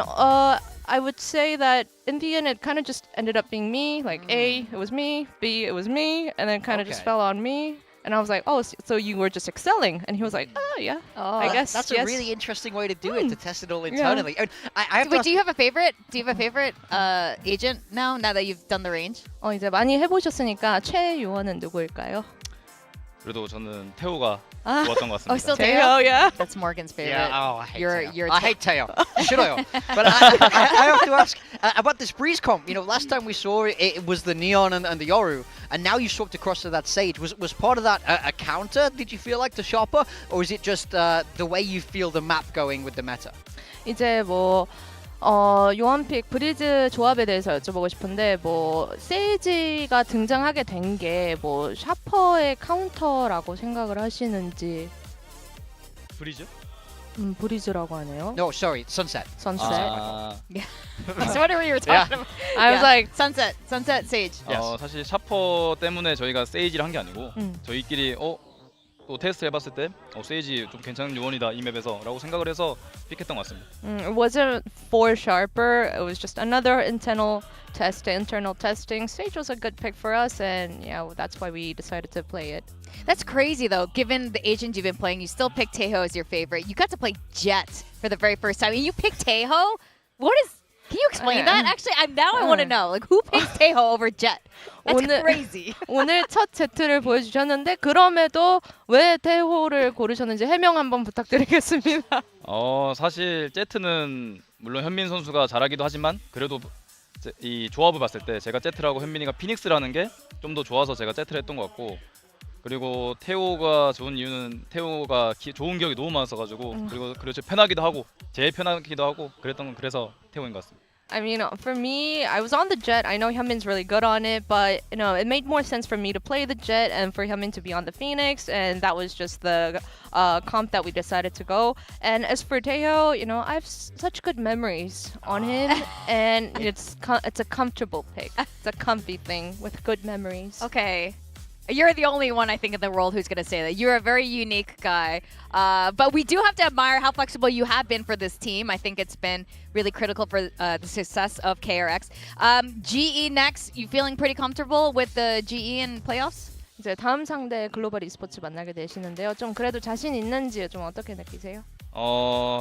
I would say that in the end, it kind of just ended up being me. Like A, it was me. B, it was me, and then kind of just fell on me. And I was like, oh, so you were just excelling? And he was like, oh yeah, I guess. That's yes. a really interesting way to do it, to test it all internally. Yeah. I Wait, do you have a favorite? Do you have a favorite agent now that you've done the range? 이제 많이 해보셨으니까 최애 요원은 누구일까요? 그래도 저는 태호가 좋았던 것 같습니다. Oh, still Teo, Teo? yeah. That's Morgan's favorite. Yeah, I hate Teo. You're I hate Teo. 싫어요. But I have to ask about this Breeze comp. You know, last time we saw it was the Neon and the Yoru, and now you swapped across to that Sage. Was part of that a counter, did you feel like, to Chopper? Or is it just the way you feel the map going with the meta? 이제 요원픽 브리즈 조합에 대해서 여쭤보고 싶은데 세이지가 등장하게 된 게 샤퍼의 카운터라고 생각을 하시는지. 브리즈? 브리즈라고 하네요. No, sorry, Sunset. Yeah. That's whatever you were talking about. I was like Sunset Sage. 사실 샤퍼 때문에 저희가 세이지를 한 게 아니고 저희끼리 또 테스트 해봤을 때 세이지 좀 괜찮은 요원이다 이 맵에서 라고 생각을 해서 픽했던 것 같습니다. It wasn't for Sharper. It was just another internal testing. Sage was a good pick for us, and yeah, that's why we decided to play it. That's crazy though, given the agent you've been playing, you still picked Taeho as your favorite. You got to play Jet for the very first time, and you picked Taeho? Can you explain that? Actually, I want to know. Like, who picks Taeho over Jet? That's crazy. 오늘 첫 Z를 보여주셨는데 그럼에도 왜 태호를 고르셨는지 해명 한번 부탁드리겠습니다. 사실 제트는 물론 현민 선수가 잘하기도 하지만 그래도 이 조합을 봤을 때 제가 제트라고 현민이가 피닉스라는 게 좀 더 좋아서 제가 제트를 했던 것 같고 그리고 태호가 좋은 이유는 태호가 좋은 기억이 너무 많았어가지고 그리고 편하기도 하고 제일 편하기도 하고 그래서 태호인 것 같습니다. I mean, for me, I was on the Jet. I know Hyunmin's really good on it, but it made more sense for me to play the Jet and for Hyunmin to be on the Phoenix, and that was just the comp that we decided to go. And as for Taeho, I have such good memories on him, and it's a comfortable pick. It's a comfy thing with good memories. Okay. You're the only one, I think, in the world who's going to say that. You're a very unique guy. But we do have to admire how flexible you have been for this team. I think it's been really critical for the success of KRX. GE next, you feeling pretty comfortable with the GE in playoffs? 이제 다음 상대 글로벌 e스포츠 만나게 되시는데요. 좀 그래도 자신 있는지 좀 어떻게 느끼세요?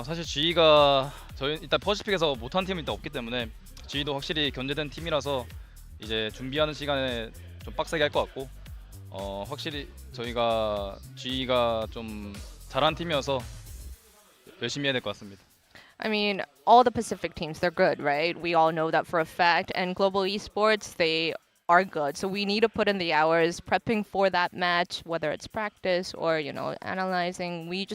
사실 G가 저희 일단 퍼시픽에서 못한 팀은 일단 없기 때문에 G도 확실히 견제된 팀이라서 이제 준비하는 시간에 좀 빡세게 할 것 같고 확실히 저희가 G가 좀 잘한 팀이어서 열심히 해야 될 것 같습니다. I mean, all the Pacific teams, they're good, right? We all know that for a fact. And global esports, they are good. So we need to put in the hours prepping for that match, whether it's practice or, analyzing. We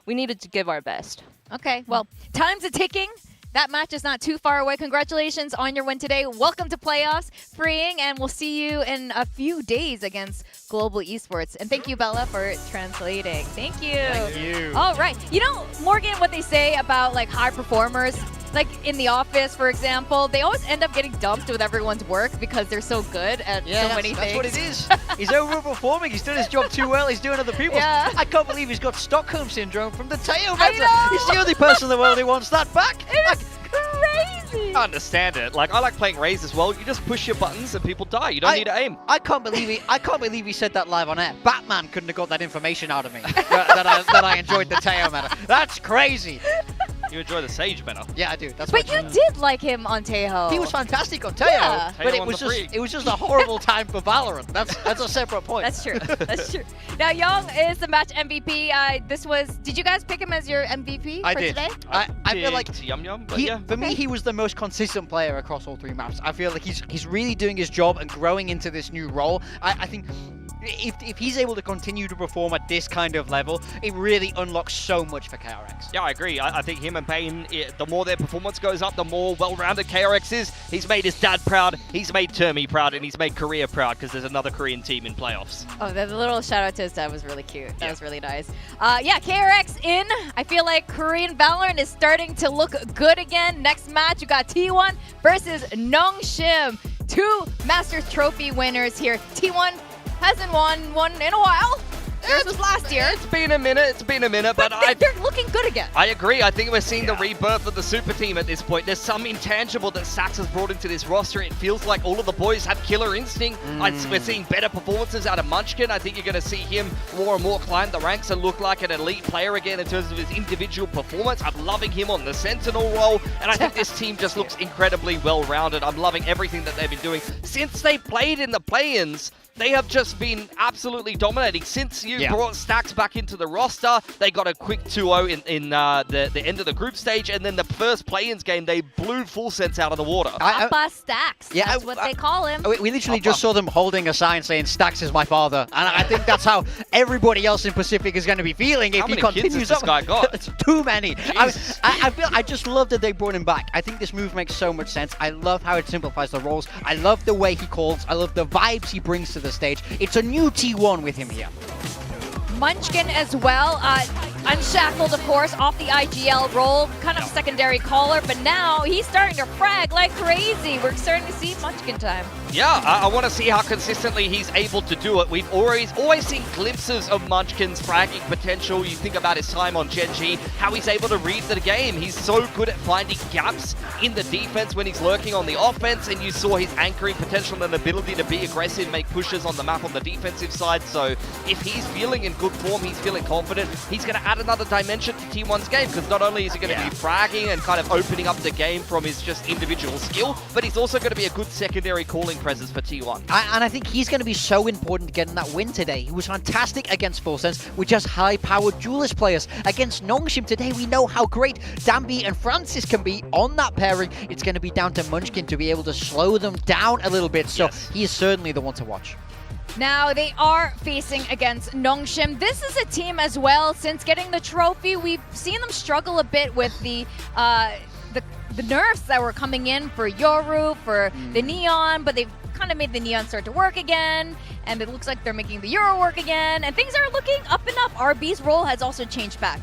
needed to give our best. Okay, well, time's a-ticking. That match is not too far away. Congratulations on your win today. Welcome to playoffs, freeing, and we'll see you in a few days against Global Esports. And thank you, Bella, for translating. Thank you. Thank you. All right. Morgan, what they say about high performers, like in the office, for example, they always end up getting dumped with everyone's work because they're so good at so many things. That's what it is. He's overperforming. He's done his job too well. He's doing other people's. Yeah. I can't believe he's got Stockholm syndrome from the Taeho meta. He's the only person in the world who wants that back. Crazy. I understand it. I like playing Raze as well. You just push your buttons and people die. You don't need to aim. I can't believe he said that live on air. Batman couldn't have got that information out of me that I enjoyed the Taeho meta. That's crazy. You enjoy the Sage better. Yeah, I do. That's but you did like him on Taeho. He was fantastic on Taeho, Yeah. but it was just a horrible time for Valorant. That's a separate point. That's true. That's true. Now, Young is the match MVP. Did you guys pick him as your MVP I for did. today? I feel like for me, he was the most consistent player across all three maps. I feel like he's really doing his job and growing into this new role. I think if he's able to continue to perform at this kind of level, it really unlocks so much for KRX. Yeah, I agree. I think him and Payne, the more their performance goes up, the more well-rounded KRX is. He's made his dad proud, he's made Termi proud, and he's made Korea proud because there's another Korean team in playoffs. Oh, the little shout out to his dad was really cute. That was really nice. KRX in. I feel like Korean Valorant is starting to look good again. Next match, you got T1 versus Nongshim. Two Masters Trophy winners here. T1 hasn't won one in a while. Theirs was last year. It's been a minute, but they're looking good again. I agree. I think we're seeing the rebirth of the super team at this point. There's some intangible that Sax has brought into this roster. It feels like all of the boys have killer instinct. We're seeing better performances out of Munchkin. I think you're going to see him more and more climb the ranks and look like an elite player again in terms of his individual performance. I'm loving him on the Sentinel role, and I think this team just looks incredibly well-rounded. I'm loving everything that they've been doing. Since they played in the play-ins, they have just been absolutely dominating. Since you brought Stacks back into the roster, they got a quick 2-0 in the end of the group stage, and then the first play-ins game, they blew Full Sense out of the water. Papa Stacks, that's what they call him. We literally just saw them holding a sign saying Stacks is my father, and I think that's how everybody else in Pacific is going to be feeling if he continues. Kids has this guy got? It's too many. I just love that they brought him back. I think this move makes so much sense. I love how it simplifies the roles. I love the way he calls. I love the vibes he brings to the stage. It's a new T1 with him here. Munchkin as well, unshackled, of course, off the IGL role, kind of secondary caller, but now he's starting to frag like crazy. We're starting to see Munchkin time. Yeah, I want to see how consistently he's able to do it. We've always seen glimpses of Munchkin's fragging potential. You think about his time on Genji, how he's able to read the game. He's so good at finding gaps in the defense when he's lurking on the offense, and you saw his anchoring potential and ability to be aggressive, make pushes on the map on the defensive side. So if he's feeling in good form, he's feeling confident, he's going to add another dimension to T1's game, because not only is he going to be fragging and kind of opening up the game from his just individual skill, but he's also going to be a good secondary calling presence for T1. And I think he's going to be so important to getting that win today. He was fantastic against Full Sense with just high-powered duelist players. Against Nongshim today, we know how great Danby and Francis can be on that pairing. It's going to be down to Munchkin to be able to slow them down a little bit, so he is certainly the one to watch. Now they are facing against Nongshim. This is a team as well. Since getting the trophy, we've seen them struggle a bit with the the nerfs that were coming in for Yoru, for the Neon, but they've kind of made the Neon start to work again, and it looks like they're making the Euro work again, and things are looking up and up. RB's role has also changed back.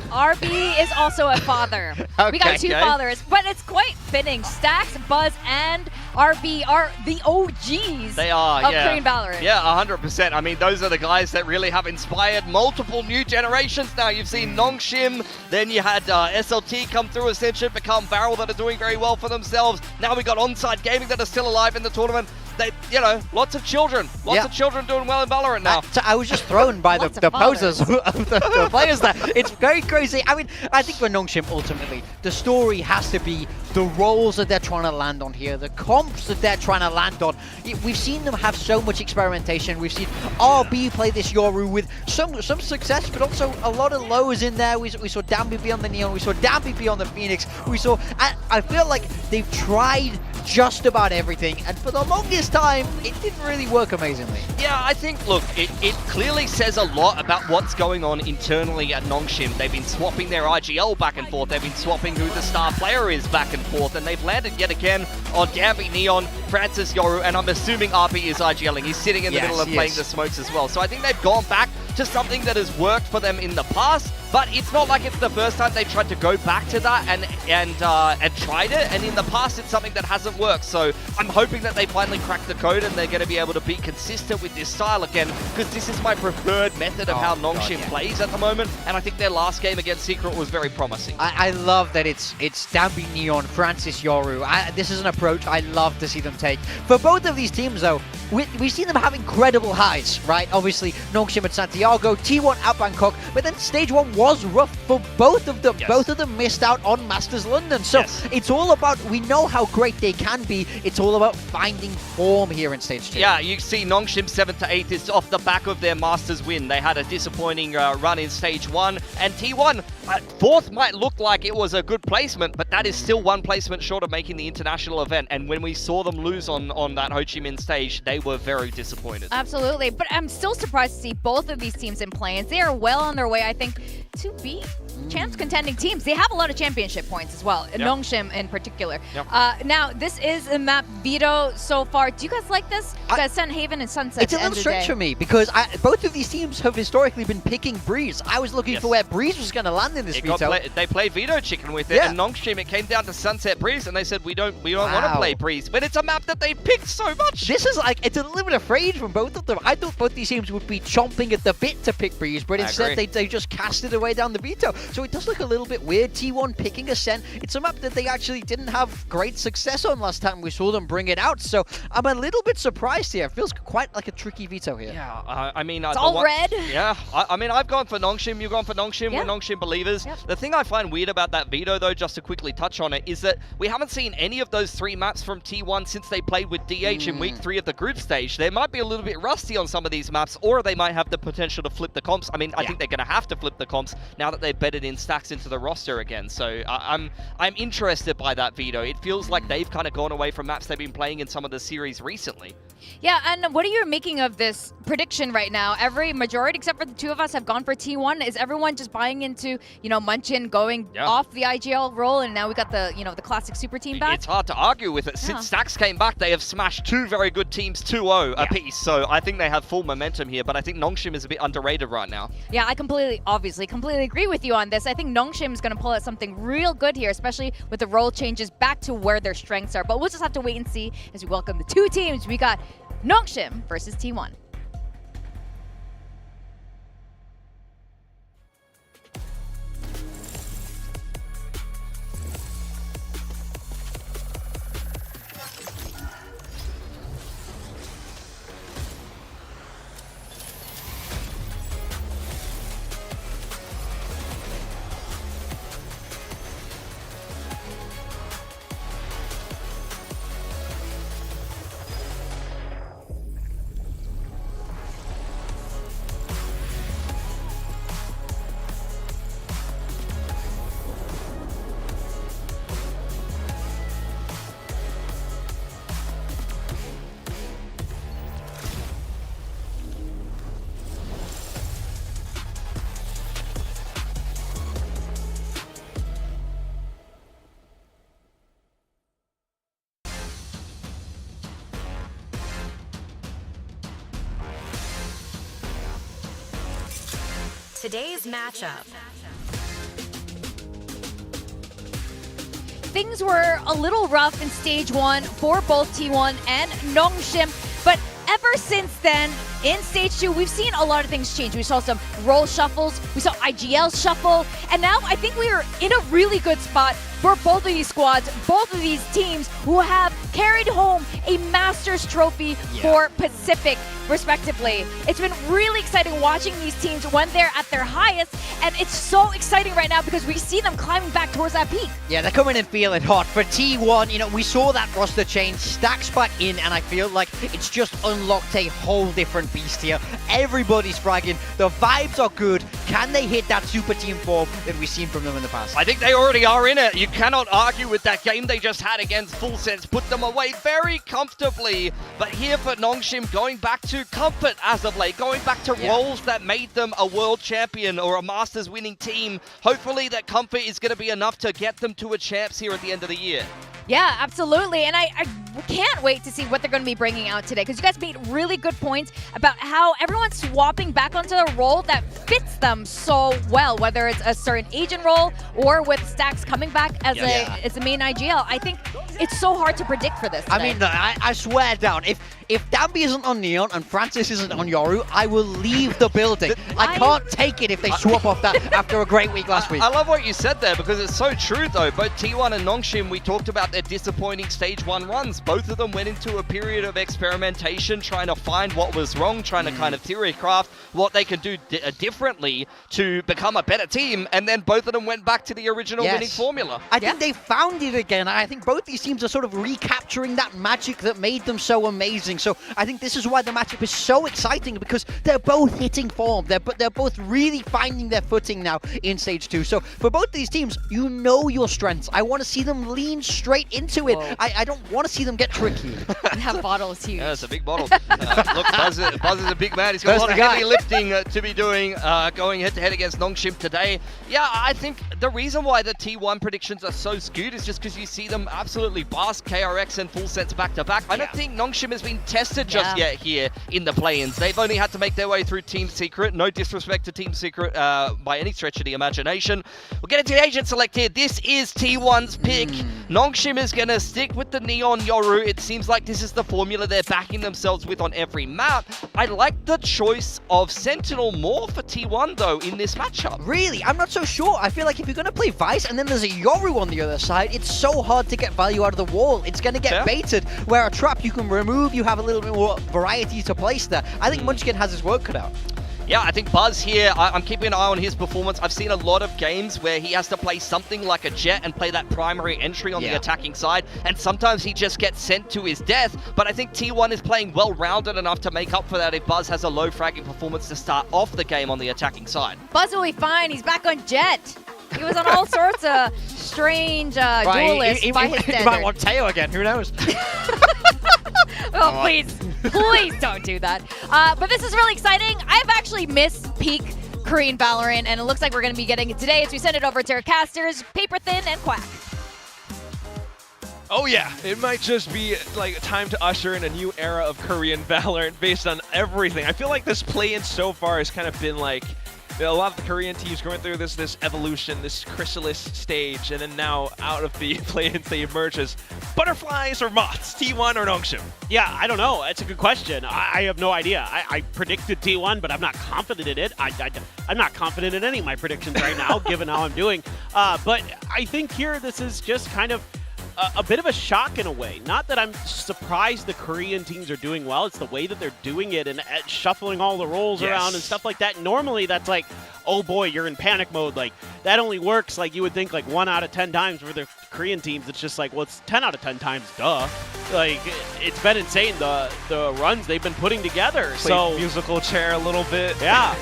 RB is also a father. We got two fathers, but it's quite fitting. Stax, Buzz, and RB are the OGs They are, of yeah. Korean VALORANT. Yeah, 100%. I mean, those are the guys that really have inspired multiple new generations now. You've seen Nongshim, then you had SLT come through Ascension, become Varel, that are doing very well for themselves. Now we got Onside Gaming that are still alive in the tournament. They, you know, lots of children doing well in VALORANT now. So I was just thrown by the poses of the players there. It's very crazy. I mean, I think for Nongshim, ultimately, the story has to be the roles that they're trying to land on here, the comps that they're trying to land on. We've seen them have so much experimentation. We've seen RB play this Yoru with some success, but also a lot of lows in there. We saw Dambi be on the Neon. We saw Dambi be on the Phoenix. We saw... I feel like they've tried just about everything, and for the longest time, it didn't really work amazingly. Yeah, I think, look, it clearly says a lot about what's going on internally at Nongshim. They've been swapping their IGL back and forth. They've been swapping who the star player is back and forth, and they've landed yet again on Dambi, Neon, Francis, Yoru, and I'm assuming RB is IGLing. He's sitting in the middle of playing the smokes as well. So I think they've gone back to something that has worked for them in the past, but it's not like it's the first time they've tried to go back to that and tried it, and in the past it's something that hasn't worked. So I'm hoping that they finally crack the code and they're going to be able to be consistent with this style again, because this is my preferred method of how Nongshim plays at the moment, and I think their last game against Secret was very promising. I love that it's Dambi, Neon, Francis, Yoru. This is an approach I love to see them take. For both of these teams, though, we see them have incredible highs, right? Obviously, Nongshim at Santiago, T1 at Bangkok, but then Stage 1 was rough for both of them. Yes. Both of them missed out on Masters London. So it's all about, we know how great they can be, it's all about finding form here in Stage 2. Yeah, you see Nongshim 7th to 8th is off the back of their Masters win. They had a disappointing run in Stage 1, and T1, 4th might look like it was a good placement, but that is still one placement short of making the international event, and when we saw them lose on that Ho Chi Minh stage, they were very disappointed. Absolutely, but I'm still surprised to see both of these teams in play-ins. They are well on their way, I think, to be chance contending teams. They have a lot of championship points as well, Nongshim in particular. Now, this is a map Vito so far. Do you guys like this? You guys Sun Haven and Sunset. It's a little strange for me because both of these teams have historically been picking Breeze. I was looking for where Breeze was going to land in this Vito. They played Vito Chicken with it, and Nongshim, it came down to Sunset Breeze, and they said, we don't want to play Breeze. But it's a map that they picked so much. This is like, it's a little bit afraid from both of them. I thought both these teams would be chomping at the bit to pick Breeze, but instead they just cast it away down the Vito. So it does look a little bit weird. T1 picking Ascent. It's a map that they actually didn't have great success on last time we saw them bring it out. So I'm a little bit surprised here. It feels quite like a tricky Vito here. Yeah, I mean... it's all red. Yeah, I mean, I've gone for Nongshim, you've gone for Nongshim, we're Nongshim believers. The thing I find weird about that Vito, though, just to quickly touch on it, is that we haven't seen any of those 3 maps from T1 since they played with DH in week 3 of the group stage. They might be a little bit rusty on some of these maps, or they might have the potential to flip the comps. I mean, I think they're going to have to flip the comps now that they've bedded in Stax into the roster again. So I'm interested by that Vito. It feels like they've kind of gone away from maps they've been playing in some of the series recently. Yeah, and what are you making of this prediction right now? Every majority, except for the 2 of us, have gone for T1. Is everyone just buying into, Munchin going off the IGL role, and now we got the, the classic super team back? It's hard to argue with it. Since Stax came back, they have smashed 2 very good teams 2-0 apiece. So I think they have full momentum here, but I think Nongshim is a bit underrated right now. Yeah, I completely agree with you on this. I think Nongshim is going to pull out something real good here, especially with the role changes back to where their strengths are. But we'll just have to wait and see as we welcome the 2 teams. We got Nongshim versus T1. Today's matchup. Things were a little rough in stage 1 for both T1 and Nongshim, but ever since then, in stage 2, we've seen a lot of things change. We saw some role shuffles, we saw IGL shuffle, and now I think we are in a really good spot for both of these squads, both of these teams who have carried home a Masters trophy for Pacific, respectively. It's been really exciting watching these teams when they're at their highest, and it's so exciting right now because we see them climbing back towards that peak. Yeah, they're coming in feeling hot. For T1, you know, we saw that roster change, Stacks back in, and I feel like it's just unlocked a whole different beast here. Everybody's fragging, the vibes are good. Can they hit that super team form that we've seen from them in the past? I think they already are in it. You cannot argue with that game they just had against Full Sense. Put them away very comfortably. But here for Nongshim, going back to comfort as of late, going back to roles that made them a world champion or a Masters winning team. Hopefully that comfort is going to be enough to get them to a champs here at the end of the year. Yeah, absolutely. And I can't wait to see what they're going to be bringing out today, because you guys made really good points about how everyone's swapping back onto the role that fits them so well, whether it's a certain agent role or with Stacks coming back as a main IGL. I think it's so hard to predict for this today. I mean, I swear down, if Dambi isn't on Neon and Francis isn't on Yoru, I will leave the building. I can't take it if they swap off that after a great week last week. I love what you said there, because it's so true though. Both T1 and Nongshim, we talked about their disappointing stage 1 runs. Both of them went into a period of experimentation, trying to find what was wrong, trying to kind of theorycraft what they can do differently to become a better team, and then both of them went back to the original winning formula. I think they found it again. I think both these teams are sort of recapturing that magic that made them so amazing. So I think this is why the matchup is so exciting, because they're both hitting form. They're both really finding their footing now in stage 2. So for both these teams, you know your strengths. I want to see them lean straight into it. I don't want to see them get tricky. That bottle is huge. Yeah, it's a big bottle. Look, Buzz is a big man. He's got a lot of heavy lifting to be doing, going head-to-head against Nongshim today. Yeah, I think the reason why the T1 predictions are so skewed is just because you see them absolutely blast KRX and Full Sets back-to-back. I don't think Nongshim has been tested just yet here in the play-ins. They've only had to make their way through Team Secret. No disrespect to Team Secret by any stretch of the imagination. We'll get into the agent select here. This is T1's pick. Nongshim is going to stick with the Neon Yoru. It seems like this is the formula they're backing themselves with on every map. I like the choice of Sentinel more for T1 though in this matchup. Really? I'm not so sure. I feel like if you're going to play Vice and then there's a Yoru on the other side, it's so hard to get value out of the wall. It's going to get baited, where a trap you can remove, you have a little bit more variety to place there. I think Munchkin has his work cut out. Yeah, I think Buzz here, I'm keeping an eye on his performance. I've seen a lot of games where he has to play something like a Jet and play that primary entry on the attacking side, and sometimes he just gets sent to his death. But I think T1 is playing well-rounded enough to make up for that if Buzz has a low fragging performance to start off the game on the attacking side. Buzz will be fine. He's back on Jet. He was on all sorts of strange duelists by his standards. He might want Teo again. Who knows? Oh, please don't do that. But this is really exciting. I've actually missed peak Korean Valorant, and it looks like we're going to be getting it today as we send it over to our casters, Paper Thin and Quack. Oh yeah, it might just be like time to usher in a new era of Korean Valorant based on everything. I feel like this play-in so far has kind of been like a lot of the Korean teams going through this evolution, this chrysalis stage, and then now out of the play-ins they emerge as butterflies or moths, T1 or Nongshim. Yeah, I don't know. It's a good question. I have no idea. I predicted T1, but I'm not confident in it. I'm not confident in any of my predictions right now, given how I'm doing. But I think here this is just kind of a bit of a shock in a way. Not that I'm surprised the Korean teams are doing well. It's the way that they're doing it and shuffling all the roles around and stuff like that. Normally that's like, oh boy, you're in panic mode. Like that only works, like you would think, like 1 out of 10 times for the Korean teams. It's just like, well, it's 10 out of 10 times, duh. Like it's been insane the runs they've been putting together. Played musical chair a little bit. Yeah.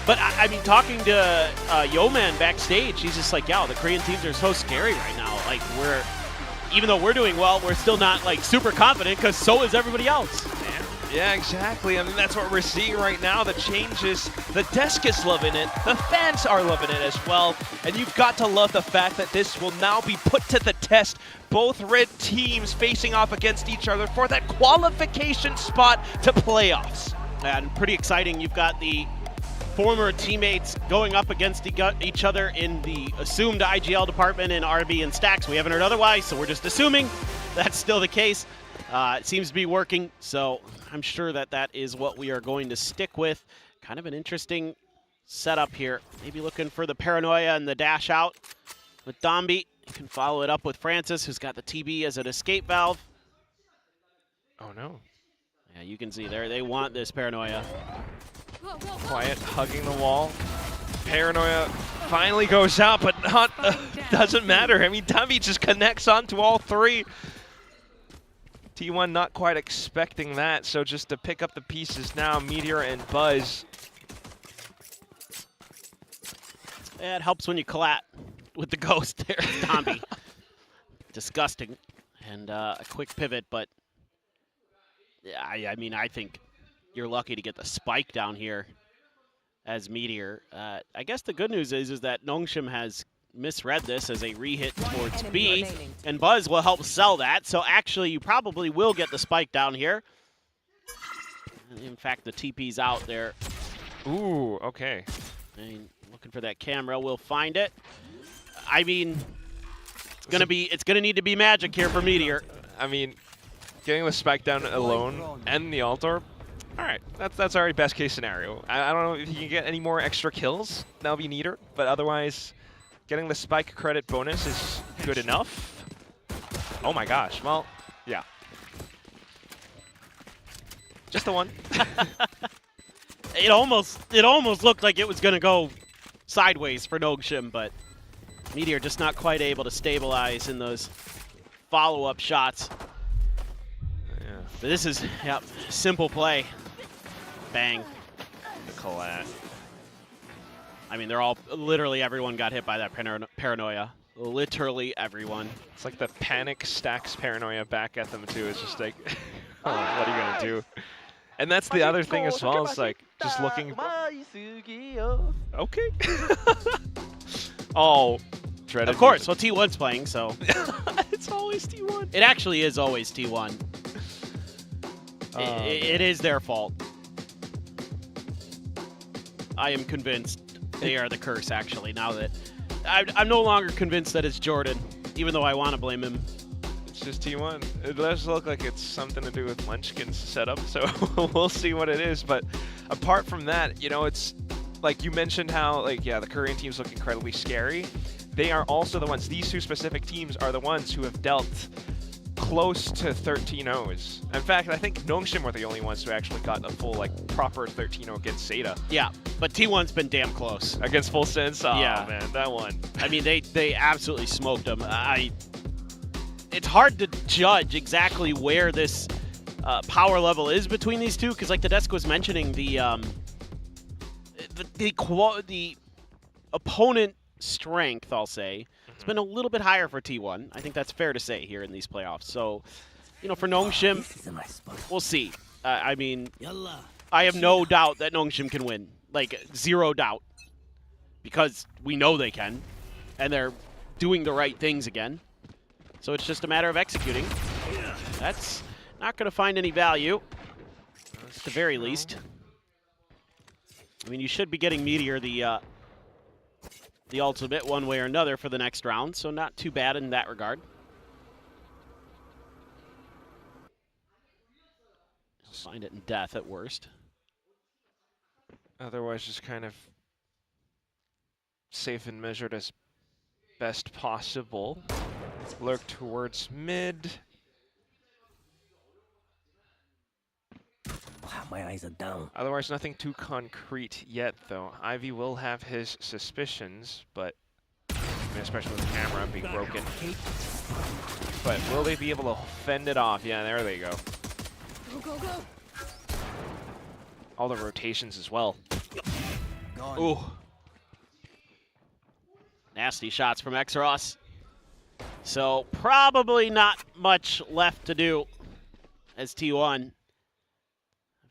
But I mean, talking to Yo-Man backstage, he's just like, yeah, the Korean teams are so scary right now. Like even though we're doing well, we're still not like super confident, because so is everybody else. Yeah, exactly. I mean, that's what we're seeing right now. The changes, the desk is loving it, the fans are loving it as well, and you've got to love the fact that this will now be put to the test. Both red teams facing off against each other for that qualification spot to playoffs. And pretty exciting. You've got the former teammates going up against each other in the assumed IGL department in RB and Stacks. We haven't heard otherwise, so we're just assuming that's still the case. It seems to be working, so I'm sure that that is what we are going to stick with. Kind of an interesting setup here. Maybe looking for the paranoia and the dash out with Domby. You can follow it up with Francis, who's got the TB as an escape valve. Oh no. Yeah, you can see there, they want this paranoia. Quiet, hugging the wall. Paranoia finally goes out, but not doesn't matter. I mean, Domby just connects onto all three. T1 not quite expecting that, so just to pick up the pieces now, Meteor and Buzz. Yeah, it helps when you collat with the ghost there, Domby. Disgusting. And a quick pivot, but yeah, I mean, I think you're lucky to get the spike down here as Meteor. I guess the good news is that Nongshim has misread this as a re-hit towards B, and Buzz will help sell that, so actually you probably will get the spike down here. In fact, the TP's out there. Ooh, okay. I mean, looking for that camera, we'll find it. I mean, it's gonna need to be magic here for Meteor. I mean, getting the spike down alone and the alt orb, all right, that's already best case scenario. I don't know if you can get any more extra kills, that'll be neater, but otherwise, getting the spike credit bonus is good enough. Oh my gosh, well, yeah. Just the one. It almost looked like it was gonna go sideways for Nongshim, but Meteor just not quite able to stabilize in those follow-up shots. Yeah. But this is, yep, simple play. Bang. The collat. I mean, they're all, literally everyone got hit by that paranoia. Literally everyone. It's like the panic stacks paranoia back at them too. It's just like, oh, what are you gonna do? And that's the other thing as well. It's like just looking. Okay. Oh, dreaded. Of course. Well, T1's playing, so it's always T1. it actually is always T1. It is their fault. I am convinced they are the curse, actually, now that I'm no longer convinced that it's Jordan, even though I want to blame him. It's just T1. It does look like it's something to do with Munchkin's setup, so we'll see what it is. But apart from that, you know, it's like you mentioned how, like, yeah, the Korean teams look incredibly scary. They are also the ones, these two specific teams are the ones who have dealt close to 13-0s. In fact, I think Nongshim were the only ones who actually got a full, like, proper 13-0 against Zeta. Yeah, but T1's been damn close. Against Full Sense? Oh, yeah. Man, that one. I mean, they absolutely smoked them. It's hard to judge exactly where this power level is between these two, because like the desk was mentioning, the opponent strength, I'll say, it's been a little bit higher for T1. I think that's fair to say here in these playoffs. So, you know, for Nongshim, we'll see. I mean, I have no doubt that Nongshim can win. Like, zero doubt. Because we know they can. And they're doing the right things again. So it's just a matter of executing. That's not going to find any value, at the very least. I mean, you should be getting Meteor the ultimate one way or another for the next round, so not too bad in that regard. Find it in death at worst. Otherwise, just kind of safe and measured as best possible. Lurk towards mid. My eyes are down. Otherwise, nothing too concrete yet, though. Ivy will have his suspicions, but I mean, especially with the camera being broken. But will they be able to fend it off? Yeah, there they go. Go, go, go. All the rotations as well. Ooh. Nasty shots from Xros. So probably not much left to do as T1.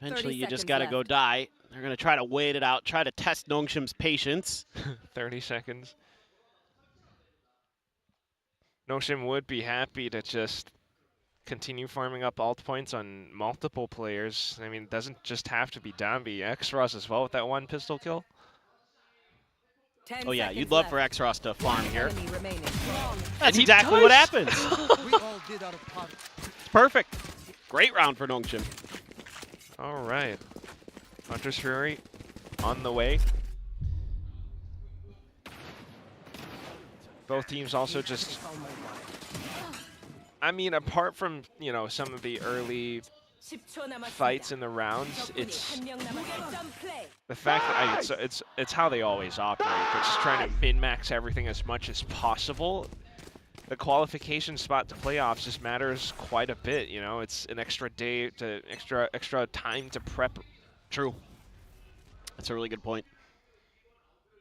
Eventually, you just got to go die. They're going to try to wait it out, try to test Nongshim's patience. 30 seconds. Nongshim would be happy to just continue farming up ult points on multiple players. I mean, it doesn't just have to be Domby. Xros as well with that one pistol kill. Oh yeah, you'd love for Xros to farm here. remaining. That's he exactly does. what happens. We all did our part. It's perfect. Great round for Nongshim. All right. Hunter's Fury on the way. Both teams also just, I mean, apart from, you know, some of the early fights in the rounds, it's the fact that it's how they always operate. They're just trying to min-max everything as much as possible. The qualification spot to playoffs just matters quite a bit, you know. It's an extra day to extra time to prep. True. That's a really good point.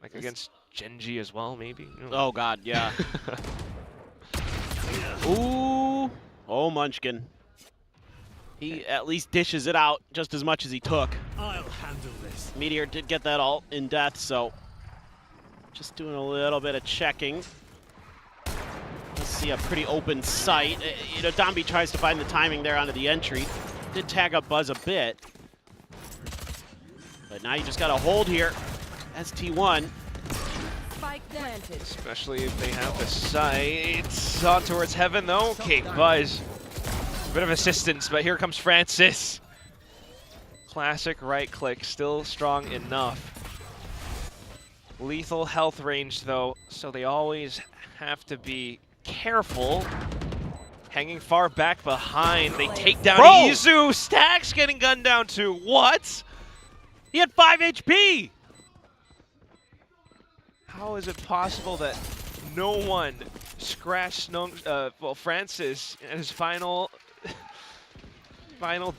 Like against Genji as well, maybe. Oh God, yeah. Ooh, oh Munchkin. He at least dishes it out just as much as he took. I'll handle this. Meteor did get that ult in death, so just doing a little bit of checking. Let's see a pretty open site. You know, Domby tries to find the timing there onto the entry. Did tag up Buzz a bit. But now you just got to hold here as T1. Spike planted. Especially if they have the sights on towards heaven, though. Okay, Buzz. A bit of assistance, but here comes Francis. Classic right click, still strong enough. Lethal health range, though, so they always have to be careful. Hanging far back behind. They take down Izu. Stacks getting gunned down too. What? He had 5 HP! How is it possible that no one scratched Francis in his final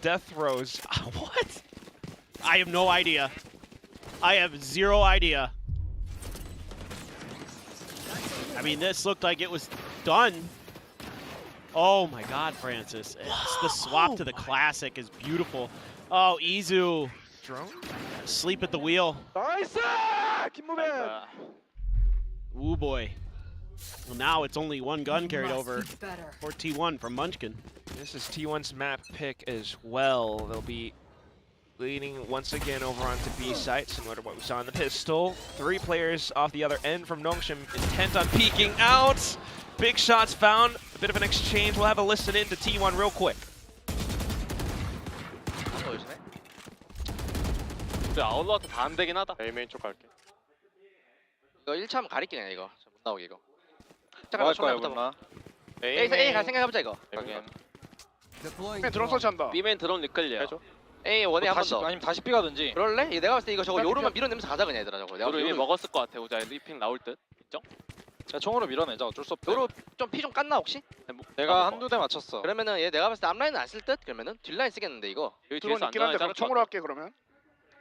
death throws? What? I have no idea. I have zero idea. I mean, this looked like it was done. Oh my God, Francis. The swap to the classic is beautiful. Oh, Izu. Drone? Sleep at the wheel. Keep moving. Ooh boy. Well, now it's only one gun carried over for T1 from Munchkin. This is T1's map pick as well. They'll be leading once again over onto B site, similar to what we saw in the pistol. 3 players off the other end from Nongshim, intent on peeking out. Big shots found, a bit of an exchange. We'll have a listen in to T1 real quick. 아웃로한테 다 안 되긴 하다. A 메인 쪽 갈게. 이거 1차 한번 가릴게 그냥 이거. 못 나오게 이거. 뭐 할 거야 이거? A 갈 생각해보자 이거. B 드론 설치한다. B 메인 드론 리클리야. A 원에 한 번 더. 아니면 다시 B 가든지. 그럴래? 이거 내가 봤을 때 이거 저거 요로만 밀어내면서 가자 그냥 얘들아 저거. 요로 이미 먹었을 것 같아. 우자 리핑 나올 듯. 인정? 자 총으로 밀어내자. 어쩔 수 없다. 요로 좀 피 좀 깠나 혹시? 내가 한두 대 맞췄어. 그러면은 얘 내가 봤을 때 앞라인은 안 쓸 듯? 그러면은 뒷라인 쓰겠는데 이거. 여기 뒤에서 있긴 한데 그럼 총으로 할게 그러면.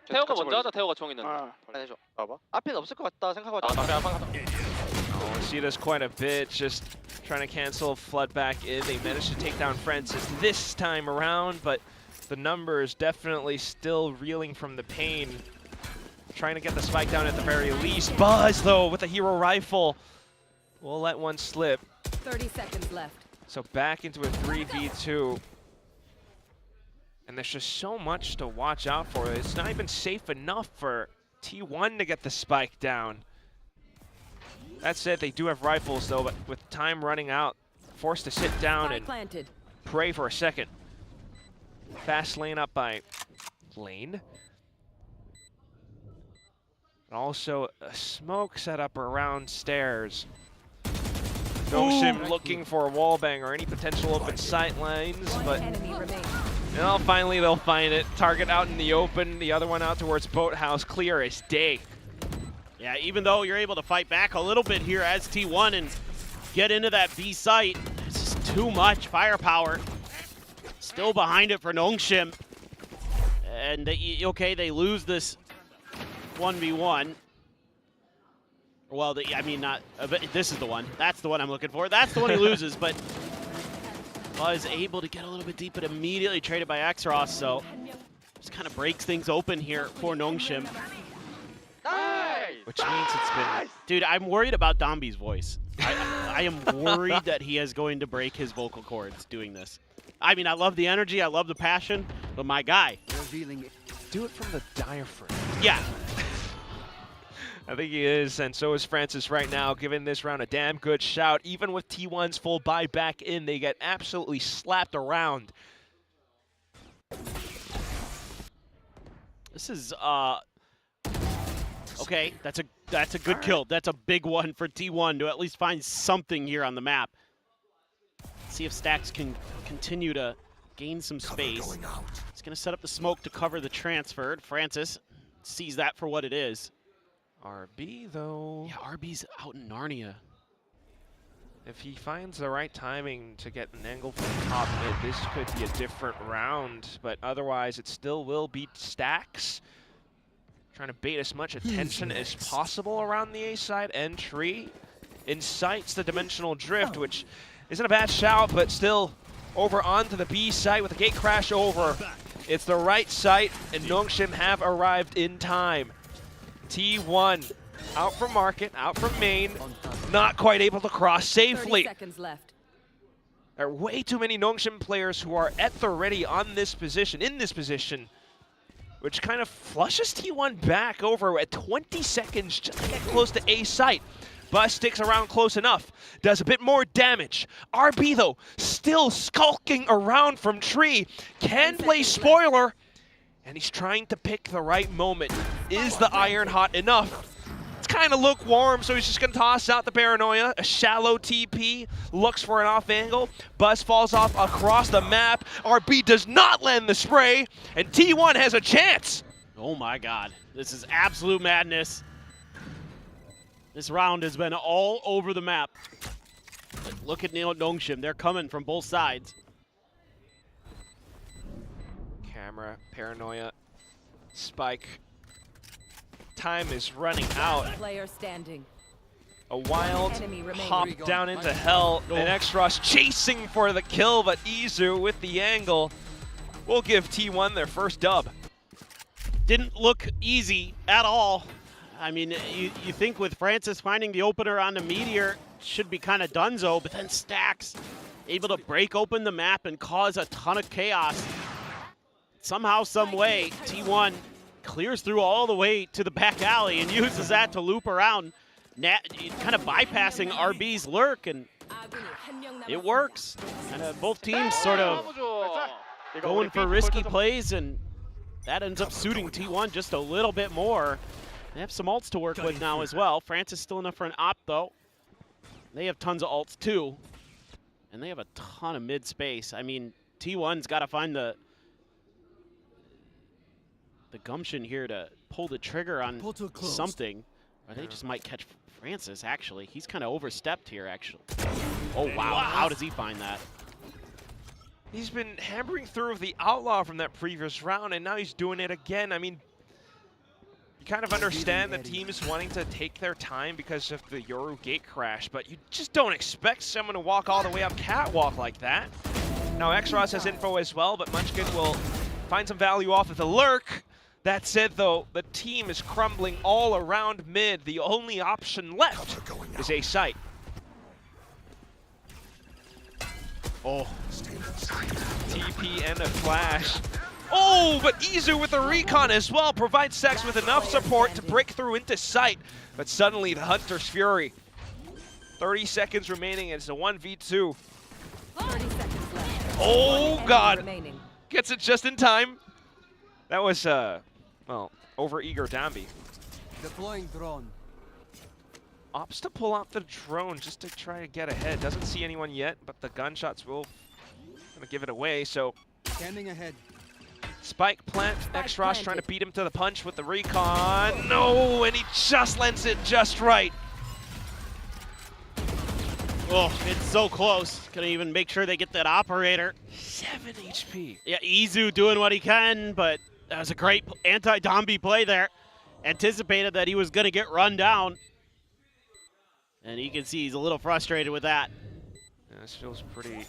태호가 먼저 하자. 태호가 총 있는데. 해줘. 봐봐. 앞에는 없을 것 같다 생각하고. Oh, see this quite a bit, just trying to cancel flood back in. They managed to take down Francis this time around, but the numbers definitely still reeling from the pain. Trying to get the spike down at the very least. Buzz, though, with a hero rifle. We'll let one slip. 30 seconds left. So back into a 3v2. And there's just so much to watch out for. It's not even safe enough for T1 to get the spike down. That said, they do have rifles, though, but with time running out, forced to sit down and pray for a second. Fast lane up by Lane. And also a smoke setup around stairs. Nongshim looking for a wallbang or any potential open sight lines, but well, finally they'll find it. Target out in the open, the other one out towards Boathouse, clear as day. Yeah, even though you're able to fight back a little bit here as T1 and get into that B site, it's just too much firepower. Still behind it for Nongshim. And okay, they lose this 1v1. Well, I mean, not. This is the one. That's the one I'm looking for. That's the one he loses, but was able to get a little bit deep, but immediately traded by Xros, so just kind of breaks things open here for Nongshim. Which means it's been... Dude, I'm worried about Domby's voice. I am worried that he is going to break his vocal cords doing this. I mean, I love the energy, I love the passion, but my guy. Do it from the diaphragm. Yeah. I think he is, and so is Francis right now, giving this round a damn good shout. Even with T1's full buy back in, they get absolutely slapped around. This is okay. That's a good kill. That's a big one for T1 to at least find something here on the map. See if Stax can continue to gain some space. He's gonna set up the smoke to cover the transfer. Francis sees that for what it is. RB though. Yeah, RB's out in Narnia. If he finds the right timing to get an angle from top mid, this could be a different round, but otherwise it still will beat Stax. Trying to bait as much attention as possible around the A side entry. Incites the dimensional drift, which isn't a bad shout, but still over onto the B side with the gate crash over. It's the right site, and Nongshim have arrived in time. T1 out from market, out from main, not quite able to cross safely. 30 seconds left. There are way too many Nongshim players who are at the ready on this position, in this position, which kind of flushes T1 back over at 20 seconds just to get close to A site. Buzz sticks around close enough, does a bit more damage. RB though, still skulking around from tree, can play spoiler, and he's trying to pick the right moment. Is the iron hot enough? It's kind of lukewarm, so he's just gonna toss out the paranoia. A shallow TP, looks for an off angle. Buzz falls off across the map. RB does not land the spray, and T1 has a chance. Oh my God, this is absolute madness. This round has been all over the map. But look at Nongshim, they're coming from both sides. Camera, paranoia, spike. Time is running out. Player standing. A wild Enemy remaining. hop down into hell. And Extros chasing for the kill, but Izu with the angle will give T1 their first dub. Didn't look easy at all. I mean, you think with Francis finding the opener on the Meteor, should be kind of donezo, but then Stax able to break open the map and cause a ton of chaos. Somehow, some way, T1 clears through all the way to the back alley and uses that to loop around, kind of bypassing RB's lurk, and it works. And both teams sort of going for risky plays, and that ends up suiting T1 just a little bit more. They have some ults to work with now as well. Francis still enough for an op though. They have tons of ults too, and they have a ton of mid space. I mean, T1's got to find the gumption here to pull the trigger on something, or they just might catch Francis, actually. He's kind of overstepped here, actually. Oh, wow. How does he find that? He's been hammering through the Outlaw from that previous round, and now he's doing it again. I mean, you kind of understand the teams wanting to take their time because of the Yoru gate crash, but you just don't expect someone to walk all the way up catwalk like that. Now, Xros has info as well, but Munchkin will find some value off of the lurk. That said, though, the team is crumbling all around mid. The only option left is a site. Oh, TP and a flash. Oh, but Izu with the recon as well provides Sex with enough support to break through into sight. But suddenly the Hunter's Fury. 30 seconds remaining, and it's a 1v2. 30 seconds left. Oh, God. Remaining. Gets it just in time. That was, well, over-eager Dambi. Deploying drone. Opts to pull out the drone just to try to get ahead. Doesn't see anyone yet, but the gunshots will gonna give it away, so. Scanning ahead. Spike plant, Xrosh trying to beat him to the punch with the recon. No, and he just lends it just right. Oh, it's so close. Gonna even make sure they get that operator. 7 HP. Yeah, Izu doing what he can, but that was a great anti-Dambi play there. Anticipated that he was gonna get run down. And you can see he's a little frustrated with that. Yeah, this feels pretty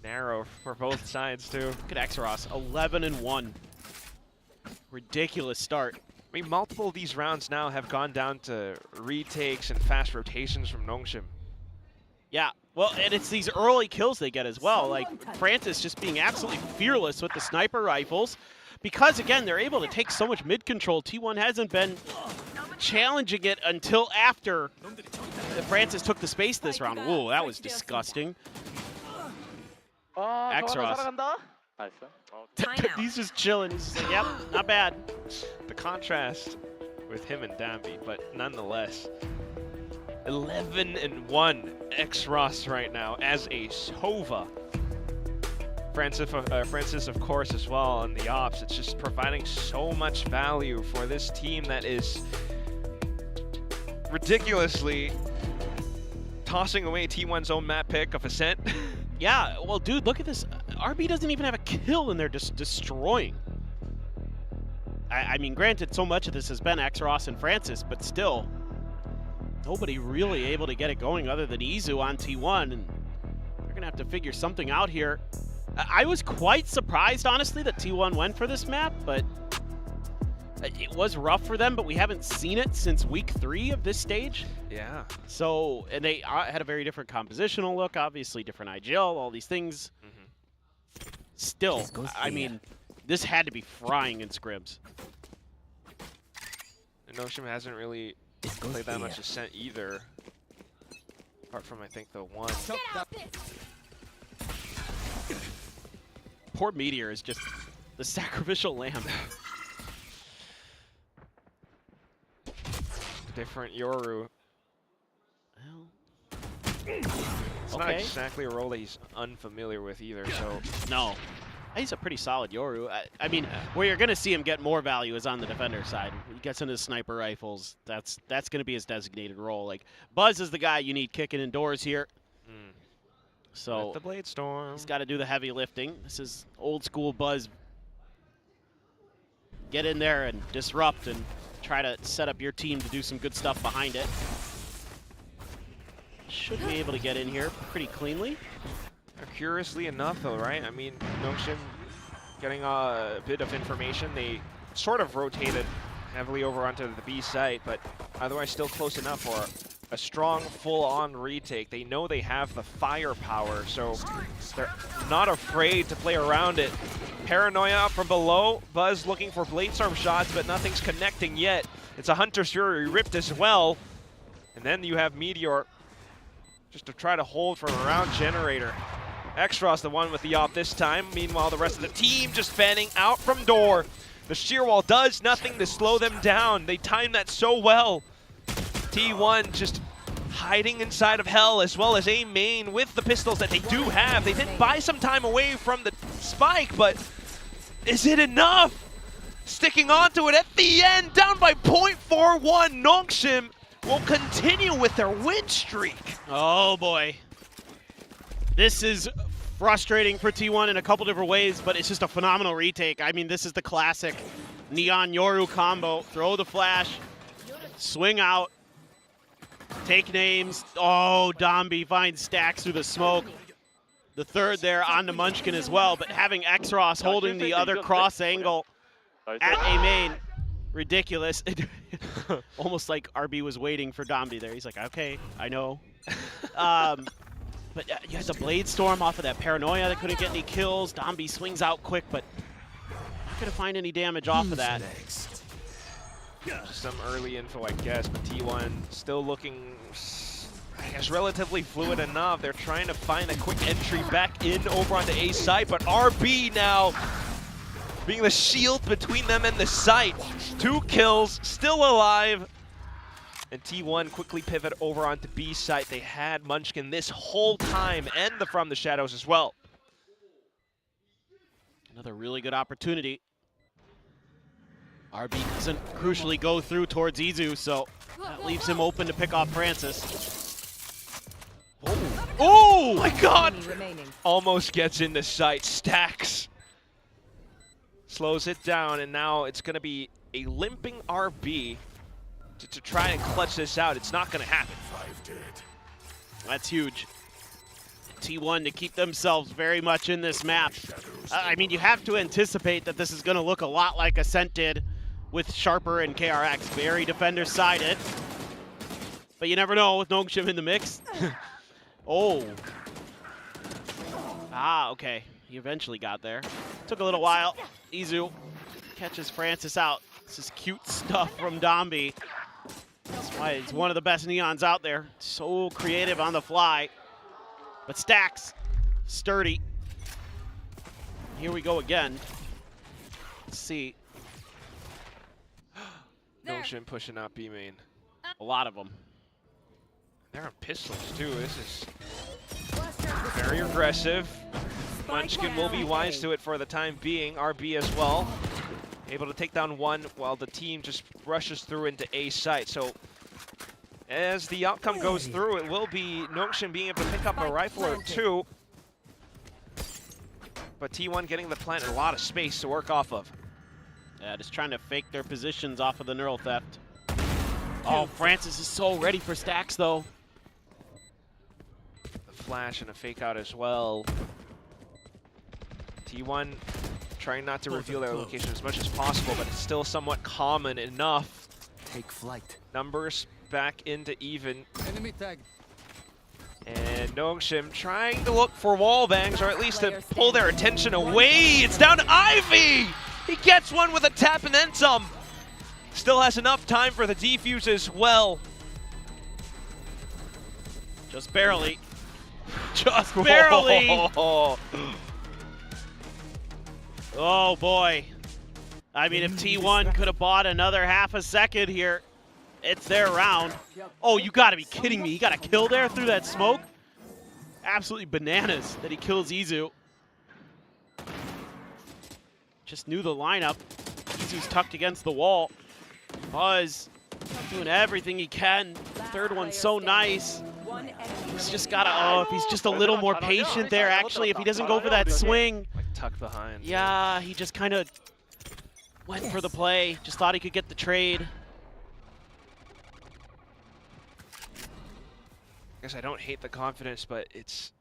narrow for both sides too. Look at Xros, 11-1. Ridiculous start. I mean, multiple of these rounds now have gone down to retakes and fast rotations from Nongshim. Yeah, well, and it's these early kills they get as well. Like Francis just being absolutely fearless with the sniper rifles. Because, again, they're able to take so much mid control. T1 hasn't been challenging it until after Francis took the space this round. Whoa, that was disgusting. X-Ross. He's just chilling. He's just like, yep, not bad. The contrast with him and Dambi, but nonetheless, 11-1 X-Ross right now as a Sova. Francis, of course, as well on the ops. It's just providing so much value for this team that is ridiculously tossing away T1's own map pick of Ascent. Yeah, well, dude, look at this. RB doesn't even have a kill, and they're just destroying. I mean, granted, so much of this has been X-Ross and Francis, but still, nobody really able to get it going other than Izu on T1, and they're going to have to figure something out here. I was quite surprised, honestly, that T1 went for this map, but it was rough for them, but we haven't seen it since week 3 of this stage. Yeah. So, and they had a very different compositional look, obviously different IGL, all these things. Still, I mean, this had to be frying in scrims. And Noshim hasn't really played that much Ascent either, apart from, I think, the one. Poor Meteor is just the sacrificial lamb. Different Yoru. It's not exactly a role that he's unfamiliar with either, so. No. He's a pretty solid Yoru. I mean, where you're going to see him get more value is on the defender side. When he gets into sniper rifles, that's going to be his designated role. Like, Buzz is the guy you need kicking indoors here. So with the Blade Storm, he's got to do the heavy lifting. This is old school Buzz. Get in there and disrupt and try to set up your team to do some good stuff behind it. Should be able to get in here pretty cleanly. Curiously enough, though, right? I mean, Notion getting a bit of information. They sort of rotated heavily over onto the B site, but otherwise still close enough for a strong full-on retake. They know they have the firepower, so they're not afraid to play around it. Paranoia from below. Buzz looking for Bladestorm shots, but nothing's connecting yet. It's a Hunter's Fury ripped as well. And then you have Meteor just to try to hold from around Generator. X-Ross the one with the op this time. Meanwhile, the rest of the team just fanning out from door. The sheer wall does nothing to slow them down. They timed that so well. T1 just hiding inside of Hell, as well as A main with the pistols that they do have. They did buy some time away from the spike, but is it enough? Sticking onto it at the end, down by 0.41. Nongshim will continue with their win streak. Oh boy. This is frustrating for T1 in a couple different ways, but it's just a phenomenal retake. I mean, this is the classic Neon Yoru combo. Throw the flash, swing out, take names. Oh, Dambi finds stacks through the smoke. The third there on the Munchkin as well, but having X-Ross holding the other cross angle at A main, ridiculous. Almost like RB was waiting for Dambi there. He's like, okay, I know. But you had the Blade Storm off of that Paranoia that couldn't get any kills. Dambi swings out quick, but not gonna find any damage off of that. Just some early info, I guess, but T1 still looking, I guess, relatively fluid enough. They're trying to find a quick entry back in over on the A site, but RB now being the shield between them and the site. 2 kills, still alive. And T1 quickly pivot over onto B site. They had Munchkin this whole time and the From the Shadows as well. Another really good opportunity. RB doesn't crucially go through towards Izu, so that leaves him open to pick off Francis. Oh my god! Almost gets into sight. Stacks. Slows it down, and now it's going to be a limping RB to try and clutch this out. It's not going to happen. That's huge. T1 to keep themselves very much in this map. I mean, you have to anticipate that this is going to look a lot like Ascent did with Sharper and KRX. Very defender-sided. But you never know with Nongshim in the mix. Oh. Ah, okay. He eventually got there. Took a little while. Izu catches Francis out. This is cute stuff from Dambi. Why, he's one of the best Neons out there. So creative on the fly. But Stacks, sturdy. Here we go again. Let's see. Notion pushing out B main. A lot of them. They're on pistols too. This is very aggressive. Munchkin will be wise to it for the time being. RB as well. Able to take down one while the team just rushes through into A site. So as the outcome goes through, it will be Nongshin being able to pick up a rifle or two. But T1 getting the plant and a lot of space to work off of. Yeah, just trying to fake their positions off of the neural theft. Oh, Francis is so ready for Stacks, though. The flash and a fake out as well. T1 trying not to reveal their location as much as possible, but it's still somewhat common enough. Take flight. Numbers back into even. Enemy tag. And Nongshim trying to look for wall bangs, or at least to pull their attention away. It's down to Ivy! He gets one with a tap and then some. Still has enough time for the defuse as well. Just barely. Just barely! Oh boy. I mean, if T1 could have bought another half a second here, it's their round. Oh, you gotta be kidding me. He got a kill there through that smoke? Absolutely bananas that he kills Izu. Just knew the lineup. Izu's tucked against the wall. Buzz doing everything he can. Third one's so nice. He's just gotta, oh, if he's just a little more patient there, actually, if he doesn't go for that swing. Like tucked behind. Yeah, he just kind of went for the play. Just thought he could get the trade. I guess I don't hate the confidence, but it's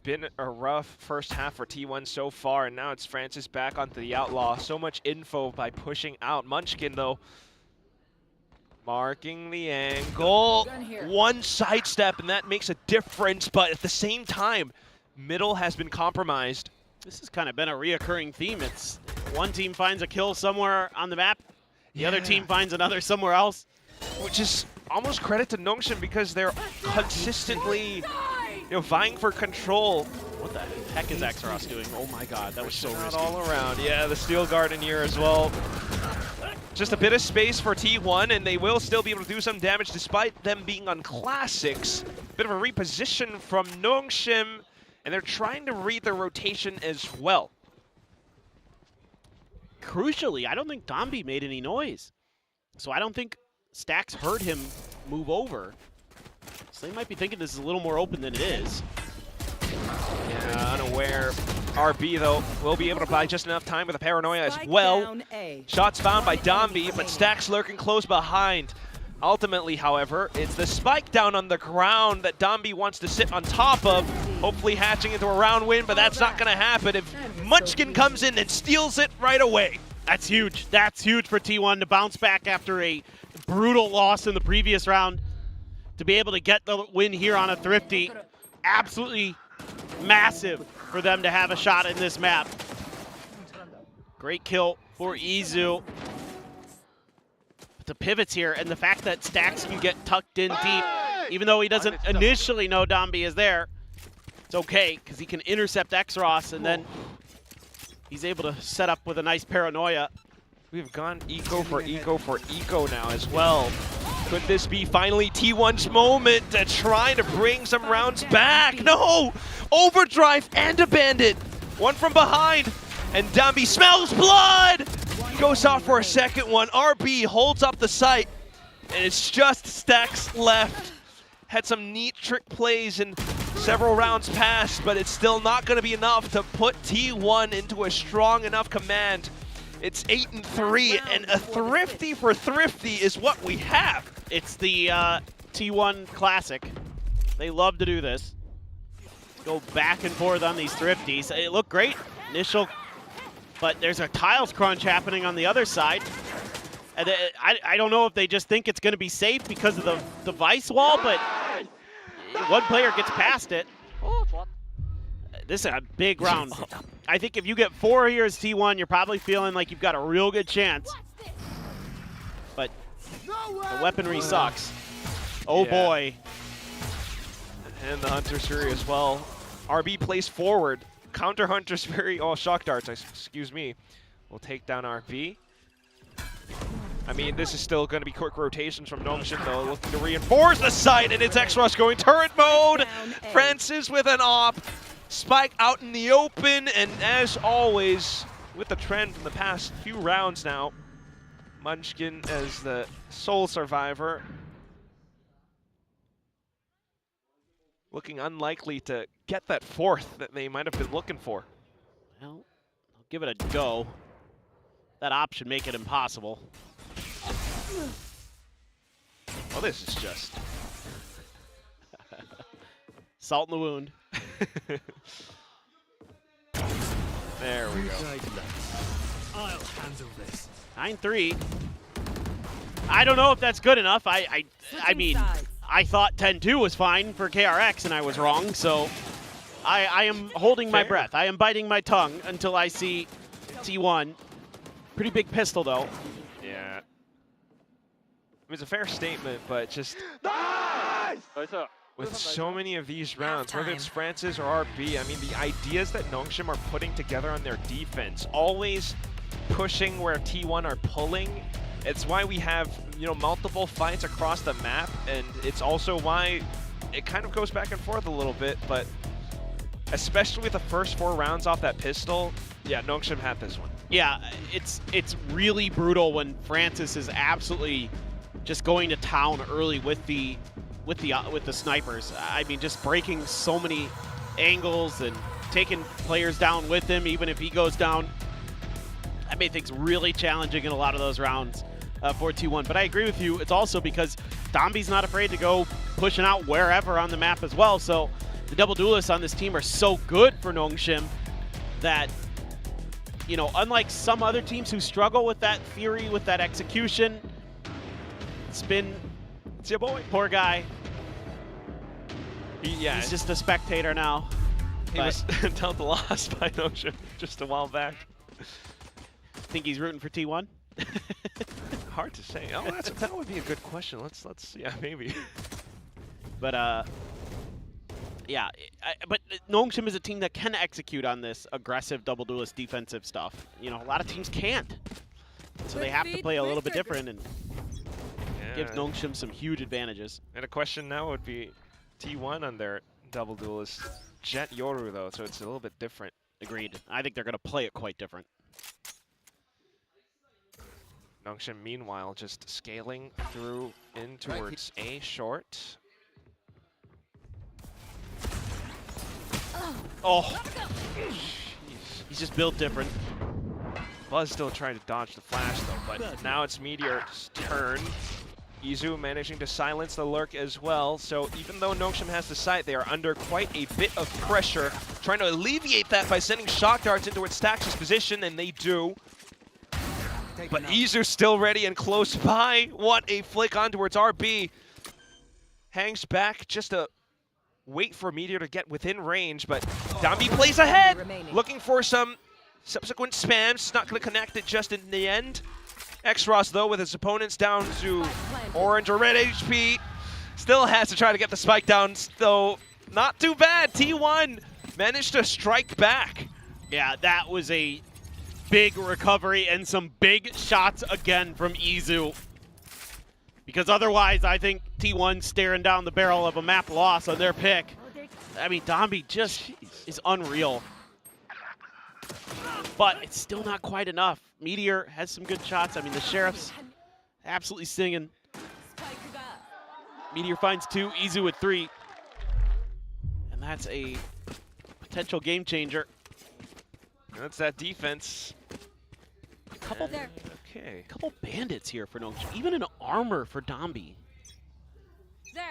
been a rough first half for T1 so far, and now it's Francis back onto the Outlaw. So much info by pushing out. Munchkin, though, marking the angle. One sidestep, and that makes a difference, but at the same time, middle has been compromised. This has kind of been a reoccurring theme. It's one team finds a kill somewhere on the map, the other team finds another somewhere else. Which is almost credit to Nongshin because they're consistently vying for control. What the heck is Axaros doing? Oh my god, that was so risky. All around. Yeah, the Steel Garden here as well. Just a bit of space for T1, and they will still be able to do some damage despite them being on classics. Bit of a reposition from Nongshim, and they're trying to read the rotation as well. Crucially, I don't think Dombi made any noise. So I don't think Stacks heard him move over. So they might be thinking this is a little more open than it is. Yeah, unaware. RB, though, will be able to buy just enough time with a paranoia as well. Shots found by Dombi, but Stacks lurking close behind. Ultimately, however, it's the spike down on the ground that Dombi wants to sit on top of, hopefully hatching into a round win, but that's not going to happen if Munchkin comes in and steals it right away. That's huge. That's huge for T1 to bounce back after a brutal loss in the previous round. To be able to get the win here on a Thrifty, absolutely massive for them to have a shot in this map. Great kill for Izu. But the pivots here and the fact that Stacks can get tucked in deep, even though he doesn't initially know Dombi is there, it's okay because he can intercept Xros and then he's able to set up with a nice paranoia. We've gone eco for eco for eco now as well. Could this be finally T1's moment to try to bring some rounds back? No! Overdrive and a bandit. One from behind, and Dombi smells blood! Goes off for a second one. RB holds up the site, and it's just Stacks left. Had some neat trick plays in several rounds past, but it's still not going to be enough to put T1 into a strong enough command. It's 8-3, and a Thrifty for Thrifty is what we have. It's the T1 classic. They love to do this. Go back and forth on these Thrifties. It looked great, initial, but there's a tiles crunch happening on the other side. And I don't know if they just think it's going to be safe because of the device wall, but one player gets past it. This is a big round. I think if you get 4 here as T1, you're probably feeling like you've got a real good chance. But the weaponry sucks. Oh boy. And the Hunter's Fury as well. RB plays forward. Counter Hunter's Fury. Oh, Shock Darts, excuse me. Will take down RB. I mean, this is still going to be quick rotations from Nongshim, though, looking to reinforce the site, and it's X-Rush going turret mode. Francis with an op. Spike out in the open, and as always, with the trend from the past few rounds now, Munchkin as the sole survivor. Looking unlikely to get that fourth that they might have been looking for. Well, I'll give it a go. That op should make it impossible. Well, this is just salt in the wound. There we go. I'll handle this. 9-3. I don't know if that's good enough. I mean, I thought 10-2 was fine for KRX, and I was wrong. So I am holding my breath. I am biting my tongue until I see T1. Pretty big pistol, though. Yeah. It was a fair statement, but just with so many of these rounds, whether it's Francis or RB, I mean, the ideas that Nongshim are putting together on their defense, always pushing where T1 are pulling. It's why we have, you know, multiple fights across the map, and it's also why it kind of goes back and forth a little bit, but especially with the first 4 rounds off that pistol, yeah, Nongshim had this one. Yeah, it's really brutal when Francis is absolutely just going to town early with the snipers. I mean, just breaking so many angles and taking players down with him, even if he goes down. That made things really challenging in a lot of those rounds for T1. But I agree with you. It's also because Domby's not afraid to go pushing out wherever on the map as well. So the double duelists on this team are so good for Nongshim that, you know, unlike some other teams who struggle with that theory, with that execution, Spin, it's your boy. Poor guy. He's just a spectator now. He was dealt the loss by Nongshim just a while back. Think he's rooting for T1? Hard to say. Oh, that would be a good question. Let's yeah, maybe. But yeah, but Nongshim is a team that can execute on this aggressive double duelist defensive stuff. You know, a lot of teams can't, so they have to play a little bit different, and gives Nongshim some huge advantages. And a question now would be T1 on their double duelist Jet Yoru, though, so it's a little bit different. Agreed. I think they're going to play it quite different. Nongshim, meanwhile, just scaling through in towards A short. Oh, he's just built different. Buzz still trying to dodge the flash, though, but now it's Meteor's turn. Izu managing to silence the lurk as well, so even though Nongshim has the sight, they are under quite a bit of pressure, trying to alleviate that by sending shock darts into its Stax's position, and they do. But Izu still ready and close by. What a flick on towards RB. Hangs back just to wait for Meteor to get within range, but Dambi plays ahead, looking for some subsequent spams. Not going to connect it just in the end. X-Ross, though, with his opponents down to orange or red HP, still has to try to get the spike down, though not too bad. T1 managed to strike back. Yeah, that was a big recovery and some big shots again from Izu. Because otherwise, I think T1's staring down the barrel of a map loss on their pick. I mean, Domby just is unreal. But it's still not quite enough. Meteor has some good shots. I mean, the Sheriff's absolutely singing. Meteor finds 2, Izu with 3. And that's a potential game changer. That's that defense. Couple bandits here for Nongshim. Even an armor for Domby.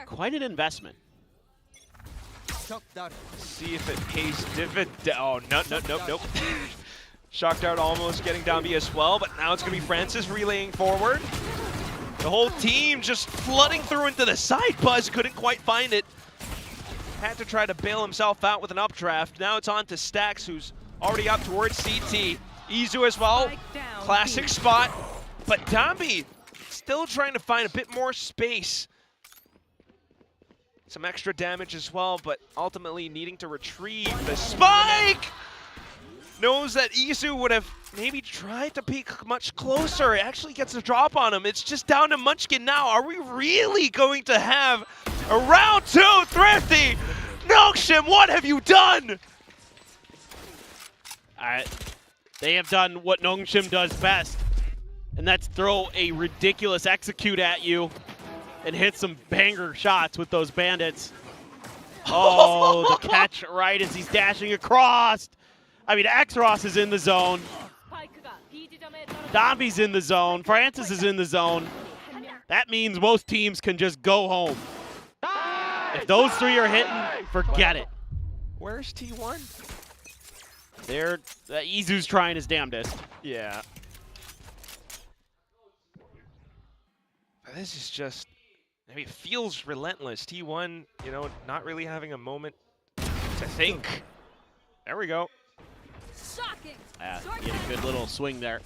Quite an investment. See if it pays dividend. Oh, nope. Shock Dart almost getting Domby as well, but now it's going to be Francis relaying forward. The whole team just flooding through into the side. Buzz couldn't quite find it. Had to try to bail himself out with an updraft. Now it's on to Stax, who's already up towards CT. Izu as well. Classic spot. But Domby still trying to find a bit more space. some extra damage as well, but ultimately needing to retrieve the spike. Knows that Izu would have maybe tried to peek much closer. It actually gets a drop on him. It's just down to Munchkin now. Are we really going to have a round 2 Thrifty? Nongshim, what have you done? They have done what Nongshim does best, and that's throw a ridiculous execute at you and hit some banger shots with those bandits. Oh, the catch right as he's dashing across. I mean, X-Ross is in the zone. Domby's in the zone. Francis is in the zone. That means most teams can just go home. If those three are hitting, forget it. Where's T1? Izu's trying his damnedest. Yeah. This is just, I mean, it feels relentless. T1, you know, not really having a moment to think. There we go. Yeah, get a good little swing there.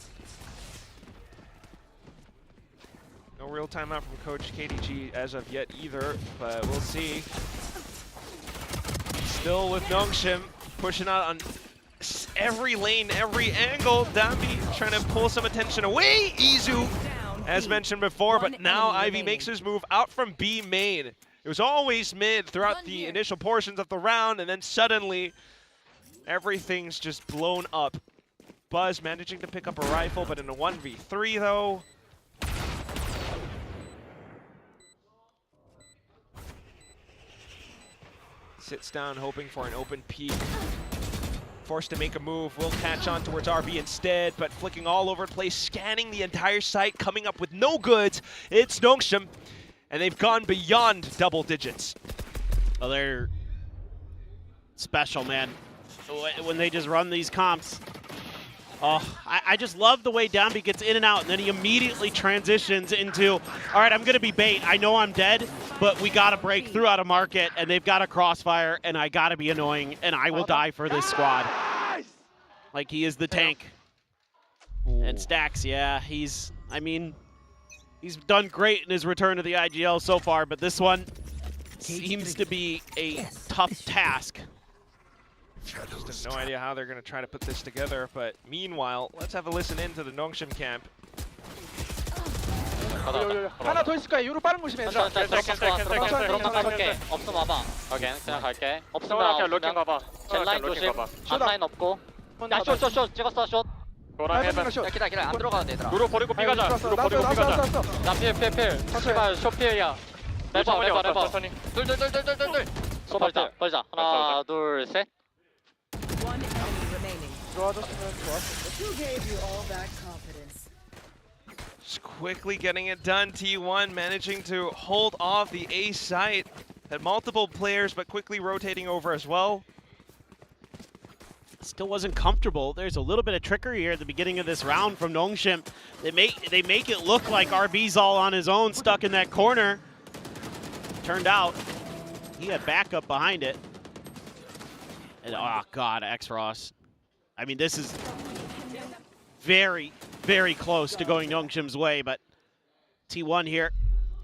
No real timeout from Coach KDG as of yet either, but we'll see. Still with Nongshim, pushing out on every lane, every angle. Dambi trying to pull some attention away. Izu, as mentioned before, but now Ivy makes his move out from B main. It was always mid throughout the initial portions of the round, and then suddenly everything's just blown up. Buzz managing to pick up a rifle, but in a 1v3 though. Sits down hoping for an open peek. Forced to make a move, will catch on towards RB instead, but flicking all over the place, scanning the entire site, coming up with no goods. It's Nongshim, and they've gone beyond double digits. Oh, they're special, man. When they just run these comps. Oh, I just love the way Dambi gets in and out, and then he immediately transitions into, all right, I'm going to be bait. I know I'm dead, but we got to break through out of market, and they've got a crossfire, and I got to be annoying, and I will die for this squad. Like, he is the tank. And Stacks, yeah, he's done great in his return to the IGL so far, but this one seems to be a tough task. Just have no idea how they're going to try to put this together, but meanwhile, let's have a listen into the Nongshim camp. 하나 더 있을 거야. 유로 빠른 곳이면 얘들아. 드럼만 가볼게. 없으면 와봐. 오케이, 그냥 갈게. 없으면 로킹 가봐. 젠라인 조심. 앞라인 없고. 야, 숏 찍었어, 숏. 노랑 해봐. 야, 기다려. 안 들어가도 돼, 얘들아. 루로 버리고 삐가자. 루로 버리고 삐가자. 나 필. 씨발, 숏 필이야. 레버. 둘. 소 벌자. 하나, 둘, 셋. One enemy remaining. Who gave you all that confidence? Just quickly getting it done. T1 managing to hold off the A site. Had multiple players, but quickly rotating over as well. Still wasn't comfortable. There's a little bit of trickery here at the beginning of this round from Nongshim. They make it look like RB's all on his own, stuck in that corner. Turned out he had backup behind it. And oh god, X-Ross. I mean, this is very, very close to going Nongshim's way, but T1 here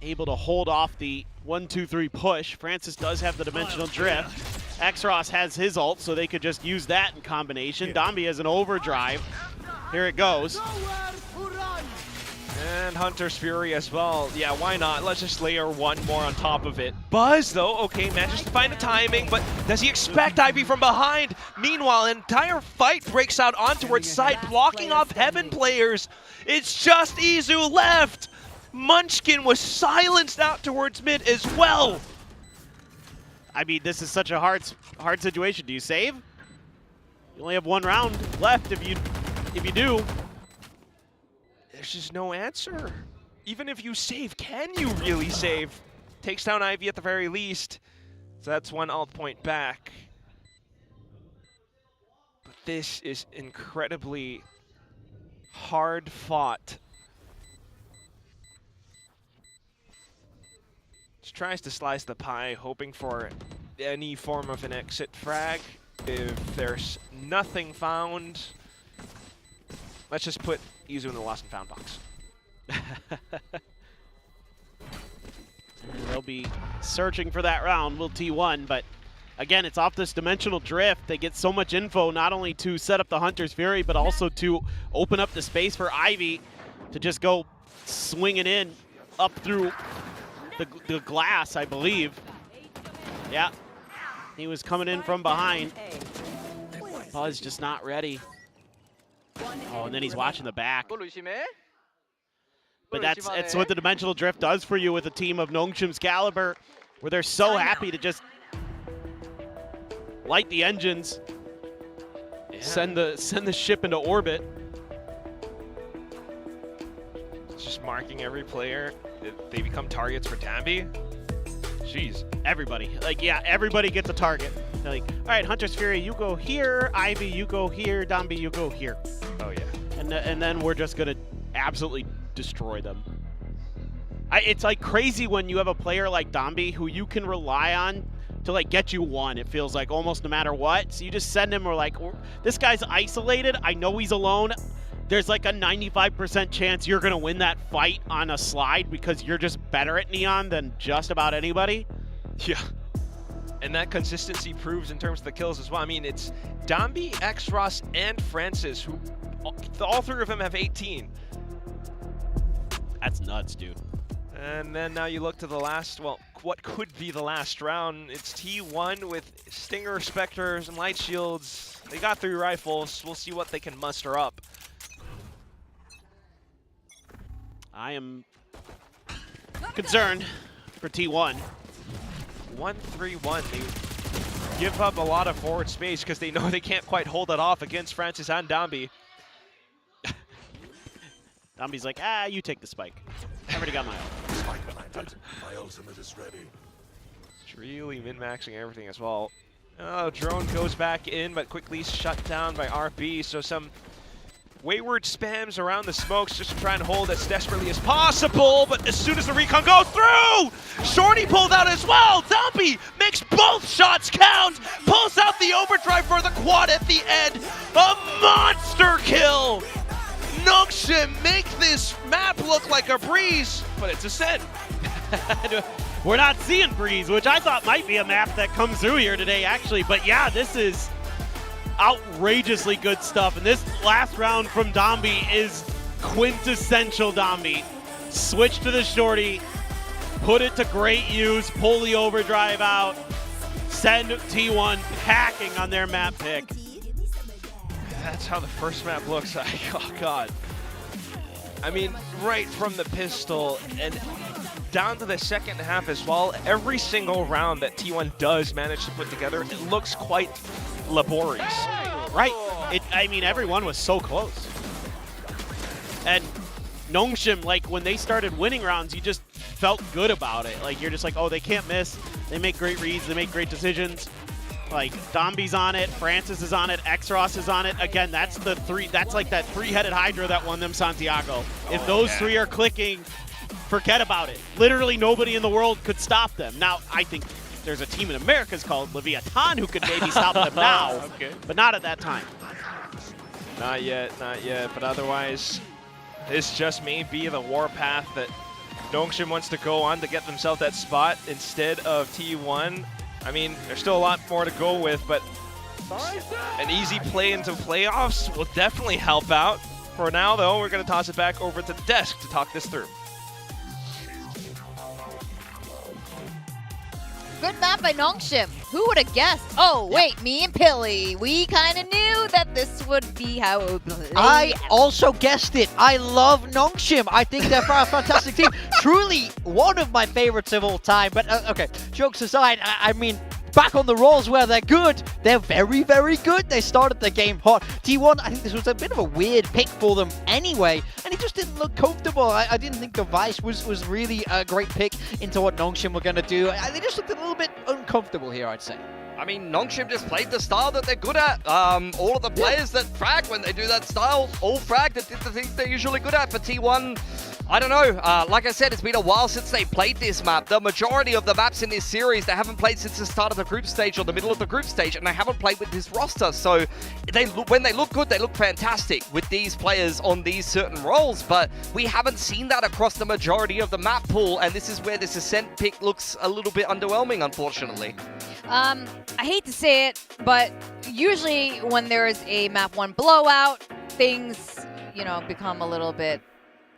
able to hold off the 1-2-3 push. Francis does have the dimensional drift. X-Ross has his ult, so they could just use that in combination. Dambi has an overdrive. Here it goes. And Hunter's Fury as well. Yeah, why not? Let's just layer one more on top of it. Buzz, though, okay, manages to find the timing, but does he expect Ivy from behind? Meanwhile, an entire fight breaks out on towards side, blocking off Heaven players. It's just Izu left. Munchkin was silenced out towards mid as well. I mean, this is such a hard situation. Do you save? You only have one round left if you do. There's just no answer. Even if you save, can you really save? Takes down Ivy at the very least. So that's one ult point back. But this is incredibly hard fought. Just tries to slice the pie, hoping for any form of an exit frag. If there's nothing found, let's just put Izu in the lost and found box. they'll be searching for that round, will T1, but again, it's off this dimensional drift. They get so much info, not only to set up the Hunter's Fury, but also to open up the space for Ivy to just go swinging in up through the glass, I believe. Yeah, he was coming in from behind. Buzz just not ready. Oh, and then he's watching the back. But that's what the dimensional drift does for you with a team of Nongshim's caliber, where they're so happy to just light the engines, send the ship into orbit. It's just marking every player. They become targets for Dambi. Jeez. Everybody. Like, yeah, everybody gets a target. They're like, all right, Hunter's Fury, you go here. Ivy, you go here. Dambi, you go here. Oh, yeah. And then we're just going to absolutely destroy them. It's like crazy when you have a player like Dambi who you can rely on to like get you one. It feels like almost no matter what. So you just send him, or like, this guy's isolated. I know he's alone. There's like a 95% chance you're going to win that fight on a slide because you're just better at Neon than just about anybody. Yeah. And that consistency proves in terms of the kills as well. I mean, it's Dambi, X-Ross, and Francis, who all three of them have 18. That's nuts, dude. And then now you look to the last, well, what could be the last round. It's T1 with Stinger, Spectres, and Light Shields. They got 3 rifles. We'll see what they can muster up. I am concerned for T1. 1-3-1. They give up a lot of forward space because they know they can't quite hold it off against Francis and Dambi. Dambi's like, you take the spike. I already got my ult. Spike planted. My ultimate is ready. It's really min-maxing everything as well. Oh, drone goes back in, but quickly shut down by RB. So some wayward spams around the smokes just to try and hold as desperately as possible. But as soon as the recon goes through, Shorty pulled out as well. Dambi makes both shots count. Pulls out the overdrive for the quad at the end. A monster kill. Nongshim make this map look like a breeze, but it's a sin. We're not seeing breeze, which I thought might be a map that comes through here today, actually. But yeah, this is outrageously good stuff. And this last round from Dambi is quintessential Dambi. Switch to the Shorty, put it to great use, pull the overdrive out, send T1 packing on their map pick. That's how the first map looks like. Oh, God. I mean, right from the pistol and down to the second half as well, every single round that T1 does manage to put together, it looks quite laborious. Right. I mean, everyone was so close. And Nongshim, like, when they started winning rounds, you just felt good about it. Like, you're just like, oh, they can't miss. They make great reads. They make great decisions. Like, Dambi's on it, Francis is on it, X-Ross is on it. Again, that's the three. That's like that three-headed Hydra that won them Santiago. If those three are clicking, forget about it. Literally nobody in the world could stop them. Now, I think there's a team in America called Leviathan who could maybe stop them now, but not at that time. Not yet, but otherwise, this just may be the warpath that Nongshim wants to go on to get themselves that spot instead of T1. I mean, there's still a lot more to go with, but an easy play into playoffs will definitely help out. For now, though, we're going to toss it back over to the desk to talk this through. Good map by Nongshim. Who would have guessed? Oh, wait, me and Pilly. We kind of knew that this would be how it would play. I also guessed it. I love Nongshim. I think they're a fantastic team. Truly one of my favorites of all time. But, okay, jokes aside, I mean, back on the rolls where they're good. They're very, very good. They started the game hot. T1, I think this was a bit of a weird pick for them anyway, and it just didn't look comfortable. I didn't think the Vice was really a great pick into what Nongshim were going to do. They just looked a little bit uncomfortable here, I'd say. I mean, Nongshim just played the style that they're good at. All of the players that frag when they do that style, all frag that did the things they're usually good at. For T1, I don't know. Like I said, it's been a while since they played this map. The majority of the maps in this series, they haven't played since the start of the group stage or the middle of the group stage, and they haven't played with this roster. So when they look good, they look fantastic with these players on these certain roles, but we haven't seen that across the majority of the map pool, and this is where this Ascent pick looks a little bit underwhelming, unfortunately. I hate to say it, but usually when there is a map 1 blowout, things, you know, become a little bit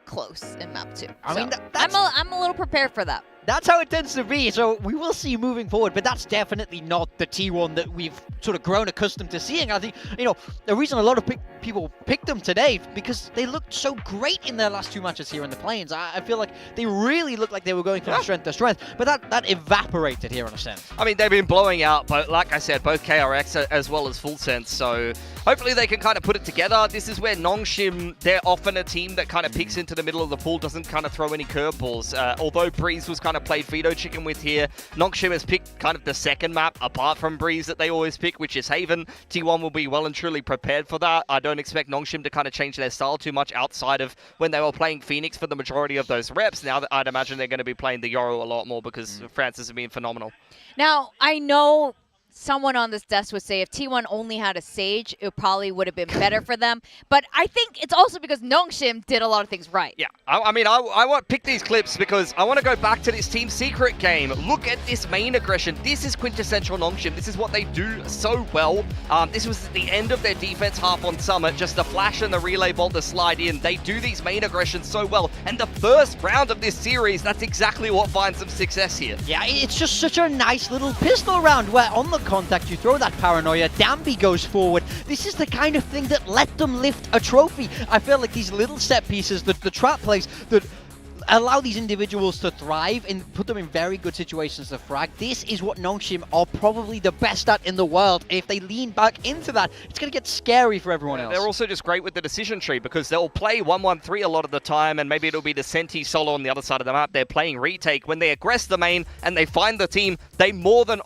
close in map 2. I mean, I'm a little prepared for that. That's how it tends to be, so we will see moving forward, but that's definitely not the T1 that we've sort of grown accustomed to seeing. I think, you know, the reason a lot of people picked them today, because they looked so great in their last 2 matches here in the Plains. I feel like they really looked like they were going from strength to strength, but that evaporated here in Ascent. I mean, they've been blowing out, but like I said, both KRX as well as Full Sense, so hopefully they can kind of put it together. This is where Nongshim, they're often a team that kind of picks into the middle of the pool, doesn't kind of throw any curveballs. Although Breeze was kind of played veto chicken with here, Nongshim has picked kind of the second map apart from Breeze that they always pick, which is Haven. T1 will be well and truly prepared for that. I don't expect Nongshim to kind of change their style too much outside of when they were playing Phoenix for the majority of those reps. Now that I'd imagine they're going to be playing the Yoru a lot more because Francis has been phenomenal. Now, I know someone on this desk would say if T1 only had a Sage, it probably would have been better for them. But I think it's also because Nongshim did a lot of things right. Yeah, I mean, I want to pick these clips because I want to go back to this Team Secret game. Look at this main aggression. This is quintessential Nongshim. This is what they do so well. This was at the end of their defense half on Summit. Just the flash and the relay bolt to slide in. They do these main aggressions so well. And the first round of this series, that's exactly what finds them success here. Yeah, it's just such a nice little pistol round where on the contact, you throw that paranoia, Danby goes forward. This is the kind of thing that let them lift a trophy. I feel like these little set pieces, the trap plays that allow these individuals to thrive and put them in very good situations to frag. This is what Nongshim are probably the best at in the world. If they lean back into that, it's going to get scary for everyone else. They're also just great with the decision tree because they'll play 1-1-3 a lot of the time, and maybe it'll be the Senti solo on the other side of the map. They're playing retake. When they aggress the main and they find the team, they more than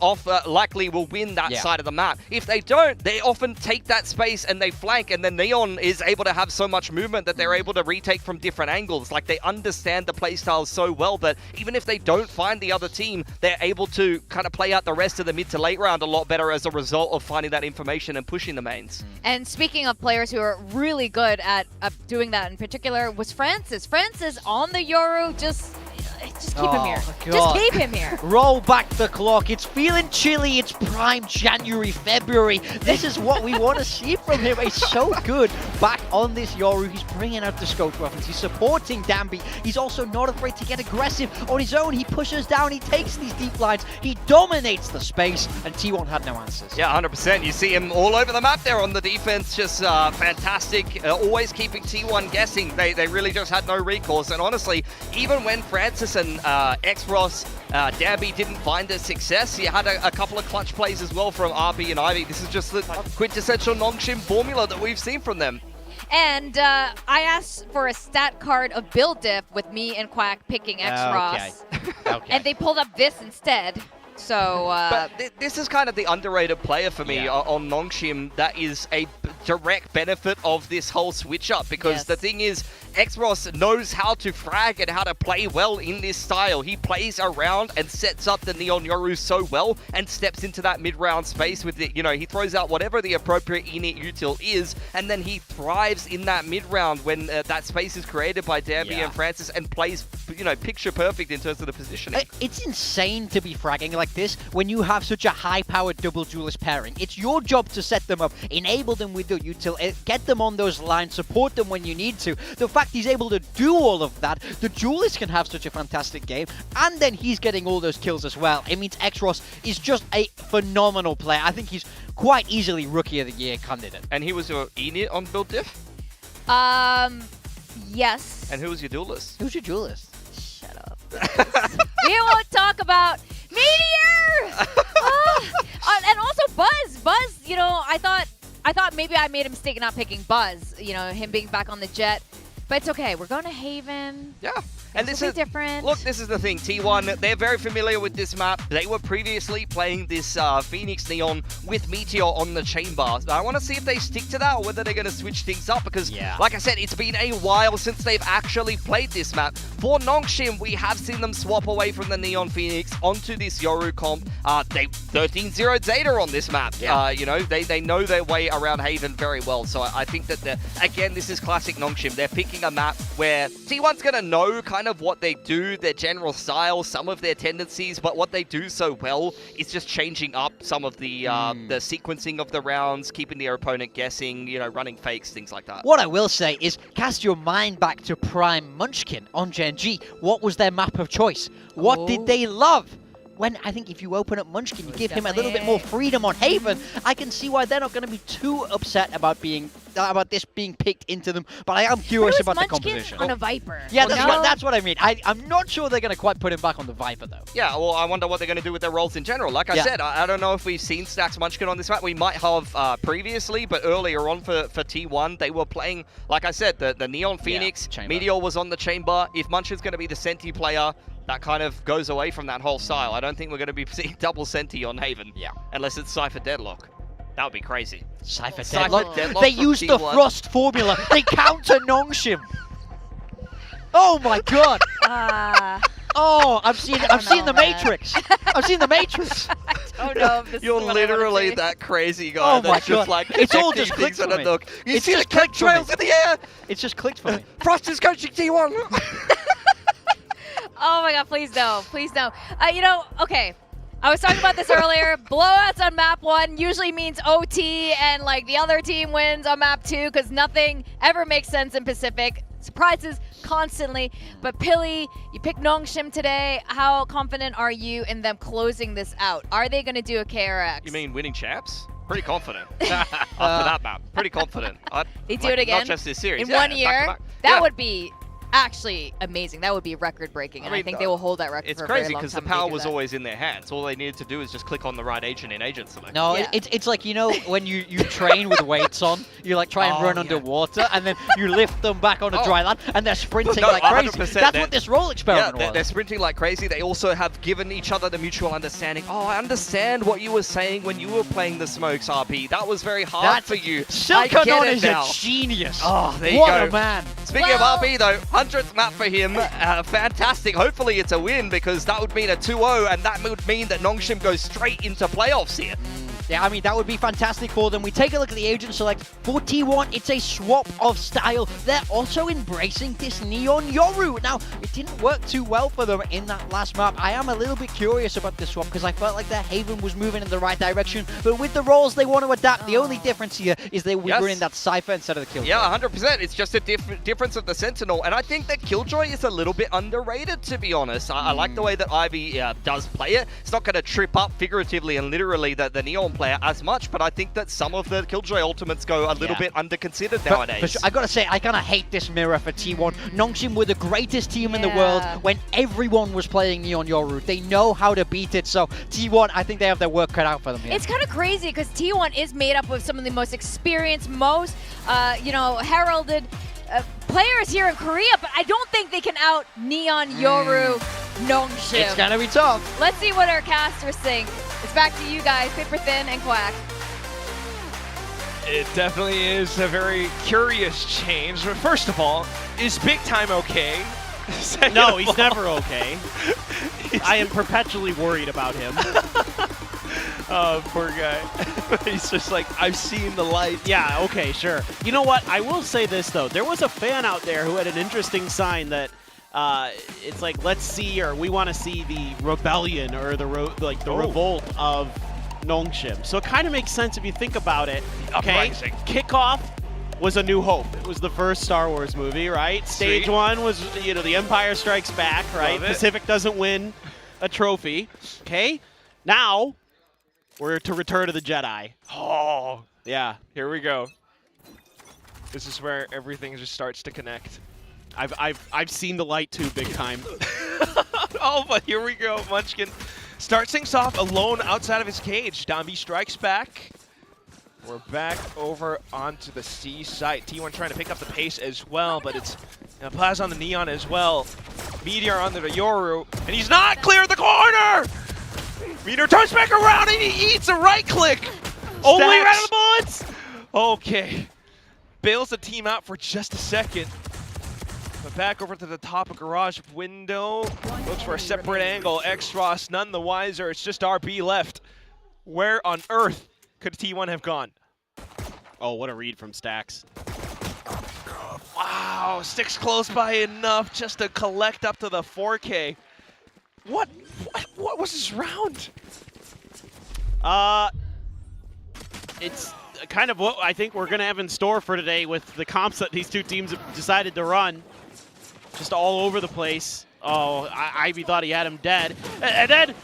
likely will win that side of the map. If they don't, they often take that space and they flank, and then Neon is able to have so much movement that they're able to retake from different angles. Like, they understand the playstyles so well that even if they don't find the other team, they're able to kind of play out the rest of the mid to late round a lot better as a result of finding that information and pushing the mains. And speaking of players who are really good at doing that in particular was Francis. Francis on the Yoru, just keep him here. God. Just keep him here. Roll back the clock. It's feeling chilly. It's prime January, February. This is what we want to see from him. He's so good. Back on this Yoru, he's bringing out the scope weapons. He's supporting Danby. He's also not afraid to get aggressive on his own. He pushes down. He takes these deep lines. He dominates the space, and T1 had no answers. Yeah, 100%. You see him all over the map there on the defense. Just fantastic. Always keeping T1 guessing. They really just had no recourse. And honestly, even when Francis and X-Ross, Danby didn't find the success, he had a couple of clutch plays as well from RB and Ivy. This is just the quintessential Nongshim formula that we've seen from them. And I asked for a stat card of build diff with me and Quack picking X-Ross. Okay. And they pulled up this instead. So, but this is kind of the underrated player for me on Nongshim that is a direct benefit of this whole switch up, because the thing is, X-Ross knows how to frag and how to play well in this style. He plays around and sets up the Neon Yoru so well and steps into that mid-round space with it. You know, he throws out whatever the appropriate init util is, and then he thrives in that mid-round when that space is created by Danby and Francis and plays, you know, picture perfect in terms of the positioning. It's insane to be fragging like this when you have such a high-powered double duelist pairing. It's your job to set them up, enable them with the util, get them on those lines, support them when you need to. The fact he's able to do all of that, the duelist can have such a fantastic game, and then he's getting all those kills as well. It means X-Ross is just a phenomenal player. I think he's quite easily Rookie of the Year candidate. And he was your init on build diff? Yes. And who was your duelist? Who's your duelist? Shut up. We won't talk about Meteor! And also Buzz. Buzz, you know, I thought maybe I made a mistake in not picking Buzz, you know, him being back on the jet. But it's okay. We're going to Haven. Yeah. And this is different. Look, this is the thing. T1, they're very familiar with this map. They were previously playing this Phoenix Neon with Meteor on the chamber. I want to see if they stick to that or whether they're going to switch things up because, like I said, it's been a while since they've actually played this map. For Nongshim, we have seen them swap away from the Neon Phoenix onto this Yoru comp. They 13-0 Zeta on this map. You know, they know their way around Haven very well. So I think that, again, this is classic Nongshim. They're picking a map where T1's going to know kind of what they do, their general style, some of their tendencies, but what they do so well is just changing up some of the sequencing of the rounds, keeping their opponent guessing, you know, running fakes, things like that. What I will say is cast your mind back to Prime Munchkin on Gen G. What was their map of choice? What did they love? When I think if you open up Munchkin, you give him a little bit more freedom on Haven, I can see why they're not going to be too upset about this being picked into them. But I am curious about the composition. On a Viper. Yeah, that's what I mean. I'm not sure they're going to quite put him back on the Viper, though. Yeah, well, I wonder what they're going to do with their roles in general. Like I said, I don't know if we've seen Stacks Munchkin on this map. We might have previously, but earlier on for T1, they were playing, like I said, the Neon Phoenix. Meteor was on the chamber. If Munchkin's going to be the Senti player, that kind of goes away from that whole style. I don't think we're going to be seeing double Senti on Haven. Yeah. Unless it's Cypher Deadlock. That would be crazy. Cypher Deadlock? They used the Frost formula. They counter Nongshim. Oh my god. Oh, I've seen the Matrix. I've seen the Matrix. I don't know if this You're is what literally that crazy guy. Oh my that's just god. like It's all just clicked for me. You see the click trails in the air? It's just clicked for me. Frost is coaching T1. Oh my god, please no. Please no. You know, okay. I was talking about this earlier. Blowouts on map 1 usually means OT and like the other team wins on map 2 because nothing ever makes sense in Pacific. Surprises constantly. But Pilly, you picked Nongshim today. How confident are you in them closing this out? Are they going to do a KRX? You mean winning champs? Pretty confident. After that map. Pretty confident. They do it again? Not just this series. In 1 year? Back to back. That would be actually amazing. That would be record-breaking, and I think they will hold that record It's for a very crazy long because time. the power was always in their hands. All they needed to do is just click on the right agent in agent select. No, it's like, you know, when you train with weights on, you like try and run underwater, and then you lift them back on a dry land, and they're sprinting like crazy. That's what this role experiment was. They're sprinting like crazy. They also have given each other the mutual understanding. Oh, I understand what you were saying when you were playing the Smokes, RP. That was very hard for you. Silkanon is a genius. Oh, there you what go. a man. Speaking of RP, though, 100th map for him. Fantastic. Hopefully it's a win because that would mean a 2-0 and that would mean that Nongshim goes straight into playoffs here. Yeah, I mean, that would be fantastic for them. We take a look at the agent select. For T1, it's a swap of style. They're also embracing this Neon Yoru. Now, it didn't work too well for them in that last map. I am a little bit curious about this swap because I felt like their Haven was moving in the right direction. But with the roles they want to adapt, the only difference here is they were in that Cypher instead of the Killjoy. Yeah, 100%. It's just a difference of the Sentinel. And I think that Killjoy is a little bit underrated, to be honest. I like the way that Ivy does play it. It's not going to trip up figuratively and literally the Neon player as much, but I think that some of the Killjoy ultimates go a little bit under-considered nowadays. For sure. I gotta say, I kind of hate this mirror for T1. Nongshim were the greatest team in the world when everyone was playing Neon Yoru. They know how to beat it, so T1, I think they have their work cut out for them here. It's kind of crazy because T1 is made up of some of the most experienced, most, you know, heralded players here in Korea, but I don't think they can out Neon Yoru Nongshim. It's gonna be tough. Let's see what our casters think. It's back to you guys, Paper Thin and Quack. It definitely is a very curious change. But first of all, is Big Time okay? No, he's never okay. I am perpetually worried about him. Oh, poor guy. He's just like, I've seen the light. Yeah, okay, sure. You know what? I will say this, though. There was a fan out there who had an interesting sign that it's like, let's see, or we want to see the rebellion or the revolt of Nongshim. So it kind of makes sense if you think about it. Okay, Kickoff was A New Hope. It was the first Star Wars movie, right? Stage 1 was, you know, The Empire Strikes Back, right? Pacific doesn't win a trophy. Okay, now we're to Return of the Jedi. Oh, yeah. Here we go. This is where everything just starts to connect. I've seen the light too, Big Time. Oh, but here we go. Munchkin starts things off alone outside of his cage. Dombey strikes back. We're back over onto the C site. T1 trying to pick up the pace as well, but it's Plaza on the Neon as well. Meteor under the Yoru, and he's not clear of the corner! Meteor turns back around and he eats a right click! Only ran out of bullets! Okay. Bails the team out for just a second. But back over to the top of garage window. Looks for a separate angle. X-Ross none the wiser. It's just RB left. Where on earth could T1 have gone? Oh, what a read from Stax. Wow, sticks close by enough just to collect up to the 4K. What was this round? It's kind of what I think we're going to have in store for today with the comps that these two teams have decided to run. Just all over the place. Oh, Ivy thought he had him dead. And then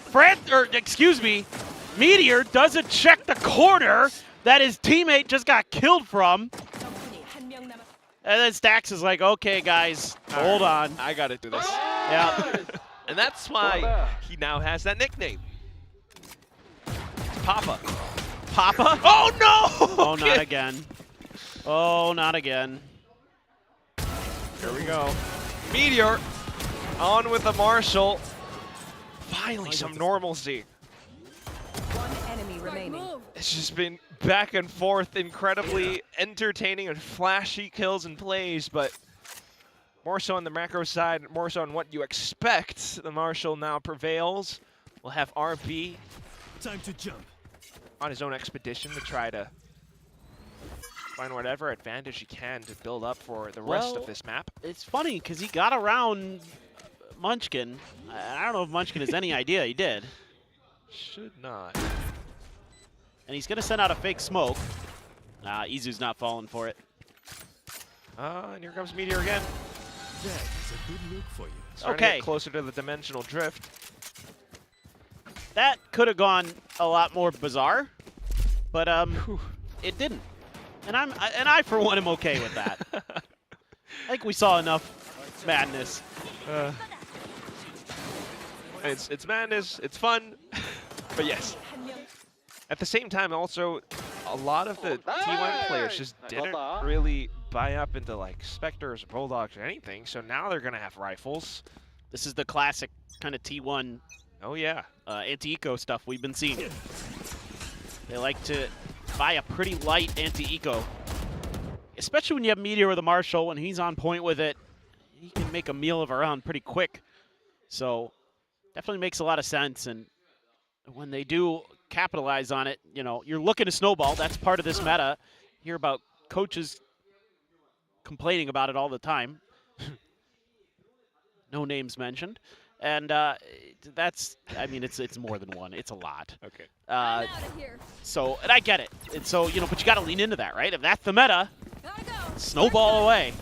Meteor doesn't check the corner that his teammate just got killed from. And then Stax is like, okay, guys, hold on. I got to do this. Yeah. And that's why he now has that nickname. Papa. Papa? Oh, no! Oh, not again. Oh, not again. Here we go. Meteor on with the Marshall. Finally, some normalcy. One enemy remaining. It's just been back and forth, incredibly entertaining and flashy kills and plays, but more so on the macro side, more so on what you expect. The Marshall now prevails. We'll have RB Time to jump. on his own expedition to try to find whatever advantage he can to build up for the rest of this map. It's funny because he got around Munchkin. I don't know if Munchkin has any idea he did. Should not. And he's going to send out a fake smoke. Izu's not falling for it. And here comes Meteor again. That is a good look for you. Starting to get closer to the dimensional drift. That could have gone a lot more bizarre, but it didn't. And I for one am okay with that. I think we saw enough madness. It's madness, it's fun, but yes. At the same time, also, a lot of the T1 players just didn't really buy up into like Spectres, Bulldogs, or anything, so now they're going to have rifles. This is the classic kind of T1 anti-eco stuff we've been seeing. They like to buy a pretty light anti-eco, especially when you have Meteor with a Marshall. When he's on point with it, he can make a meal of her own pretty quick. So definitely makes a lot of sense. And when they do capitalize on it, you know, you're looking to snowball. That's part of this meta. You hear about coaches complaining about it all the time. No names mentioned. And that's, I mean, it's more than one. It's a lot. Okay. So, and I get it. And so, you know, but you got to lean into that, right? If that's the meta, snowball away.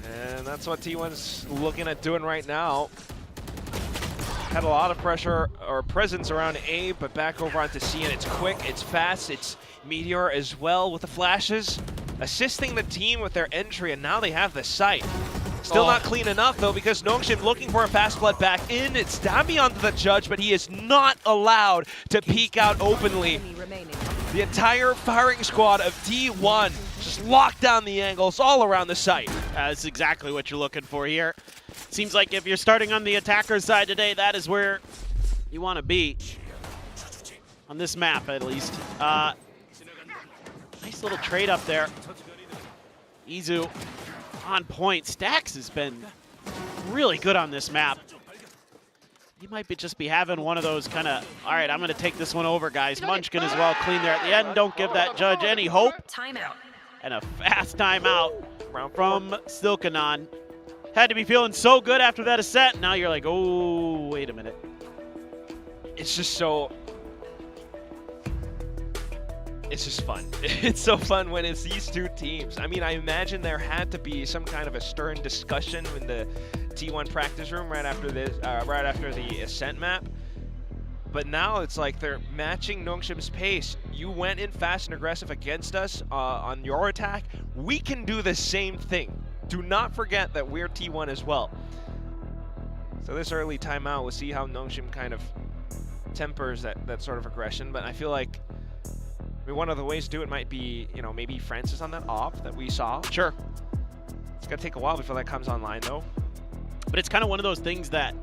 And that's what T1's looking at doing right now. Had a lot of pressure or presence around A, but back over onto C, and it's quick, it's fast, it's Meteor as well with the flashes, assisting the team with their entry, and now they have the sight. Still not clean enough, though, because Nongshim looking for a fast blood back in. It's Dabi onto the judge, but he is not allowed to peek out openly. The entire firing squad of T1 just locked down the angles all around the site. That's exactly what you're looking for here. Seems like if you're starting on the attacker side today, that is where you want to be. On this map, at least. Nice little trade up there. Izu on point. Stax has been really good on this map. He might just be having one of those kind of, all right, I'm going to take this one over, guys. Munchkin as well, clean there at the end. Don't give that judge any hope. Timeout. And a fast timeout from Silkanon. Had to be feeling so good after that ascent. Now you're like, oh, wait a minute. It's just so... It's just fun. It's so fun when it's these two teams. I mean, I imagine there had to be some kind of a stern discussion in the T1 practice room right after this, right after the ascent map. But now it's like they're matching Nongshim's pace. You went in fast and aggressive against us on your attack. We can do the same thing. Do not forget that we're T1 as well. So this early timeout, we'll see how Nongshim kind of tempers that sort of aggression. But I feel like one of the ways to do it might be, you know, maybe Francis on that off that we saw. Sure. It's gonna take a while before that comes online, though. But it's kind of one of those things that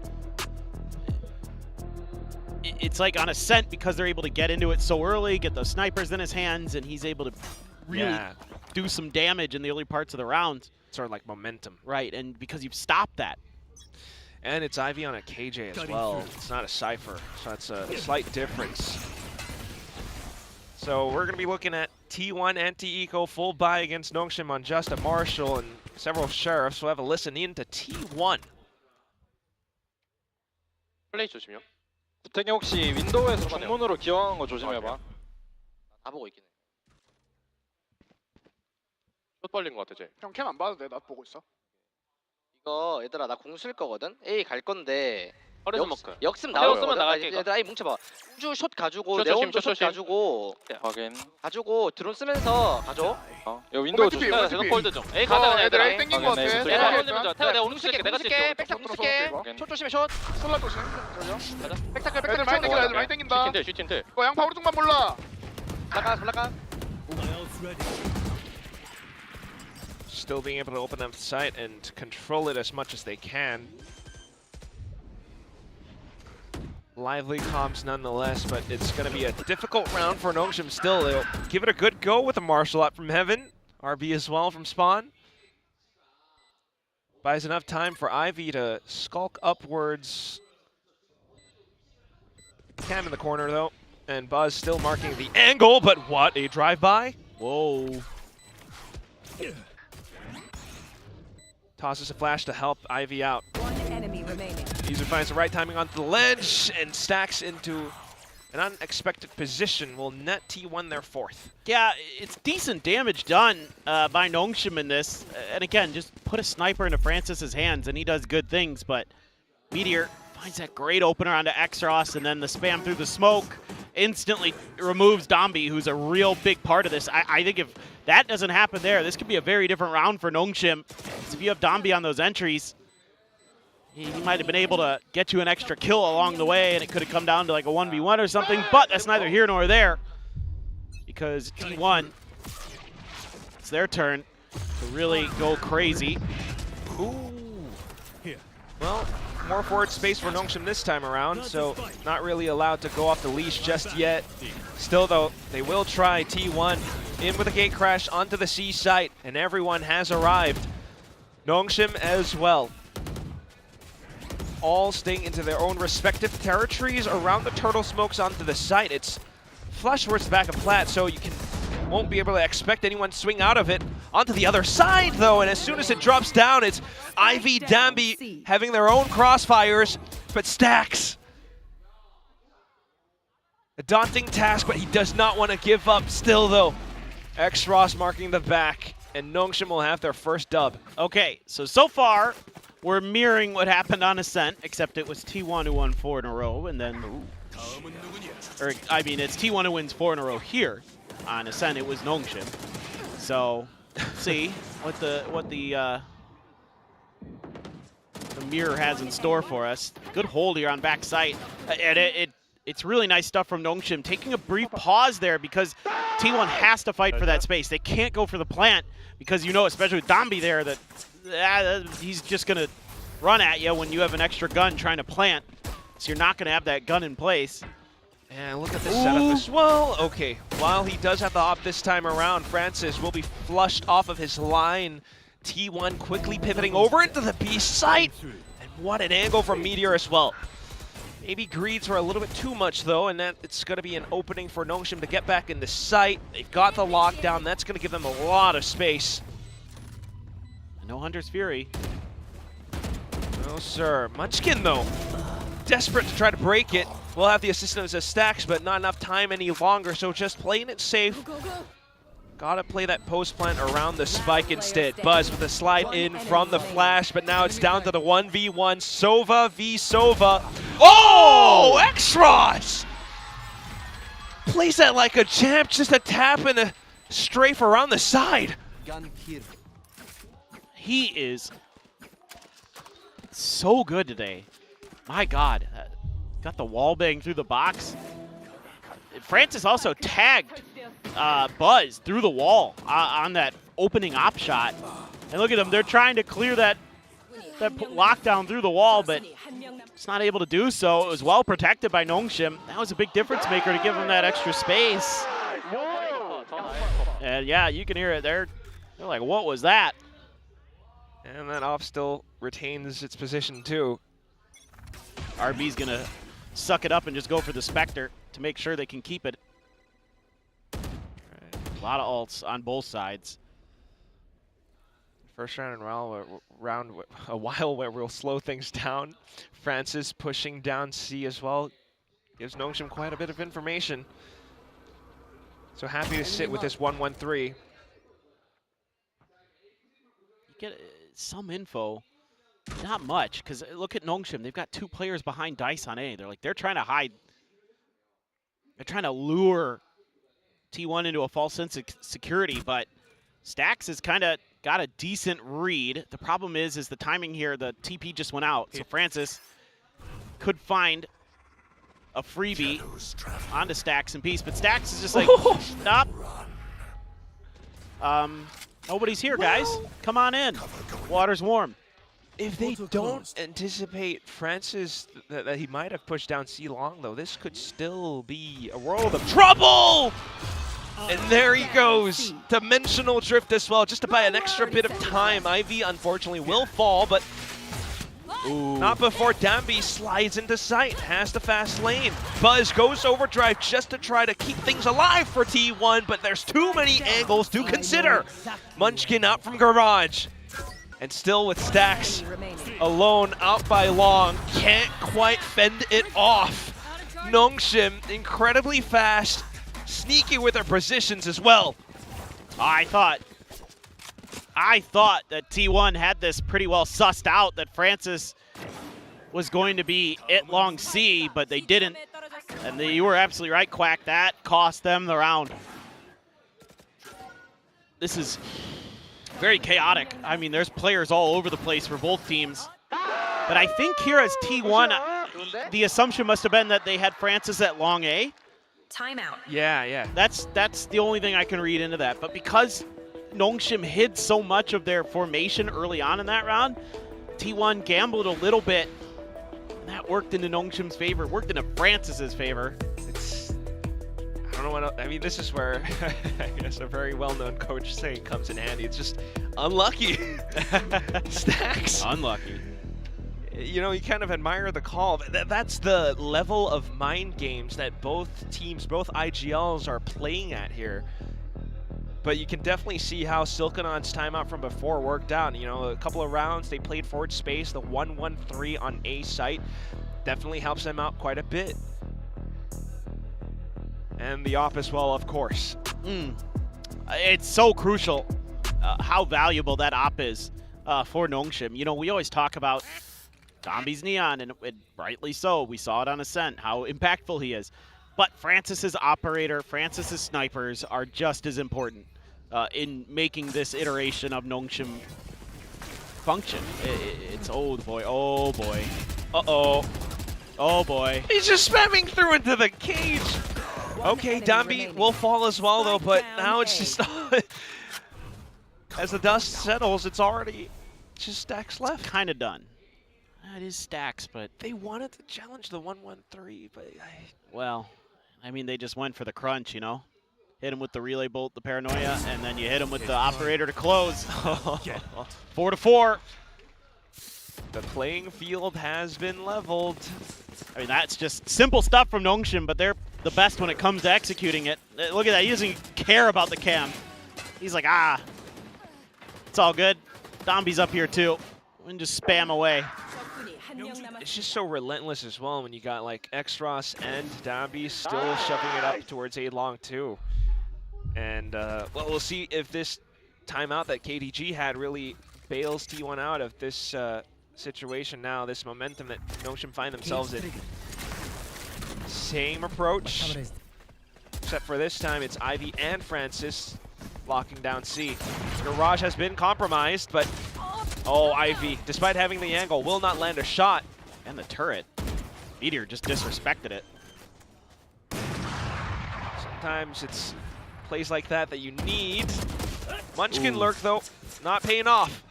it's like on Ascent, because they're able to get into it so early, get those snipers in his hands, and he's able to really do some damage in the early parts of the round. Sort of like momentum. Right, and because you've stopped that. And it's Ivy on a KJ as well. It's not a Cypher, so that's a slight difference. So we're going to be looking at T1 anti-eco full buy against Nongshim on just a Marshall and several Sheriffs. We'll have a listen in to T1. 플레이 조심이요. 부탱이 혹시 윈도우에서 정문으로 기어가는 거 조심해봐. 다 보고 있긴 해. 숏 벌린 거 같아, 쟤. 형 캠 안 봐도 돼. 나 보고 있어. 이거 얘들아 나 공 쓸 거거든. A 갈 건데. 허리스모크. 역습 나올 나오면 나갈게. 얘들아 A 뭉쳐봐. 우주 숏 가지고 숏 조심, 네온도 숏 숏 조심. 가지고. 확인. 가지고 드론 쓰면서 가져. 이거 윈도우 TP, 조심. TP. 폴드 좀. 에이 가자 그냥 얘들아 얘들아. A 땡긴 거 같아. 내가 홀리면 줘. 태워 내가 오른쪽 쓸게. 내가 쓸게. 백탑 들어서 쓸게. 이거. 숏 조심해 숏. 슬라 조심. 저기요. 백탑 애들 많이 땡긴다. 애들 많이 땡긴다. 슈틴들 슈틴들. 이거 양파 오른쪽만 몰라. 올라가. Still being able to open up the site and control it as much as they can. Lively comms nonetheless, but it's going to be a difficult round for Nongshim still. They'll give it a good go with a martial art from Heaven. RB as well from Spawn. Buys enough time for Ivy to skulk upwards. Cam in the corner though, and Buzz still marking the angle, but what, a drive-by? Whoa. Tosses a flash to help Ivy out. One enemy remaining. User finds the right timing onto the ledge and stacks into an unexpected position. Will net T1 their fourth. Yeah, it's decent damage done by Nongshim in this. And again, just put a sniper into Francis's hands and he does good things, but Meteor finds that great opener onto Xros, and then the spam through the smoke instantly removes Dombi, who's a real big part of this. I think if that doesn't happen there, this could be a very different round for Nongshim. If you have Dombi on those entries, he might have been able to get you an extra kill along the way, and it could have come down to like a 1v1 or something, but that's neither here nor there, because T1, it's their turn to really go crazy. Ooh. Well, more forward space for Nongshim this time around, so not really allowed to go off the leash just yet. Still though, they will try. T1 in with a gate crash onto the C site, and everyone has arrived. Nongshim as well. All staying into their own respective territories around the turtle smokes onto the site. It's flush towards the back of Plat, so you won't be able to expect anyone to swing out of it. Onto the other side though, and as soon as it drops down, it's Ivy, Dambi having their own crossfires, but Stacks. A daunting task, but he does not want to give up still though. Xros marking the back, and Nongshim will have their first dub. Okay, so far, we're mirroring what happened on Ascent, except it was T1 who won 4 in a row, and then, or I mean, it's T1 who wins 4 in a row here. On Ascent, it was Nongshim. So, see what the mirror has in store for us. Good hold here on back site, and it's really nice stuff from Nongshim, taking a brief pause there because T1 has to fight for that space. They can't go for the plant because you know, especially with Dombi there, that he's just going to run at you when you have an extra gun trying to plant. So you're not going to have that gun in place. And look at this setup as well. Okay, while he does have the op this time around, Francis will be flushed off of his line. T1 quickly pivoting over into the B site. And what an angle from Meteor as well. Maybe greeds for a little bit too much though, and that it's going to be an opening for Nongshim to get back in the site. They've got the lockdown. That's going to give them a lot of space. No Hunter's Fury. No, sir. Munchkin, though, desperate to try to break it. We'll have the assistance of Stacks, but not enough time any longer, so just playing it safe. Gotta play that post plant around the spike instead. Buzz with a slide in from the flash, but now it's down to the 1v1. Sova v Sova. Oh! Xros! Plays that like a champ, just a tap and a strafe around the side. He is so good today. My God. Got the wall bang through the box. Francis also tagged Buzz through the wall on that opening op shot. And look at them, they're trying to clear that that lockdown through the wall, but it's not able to do so. It was well protected by Nongshim. That was a big difference maker to give him that extra space. And yeah, you can hear it there. They're like, what was that? And that off still retains its position too. RB's gonna suck it up and just go for the Spectre to make sure they can keep it. A lot of ults on both sides. First round and a while where we'll slow things down. Francis pushing down C as well. Gives Nongshim quite a bit of information. So happy to sit with this 1-1-3. You get some info, not much, because look at Nongshim. They've got 2 players behind Dice on A. They're trying to hide. They're trying to lure T1 into a false sense of security, but Stax has kind of got a decent read. The problem is the timing here. The TP just went out, so Francis could find a freebie onto Stax and Peace, but Stax is just like, stop. Nobody's here, guys. Come on in. Water's warm. If they don't anticipate Francis that he might have pushed down C long, though, this could still be a world of trouble. And there he goes. Dimensional drift as well, just to buy an extra bit of time. Ivy, unfortunately, will fall, but not before Dambi slides into sight. Has the fast lane. Buzz goes overdrive just to try to keep things alive for T1, but there's too many angles to consider. Munchkin out from Garage. And still with Stax alone out by Long. Can't quite fend it off. Nongshim, incredibly fast. Sneaky with their positions as well. I thought that T1 had this pretty well sussed out, that Francis was going to be at long C, but they didn't. And you were absolutely right, Quack. That cost them the round. This is very chaotic. I mean, there's players all over the place for both teams. But I think here as T1, the assumption must have been that they had Francis at long A. Timeout. Yeah. That's the only thing I can read into that. But because Nongshim hid so much of their formation early on in that round, T1 gambled a little bit. And that worked into Nongshim's favor, worked into Francis's favor. I don't know what else. I mean, this is where I guess a very well-known coach saying comes in handy. It's just unlucky. Stacks. Unlucky. You know, you kind of admire the call. That's the level of mind games that both teams, both IGLs are playing at here. But you can definitely see how Silkenon's timeout from before worked out. You know, a couple of rounds, they played forward space. The 1-1-3 on A site definitely helps them out quite a bit. And the op as well, of course. It's so crucial how valuable that op is for Nongshim. You know, we always talk about Dambi's Neon, and rightly so. We saw it on Ascent, how impactful he is. But Francis's operator, Francis's snipers are just as important in making this iteration of Nongshim function. It's oh boy. Uh-oh. Oh boy. He's just spamming through into the cage. Okay, Dambi will fall as well, though, but now it's just... as the dust settles, it's already just Stacks left. Kind of done. It is Stacks, but... They wanted to challenge the 1-1-3, but... Well, I mean, they just went for the crunch, you know? Hit him with the relay bolt, the paranoia, and then you hit him with the operator to close. 4-4. The playing field has been leveled. I mean, that's just simple stuff from Nongshim, but they're the best when it comes to executing it. Look at that. He doesn't care about the cam. He's like, it's all good. Dambi's up here, too. We can just spam away. It's just so relentless as well when you got, like, Xros and Dambi still shoving it up towards A-Long, too. And, well, we'll see if this timeout that KDG had really bails T1 out of this situation now, this momentum that Nongshim find themselves in. Same approach, except for this time it's Ivy and Francis locking down C. Garage has been compromised, but Ivy, despite having the angle, will not land a shot. And the turret. Meteor just disrespected it. Sometimes it's plays like that that you need. Munchkin lurk, though, not paying off.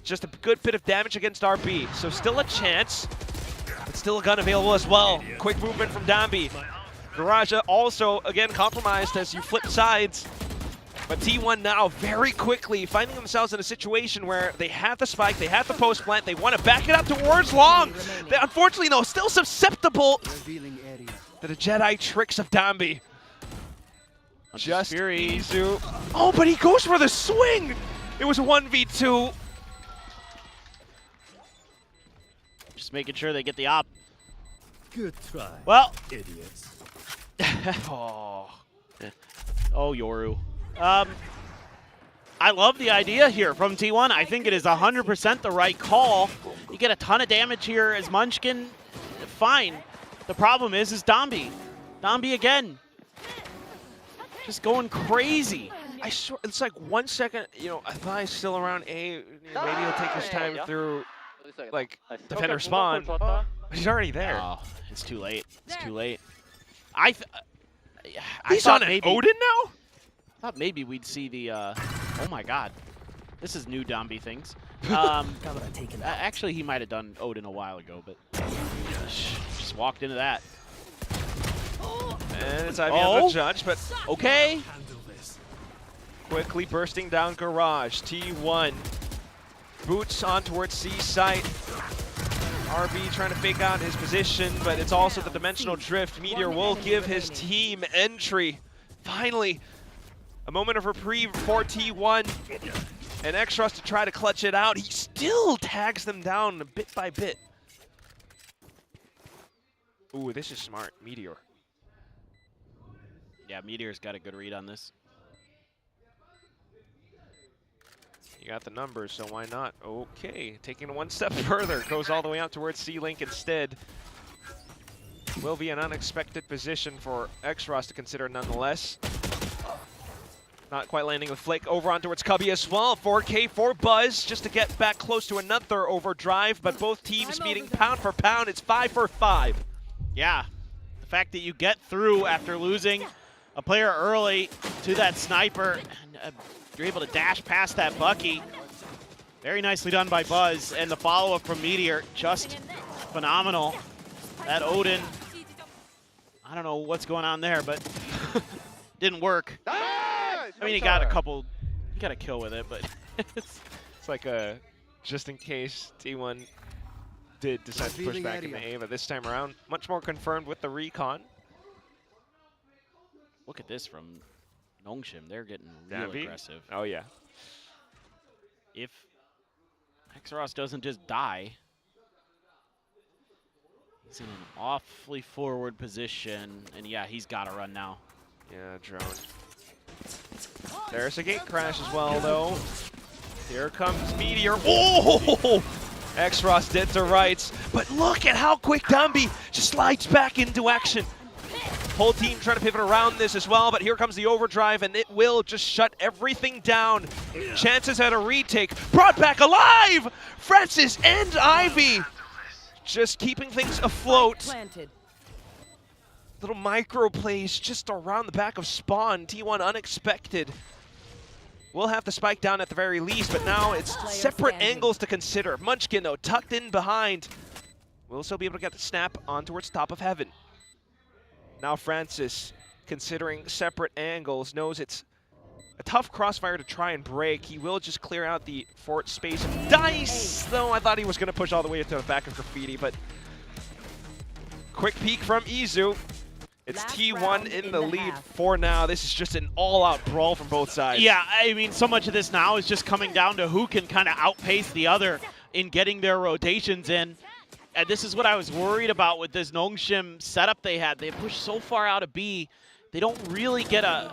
just a good bit of damage against RB. So still a chance, but still a gun available as well. Quick movement from Dambi. Garage also, again, compromised as you flip sides. But T1 now very quickly finding themselves in a situation where they have the spike, they have the post plant, they want to back it up towards long. They, unfortunately, though, still susceptible to the Jedi tricks of Dambi. Just Izu. Oh, but he goes for the swing! It was a 1v2. Just making sure they get the op. Good try. Well. Idiots. Oh, Yoru. I love the idea here from T1. I think it is 100% the right call. You get a ton of damage here as Munchkin. Fine. The problem is Dambi. Dambi again. Just going crazy. I swear, it's like 1 second, you know, I thought he's still around A. Maybe he'll take his time through, like, defender spawn. But he's already there. Oh, it's too late. It's too late. He's on an Odin now? I thought maybe we'd see the, oh my god. This is new Dambi things. Actually, he might have done Odin a while ago, but just walked into that. And it's IBM the judge, but okay. Quickly bursting down Garage. T1 boots on towards C site. RB trying to fake out his position, but it's also the dimensional drift. Meteor will give his team entry. Finally, a moment of reprieve for T1. And Extros to try to clutch it out. He still tags them down bit by bit. Ooh, this is smart. Meteor. Yeah, Meteor's got a good read on this. You got the numbers, so why not? Okay, taking it one step further. Goes all the way out towards C-Link instead. Will be an unexpected position for Extros to consider nonetheless. Not quite landing with Flick over on towards Cubby as well. 4K for Buzz just to get back close to another overdrive, but both teams meeting pound for pound. It's 5 for 5. Yeah, the fact that you get through after losing a player early to that sniper, and you're able to dash past that Bucky. Very nicely done by Buzz, and the follow-up from Meteor, just phenomenal. That Odin, I don't know what's going on there, but didn't work. I mean, he got a kill with it, but it's like a, just in case T1 did decide to push back into A, but this time around, much more confirmed with the recon. Look at this from Nongshim. They're getting real aggressive. Oh, yeah. If Extros doesn't just die, he's in an awfully forward position. And, yeah, he's got to run now. Yeah, drone. There's a gate crash as well, though. Here comes Meteor. Oh! Extros dead to rights. But look at how quick Dambi just slides back into action. Whole team trying to pivot around this as well, but here comes the overdrive, and it will just shut everything down. Chances at a retake. Brought back alive! Francis and Ivy just keeping things afloat. Little micro plays just around the back of Spawn. T1 unexpected. We'll have the spike down at the very least, but now it's separate angles to consider. Munchkin, though, tucked in behind. We'll still be able to get the snap on towards top of heaven. Now Francis, considering separate angles, knows it's a tough crossfire to try and break. He will just clear out the fort space of Dice, though I thought he was going to push all the way to the back of Graffiti, but quick peek from Izu. It's T1 in the lead for now. This is just an all-out brawl from both sides. Yeah, I mean, so much of this now is just coming down to who can kind of outpace the other in getting their rotations in. And this is what I was worried about with this Nongshim setup they had. They pushed so far out of B, they don't really get a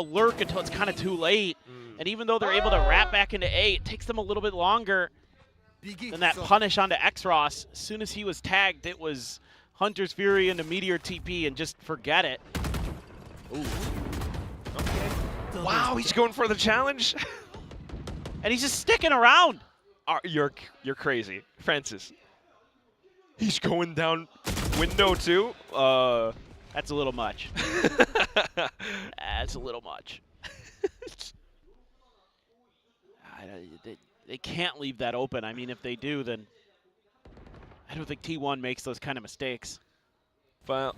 lurk until it's kind of too late. And even though they're able to wrap back into A, it takes them a little bit longer than that punish onto Extros. As soon as he was tagged, it was Hunter's Fury into Meteor TP and just forget it. Ooh. Okay. Wow, he's going for the challenge. And he's just sticking around. You're crazy. Francis. He's going down window too? That's a little much. That's a little much. they can't leave that open. I mean, if they do, then I don't think T1 makes those kind of mistakes. Well,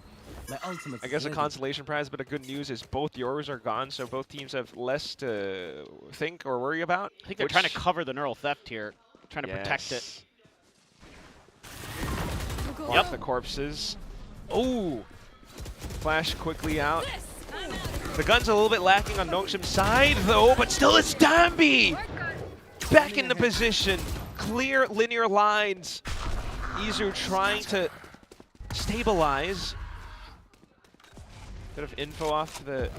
I guess a consolation prize, but a good news is both yours are gone, so both teams have less to think or worry about. I think they're trying to cover the neural theft here, trying to protect it. Yep, the corpses. Oh, flash quickly out. The gun's a little bit lacking on Nongshim's side, though, but still it's Dambi! Back into position. Clear linear lines. Izu trying to stabilize. Bit of info off the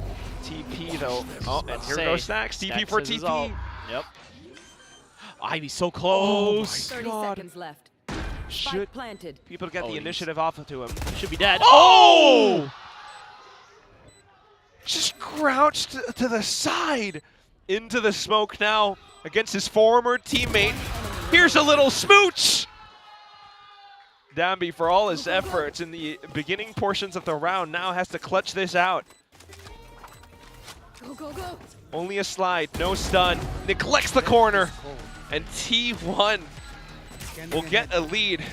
TP, though. Oh, and here goes Stacks. TP for TP. Yep. Ivy so close. 30 seconds left. Should planted. people get the initiative off to him? Should be dead. Oh! Just crouched to the side. Into the smoke now against his former teammate. Here's a little smooch! Dambi, for all his efforts in the beginning portions of the round, now has to clutch this out. Go, go, go. Only a slide, no stun. Neglects the corner. And T1 will get a lead.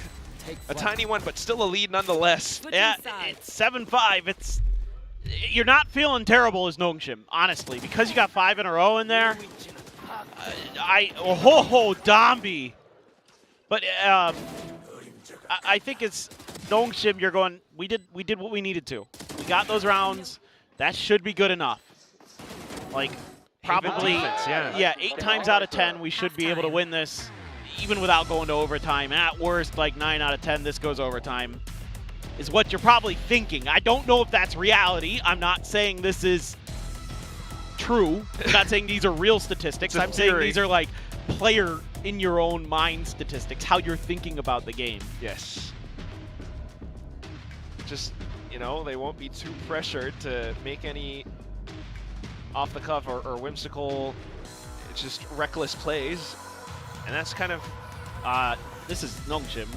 A tiny one, but still a lead nonetheless. Yeah, it's 7-5. You're not feeling terrible as Nongshim, honestly, because you got 5 in a row in there. Dambi. But I think it's Nongshim. You're going. We did what we needed to. We got those rounds. That should be good enough. Like probably, yeah, 8 times out of 10 we should be able to win this, even without going to overtime. At worst, like 9 out of 10, this goes overtime. Is what you're probably thinking. I don't know if that's reality. I'm not saying this is true. I'm not saying these are real statistics. I'm saying these are like player in your own mind statistics, how you're thinking about the game. Yes. Just, you know, they won't be too pressured to make any off the cuff or whimsical, just reckless plays. And that's kind of, this is Nongshim.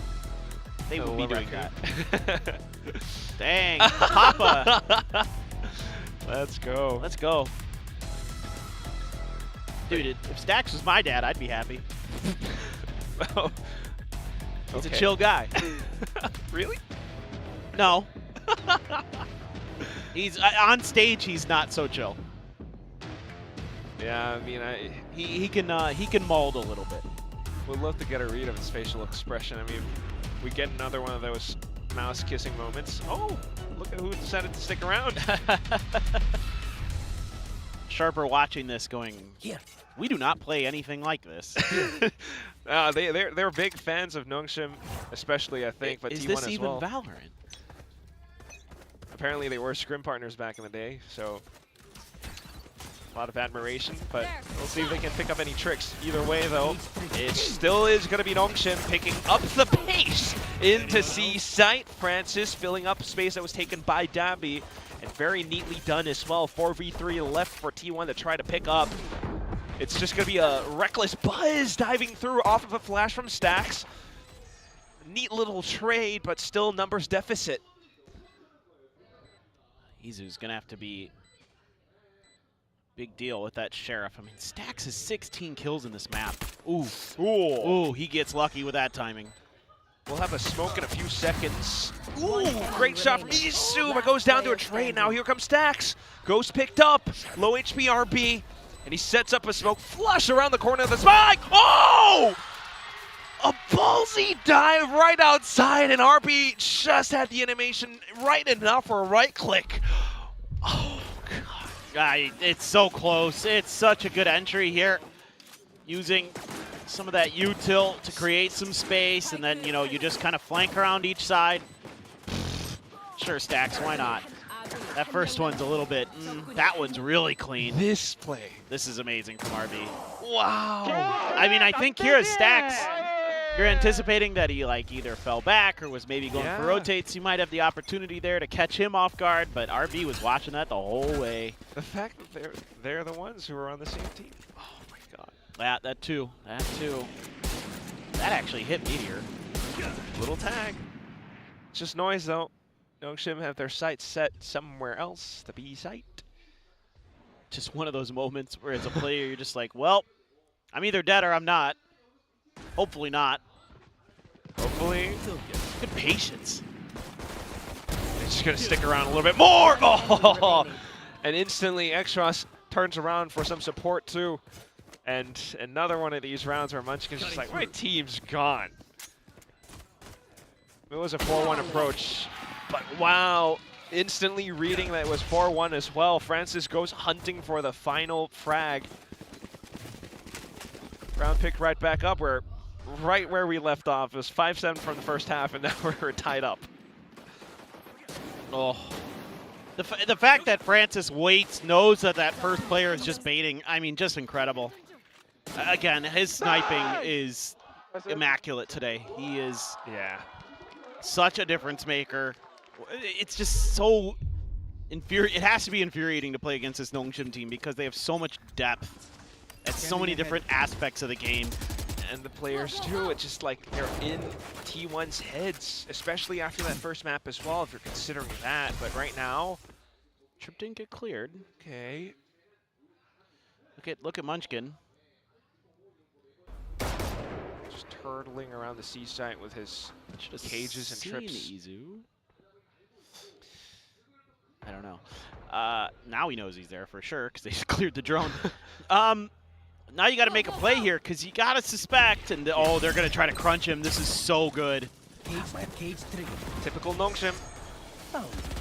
They would be doing that. Dang, Papa. Let's go. Let's go. Dude, if Stacks was my dad, I'd be happy. Oh. He's a chill guy. Really? No. He's on stage. He's not so chill. Yeah, I mean, he can mold a little bit. Would love to get a read of his facial expression. I mean, we get another one of those mouse kissing moments. Oh, look at who decided to stick around. Sharper watching this going, we do not play anything like this. They're big fans of Nongshim, especially, I think, but Is T1 this as even well. Valorant? Apparently they were scrim partners back in the day, so a lot of admiration, but we'll see if they can pick up any tricks. Either way, though, it still is going to be Nongshim picking up the pace into C site. Francis filling up space that was taken by Dambi, and very neatly done as well. 4v3 left for T1 to try to pick up. It's just going to be a reckless buzz diving through off of a flash from Stacks. Neat little trade, but still numbers deficit. Izu's going to have to be big deal with that Sheriff. I mean, Stacks has 16 kills in this map. Ooh. Ooh, he gets lucky with that timing. We'll have a smoke in a few seconds. Ooh, great shot from Izu, but goes down to a trade. Now here comes Stacks. Ghost picked up, low HP RB, and he sets up a smoke flush around the corner of the spike. Oh! A ballsy dive right outside, and RB just had the animation right enough for a right click. Oh, God. It's so close. It's such a good entry here. Using some of that util to create some space, and then, you know, you just kind of flank around each side. Sure, Stacks, why not? That first one's a little bit, that one's really clean. This play. This is amazing from RB. Wow. I mean, I think here as Stacks, you're anticipating that he like either fell back or was maybe going for rotates. You might have the opportunity there to catch him off guard, but RB was watching that the whole way. The fact that they're the ones who are on the same team. Oh my God. That too. That actually hit Meteor. Little tag. It's just noise though. Nongshim have their sights set somewhere else, the B site. Just one of those moments where as a player you're just like, well, I'm either dead or I'm not. Hopefully not. Hopefully. Good patience. They're just going to stick around a little bit more. Oh! And instantly, Xross turns around for some support, too. And another one of these rounds where Munchkin's just like, my team's gone. It was a 4-1 approach. But wow, instantly reading that it was 4-1 as well. Francis goes hunting for the final frag. Round picked right back up. We're right where we left off. It was 5-7 from the first half, and now we're tied up. Oh. The fact that Francis waits, knows that that first player is just baiting, I mean, just incredible. Again, his sniping is immaculate today. He is such a difference maker. It's just so it has to be infuriating to play against this Nongshim team because they have so much depth at so many different aspects of the game. And the players too, it's just like they're in T1's heads, especially after that first map as well, if you're considering that. But right now, Trip didn't get cleared. Okay. Look at Munchkin. Just turtling around the C site with his cages and trips. Izu. I don't know. Now he knows he's there for sure because they just cleared the drone. Now you got to make a play here because you got to suspect, and oh, they're going to try to crunch him. This is so good. Typical Nongshim.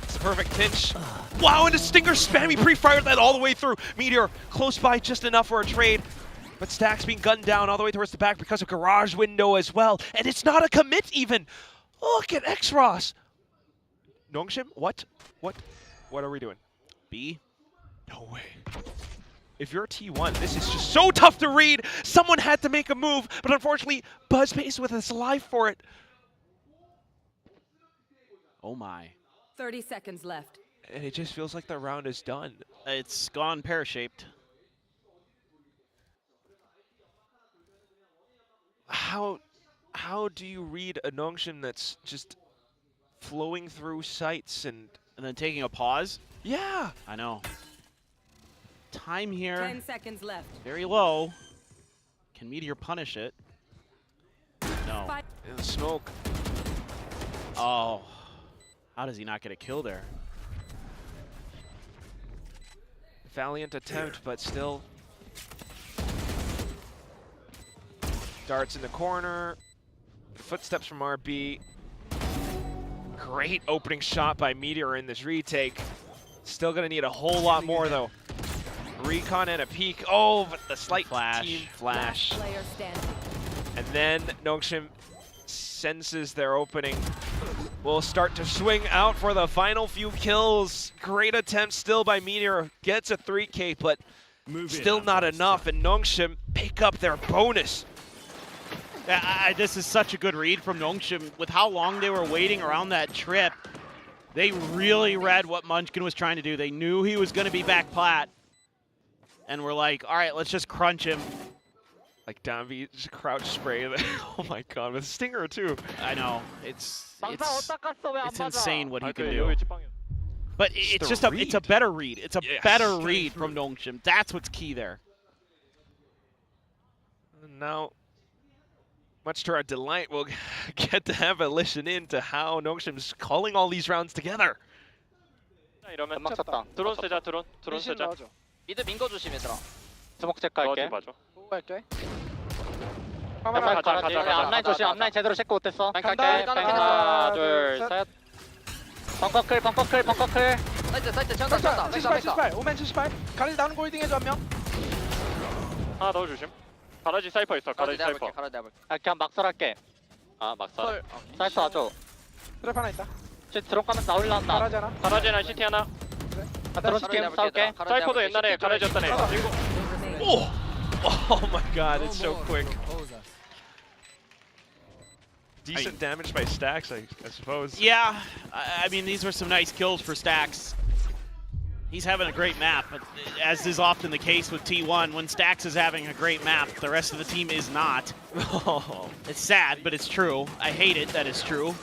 It's a perfect pinch. Wow, and a Stinger spammy pre-fired that all the way through. Meteor close by just enough for a trade. But Stack's being gunned down all the way towards the back because of Garage Window as well. And it's not a commit even. Look at Xross. Nongshim, what? What are we doing? B? No way. If you're T1, this is just so tough to read. Someone had to make a move, but unfortunately, BuzzBase with his life for it. Oh my. 30 seconds left. And it just feels like the round is done. It's gone pear-shaped. How do you read a Nongshim that's just flowing through sites and then taking a pause? Yeah. I know. Time here. 10 seconds left. Very low. Can Meteor punish it? No. In the smoke. Oh. How does he not get a kill there? Valiant attempt, but still. Darts in the corner. Footsteps from RB. Great opening shot by Meteor in this retake. Still gonna need a whole lot more though. Recon and a peek. Oh, but the slight team flash. And then Nongshim senses their opening. Will start to swing out for the final few kills. Great attempt still by Meteor. Gets a 3K, but still not enough. And Nongshim pick up their bonus. This is such a good read from Nongshim. With how long they were waiting around that trip, they really read what Munchkin was trying to do. They knew he was going to be back plat. And we're like, all right, let's just crunch him. Like Danby, just crouch spray. Oh my god, with Stinger too. I know. It's insane what he can do. But it's just it's a better read. It's a better read from Nongshim. That's what's key there. Now, much to our delight, we'll get to have a listen in to how Nongshim's calling all these rounds together. 이러면 드론 쓰자, 드론 쓰자. 미드 민거 조심 얘들아. 주먹 체크할게. 할게. 가자. 앞라인 조심. 앞라인 제대로 체크 못했어. 갈게. 하나, 둘, 셋. 벙커 클. 사이트 쳤다. 78. 오멘 78. 가라지 나오는 거 홀딩 해줘 한 명. 하나 더 조심. 가라지 사이퍼 있어. 가라지 사이퍼. 그냥 막설할게. 아, 막설. 사이트 와줘. 트랩 하나 있다. 드론 가면 나 올라온다. 가라지 하나. 가라지 하나, 시티 하나. 드론 시팀 싸울게. 사이퍼도 옛날에 가라지였던 애. Oh my god, it's so quick. Decent damage by Stacks, I suppose. Yeah, I mean, these were some nice kills for Stacks. He's having a great map, but as is often the case with T1, when Stacks is having a great map, the rest of the team is not. It's sad, but it's true. I hate it that it's true.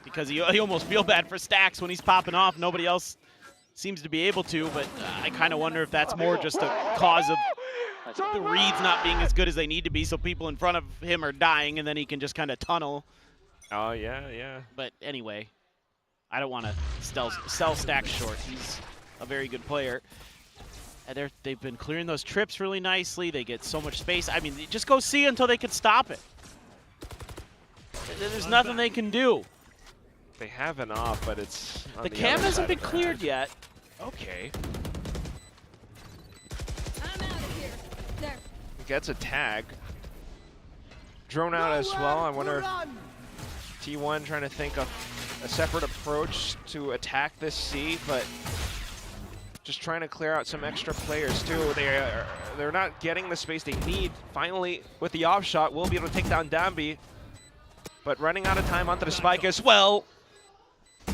Because you almost feel bad for Stacks when he's popping off. Nobody else seems to be able to, but I kind of wonder if that's more just a cause of the reads not being as good as they need to be, so people in front of him are dying, and then he can just kind of tunnel. Oh, yeah. But anyway, I don't want to sell Stack short. He's a very good player. And they've been clearing those trips really nicely. They get so much space. I mean, just go see until they can stop it. There's nothing they can do. They have an off, but it's on The the cam other hasn't side been of the cleared map. yet. Okay. He gets a tag. Drone out as well. I wonder if T1 trying to think of a separate approach to attack this C, but just trying to clear out some extra players too. They're not getting the space they need. Finally, with the off shot, we'll be able to take down Dambi, but running out of time onto the spike as well.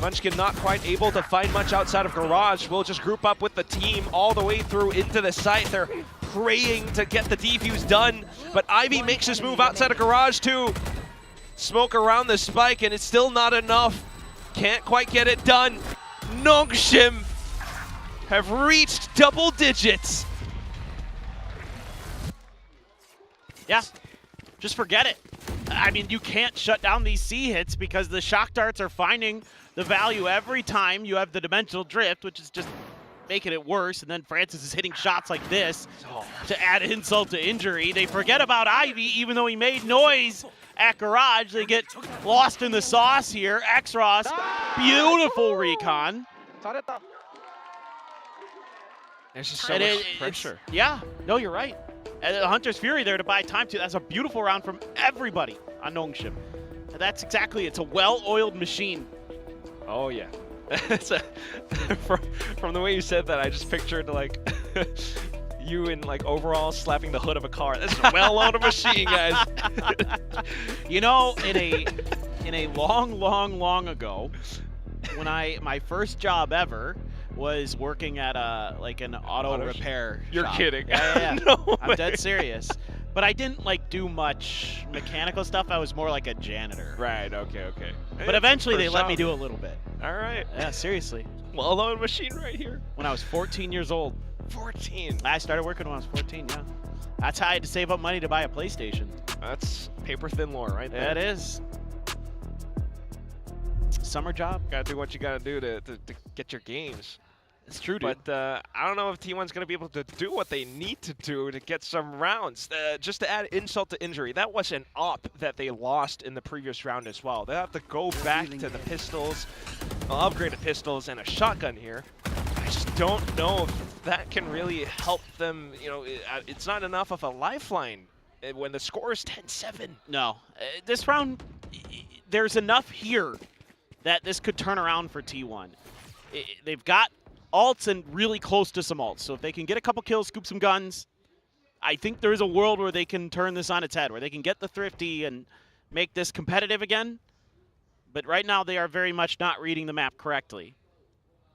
Munchkin not quite able to find much outside of Garage. We'll just group up with the team all the way through into the site. They're praying to get the defuse done, but Ivy makes his move outside of Garage too. Smoke around the spike, and it's still not enough. Can't quite get it done. Nongshim have reached double digits. Yeah, just forget it. I mean, you can't shut down these C hits because the shock darts are finding the value every time. You have the dimensional drift, which is just making it worse, and then Francis is hitting shots like this to add insult to injury. They forget about Ivy, even though he made noise at Garage. They get lost in the sauce here. X-Ross, beautiful recon. There's just so much pressure. Yeah, no, you're right. And Hunter's Fury there to buy time too. That's a beautiful round from everybody on Nongshim. That's exactly, it's a well-oiled machine. Oh yeah. From the way you said that, I just pictured like you in like overalls slapping the hood of a car. That's a well-oiled machine, guys. You know, in a long ago, when my first job ever was working at an auto repair You're shop. kidding. Yeah. No I'm dead serious. But I didn't like do much mechanical stuff. I was more like a janitor. Right, okay. But eventually they let me do a little bit. All right. Yeah, seriously. Well-oiled machine right here. When I was 14 years old. 14. I started working when I was 14, yeah. That's how I had to save up money to buy a PlayStation. That's paper-thin lore right there. That is. Summer job. Gotta do what you gotta do to get your games. It's true, dude. But I don't know if T1's going to be able to do what they need to do to get some rounds. Just to add insult to injury, that was an op that they lost in the previous round as well. They have to go back to the pistols, upgraded pistols, and a shotgun here. I just don't know if that can really help them. You know, it's not enough of a lifeline when the score is 10-7. No. This round, there's enough here that this could turn around for T1. They've got alts and really close to some alts. So if they can get a couple kills, scoop some guns, I think there is a world where they can turn this on its head, where they can get the thrifty and make this competitive again. But right now they are very much not reading the map correctly.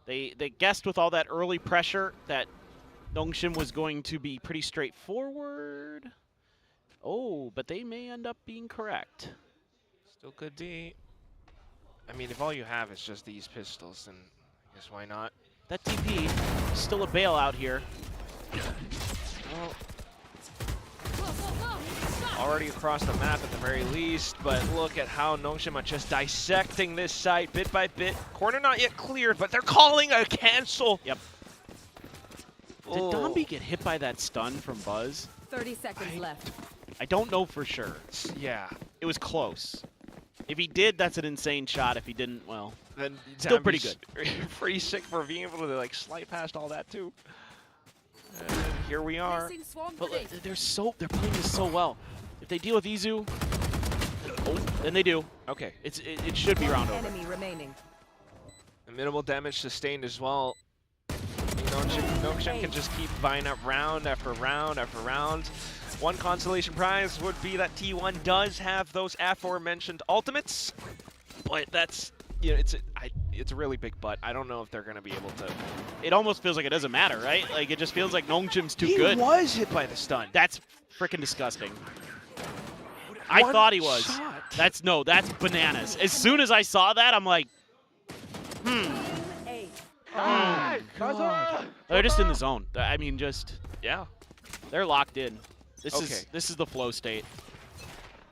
They guessed with all that early pressure that Nongshim was going to be pretty straightforward. Oh, but they may end up being correct. Still good D. I mean, if all you have is just these pistols, then I guess why not? That TP is still a bailout here. Well, already across the map at the very least, but look at how Nongshim are just dissecting this site bit by bit. Corner not yet cleared, but they're calling a cancel. Yep. Did Dombi get hit by that stun from Buzz? 30 seconds left. I don't know for sure. Yeah. It was close. If he did, that's an insane shot. If he didn't, well, then still pretty good. Pretty sick for being able to like slide past all that too. And here we are. But they're playing this so well. If they deal with Izu, then they do. Okay. It should be round over. Enemy remaining. Minimal damage sustained as well. Nongshim can just keep buying up round after round after round. One consolation prize would be that T1 does have those aforementioned ultimates, but that's, you know, it's a really big but. I don't know if they're going to be able to. It almost feels like it doesn't matter, right? Like it just feels like Nongshim's too good. He was hit by the stun. That's freaking disgusting. I thought he was. That's bananas. As soon as I saw that, I'm like, God. They're just in the zone. I mean, yeah. They're locked in. This Okay. is the flow state.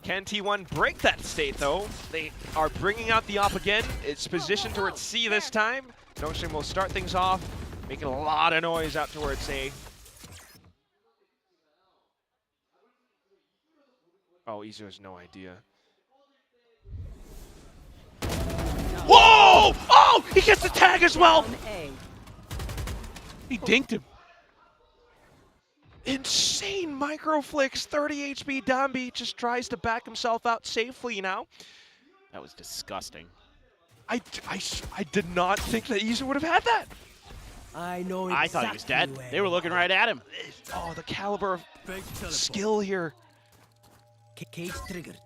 Can T1 break that state, though? They are bringing out the op again. It's positioned towards C this time. Notion will start things off, making a lot of noise out towards A. Oh, Izu has no idea. Whoa! Oh, he gets the tag as well. He dinked him. Insane micro flicks. 30 HP Dambi just tries to back himself out safely now. That was disgusting. I did not think that Izu would have had that. I thought he was dead. They were looking right at him. Oh, the caliber of skill here. Cage triggered.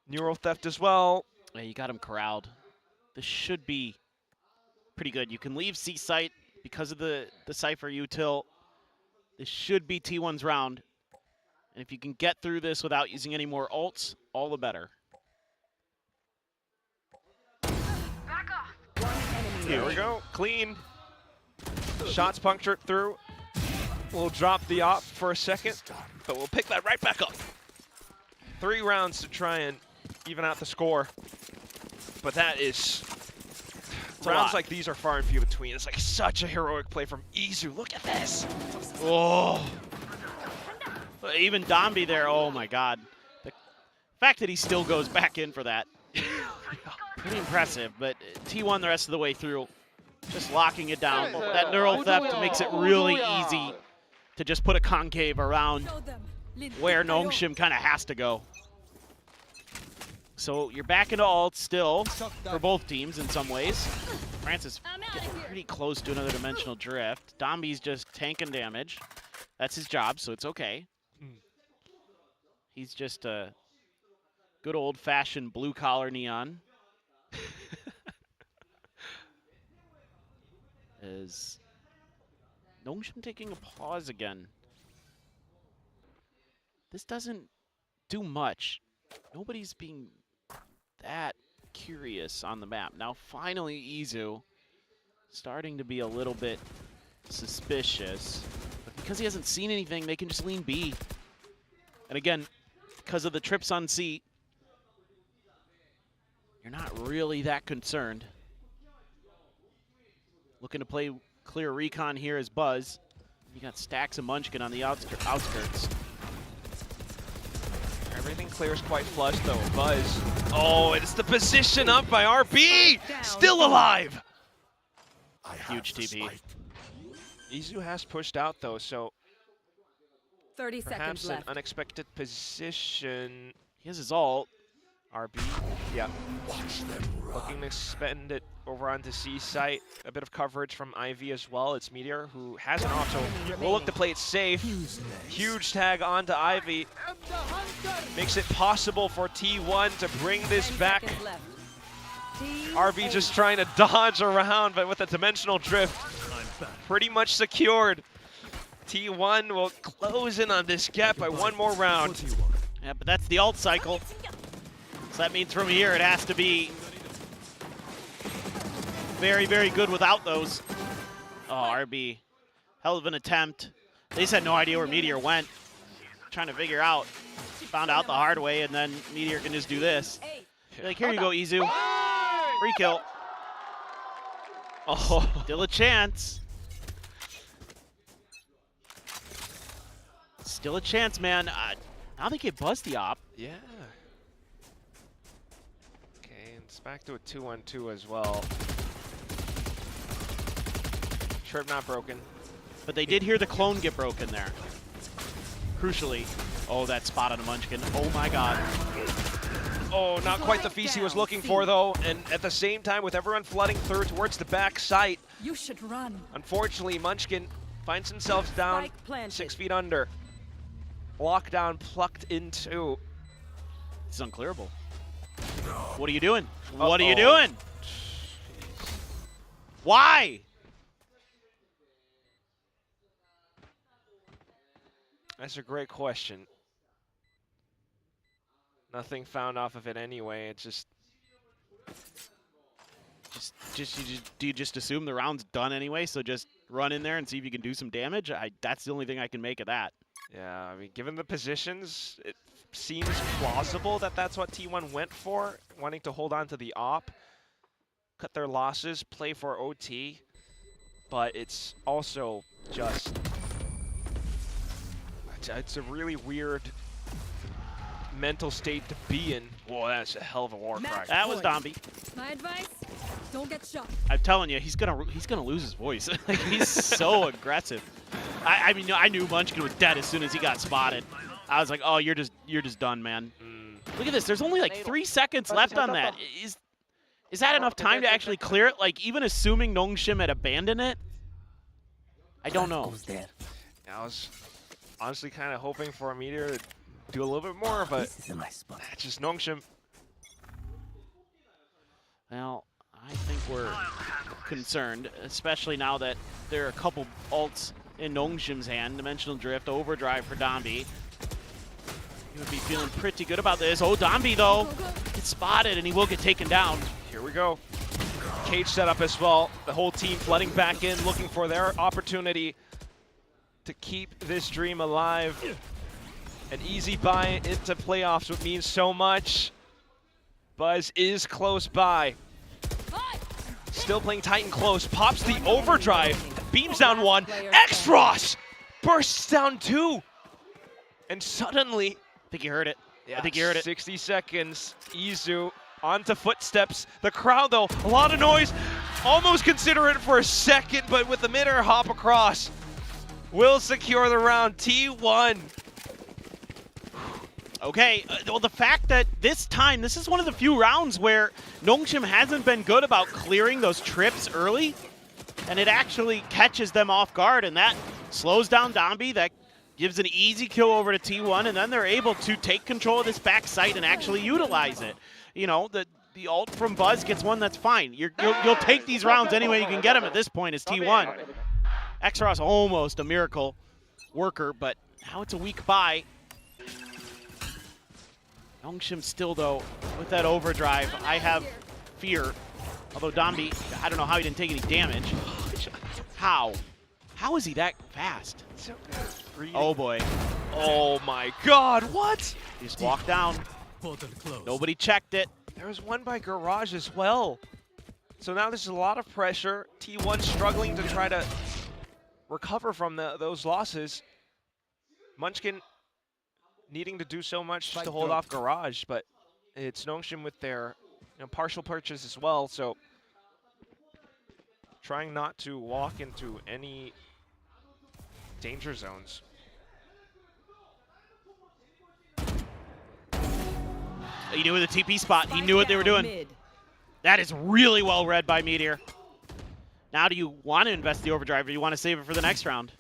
Neural theft as well. Yeah, you got him corralled. This should be pretty good. You can leave C site because of the Cypher util. This should be T1's round. And if you can get through this without using any more ults, all the better. Here we go. Clean. Shots punctured through. We'll drop the op for a second, but we'll pick that right back up. 3 rounds to try and even out the score. But that is... rounds like these are far and few between. It's like such a heroic play from Izu. Look at this. Oh. Even Dambi there, oh my god. The fact that he still goes back in for that. Pretty impressive, but T1 the rest of the way through. Just locking it down. That neural theft makes it really easy to just put a concave around where Nongshim kind of has to go. So you're back into ult still for both teams in some ways. Francis getting pretty close to another dimensional drift. Dambi's just tanking damage. That's his job, so it's okay. He's just a good old-fashioned blue-collar Neon. Is Nongshim taking a pause again? This doesn't do much. Nobody's being that curious on the map. Now finally Izu starting to be a little bit suspicious. But because he hasn't seen anything, they can just lean B. And again, because of the trips on C, you're not really that concerned. Looking to play clear recon here is Buzz. You got stacks of Munchkin on the outskirts. Everything clears quite flush though. Buzz. Oh, it's the position up by RB. Still alive. Huge TP. Izu has pushed out though, so 30 seconds perhaps left. an unexpected position. He has his ult. RB, yeah. Looking to spend it over onto C site. A bit of coverage from Ivy as well. It's Meteor who has an off, so we'll look to play it safe. Huge tag onto Ivy. Makes it possible for T1 to bring this back. RB just trying to dodge around, but with a dimensional drift, pretty much secured. T1 will close in on this gap by 1 more round. Yeah, but that's the ult cycle. So that means from here it has to be very, very good without those. Oh, RB. Hell of an attempt. They just had no idea where Meteor went. Trying to figure out. Found out the hard way, and then Meteor can just do this. Like, here you go, Izu. Free kill. Oh, still a chance. Still a chance, man. Now they get Buzz the op. Yeah. Okay, and it's back to a 2-on-2 as well. Trip not broken. But they did hear the clone get broken there. Crucially. Oh, that spot on a Munchkin. Oh my god. Oh, not quite the feast he was looking for though, and at the same time with everyone flooding through towards the back site. You should run. Unfortunately, Munchkin finds themselves down 6 feet under. Lockdown plucked into. It's unclearable. What are you doing? What are you doing? Why? That's a great question. Nothing found off of it anyway. It's just Do you just assume the round's done anyway? So just run in there and see if you can do some damage. That's the only thing I can make of that. Yeah, I mean, given the positions, it seems plausible that that's what T1 went for, wanting to hold on to the op, cut their losses, play for OT. But it's also just, it's a really weird mental state to be in. Whoa, that's a hell of a war cry. That was Domby. My advice: don't get shot. I'm telling you, he's gonna lose his voice. Like, he's so aggressive. I mean, I knew Munchkin was dead as soon as he got spotted. I was like, oh, you're just done, man. Look at this. There's only like 3 seconds left on that. Is that enough time to actually clear it? Like, even assuming Nongshim had abandoned it? I don't know. I was honestly kind of hoping for a Meteor to do a little bit more, but that's just Nongshim. Well, I think we're concerned, especially now that there are a couple ults in Nongshim's hand. Dimensional Drift, Overdrive for Domby. He would be feeling pretty good about this. Oh, Domby, though, gets spotted, and he will get taken down. Here we go. Cage setup as well. The whole team flooding back in, looking for their opportunity to keep this dream alive. An easy buy into playoffs would mean so much. Buzz is close by. Still playing tight and close. Pops the overdrive. Beams down one. X-Ross bursts down two. And suddenly, I think you heard it. Yeah, I think you heard it. 60 seconds. Izu onto footsteps. The crowd, though, a lot of noise. Almost consider it for a second, but with the mid-air hop across, will secure the round. T1. Okay, well, the fact that this is one of the few rounds where Nongshim hasn't been good about clearing those trips early, and it actually catches them off guard, and that slows down Domby. That gives an easy kill over to T1, and then they're able to take control of this back site and actually utilize it. You know, the ult from Buzz gets one, that's fine. You'll take these rounds any way you can get them at this point as T1. X-Ross almost a miracle worker, but now it's a weak buy. Nongshim still, though, with that overdrive, I have fear. Although Domby, I don't know how he didn't take any damage. How? How is he that fast? Oh, boy. Oh, my God. What? He just walked down. Nobody checked it. There was one by Garage as well. So now there's a lot of pressure. T1 struggling to try to recover from those losses. Munchkin needing to do so much just to hold off Garage, but it's Nongshim with their partial purchase as well, so trying not to walk into any danger zones. He knew the TP spot. He knew what they were doing. That is really well read by Meteor. Now do you want to invest the overdrive, or do you want to save it for the next round?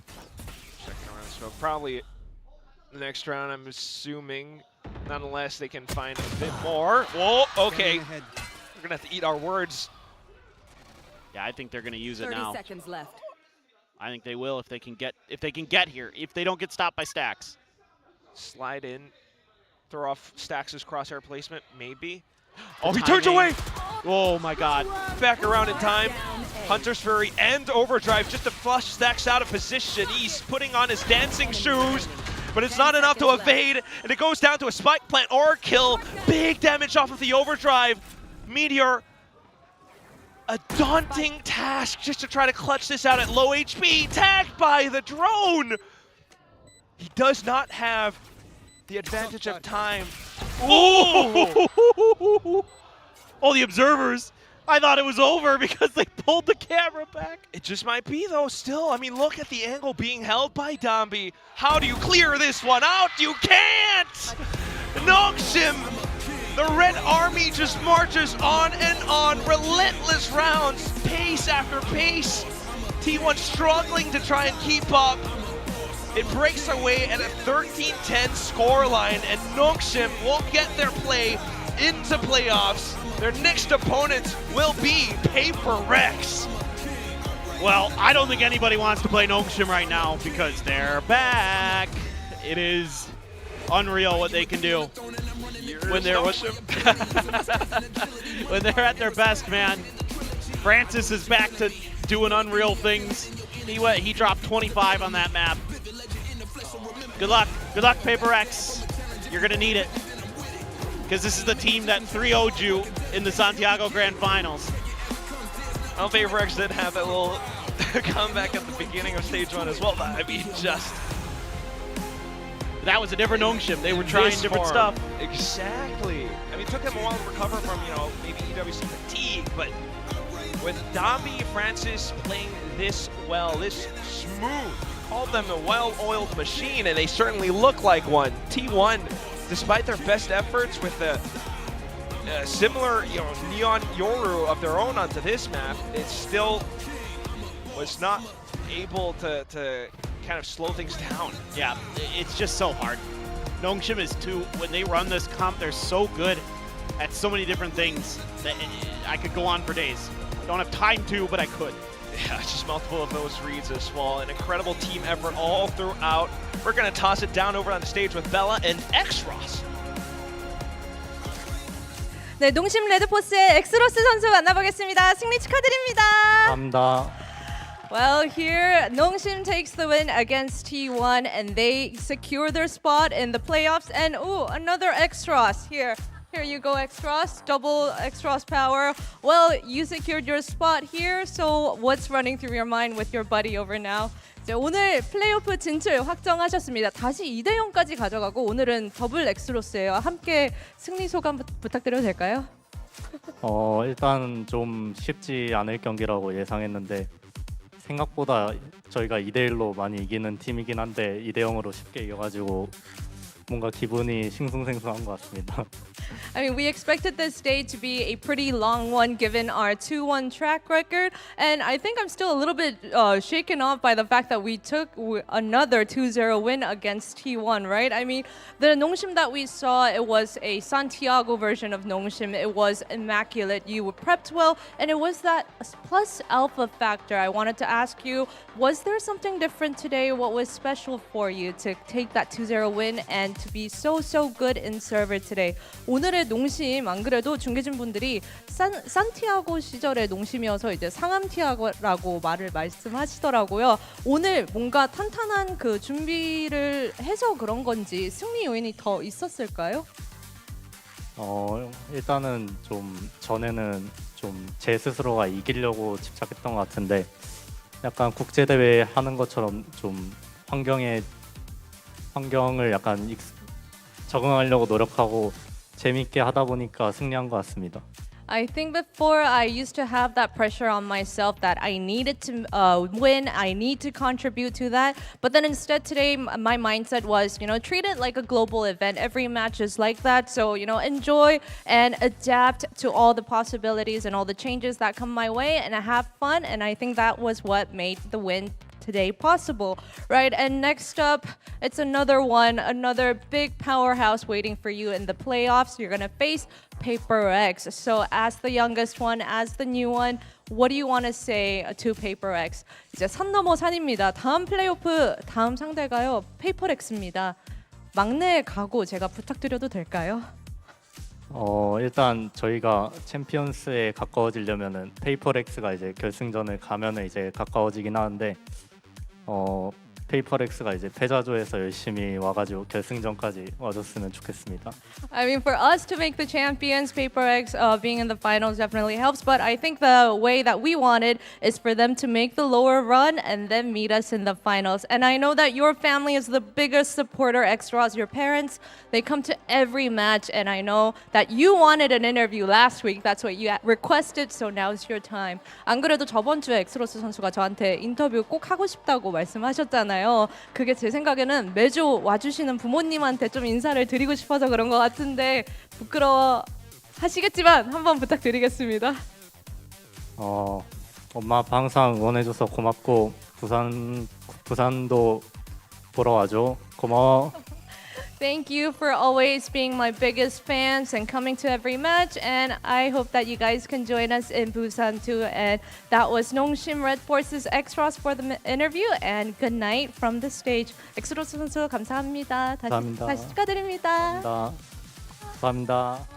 Second round, so probably the next round, I'm assuming. Nonetheless, they can find a bit more. Whoa, okay. We're going to have to eat our words. Yeah, I think they're going to use it 30 now. seconds left. I think they will if they can get here. If they don't get stopped by Stax. Slide in. Throw off Stax's crosshair placement, maybe. Oh, he turns away! Oh my God. Back around in time. Hunter's Fury and Overdrive just to flush Stax out of position. He's putting on his dancing shoes, but it's not enough to evade, and it goes down to a spike plant or a kill. Big damage off of the Overdrive. Meteor, a daunting task just to try to clutch this out at low HP. Tagged by the drone. He does not have the advantage of time. Oh! Oh, the observers. I thought it was over because they pulled the camera back. It just might be, though, still. I mean, look at the angle being held by Domby. How do you clear this one out? You can't! Nongshim! The Red Army just marches on and on. Relentless rounds, pace after pace. T1 struggling to try and keep up. It breaks away at a 13-10 scoreline, and Nongshim will get their play into playoffs. Their next opponent will be KRX. Well, I don't think anybody wants to play Nongshim right now because they're back. It is unreal what they can do when they're when they're at their best, man. Francis is back to doing unreal things. He dropped 25 on that map. Good luck, Paper X. You're gonna need it. Because this is the team that 3-0'd you in the Santiago Grand Finals. Well, Paper X did have that little comeback at the beginning of stage 1 as well, but I mean, just... That was a different Nongshim. They were trying different stuff. Exactly. I mean, it took them a while to recover from, you know, maybe EWC fatigue, but with Dambi Francis playing this well, this smooth, called them a well-oiled machine, and they certainly look like one. T1, despite their best efforts with a similar, you know, Neon Yoru of their own onto this map, it still was not able to kind of slow things down. Yeah, it's just so hard. Nongshim is too, when they run this comp, they're so good at so many different things that I could go on for days. I don't have time to, but I could. Yeah, just multiple of those reads as well. An incredible team effort all throughout. We're going to toss it down over on the stage with Bella and X-Ross. 네, 농심 레드포스의 엑스로스 선수 만나보겠습니다. 승리 축하드립니다. 감사합니다. Well, here, Nongshim takes the win against T1, and they secure their spot in the playoffs. And, ooh, another X-Ross here. Here you go, X-Ross. Double X-Ross power. Well, you secured your spot here, so what's running through your mind with your buddy over now? 오늘 플레이오프 진출 확정하셨습니다. 다시 2대0까지 가져가고 오늘은 더블 엑스로스예요. 함께 승리 소감 부탁드려도 될까요? 일단 좀 쉽지 않을 경기라고 예상했는데 생각보다 저희가 2대1로 많이 이기는 팀이긴 한데 2대0으로 쉽게 이겨가지고 뭔가 기분이 싱숭생숭한 것 같습니다. I mean, we expected this day to be a pretty long one given our 2-1 track record, and I think I'm still a little bit shaken off by the fact that we took another 2-0 win against T1, right? I mean, the Nongshim that we saw, it was a Santiago version of Nongshim. It was immaculate. You were prepped well, and it was that plus alpha factor. I wanted to ask you, was there something different today? What was special for you to take that 2-0 win and to be so good in server today? 오늘의 농심 안 그래도 중계진 분들이 산티아고 시절의 농심이어서 이제 상암티아고라고 말씀하시더라고요. 오늘 뭔가 탄탄한 그 준비를 해서 그런 건지 승리 요인이 더 있었을까요? 일단은 좀 전에는 좀 제 스스로가 이기려고 집착했던 것 같은데 약간 국제 대회 하는 것처럼 좀 환경을 약간 적응하려고 노력하고 재밌게 하다 보니까 승리한 것 같습니다. I think before I used to have that pressure on myself that I needed to win, I need to contribute to that. But then instead today, my mindset was, treat it like a global event. Every match is like that. So, enjoy and adapt to all the possibilities and all the changes that come my way and have fun. And I think that was what made the win today possible, right? And next up, it's another big powerhouse waiting for you in the playoffs. You're gonna face Paper X. So as the youngest one, as the new one, what do you want to say to Paper X? 이제 산 넘어 산입니다. 다음 플레이오프 다음 상대가요, Paper X입니다. 막내 각오 제가 부탁드려도 될까요? 일단 저희가 챔피언스에 가까워지려면은 페이퍼렉스가 이제 결승전을 가면은 이제 가까워지긴 하는데 페이퍼렉스가 이제 패자조에서 열심히 와가지고 결승전까지 와줬으면 좋겠습니다. I mean, for us to make the champions, Paper X being in the finals definitely helps. But I think the way that we wanted is for them to make the lower run and then meet us in the finals. And I know that your family is the biggest supporter, X-Ross. Your parents, they come to every match. And I know that you wanted an interview last week. That's what you requested. So now's your time. 안 그래도 저번 주에 엑스로스 선수가 저한테 인터뷰 꼭 하고 싶다고 말씀하셨잖아요. 그게 제 생각에는 매주 와주시는 부모님한테 좀 인사를 드리고 싶어서 그런 것 같은데 부끄러워 하시겠지만 한번 부탁드리겠습니다. 엄마 아빠 항상 응원해줘서 고맙고 부산도 보러 와줘. 고마워. Thank you for always being my biggest fans and coming to every match. And I hope that you guys can join us in Busan too. And that was Nongshim Red Force's X-Ross for the interview. And good night from the stage. 엑스로스 선수 감사합니다. 다시 축하드립니다. 감사합니다.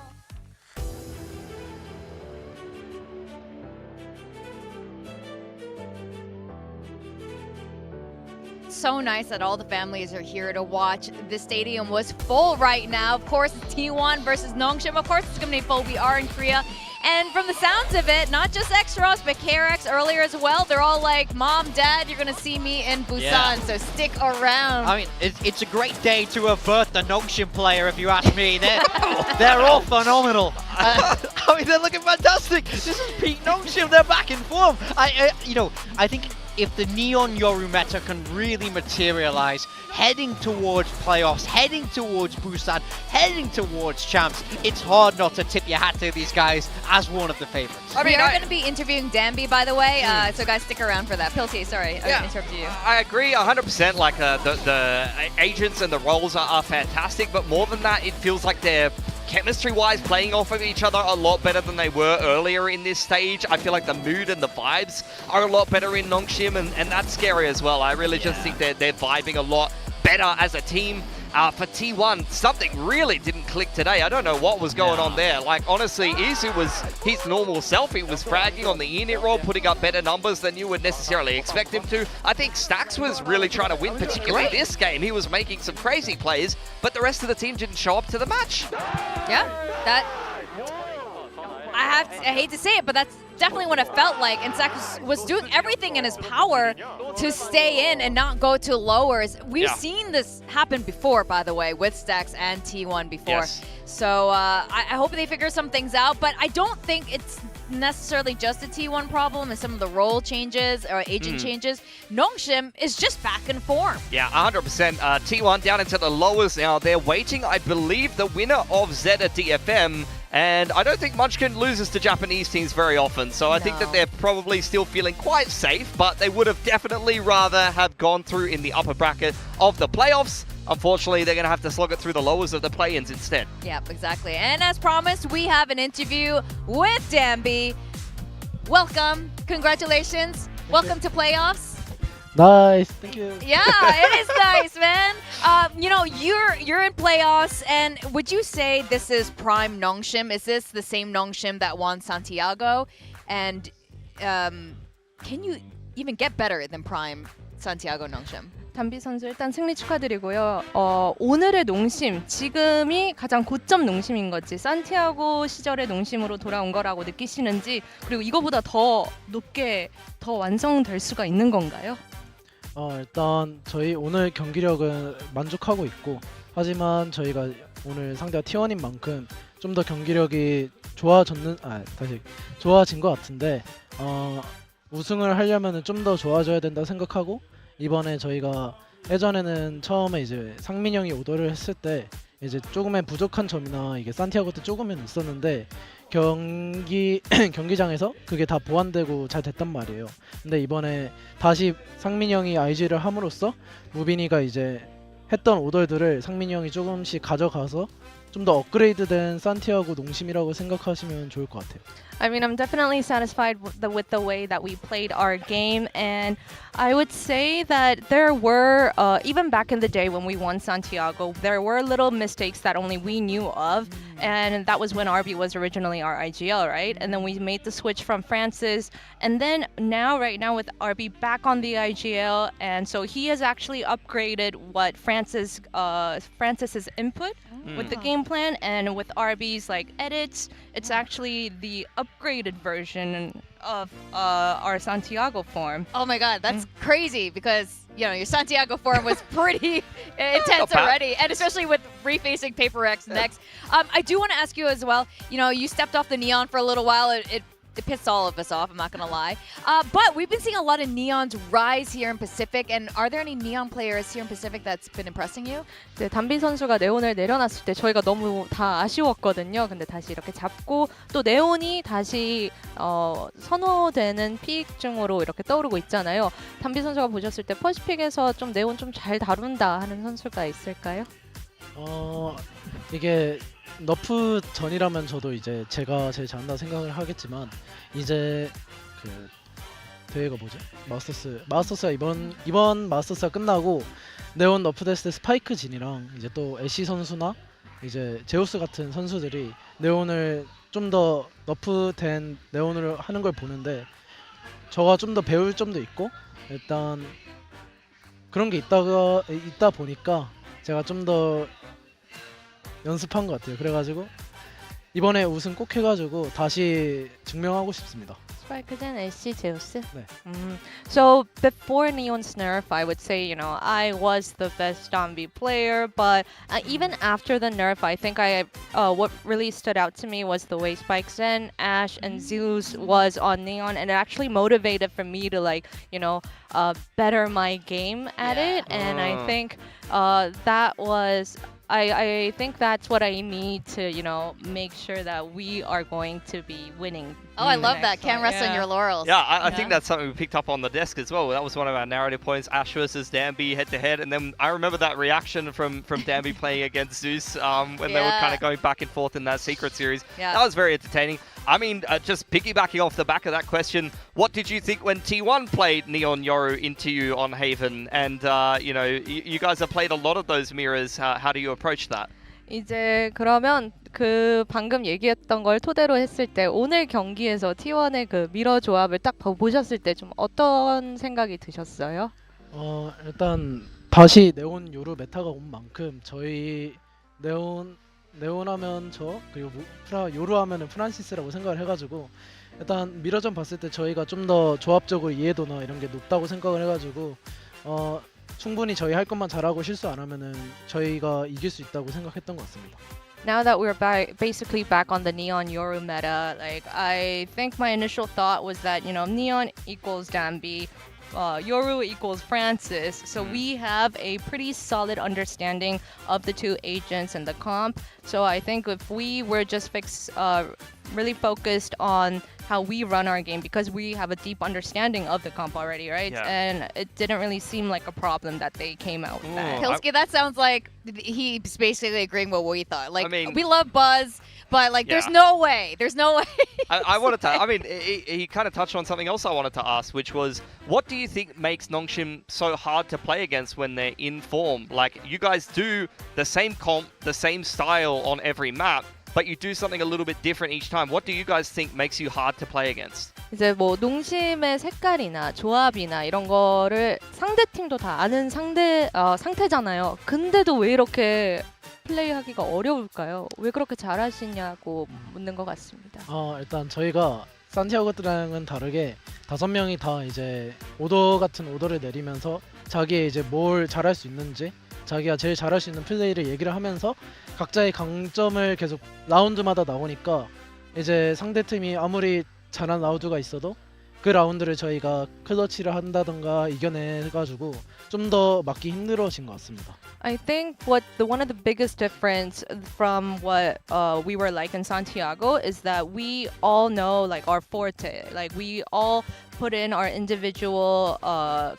so nice that all the families are here to watch. The stadium was full right now. Of course, it's T1 versus Nongshim. Of course, it's going to be full. We are in Korea. And from the sounds of it, not just Extros, but KRX earlier as well, they're all like, Mom, Dad, you're going to see me in Busan, so stick around. I mean, it's a great day to have birthed a Nongshim player, if you ask me. They're all phenomenal. I mean, they're looking fantastic. This is peak Nongshim. They're back in form. I think if the Neon Yoru meta can really materialize, heading towards playoffs, heading towards Busan, heading towards champs, it's hard not to tip your hat to these guys as one of the favorites. We are going to be interviewing Danby, by the way, so guys, stick around for that. Pilty, sorry, I interrupted you. I agree 100%. Like the agents and the roles are fantastic, but more than that, it feels like they're chemistry-wise playing off of each other a lot better than they were earlier in this stage. I feel like the mood and the vibes are a lot better in Nongshim, and that's scary as well. I really just think they're vibing a lot better as a team. For T1, something really didn't click today. I don't know what was going on there. Like, honestly, Izu was his normal self. He was fragging on the unit roll, putting up better numbers than you would necessarily expect him to. I think Stax was really trying to win, particularly this game. He was making some crazy plays, but the rest of the team didn't show up to the match. Yeah, that... I hate to say it, but that's definitely what it felt like. And Stax was doing everything in his power to stay in and not go to lowers. We've seen this happen before, by the way, with Stax and T1 before. Yes. So I hope they figure some things out, but I don't think it's necessarily just a T1 problem and some of the role changes or agent changes. Nongshim is just back in form. Yeah, 100%. T1 down into the lowers now. They're waiting, I believe, the winner of Zeta DFM. And I don't think Munchkin loses to Japanese teams very often, so I think that they're probably still feeling quite safe, but they would have definitely rather have gone through in the upper bracket of the playoffs. Unfortunately, they're going to have to slug it through the lowers of the play-ins instead. Yep, exactly. And as promised, we have an interview with Danby. Welcome. Congratulations. Welcome to playoffs. Nice. Thank you. Yeah, it is nice, man. You know, you're in playoffs, and would you say this is prime Nongshim? Is this the same Nongshim that won Santiago? And can you even get better than prime Santiago Nongshim? 단비 선수 일단 승리 축하드리고요. 오늘의 농심, 지금이 가장 고점 농심인 건지 산티아고 시절의 농심으로 돌아온 거라고 느끼시는지, 그리고 이거보다 더 높게 더 완성될 수가 있는 건가요? 일단 저희 오늘 경기력은 만족하고 있고, 하지만 저희가 오늘 상대가 T1인 만큼 좀 더 경기력이 좋아진 것 같은데, 우승을 하려면 좀 더 좋아져야 된다 생각하고, 이번에 저희가 예전에는 처음에 이제 상민 형이 오더를 했을 때 이제 조금의 부족한 점이나 이게 산티아고 때 조금은 있었는데 경기장에서 그게 다 보완되고 잘 됐단 말이에요. 근데 이번에 다시 상민 형이 IG를 함으로써 무빈이가 이제 했던 오더들을 상민 형이 조금씩 가져가서 좀 더 업그레이드된 산티아고 농심이라고 생각하시면 좋을 것 같아요. I mean, I'm definitely satisfied with the way that we played our game, and I would say that there were, even back in the day when we won Santiago, there were little mistakes that only we knew of, and that was when RB was originally our IGL, right? And then we made the switch from Francis, and then right now with RB back on the IGL, and so he has actually upgraded what Francis's input with the game plan, and with RB's like edits, it's actually the upgraded version of our Santiago form. Oh my god, that's crazy, because you know your Santiago form was pretty intense already, and especially with refacing Paper X next. I do want to ask you as well, you know, you stepped off the Neon for a little while. It pissed all of us off, I'm not going to lie. But we've been seeing a lot of Neons rise here in Pacific, and are there any Neon players here in Pacific that's been impressing you? 네, 단비 선수가 네온을 내려놨을 때 저희가 너무 다 아쉬웠거든요. 근데 다시 이렇게 잡고 또 네온이 다시 선호되는 픽 중으로 이렇게 떠오르고 있잖아요. 단비 선수가 보셨을 때 퍼시픽에서 좀 네온 좀 잘 다룬다 하는 선수가 있을까요? 이게 너프 전이라면 저도 이제 제가 제일 잘한다 생각을 하겠지만, 이제 그 대회가 뭐죠? 마스터스가 이번 마스터스가 끝나고 네온 너프됐을 때 스파이크 진이랑 이제 또 애쉬 선수나 이제 제우스 같은 선수들이 네온을 좀 더 너프된 네온으로 하는 걸 보는데, 저가 좀 더 배울 점도 있고, 일단 그런 게 있다 보니까 제가 좀 더 연습한 것 같아요. 그래가지고 이번에 우승 꼭 해가지고 다시 증명하고 싶습니다. 스파이크는 LC 제우스. 네. So before Neon's nerf, I would say, you know, I was the best zombie player, but even after the nerf, I think what really stood out to me was the way Spike Zen, Ash, and Zeus was on Neon, and it actually motivated for me to better my game at it, and I think that was. I think that's what I need to, make sure that we are going to be winning. Oh, I love that. Can't rest on your laurels. Yeah, I think that's something we picked up on the desk as well. That was one of our narrative points, Ash versus Danby head-to-head. And then I remember that reaction from Danby playing against Zeus when they were kind of going back and forth in that Secret series. Yeah. That was very entertaining. I mean, just piggybacking off the back of that question, what did you think when T1 played Neon Yoru into you on Haven? And, you guys have played a lot of those mirrors. How do you approach that? 이제 그러면 그 방금 얘기했던 걸 토대로 했을 때 오늘 경기에서 T1의 그 미러 조합을 딱 보셨을 때 좀 어떤 생각이 드셨어요? 일단 다시 네온 요루 메타가 온 만큼 저희 네온 하면 저 그리고 요루 하면은 프란시스라고 생각을 해가지고 일단 미러전 봤을 때 저희가 좀 더 조합적으로 이해도나 이런 게 높다고 생각을 해가지고 충분히 저희 할 것만 잘하고 실수 안 하면은 저희가 이길 수 있다고 생각했던 것 같습니다. Now that we're basically back on the Neon Yoru meta, I think my initial thought was that Neon equals Danby, Yoru equals Francis, so we have a pretty solid understanding of the two agents and the comp. So I think if we were just really focused on how we run our game, because we have a deep understanding of the comp already, right? Yeah. And it didn't really seem like a problem that they came out with that. Hilsky, that sounds like he's basically agreeing with what we thought. I mean, we love Buzz, but there's no way. There's no way. I wanted to, he kind of touched on something else I wanted to ask, which was, what do you think makes Nongshim so hard to play against when they're in form? Like, you guys do the same comp, the same style on every map, but you do something a little bit different each time. What do you guys think makes you hard to play against? 이제 농심의 색깔이나 조합이나 이런 거를 상대 팀도 다 아는 상태잖아요. 근데도 왜 이렇게 플레이하기가 어려울까요? 왜 그렇게 잘하시냐고 묻는 것 같습니다. 일단 저희가 산티아고랑 다르게 5명이 다 이제 오더 같은 오더를 내리면서 자기의 이제 뭘 잘할 수 있는지 자기가 제일 잘할 수 있는 플레이를 얘기를 하면서 각자의 강점을 계속 라운드마다 나오니까 이제 상대팀이 아무리 잘한 라운드가 있어도 그 라운드를 저희가 클러치를 한다던가 이겨내가지고 좀 더 막기 힘들어진 것 같습니다. I think one of the biggest difference from what we were like in Santiago is that we all know our forte. We all put in our individual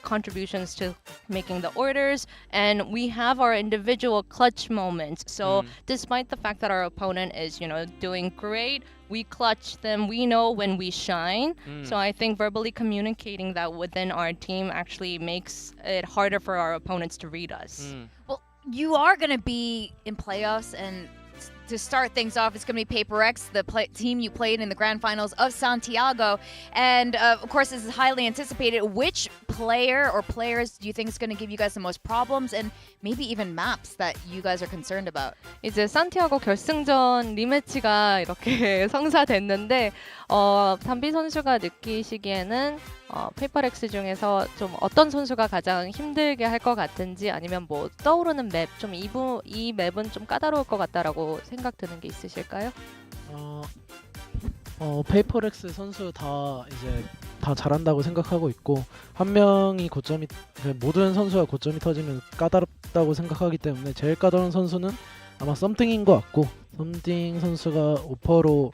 contributions to making the orders, and we have our individual clutch moments. So despite the fact that our opponent is, doing great, we clutch them. We know when we shine. So I think verbally communicating that within our team actually makes it harder for our opponents to read us. Well, you are going to be in playoffs, and to start things off, it's going to be KRX, the team you played in the grand finals of Santiago. And of course, this is highly anticipated. Which player or players do you think is going to give you guys the most problems, and maybe even maps that you guys are concerned about? 이제 산티아고 결승전 리매치가 이렇게 성사됐는데 담비 선수가 느끼시기에는 페이퍼렉스 중에서 좀 어떤 선수가 가장 힘들게 할 것 같은지, 아니면 뭐 떠오르는 맵, 좀 이 맵은 좀 까다로울 것 같다라고 생각 드는 게 있으실까요? 페이퍼렉스 선수 다 이제 다 잘한다고 생각하고 있고, 한 명이 모든 선수가 고점이 터지면 까다롭다고 생각하기 때문에 제일 까다로운 선수는 아마 썸띵인 것 같고, 썸띵 선수가 오퍼로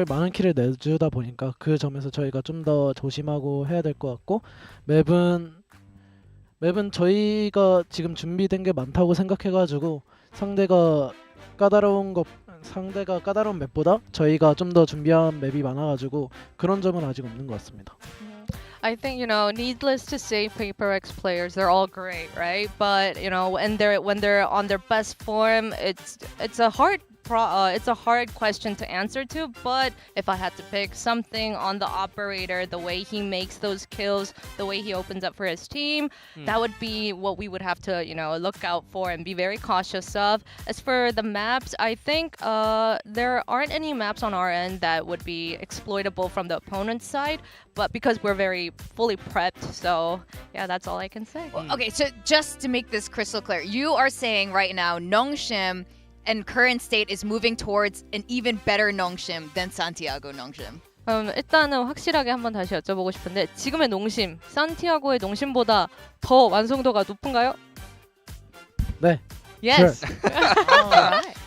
많은 킬을 내주다 보니까 그 점에서 저희가 좀 더 조심하고 해야 될 것 같고, 맵은 저희가 지금 준비된 게 많다고 생각해가지고 상대가 까다로운 맵보다 저희가 좀 더 준비한 맵이 많아가지고 그런 점은 아직 없는 것 같습니다. I think, needless to say, PaperX players, they're all great, right? But, when they're on their best form, it's a hard it's a hard question to answer to, but if I had to pick something on the operator, the way he makes those kills, the way he opens up for his team, that would be what we would have to, look out for and be very cautious of. As for the maps, I think there aren't any maps on our end that would be exploitable from the opponent's side, but because we're very fully prepped, so yeah, that's all I can say. Well, okay, so just to make this crystal clear, you are saying right now Nongshim and current state is moving towards an even better Nongshim than Santiago Nongshim. 일단은 확실하게 한번 다시 여쭤보고 싶은데 지금의 농심, 산티아고의 농심보다 더 완성도가 높은가요? 네. Yes.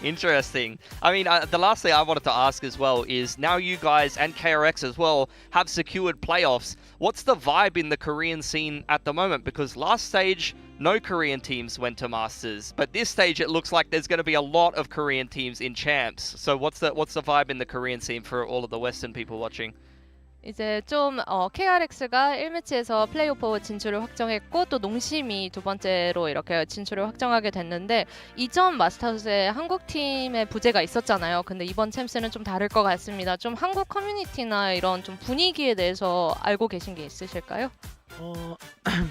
Interesting. I mean, the last thing I wanted to ask as well is now you guys and KRX as well have secured playoffs. What's the vibe in the Korean scene at the moment? Because last stage, no Korean teams went to Masters, but this stage it looks like there's going to be a lot of Korean teams in champs. So what's the vibe in the Korean scene for all of the Western people watching? 이제 좀 KRX가 1매치에서 플레이오프 진출을 확정했고 또 농심이 두 번째로 이렇게 진출을 확정하게 됐는데 이전 마스터즈에 한국 팀의 부재가 있었잖아요. 근데 이번 챔스는 좀 다를 것 같습니다. 좀 한국 커뮤니티나 이런 좀 분위기에 대해서 알고 계신 게 있으실까요?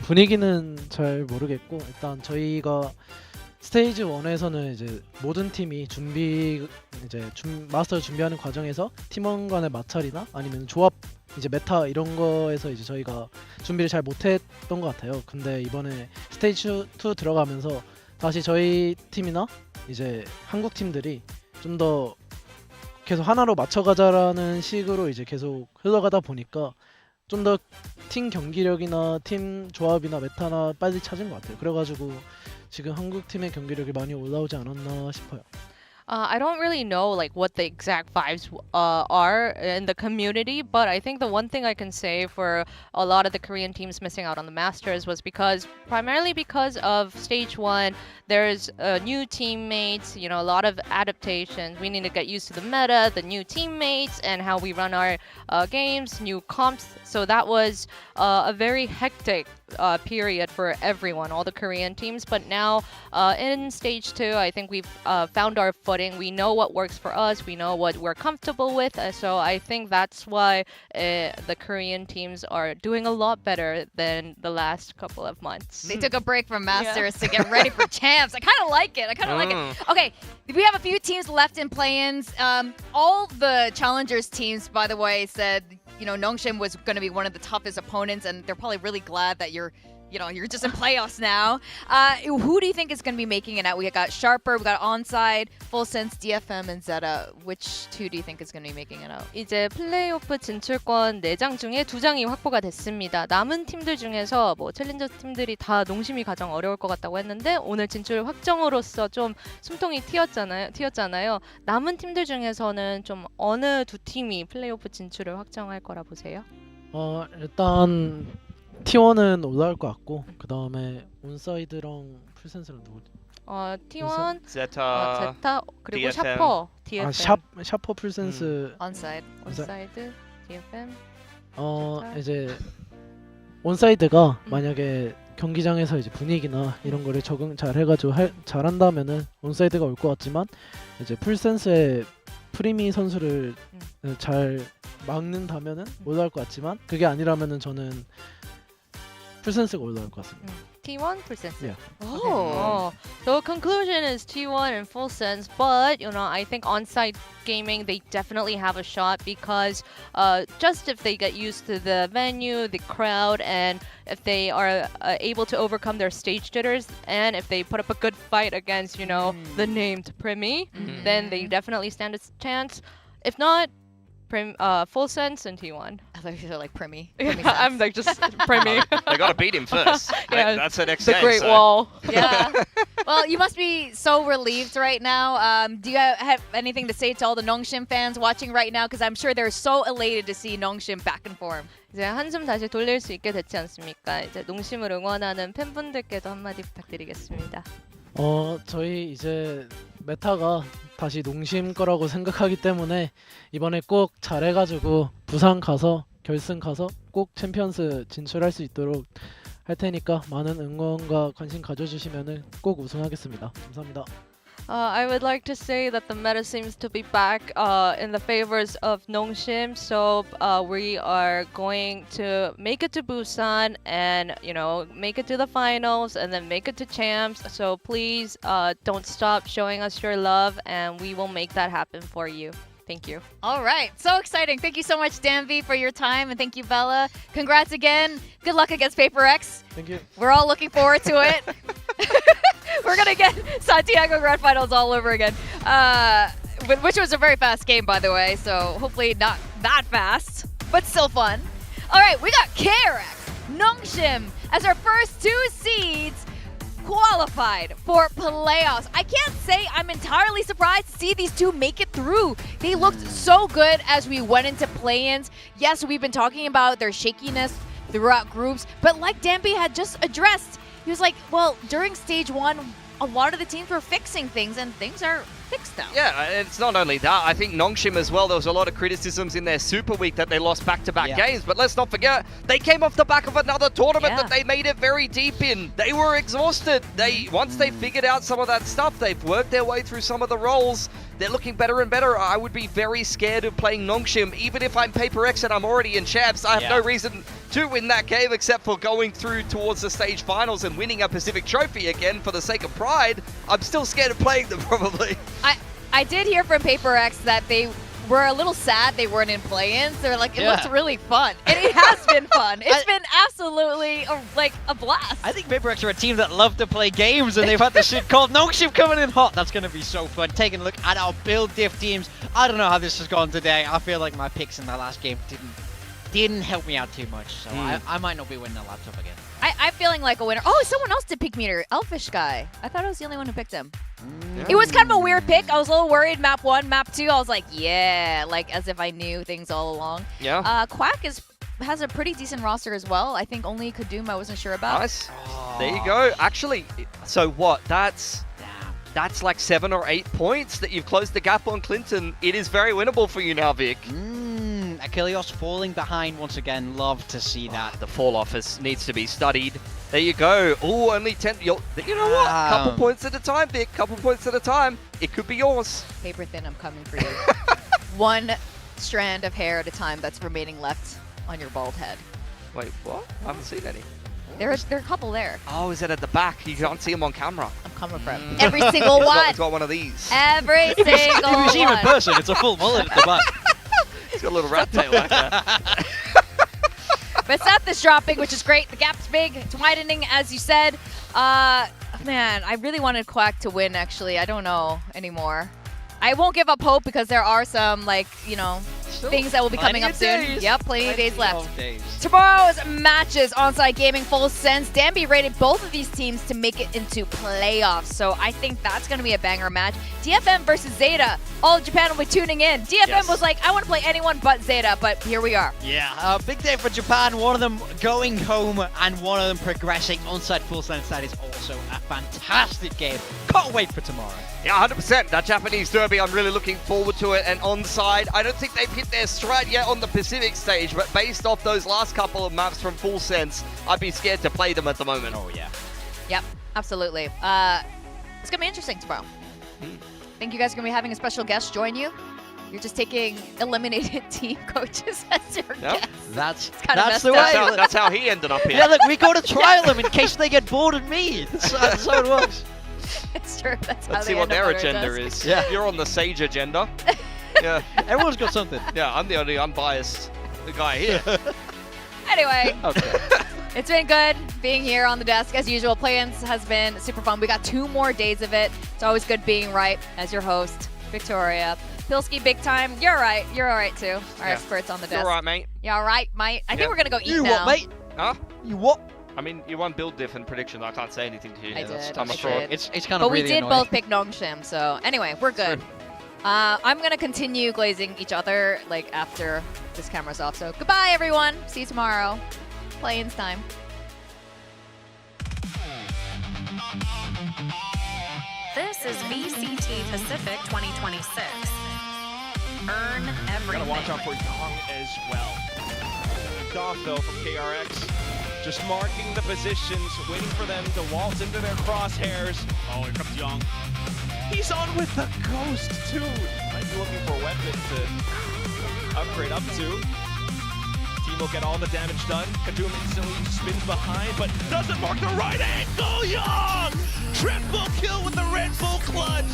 분위기는 잘 모르겠고 일단 저희가 스테이지 1에서는 이제 모든 팀이 마스터 준비하는 과정에서 팀원 간의 마찰이나 아니면 조합 이제 메타 이런 거에서 이제 저희가 준비를 잘 못했던 것 같아요. 근데 이번에 스테이지 2 들어가면서 다시 저희 팀이나 이제 한국 팀들이 좀 더 계속 하나로 맞춰가자라는 식으로 이제 계속 흘러가다 보니까 좀 더 팀 경기력이나 팀 조합이나 메타나 빨리 찾은 것 같아요. 그래가지고 지금 한국 팀의 경기력이 많이 올라오지 않았나 싶어요. I don't really know like what the exact vibes are in the community, but I think the one thing I can say for a lot of the Korean teams missing out on the Masters was primarily because of stage 1. There's new teammates, a lot of adaptations. We need to get used to the meta, the new teammates, and how we run our games, new comps. So that was a very hectic period for everyone, all the Korean teams. But now in stage 2, I think we've found our footing. We know what works for us. We know what we're comfortable with. So I think that's why the Korean teams are doing a lot better than the last couple of months. They took a break from Masters to get ready for champs. I kind of like it. Okay, we have a few teams left in play-ins. All the challengers teams, by the way, said Nongshim was going to be one of the toughest opponents, and they're probably really glad that you're just in playoffs now. Who do you think is going to be making it out? We got Sharper, we got Onside, Full Sense, DFM, and Zeta. Which two do you think is going to be making it out? 이제 플레이오프 진출권 4장 중에 2장이 확보가 됐습니다. 남은 팀들 중에서 챌린저 팀들이 다 농심이 가장 어려울 것 같다고 했는데 오늘 진출 확정으로서 좀 숨통이 튀었잖아요. 남은 팀들 중에서는 좀 어느 두 팀이 플레이오프 진출을 확정할 거라 보세요? 일단 T1은 올라올 것 같고 그 다음에 온사이드랑 풀센스랑 누구지? T1, 제타, 그리고 DFM. 샤퍼, DFM. 샤퍼 풀센스 온사이드, DFM. 이제 온사이드가 만약에 경기장에서 이제 분위기나 이런 거를 적응 잘 해가지고 잘한다면은 온사이드가 올 것 같지만 이제 풀센스의 프리미 선수를 잘 막는다면은 올라올 것 같지만 그게 아니라면은 저는 풀센스가 올라올 것 같습니다. T1 full sense. Yeah. Oh. The conclusion is T1 and full sense, but I think on-site gaming they definitely have a shot because just if they get used to the venue, the crowd, and if they are able to overcome their stage jitters, and if they put up a good fight against the named Primi, then they definitely stand a chance. If not, full sense and T1. I thought you were like Primi. I'm like just Primi. They got to beat him first. Yeah, that's the next the game. Great Wall. Yeah. Well, you must be so relieved right now. Do you have anything to say to all the Nongshim fans watching right now? Because I'm sure they're so elated to see Nongshim back in form. 이제 한숨 다시 돌릴 수 있게 됐지 않습니까? 이제 농심을 응원하는 팬분들께도 한마디 부탁드리겠습니다. 저희 이제 메타가 다시 농심 거라고 생각하기 때문에 이번에 꼭 잘해가지고 부산 가서 결승 가서 꼭 챔피언스 진출할 수 있도록 할 테니까 많은 응원과 관심 가져주시면은 꼭 우승하겠습니다. 감사합니다. I would like to say that the meta seems to be back in the favors of Nongshim, so we are going to make it to Busan and make it to the finals and then make it to champs. So please don't stop showing us your love, and we will make that happen for you. Thank you. All right, so exciting. Thank you so much, Danby, for your time, and thank you, Bella. Congrats again. Good luck against Paper X. Thank you. We're all looking forward to it. We're gonna get Santiago Grand Finals all over again, which was a very fast game, by the way. So hopefully not that fast, but still fun. All right, we got KRX, Nongshim as our first 2 seeds qualified for playoffs. I can't say I'm entirely surprised to see these two make it through. They looked so good as we went into play-ins. Yes, we've been talking about their shakiness throughout groups, but like Danby had just addressed, he was like, well, during stage 1, a lot of the teams were fixing things, and things are fixed now. Yeah, it's not only that. I think Nongshim as well, there was a lot of criticisms in their Super Week that they lost back-to-back games. But let's not forget, they came off the back of another tournament that they made it very deep in. They were exhausted. Once they figured out some of that stuff, they've worked their way through some of the roles. They're looking better and better. I would be very scared of playing Nongshim. Even if I'm Paper X and I'm already in champs, I have no reason to win that game except for going through towards the stage finals and winning a Pacific Trophy again for the sake of pride. I'm still scared of playing them, probably. I did hear from Paper X that they were a little sad they weren't in play-ins. They're like, it looks really fun. And it has been fun. It's been absolutely a blast. I think Paper X are a team that love to play games, and they've had this shit called Nongshim coming in hot. That's going to be so fun. Taking a look at our build diff teams. I don't know how this has gone today. I feel like my picks in the last game didn't help me out too much, so I might not be winning a laptop again. I'm feeling like a winner. Oh, someone else did pick Meter. Elfish guy. I thought I was the only one who picked him. It was kind of a weird pick. I was a little worried. Map 1, map 2. I was like, yeah, like as if I knew things all along. Yeah. Quack has a pretty decent roster as well. I think only Kadum I wasn't sure about. Nice. There you go. Actually, so what? That's like 7 or 8 points that you've closed the gap on Clinton. It is very winnable for you now, Vic. Achilles falling behind once again. Love to see that. The fall off needs to be studied. There you go. Oh, only 10. You know what? Couple points at a time, Vic. Couple points at a time. It could be yours. Paper thin, I'm coming for you. 1 strand of hair at a time that's remaining left on your bald head. Wait, what? I haven't seen any. There are a couple there. Oh, is it at the back? You can't see them on camera. I'm coming for him. Every single one. He's got one of these. Every single one. If you see him in person, it's a full mullet at the back. He's got a little rat tail like that. But Seth is dropping, which is great. The gap's big. It's widening, as you said. Man, I really wanted Quack to win, actually. I don't know anymore. I won't give up hope because there are some, things that will be coming up soon. Yep, plenty of days left. Tomorrow's matches, Onside Gaming, Full Sense. Danby rated both of these teams to make it into playoffs, so I think that's going to be a banger match. DFM versus Zeta. All of Japan will be tuning in. DFM was like, I want to play anyone but Zeta, but here we are. Yeah, big day for Japan. One of them going home and one of them progressing. Onside Full Sense, that is also a fantastic game. Can't wait for tomorrow. Yeah, 100%. That Japanese derby, I'm really looking forward to it. And Onside, I don't think they've hit their stride yet on the Pacific stage, but based off those last couple of maps from Full Sense, I'd be scared to play them at the moment. Oh, yeah. Yep, absolutely. It's going to be interesting tomorrow. I think you guys are going to be having a special guest join you. You're just taking eliminated team coaches as your guest. That's the way. That's how he ended up here. Yeah, look, we got to trial them in case they get bored of me. That's how it works. It's true. That's how Let's see what their agenda is. Yeah. You're on the Sage agenda. Yeah. Everyone's got something. Yeah, I'm the only unbiased guy here. Anyway. Okay. It's been good being here on the desk as usual. Play-ins has been super fun. We got 2 more days of it. It's always good being right as your host, Victoria. Pilsky, big time. You're right. You're all right too. Our experts on the desk. You're all right, mate. You all right, mate? I think we're gonna go eat you now. You what, mate? Huh? You what? I mean, you won build diff and prediction. I can't say anything to you. I That's did. fraud. It's kind of but really we did annoying. both pick Nongshim, so anyway, we're good. I'm gonna continue glazing each other after this camera's off. So goodbye, everyone. See you tomorrow. Play-ins time. This is VCT Pacific 2026. Earn everything. Gotta watch out for Young as well. Off though from KRX. Just marking the positions, waiting for them to waltz into their crosshairs. Oh, here comes Young. He's on with the Ghost too. Might be looking for a weapon to upgrade up to. Team will get all the damage done. Kadum instantly spins behind, but doesn't mark the right angle. Young! Triple kill with the Red Bull clutch.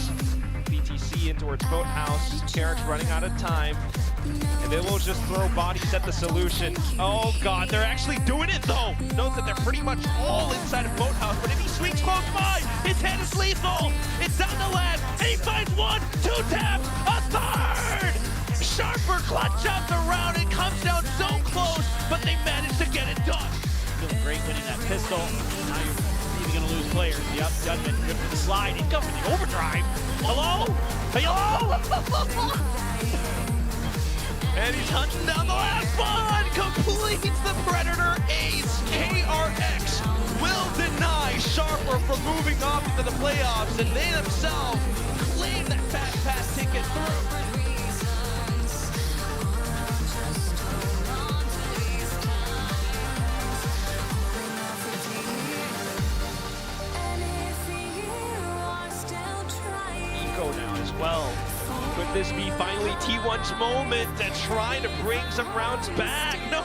BTC in towards Boathouse. KRX running out of time. And they will just throw bodies at the solution. Oh god, they're actually doing it though. Note that they're pretty much all inside of Boathouse, but if he swings close by, his head is lethal. It's down the land, and he finds one, two taps, a third! Sharper clutch out the round. It comes down so close, but they managed to get it done. Feeling great winning that pistol. Now you're either going to lose players. Yep, Judgment good for the slide. Income for the overdrive. Hello? Hello? And he's hunting down the last one. Completes the Predator ace. KRX will deny Sharper from moving on into the playoffs, and they themselves claim that fast pass ticket through. Now as well. Could this be finally T1's moment to try to bring some rounds back? No!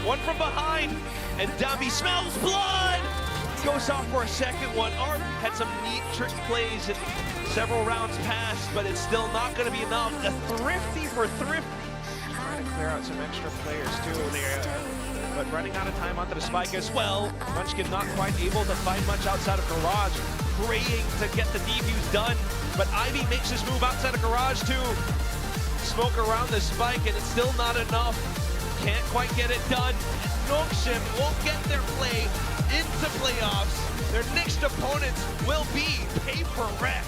One from behind, and Davi smells blood! Goes off for a second one. Art had some neat trick plays in several rounds past, but it's still not going to be enough. The Thrifty for Thrifty. Trying to clear out some extra players too there. But running out of time onto the spike as well. Munchkin not quite able to find much outside of Garage. Praying to get the defuse done. But Ivy makes his move outside of Garage too. Smoke around the spike, and it's still not enough. Can't quite get it done. Noxim won't get their play into playoffs. Their next opponent will be Paper Rex.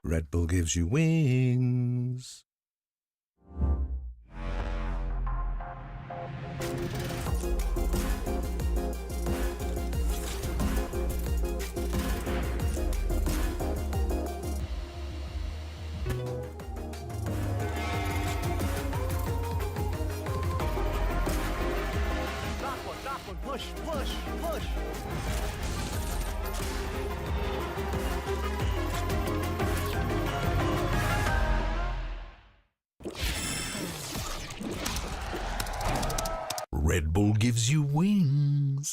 Red Bull gives you wings. Push, push, push. Red Bull gives you wings.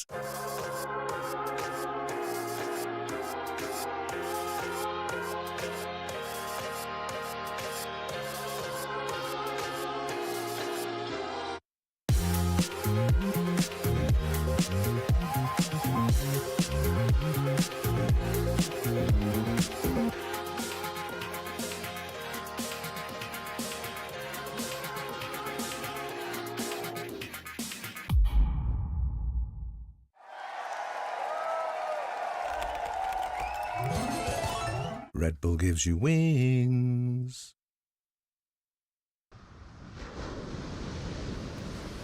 Red Bull gives you wings.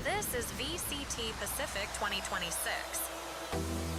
This is VCT Pacific 2026.